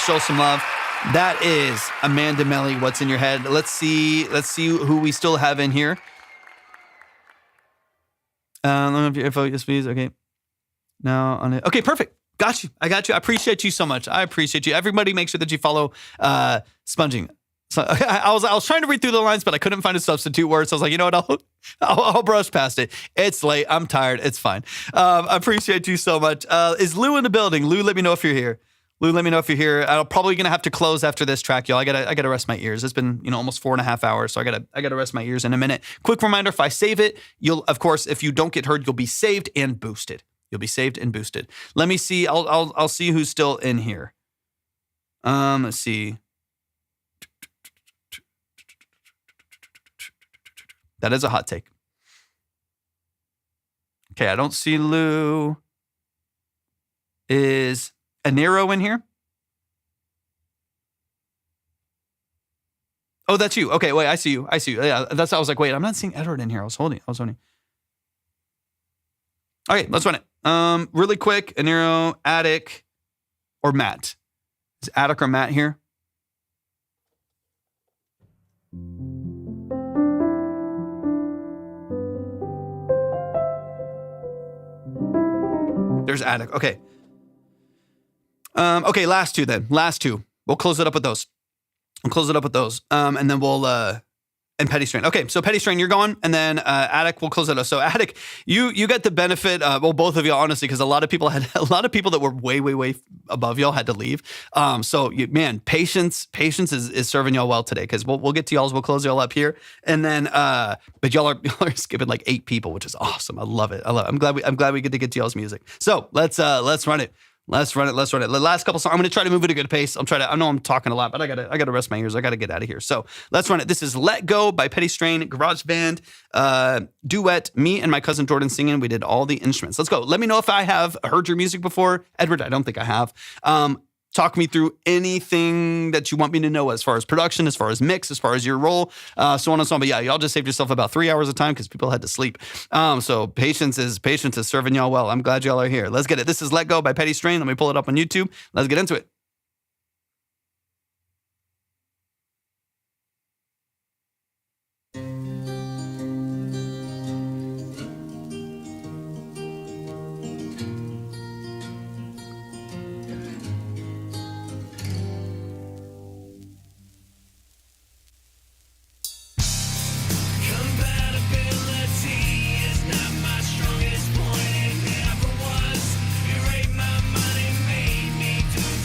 That is Amanda Meli. What's in your head? Let's see who we still have in here. Let me know if your info, yes, please. Okay. Now on it. Okay, perfect. Got you. I got you. I appreciate you so much. I appreciate you. Everybody make sure that you follow Sponging. So I was trying to read through the lines, but I couldn't find a substitute word. So I was like, you know what? I'll brush past it. It's late. I'm tired. It's fine. I appreciate you so much. Is Lou in the building? Lou, let me know if you're here. Lou, let me know if you're here. I'm probably gonna have to close after this track, y'all. I gotta rest my ears. It's been almost 4.5 hours, so I gotta rest my ears in a minute. Quick reminder: if I save it, you'll, of course, if you don't get heard, you'll be saved and boosted. Let me see. I'll see who's still in here. Let's see. That is a hot take. Okay, I don't see Lou. Is Aniro in here? Oh, that's you. Okay, wait, I see you. Yeah, I was like, wait, I'm not seeing Edward in here. I was holding. Okay, let's run it. Really quick, Aniro, Attic, or Matt. Is Attic or Matt here? There's Attic. Okay. Okay, last two then. We'll close it up with those. And then we'll and Petty Strain. Okay, so Petty Strain, you're gone, and then Attic, we'll close it up. So Attic, you got the benefit. Well, both of you, honestly, because a lot of people that were way above y'all had to leave. So man, patience is serving y'all well today, because we'll get to y'all's. We'll close y'all up here, and then but y'all are skipping like 8 people, which is awesome. I love it. I'm glad we get to y'all's music. So let's run it. Let's run it. The last couple songs, I'm going to try to move at a good pace. I know I'm talking a lot, but I gotta rest my ears. I gotta get out of here. So let's run it. This is Let Go by Petty Strain, garage band, duet, me and my cousin Jordan singing. We did all the instruments. Let's go. Let me know if I have heard your music before. Edward, I don't think I have. Talk me through anything that you want me to know as far as production, as far as mix, as far as your role, so on and so on. But yeah, y'all just saved yourself about 3 hours of time because people had to sleep. So patience is serving y'all well. I'm glad y'all are here. Let's get it. This is Let Go by Petty Strain. Let me pull it up on YouTube. Let's get into it.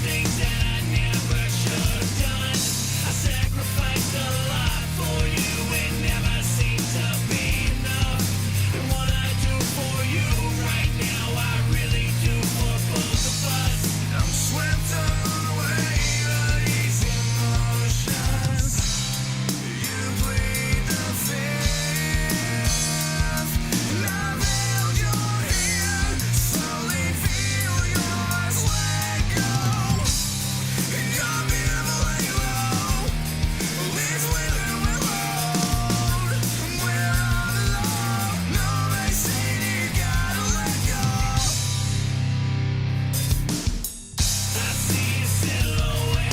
Think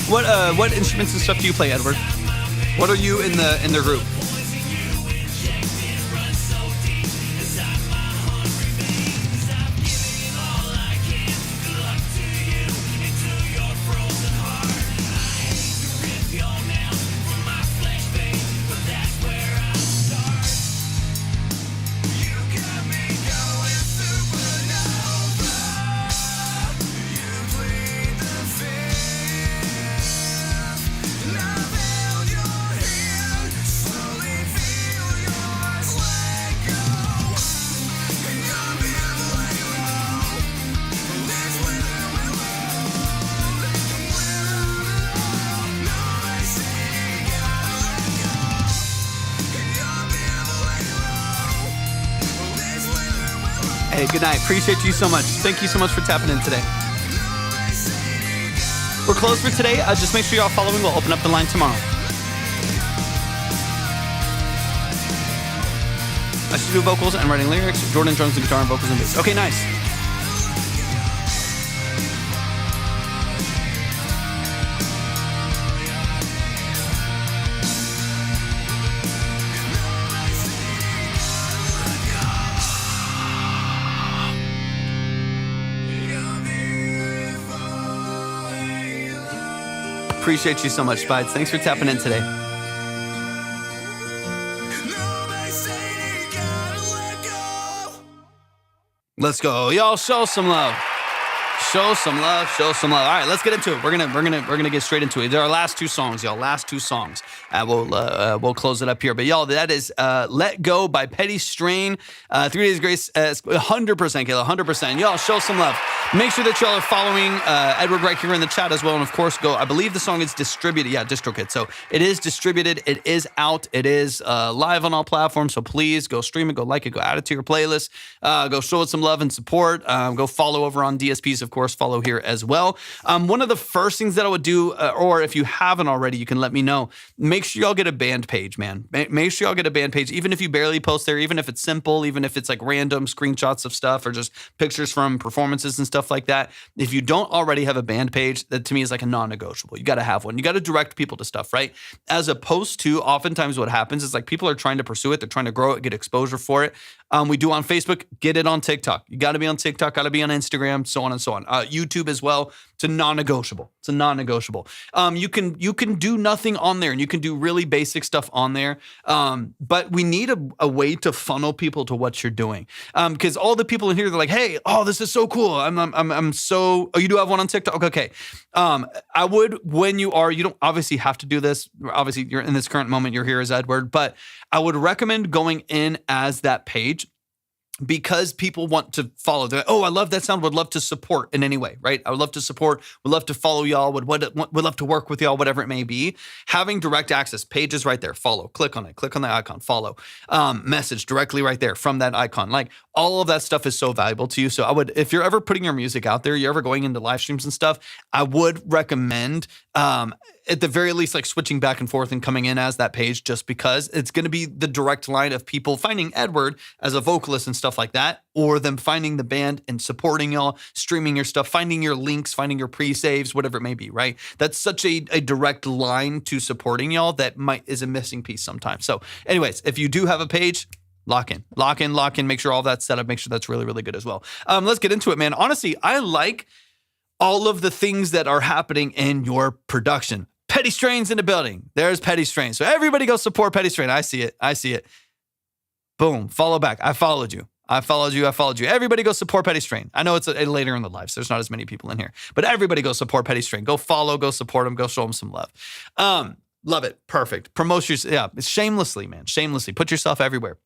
What instruments and stuff do you play, Edward? What are you in the group? Hey, good night. Appreciate you so much. Thank you so much for tapping in today. We're closed for today. Just make sure y'all following. We'll open up the line tomorrow. I should do vocals and writing lyrics. Jordan drums and guitar and vocals and bass. Okay, nice. Appreciate you so much, Spides. Thanks for tapping in today. Let's go. Y'all show some love. Show some love. Show some love. All right, let's get into it. We're gonna get straight into it. They're our last two songs, y'all. Last two songs. We'll close it up here. But y'all, that is "Let Go" by Petty Strain. 3 Days Grace, 100%, Kayla, 100%. Y'all show some love. Make sure that y'all are following Edward right here in the chat as well. And of course, I believe the song is distributed. Yeah, DistroKid. So it is distributed. It is out. It is live on all platforms. So please go stream it, go like it, go add it to your playlist. Go show it some love and support. Go follow over on DSPs, of course. Follow here as well. One of the first things that I would do, or if you haven't already, you can let me know. Make sure y'all get a band page, man. Make sure y'all get a band page, even if you barely post there, even if it's simple, even if it's like random screenshots of stuff or just pictures from performances and stuff like that. If you don't already have a band page, that to me is like a non-negotiable. You got to have one. You got to direct people to stuff, right? As opposed to oftentimes what happens is like people are trying to pursue it. They're trying to grow it, get exposure for it. We do on Facebook, get it on TikTok. You got to be on TikTok, got to be on Instagram, so on and so on. YouTube as well. It's a non-negotiable. It's a non-negotiable. You can do nothing on there, and you can do really basic stuff on there. But we need a way to funnel people to what you're doing. Because all the people in here, they're like, "Hey, oh, this is so cool. I'm so." Oh, you do have one on TikTok? Okay. I would, when you don't obviously have to do this. Obviously, you're in this current moment. You're here as Edward, but I would recommend going in as that page. Because people want to follow. They're like, oh, I love that sound. Would love to support in any way, right? I would love to support. Would love to follow y'all. Would love to work with y'all, whatever it may be. Having direct access, pages right there. Follow. Click on it. Click on the icon. Follow. Message directly right there from that icon. Like all of that stuff is so valuable to you. So I would, if you're ever putting your music out there, you're ever going into live streams and stuff, I would recommend at the very least, like switching back and forth and coming in as that page, just because it's going to be the direct line of people finding Edward as a vocalist and stuff like that, or them finding the band and supporting y'all, streaming your stuff, finding your links, finding your pre-saves, whatever it may be, right? That's such a direct line to supporting y'all that is a missing piece sometimes. So anyways, if you do have a page, lock in, make sure all that's set up, make sure that's really, really good as well. Let's get into it, man. Honestly, I like all of the things that are happening in your production. Petty Strain's in the building. There's Petty Strain. So everybody go support Petty Strain. I see it. Boom. Follow back. I followed you. Everybody go support Petty Strain. I know it's later in the live, so there's not as many people in here. But everybody go support Petty Strain. Go follow, go support them, go show them some love. Love it. Perfect. Promote your, yeah, shamelessly, man. Shamelessly. Put yourself everywhere.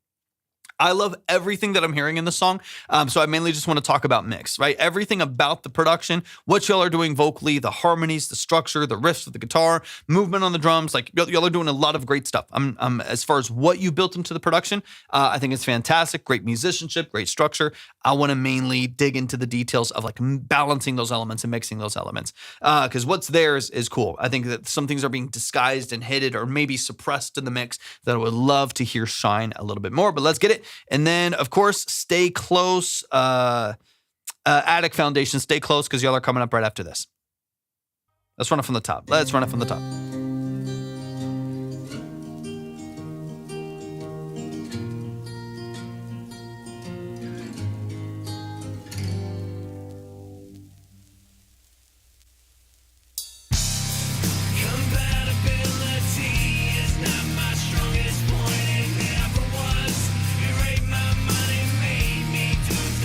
I love everything that I'm hearing in the song. So I mainly just want to talk about mix, right? Everything about the production, what y'all are doing vocally, the harmonies, the structure, the riffs of the guitar, movement on the drums. Like y'all are doing a lot of great stuff. As far as what you built into the production, I think it's fantastic. Great musicianship, great structure. I want to mainly dig into the details of like balancing those elements and mixing those elements. Because what's there is cool. I think that some things are being disguised and hidden or maybe suppressed in the mix that I would love to hear shine a little bit more. But let's get it. And then, of course, stay close. Attic Foundation, stay close because y'all are coming up right after this. Let's run it from the top. Let's run it from the top.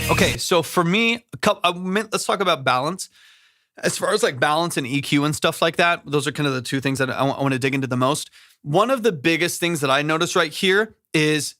Okay, so for me, let's talk about balance. As far as like balance and EQ and stuff like that, those are kind of the two things that I want to dig into the most. One of the biggest things that I notice right here is,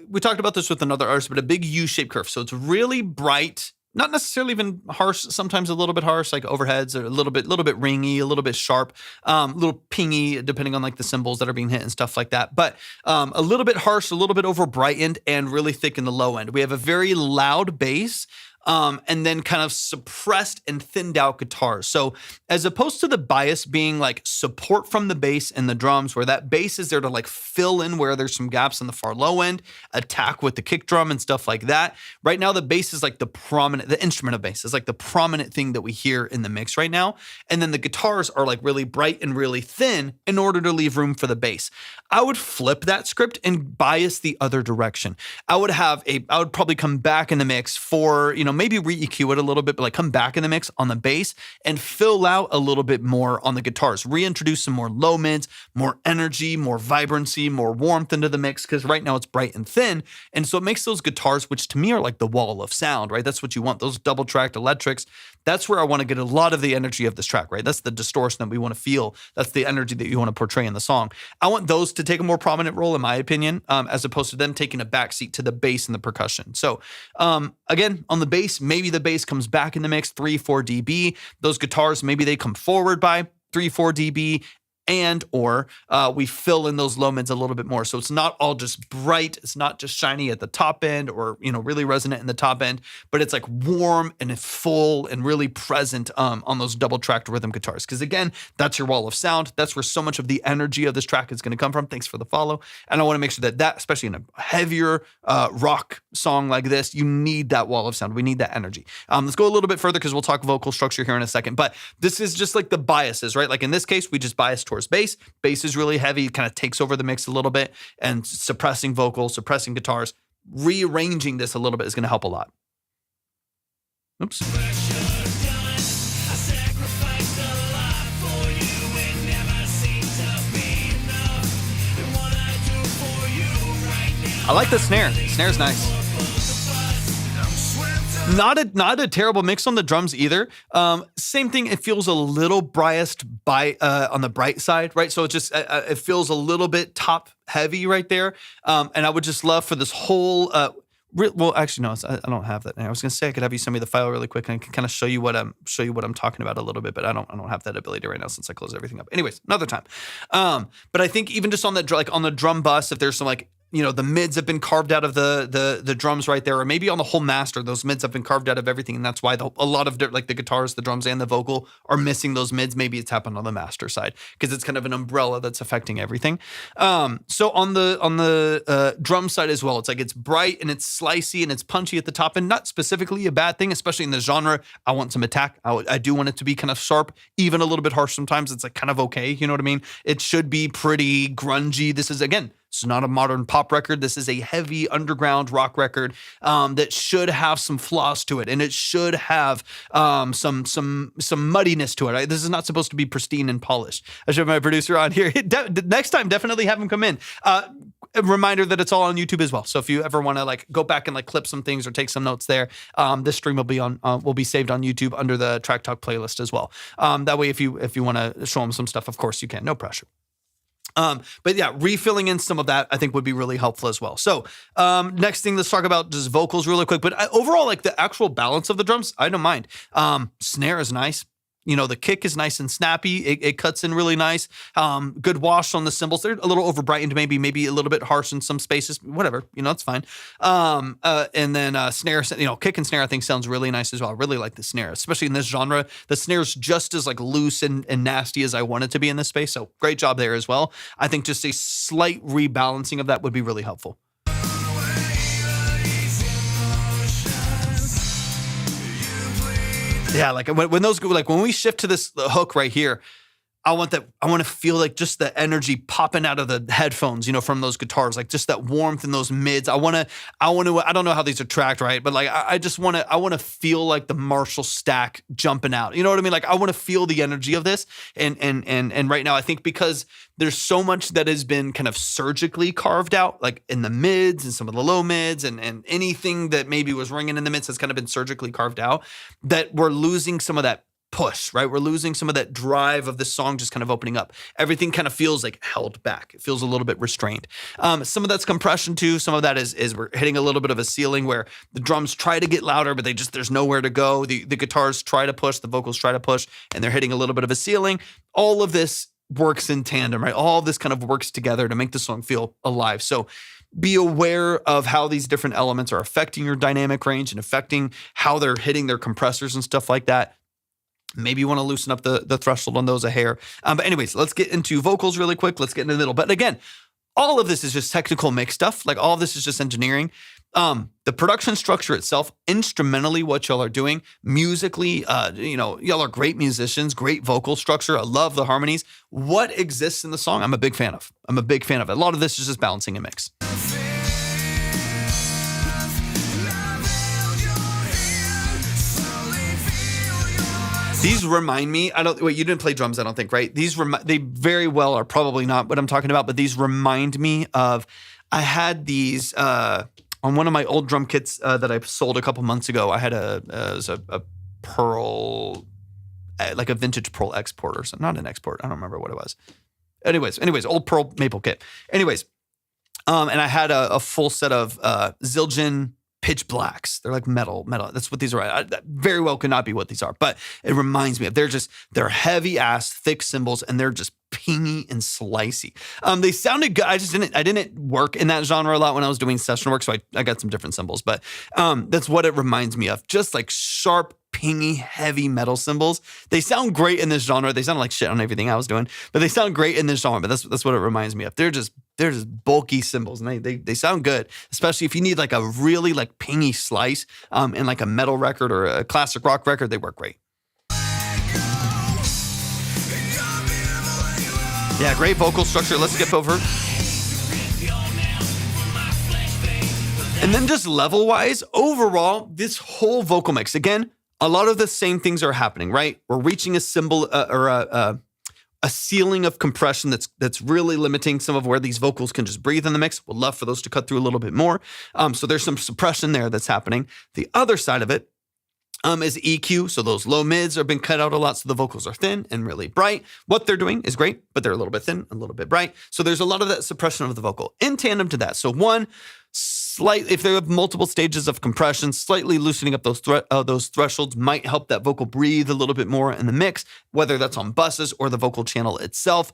we talked about this with another artist, but a big U-shaped curve. So it's really bright, not necessarily even harsh, sometimes a little bit harsh, like overheads, or a little bit ringy, a little bit sharp, a little pingy, depending on like the cymbals that are being hit and stuff like that. But a little bit harsh, a little bit over brightened, and really thick in the low end. We have a very loud bass, and then kind of suppressed and thinned out guitars. So as opposed to the bias being like support from the bass and the drums, where that bass is there to like fill in where there's some gaps on the far low end, attack with the kick drum and stuff like that. Right now, the bass is like the instrument of bass is like the prominent thing that we hear in the mix right now. And then the guitars are like really bright and really thin in order to leave room for the bass. I would flip that script and bias the other direction. I would probably come back in the mix for, maybe re-EQ it a little bit, but like come back in the mix on the bass and fill out a little bit more on the guitars. Reintroduce some more low mids, more energy, more vibrancy, more warmth into the mix, because right now it's bright and thin. And so it makes those guitars, which to me are like the wall of sound, right? That's what you want, those double-tracked electrics. That's where I want to get a lot of the energy of this track, right? That's the distortion that we want to feel. That's the energy that you want to portray in the song. I want those to take a more prominent role, in my opinion, as opposed to them taking a backseat to the bass and the percussion. So again, on the bass, maybe the bass comes back in the mix 3-4 dB. Those guitars, maybe they come forward by 3-4 dB. And or we fill in those low mids a little bit more. So it's not all just bright. It's not just shiny at the top end or, really resonant in the top end, but it's like warm and full and really present on those double tracked rhythm guitars. Because again, that's your wall of sound. That's where so much of the energy of this track is going to come from. Thanks for the follow. And I want to make sure that, especially in a heavier rock song like this, you need that wall of sound. We need that energy. Let's go a little bit further because we'll talk vocal structure here in a second. But this is just like the biases, right? Like in this case, we just bias towards bass. Bass is really heavy, kind of takes over the mix a little bit, and suppressing vocals, suppressing guitars, rearranging this a little bit is going to help a lot. Oops. I like the snare. The snare's nice. Not a terrible mix on the drums either. Same thing. It feels a little biased on the bright side, right? So it feels a little bit top heavy right there. And I would just love for this whole. Well, actually, no, I don't have that. I was gonna say I could have you send me the file really quick and I can kind of show you what I'm talking about a little bit, but I don't have that ability right now since I closed everything up. Anyways, another time. But I think even just on that, like on the drum bus, if there's some like. The mids have been carved out of the drums right there, or maybe on the whole master, those mids have been carved out of everything, and that's why a lot of like the guitars, the drums, and the vocal are missing those mids. Maybe it's happened on the master side because it's kind of an umbrella that's affecting everything. So on the drum side as well, it's like it's bright and it's slicey and it's punchy at the top, and not specifically a bad thing, especially in the genre. I want some attack. I do want it to be kind of sharp, even a little bit harsh sometimes. It's like kind of okay, you know what I mean? It should be pretty grungy. This is again. It's not a modern pop record. This is a heavy underground rock record that should have some flaws to it, and it should have some muddiness to it. Right? This is not supposed to be pristine and polished. I should have my producer on here. Next time, definitely have him come in. A reminder that it's all on YouTube as well. So if you ever want to like go back and like clip some things or take some notes there, this stream will be saved on YouTube under the Track Talk playlist as well. That way, if you want to show them some stuff, of course you can. No pressure. But yeah, refilling in some of that I think would be really helpful as well. So next thing, let's talk about just vocals really quick. But overall, like the actual balance of the drums, I don't mind. Snare is nice. The kick is nice and snappy. It cuts in really nice. Good wash on the cymbals. They're a little over brightened, maybe a little bit harsh in some spaces. Whatever, it's fine. And then snare, kick and snare I think sounds really nice as well. I really like the snare, especially in this genre. The snare's just as like loose and nasty as I want it to be in this space. So great job there as well. I think just a slight rebalancing of that would be really helpful. Yeah, like when those go, like when we shift to this hook right here, I want to feel like just the energy popping out of the headphones, from those guitars, like just that warmth in those mids. I don't know how these are tracked, right? But like, I want to feel like the Marshall stack jumping out. You know what I mean? Like I want to feel the energy of this. And right now I think because there's so much that has been kind of surgically carved out, like in the mids and some of the low mids and anything that maybe was ringing in the mids has kind of been surgically carved out, that we're losing some of that push, right? We're losing some of that drive of the song just kind of opening up. Everything kind of feels like held back. It feels a little bit restrained. Some of that's compression too. Some of that is we're hitting a little bit of a ceiling where the drums try to get louder, but there's nowhere to go. The guitars try to push, the vocals try to push, and they're hitting a little bit of a ceiling. All of this works in tandem, right? All of this kind of works together to make the song feel alive. So be aware of how these different elements are affecting your dynamic range and affecting how they're hitting their compressors and stuff like that. Maybe you want to loosen up the threshold on those a hair. But anyways, let's get into vocals really quick. Let's get into the middle. But again, all of this is just technical mix stuff. Like all of this is just engineering. The production structure itself, instrumentally, what y'all are doing, musically, y'all are great musicians, great vocal structure. I love the harmonies. What exists in the song, I'm a big fan of. A lot of this is just balancing a mix. These remind me, you didn't play drums, I don't think, right? They very well are probably not what I'm talking about, but these remind me of, I had these, on one of my old drum kits that I sold a couple months ago. I had a Pearl, like a vintage Pearl export or something, not an export. I don't remember what it was. Anyways, old Pearl maple kit. Anyways, and I had a full set of Zildjian pitch blacks. They're like metal. That's what these are. That very well could not be what these are, but it reminds me of, they're heavy ass, thick cymbals, and they're just pingy and slicey. They sounded good. I didn't work in that genre a lot when I was doing session work, so I got some different cymbals, but that's what it reminds me of. Just like sharp, pingy, heavy metal cymbals. They sound great in this genre. They sound like shit on everything I was doing, but they sound great in this genre. But that's what it reminds me of. They're just bulky cymbals, and they sound good, especially if you need like a really like pingy slice in like a metal record or a classic rock record. They work great. Yeah, great vocal structure. Let's skip over. And then just level-wise, overall, this whole vocal mix, again, a lot of the same things are happening, right? We're reaching a symbol or a ceiling of compression that's really limiting some of where these vocals can just breathe in the mix. We'd love for those to cut through a little bit more. So there's some suppression there that's happening. The other side of it is EQ. So those low mids are being cut out a lot, so the vocals are thin and really bright. What they're doing is great, but they're a little bit thin, a little bit bright. So there's a lot of that suppression of the vocal in tandem to that. So one, if they have multiple stages of compression, slightly loosening up those thresholds might help that vocal breathe a little bit more in the mix, whether that's on buses or the vocal channel itself.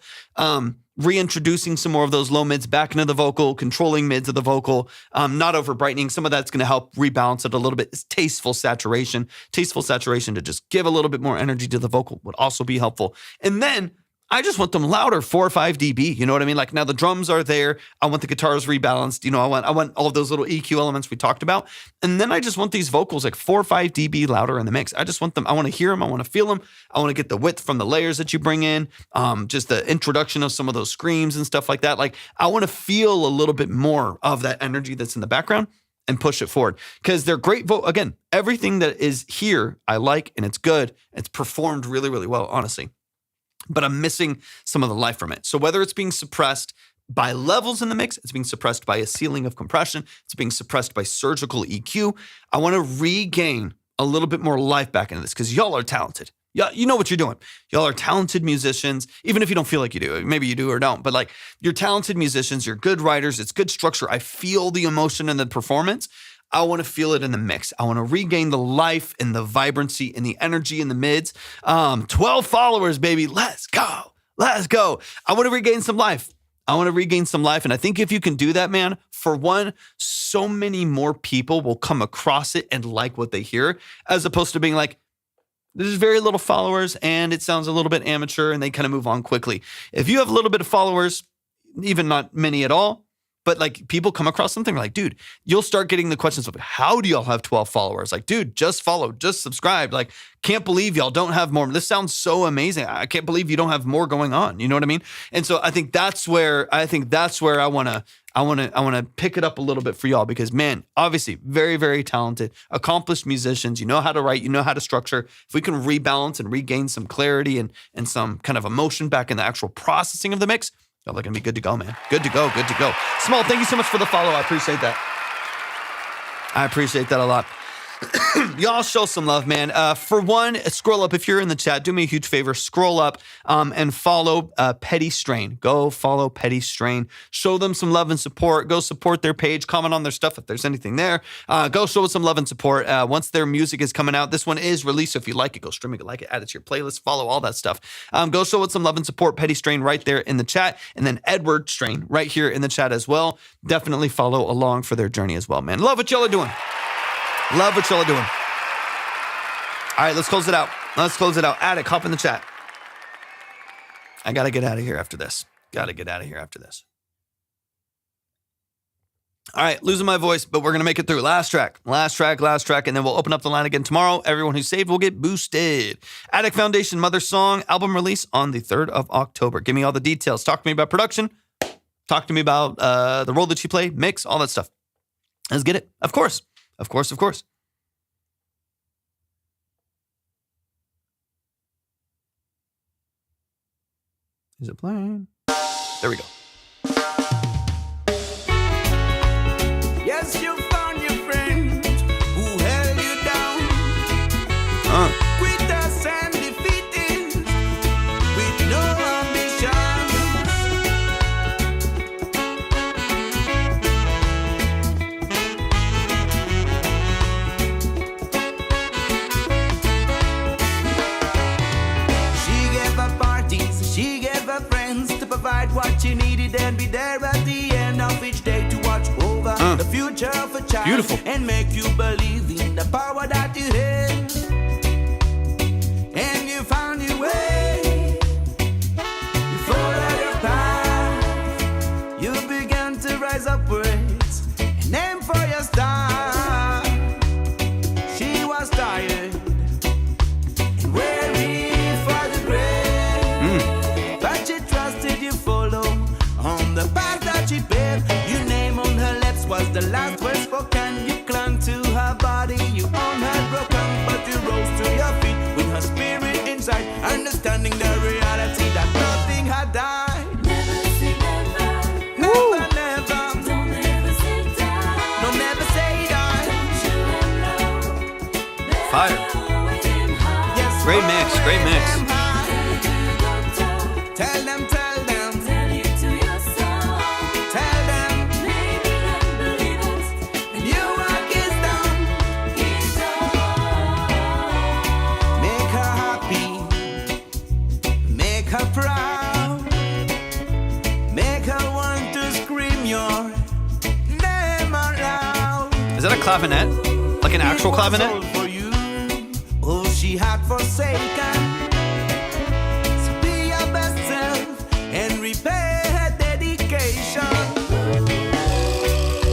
Reintroducing some more of those low mids back into the vocal, controlling mids of the vocal, not over brightening. Some of that's going to help rebalance it a little bit. It's tasteful saturation to just give a little bit more energy to the vocal would also be helpful. And then I just want them louder, 4 or 5 dB. You know what I mean? Like now the drums are there. I want the guitars rebalanced. I want all of those little EQ elements we talked about. And then I just want these vocals like 4 or 5 dB louder in the mix. I just want them. I want to hear them. I want to feel them. I want to get the width from the layers that you bring in. Just the introduction of some of those screams and stuff like that. Like I want to feel a little bit more of that energy that's in the background and push it forward because they're great. Again, everything that is here, I like, and it's good. It's performed really, really well, honestly. But I'm missing some of the life from it. So whether it's being suppressed by levels in the mix, it's being suppressed by a ceiling of compression, it's being suppressed by surgical EQ, I want to regain a little bit more life back into this because y'all are talented. Yeah, you know what you're doing. Y'all are talented musicians, even if you don't feel like you do. Maybe you do or don't, but like you're talented musicians, you're good writers, it's good structure. I feel the emotion in the performance. I want to feel it in the mix. I want to regain the life and the vibrancy and the energy in the mids. 12 followers, baby. Let's go. I want to regain some life. And I think if you can do that, man, for one, so many more people will come across it and like what they hear, as opposed to being like, there's very little followers and it sounds a little bit amateur and they kind of move on quickly. If you have a little bit of followers, even not many at all, but like people come across something like, dude, you'll start getting the questions of how do y'all have 12 followers? Like, dude, just follow, just subscribe. Like, can't believe y'all don't have more. This sounds so amazing. I can't believe you don't have more going on. You know what I mean? And so I think that's where I want to pick it up a little bit for y'all, because man, obviously very, very talented, accomplished musicians. You know how to write, you know how to structure. If we can rebalance and regain some clarity and some kind of emotion back in the actual processing of the mix, y'all are going to be good to go, man. Good to go, good to go. Small, thank you so much for the follow. I appreciate that. I appreciate that a lot. Y'all show some love, man. For one, scroll up. If you're in the chat, do me a huge favor. Scroll up and follow Petty Strain. Go follow Petty Strain. Show them some love and support. Go support their page. Comment on their stuff if there's anything there. Go show some love and support. Once their music is coming out, this one is released. So if you like it, go stream it, like it, add it to your playlist, follow all that stuff. Go show it some love and support. Petty Strain right there in the chat. And then Edward Strain right here in the chat as well. Definitely follow along for their journey as well, man. Love what y'all are doing. Love what y'all are doing. All right, let's close it out. Let's close it out. Attic, hop in the chat. I got to get out of here after this. All right, losing my voice, but we're going to make it through. Last track, and then we'll open up the line again tomorrow. Everyone who's saved will get boosted. Attic Foundation, Mother Song, album release on the 3rd of October. Give me all the details. Talk to me about production. Talk to me about the role that you play, mix, all that stuff. Let's get it. Of course. Is it playing? There we go. Yes, you found your friend who held you down. With us and defeated, with no ambition. She gave her parties, she gave her friends to provide what you needed and be there at the end of each day to watch over the future of a child. Beautiful. And make you believe in the power that you have. And you found your way. You followed your path. You began to rise upwards and aim for your star. She was tired and weary for the grave. But she trusted you follow on the path that she paved. Your name on her lips was the last word spoken. You clung to her body, you own her broken, but you rose to your feet with her spirit inside, understanding the reality that nothing had died. Never say never. Never, never. Don't ever say die. No, never say die. Don't you ever Fire. waiting high. Yes, Great mix, great mix. Tell them, tell them, Tell it to your soul. tell them, Maybe they'll believe it. and you are kissed down. It's all. Make her happy, make her proud, make her want to scream your name out loud. Is that a clavinet? Like an actual It was clavinet? all for you, all she had forsaken. So be your best self and repay her dedication.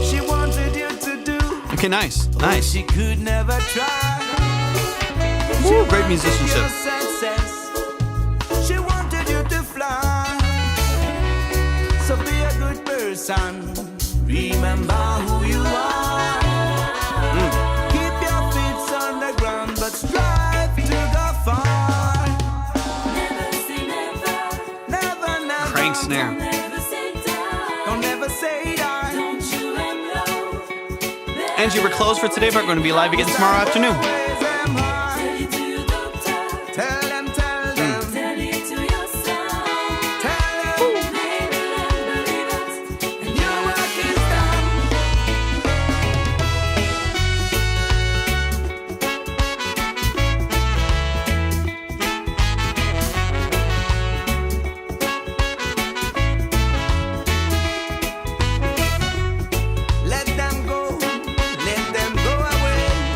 She wanted you to do Okay, nice. what Nice. she could never try. Ooh, great musicianship. Your success. She wanted you to fly. So be a good person. Remember who you are. Keep your feet on the ground, but strive to go far. Never say never. Never, never. Crank snare. Never say die. Don't ever say die. Don't you ever Angie, we're closed for today, but we're going to be live again tomorrow afternoon. Raise them high. tell it to your doctor. Tell them, tell them. Tell it to your son. Tell them. Maybe they'll believe it. And your work is done. Let them go away.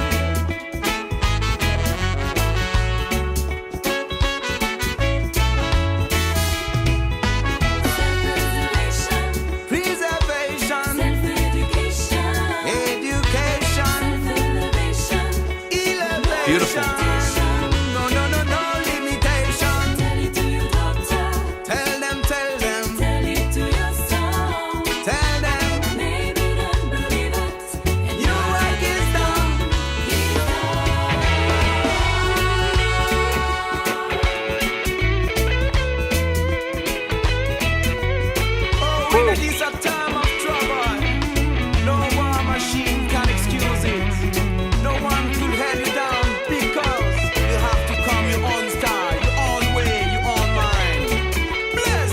is a time of trouble. No war machine can excuse it. No one could hold you down because you have to come your own style, your own way, your own mind. Bless.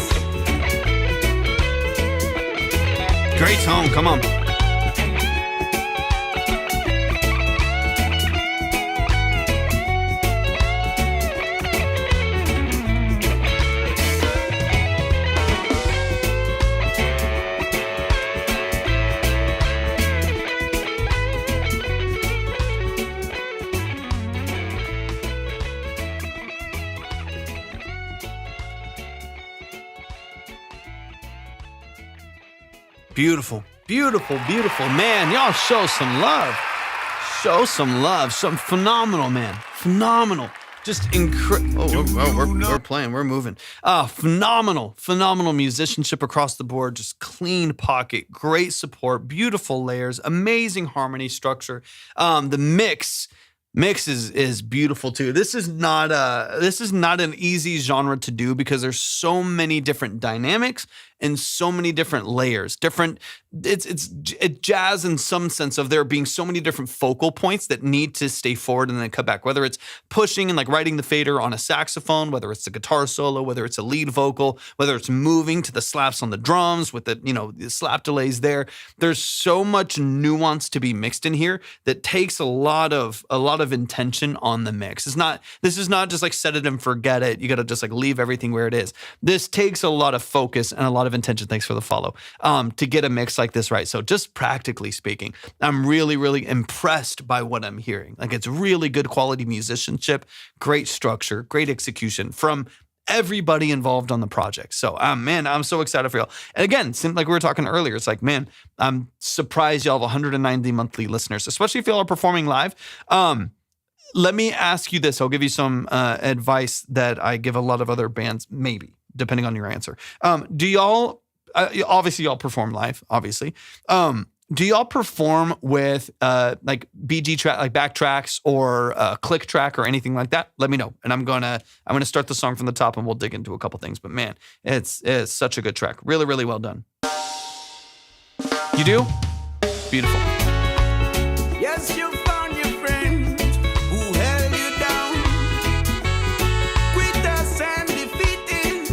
Great tone. Come on. Beautiful, beautiful, beautiful. Man, y'all show some love. Show some love. Some phenomenal, man. Phenomenal. Just incredible. We're playing. We're moving. Phenomenal musicianship across the board. Just clean pocket, great support, beautiful layers, amazing harmony structure. The mix is beautiful too. This is not an easy genre to do because there's so many different dynamics and so many different layers. It's jazz in some sense of there being so many different focal points that need to stay forward and then cut back. Whether it's pushing and like riding the fader on a saxophone, whether it's a guitar solo, whether it's a lead vocal, whether it's moving to the slaps on the drums with the slap delays there. There's so much nuance to be mixed in here that takes a lot of intention on the mix. This is not just like set it and forget it. You got to just like leave everything where it is. This takes a lot of focus and a lot of intention. Thanks for the follow. To get a mix like this right. So just practically speaking, I'm really, really impressed by what I'm hearing. Like it's really good quality musicianship, great structure, great execution from everybody involved on the project. So, man, I'm so excited for y'all. And again, like we were talking earlier, it's like, man, I'm surprised y'all have 190 monthly listeners, especially if y'all are performing live. Let me ask you this. I'll give you some advice that I give a lot of other bands, maybe, depending on your answer. Do y'all, obviously y'all perform live, obviously. Do y'all perform with like BG track, like backtracks or click track or anything like that? Let me know. And I'm gonna start the song from the top and we'll dig into a couple things. But man, it's such a good track. Really, really well done. You do? Beautiful. Yes, you found your friend who held you down. Quit us and defeated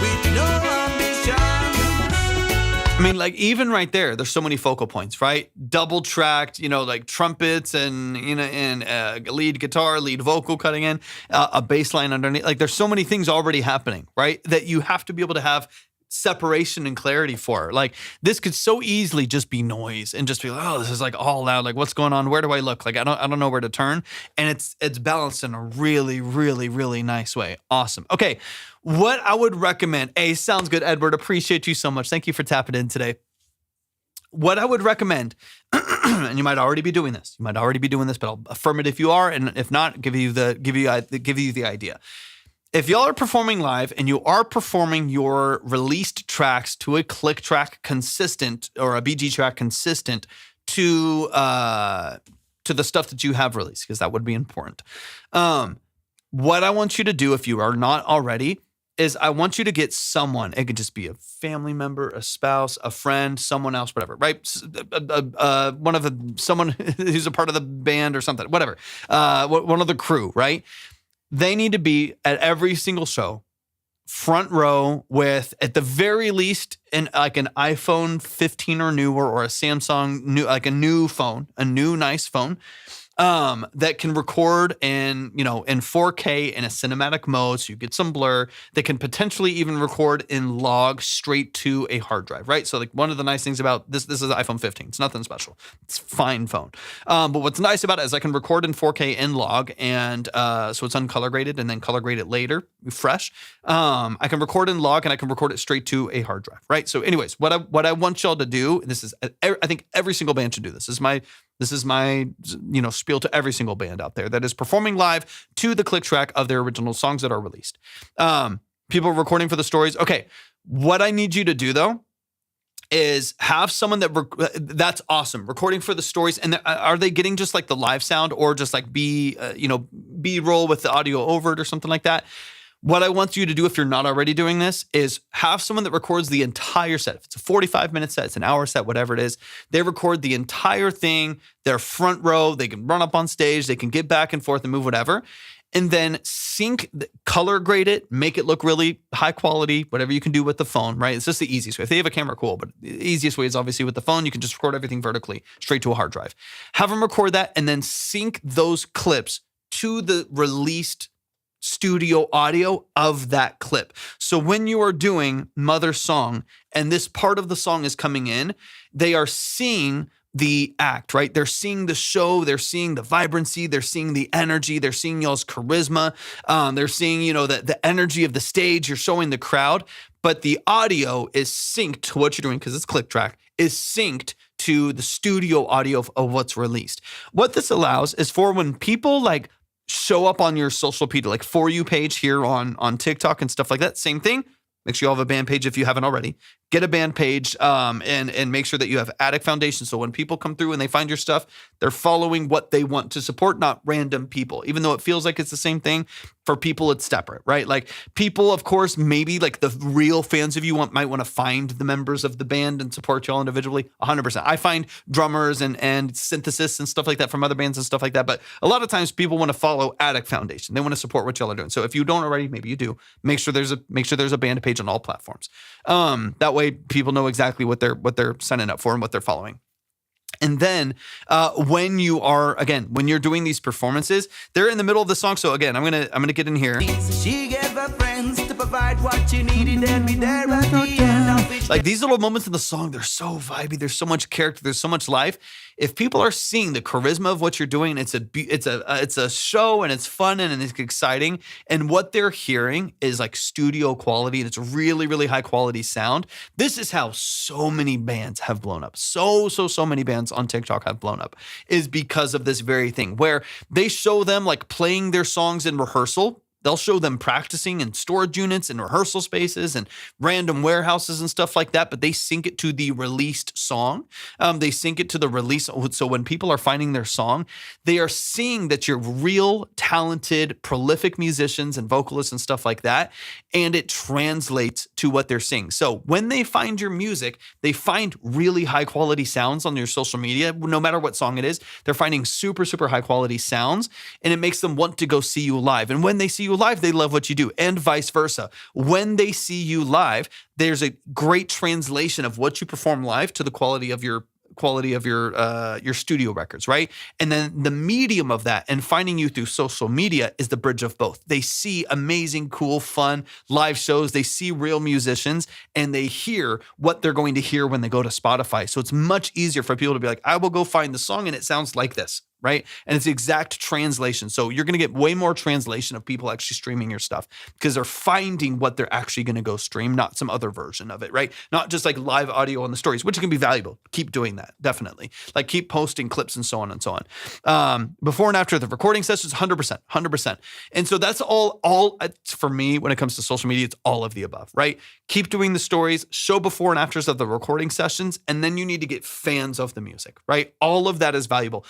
with no ambition. I mean, like even right there, there's so many focal points, right? Double tracked, like trumpets and lead guitar, lead vocal cutting in, a bass line underneath. Like there's so many things already happening, right? That you have to be able to have separation and clarity for. Like this could so easily just be noise and just be like, oh, this is like all loud. Like what's going on? Where do I look? Like I don't know where to turn. And it's balanced in a really, really, really nice way. Awesome. Okay. What I would recommend, sounds good, Edward. Appreciate you so much. Thank you for tapping in today. What I would recommend, and you might already be doing this. But I'll affirm it if you are, and if not, give you the idea. If y'all are performing live and you are performing your released tracks to a click track consistent or a BG track consistent to the stuff that you have released, because that would be important. What I want you to do, if you are not already, is I want you to get someone. It could just be a family member, a spouse, a friend, someone else, whatever, right? Someone who's a part of the band or something, whatever. One of the crew, right? They need to be at every single show, front row with, at the very least, like an iPhone 15 or newer, or a Samsung a new nice phone, that can record in 4K in a cinematic mode, so you get some blur. They can potentially even record in log straight to a hard drive, right? So like one of the nice things about this is an iPhone 15. It's nothing special. It's a fine phone. But what's nice about it is I can record in 4K in log, and so it's uncolor graded and then color graded later, fresh. I can record in log and I can record it straight to a hard drive, right? So anyways, what I want y'all to do, this is, I think every single band should do this. This is my spiel to every single band out there that is performing live to the click track of their original songs that are released. People recording for the stories. Okay, what I need you to do though is have someone that's awesome recording for the stories. And are they getting just like the live sound, or just like B-roll with the audio over it or something like that? What I want you to do, if you're not already doing this, is have someone that records the entire set. If it's a 45-minute set, it's an hour set, whatever it is, they record the entire thing. They're front row. They can run up on stage. They can get back and forth and move whatever. And then color grade it, make it look really high quality, whatever you can do with the phone, right? It's just the easiest way. If they have a camera, cool. But the easiest way is obviously with the phone. You can just record everything vertically straight to a hard drive. Have them record that and then sync those clips to the released studio audio of that clip. So when you are doing Mother's Song and this part of the song is coming in, they are seeing the act, right? They're seeing the show, they're seeing the vibrancy, they're seeing the energy, they're seeing y'all's charisma, they're seeing, the energy of the stage, you're showing the crowd, but the audio is synced to what you're doing because it's click track, is synced to the studio audio of what's released. What this allows is for when people like show up on your social media, like For You page here on TikTok and stuff like that, same thing. Make sure you all have a band page if you haven't already. Get a band page and make sure that you have Attic Foundation. So when people come through and they find your stuff, they're following what they want to support, not random people. Even though it feels like it's the same thing, for people it's separate, right? Like people, of course, maybe like the real fans of you might want to find the members of the band and support y'all individually. 100%. I find drummers and synthesists and stuff like that from other bands and stuff like that. But a lot of times people want to follow Attic Foundation. They want to support what y'all are doing. So if you don't already, maybe you do. Make sure there's a band page on all platforms. That way people know exactly what they're signing up for and what they're following. And then when you're doing these performances, they're in the middle of the song. So again, I'm gonna get in here. She gave her friends to provide what you needed and be there at the end. Like these little moments in the song, they're so vibey. There's so much character. There's so much life. If people are seeing the charisma of what you're doing, it's a show and it's fun and it's exciting. And what they're hearing is like studio quality and it's really, really high quality sound. This is how so many bands have blown up. So many bands on TikTok have blown up is because of this very thing where they show them like playing their songs in rehearsal. They'll show them practicing in storage units and rehearsal spaces and random warehouses and stuff like that, but they sync it to the released song. They sync it to the release. So when people are finding their song, they are seeing that you're real, talented, prolific musicians and vocalists and stuff like that, and it translates to what they're singing. So when they find your music, they find really high quality sounds on your social media, no matter what song it is. They're finding super, super high quality sounds, and it makes them want to go see you live. And when they see you live, they love what you do, and vice versa. When they see you live, there's a great translation of what you perform live to the quality of your studio records, right? And then the medium of that and finding you through social media is the bridge of both. They see amazing, cool, fun live shows. They see real musicians and they hear what they're going to hear when they go to Spotify. So it's much easier for people to be like, I will go find the song and it sounds like this. Right? And it's the exact translation. So you're going to get way more translation of people actually streaming your stuff because they're finding what they're actually going to go stream, not some other version of it, right? Not just like live audio on the stories, which can be valuable. Keep doing that. Definitely. Like keep posting clips and so on and so on. Before and after the recording sessions, 100%. And so that's all for me when it comes to social media, it's all of the above, right? Keep doing the stories, show before and afters of the recording sessions, and then you need to get fans of the music, right? All of that is valuable.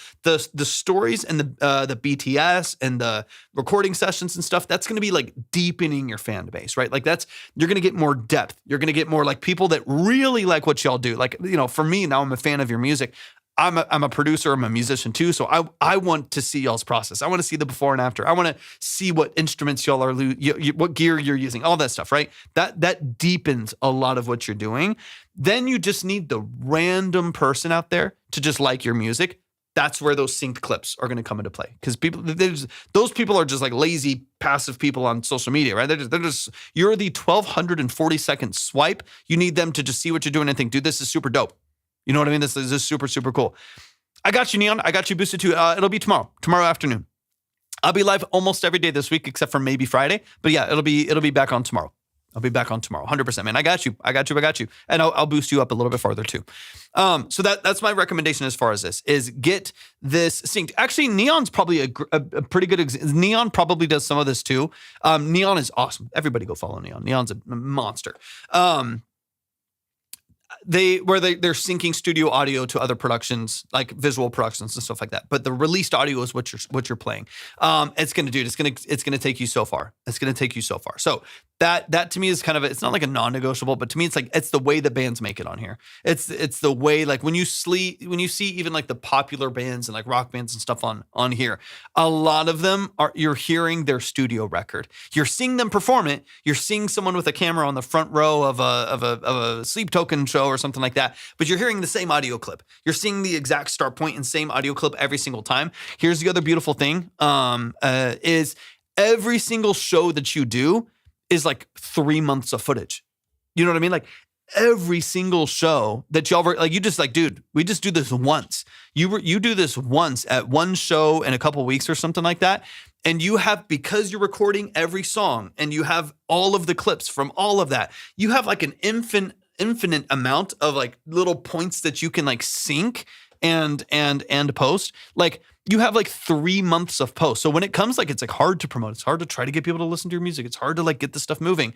The stories and the BTS and the recording sessions and stuff, that's going to be like deepening your fan base, right? Like you're going to get more depth. You're going to get more like people that really like what y'all do. Like, for me, now I'm a fan of your music. I'm a producer, I'm a musician too. So I want to see y'all's process. I want to see the before and after. I want to see what instruments y'all are, what gear you're using, all that stuff, right? That deepens a lot of what you're doing. Then you just need the random person out there to just like your music. That's where those synced clips are going to come into play because those people are just like lazy, passive people on social media, right? You're the 1,240-second swipe. You need them to just see what you're doing and think, dude, this is super dope. You know what I mean? This is super, super cool. I got you, Neon. I got you boosted too. It'll be tomorrow afternoon. I'll be live almost every day this week except for maybe Friday. But yeah, it'll be back on tomorrow. I'll be back on tomorrow. 100%, man. I got you. And I'll boost you up a little bit farther too. So that's my recommendation as far as this is get this synced. Actually, Neon's probably a pretty good example. Neon probably does some of this too. Neon is awesome. Everybody go follow Neon. Neon's a monster. they're syncing studio audio to other productions, like visual productions and stuff like that. But the released audio is what you're playing. It's gonna take you so far. It's gonna take you so far. So that to me is kind of it's not like a non-negotiable, but to me it's the way the bands make it on here. It's the way, like when you see even like the popular bands and like rock bands and stuff on here, a lot of them you're hearing their studio record. You're seeing them perform it. You're seeing someone with a camera on the front row of a Sleep Token show or something like that, but you're hearing the same audio clip. You're seeing the exact start point and same audio clip every single time. Here's the other beautiful thing, is every single show that you do is like 3 months of footage. You know what I mean? Like every single show that y'all like, you just like, dude, we just do this once. You do this once at one show in a couple weeks or something like that. And you have, because you're recording every song and you have all of the clips from all of that, you have like an infinite amount of like little points that you can like sync and post. Like you have like 3 months of post. So when it comes, like, it's like hard to promote. It's hard to try to get people to listen to your music. It's hard to like get the stuff moving.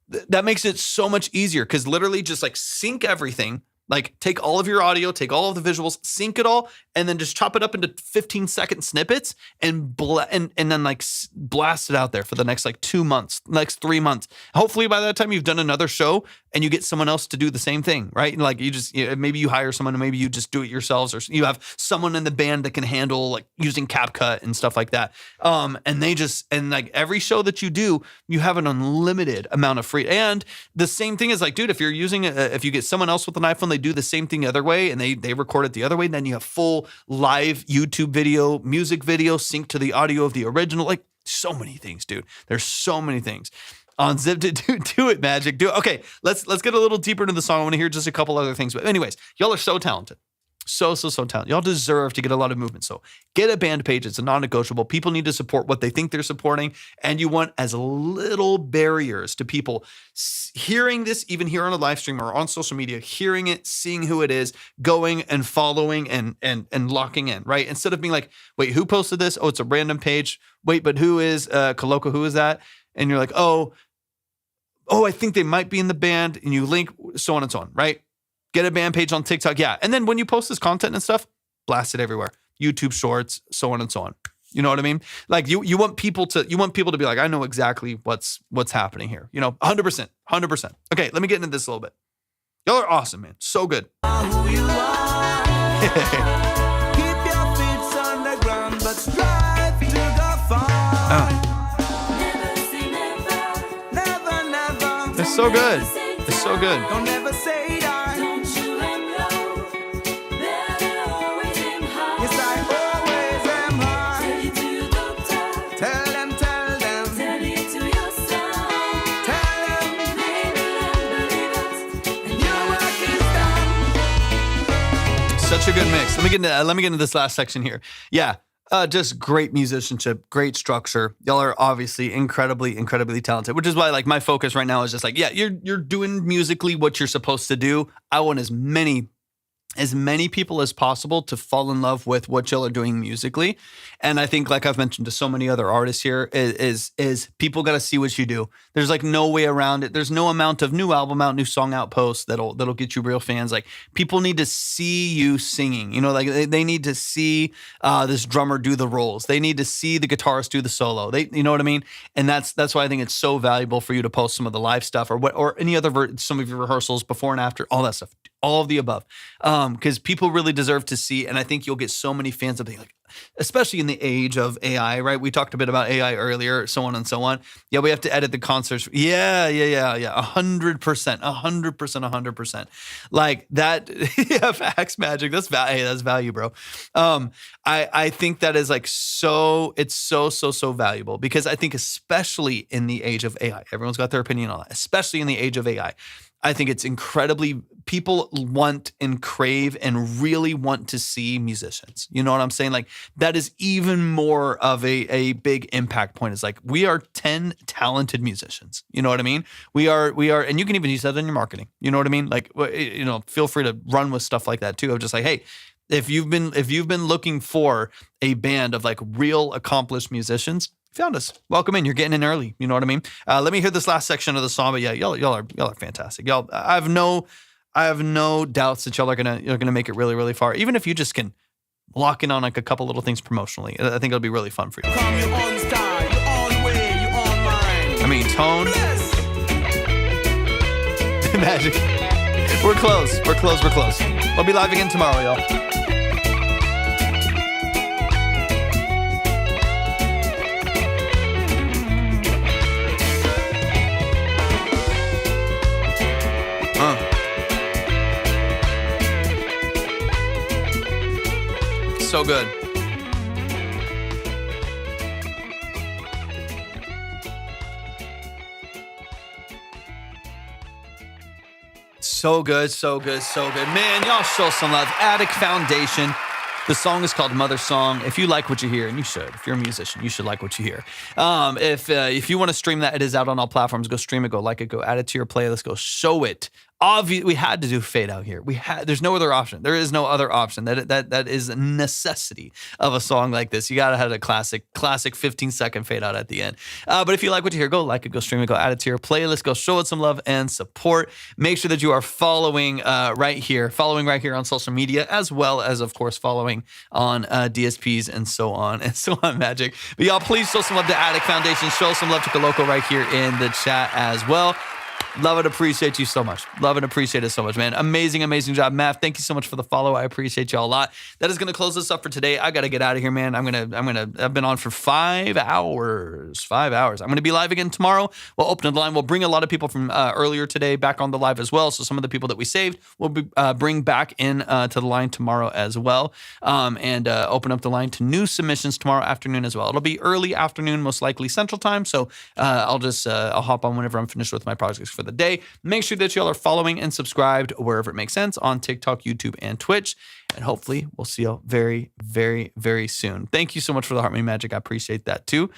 That makes it so much easier, because literally just like sync everything. Like take all of your audio, take all of the visuals, sync it all, and then just chop it up into 15-second snippets and then like blast it out there for the next like 2 months, next 3 months. Hopefully by that time you've done another show and you get someone else to do the same thing, right? And like maybe you hire someone, and maybe you just do it yourselves, or you have someone in the band that can handle like using CapCut and stuff like that. And like every show that you do, you have an unlimited amount of free. And the same thing is like, dude, if you're using if you get someone else with an iPhone, they do the same thing the other way, and they record it the other way. And then you have full live YouTube video, music video, sync to the audio of the original. Like so many things, dude. There's so many things. On Zip to do it, Magic. Do it. Okay, let's get a little deeper into the song. I want to hear just a couple other things. But anyways, y'all are so talented. So talented. Y'all deserve to get a lot of movement. So get a band page. It's a non-negotiable. People need to support what they think they're supporting. And you want as little barriers to people hearing this, even here on a live stream or on social media, hearing it, seeing who it is, going and following and locking in, right? Instead of being like, wait, who posted this? Oh, it's a random page. Wait, but who is Koloko? Who is that? And you're like, oh, I think they might be in the band, and you link, so on and so on, right? Get a band page on TikTok. Yeah. And then when you post this content and stuff, blast it everywhere. YouTube Shorts, so on and so on. You know what I mean? Like you want people to be like, I know exactly what's happening here. 100%. Okay, let me get into this a little bit. Y'all are awesome, man. So good. Who you are. Keep your feet on the ground, but strive to go far. Never. It's so good. It's so good. Don't ever say die. Yes, I always am high. Tell them. Your work is done. Such a good mix. Let me get into this last section here. Yeah. Just great musicianship, great structure. Y'all are obviously incredibly talented, which is why like my focus right now is just like, yeah, you're doing musically what you're supposed to do. I want as many people as possible to fall in love with what y'all are doing musically. And I think, like I've mentioned to so many other artists here, is people got to see what you do. There's like no way around it. There's no amount of new album out, new song out posts that'll get you real fans. Like people need to see you singing, like they need to see this drummer do the rolls. They need to see the guitarist do the solo. You know what I mean? And that's why I think it's so valuable for you to post some of the live stuff or any other some of your rehearsals before and after, all that stuff, all of the above. Because people really deserve to see, and I think you'll get so many fans of being like, especially in the age of AI, right? We talked a bit about AI earlier, so on and so on. Yeah, we have to edit the concerts. Yeah. 100%. Like that, yeah, facts, Magic. That's value, bro. I think that is like it's so valuable, because I think especially in the age of AI, everyone's got their opinion on that, especially in the age of AI. I think it's people want and crave and really want to see musicians. You know what I'm saying? Like that is even more of a big impact point. It's like, we are 10 talented musicians. You know what I mean? We are, and you can even use that in your marketing. You know what I mean? Like, feel free to run with stuff like that too. Of just like, hey, if you've been looking for a band of like real accomplished musicians, found us. Welcome in. You're getting in early. You know what I mean? Let me hear this last section of the song. But yeah, y'all are fantastic. Y'all, I I have no doubts that you're gonna make it really, really far. Even if you just can lock in on like a couple little things promotionally, I think it'll be really fun for you. Come your own style, your own way, your own mind. I mean, tone, Bless. magic. We're close. We'll be live again tomorrow, y'all. So good. So good. Man, y'all show some love. Attic Foundation. The song is called Mother Song. If you like what you hear, and you should, if you're a musician, you should like what you hear. If you want to stream that, it is out on all platforms. Go stream it, go like it, go add it to your playlist, go show it. We had to do fade out here. There's no other option. There is no other option. That is a necessity of a song like this. You gotta have a classic 15-second fade out at the end. But if you like what you hear, go like it, go stream it, go add it to your playlist, go show it some love and support. Make sure that you are following right here on social media, as well as, of course, following on DSPs and so on Magic. But y'all, please show some love to Attic Foundation. Show some love to Coloco right here in the chat as well. Love and appreciate you so much. Love and appreciate it so much, man. Amazing job, Matt. Thank you so much for the follow. I appreciate y'all a lot. That is gonna close us up for today. I gotta get out of here, man. I've been on for 5 hours. 5 hours. I'm gonna be live again tomorrow. We'll open the line. We'll bring a lot of people from earlier today back on the live as well. So some of the people that we saved we'll bring back in to the line tomorrow as well, and open up the line to new submissions tomorrow afternoon as well. It'll be early afternoon, most likely Central Time. So I'll hop on whenever I'm finished with my projects for the day. Make sure that y'all are following and subscribed wherever it makes sense on TikTok, YouTube, and Twitch. And hopefully we'll see y'all very, very, very soon. Thank you so much for the Heart Money Magic. I appreciate that too.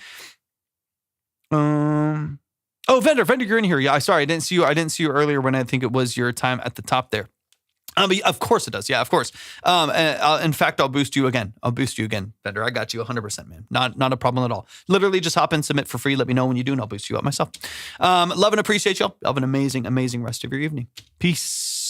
Oh, Vendor, you're in here. Yeah, sorry, I didn't see you earlier when I think it was your time at the top there. But of course it does. Yeah, of course. In fact, I'll boost you again. Vendor. I got you 100%, man. Not a problem at all. Literally just hop in, submit for free. Let me know when you do, and I'll boost you up myself. Love and appreciate y'all. Have an amazing rest of your evening. Peace.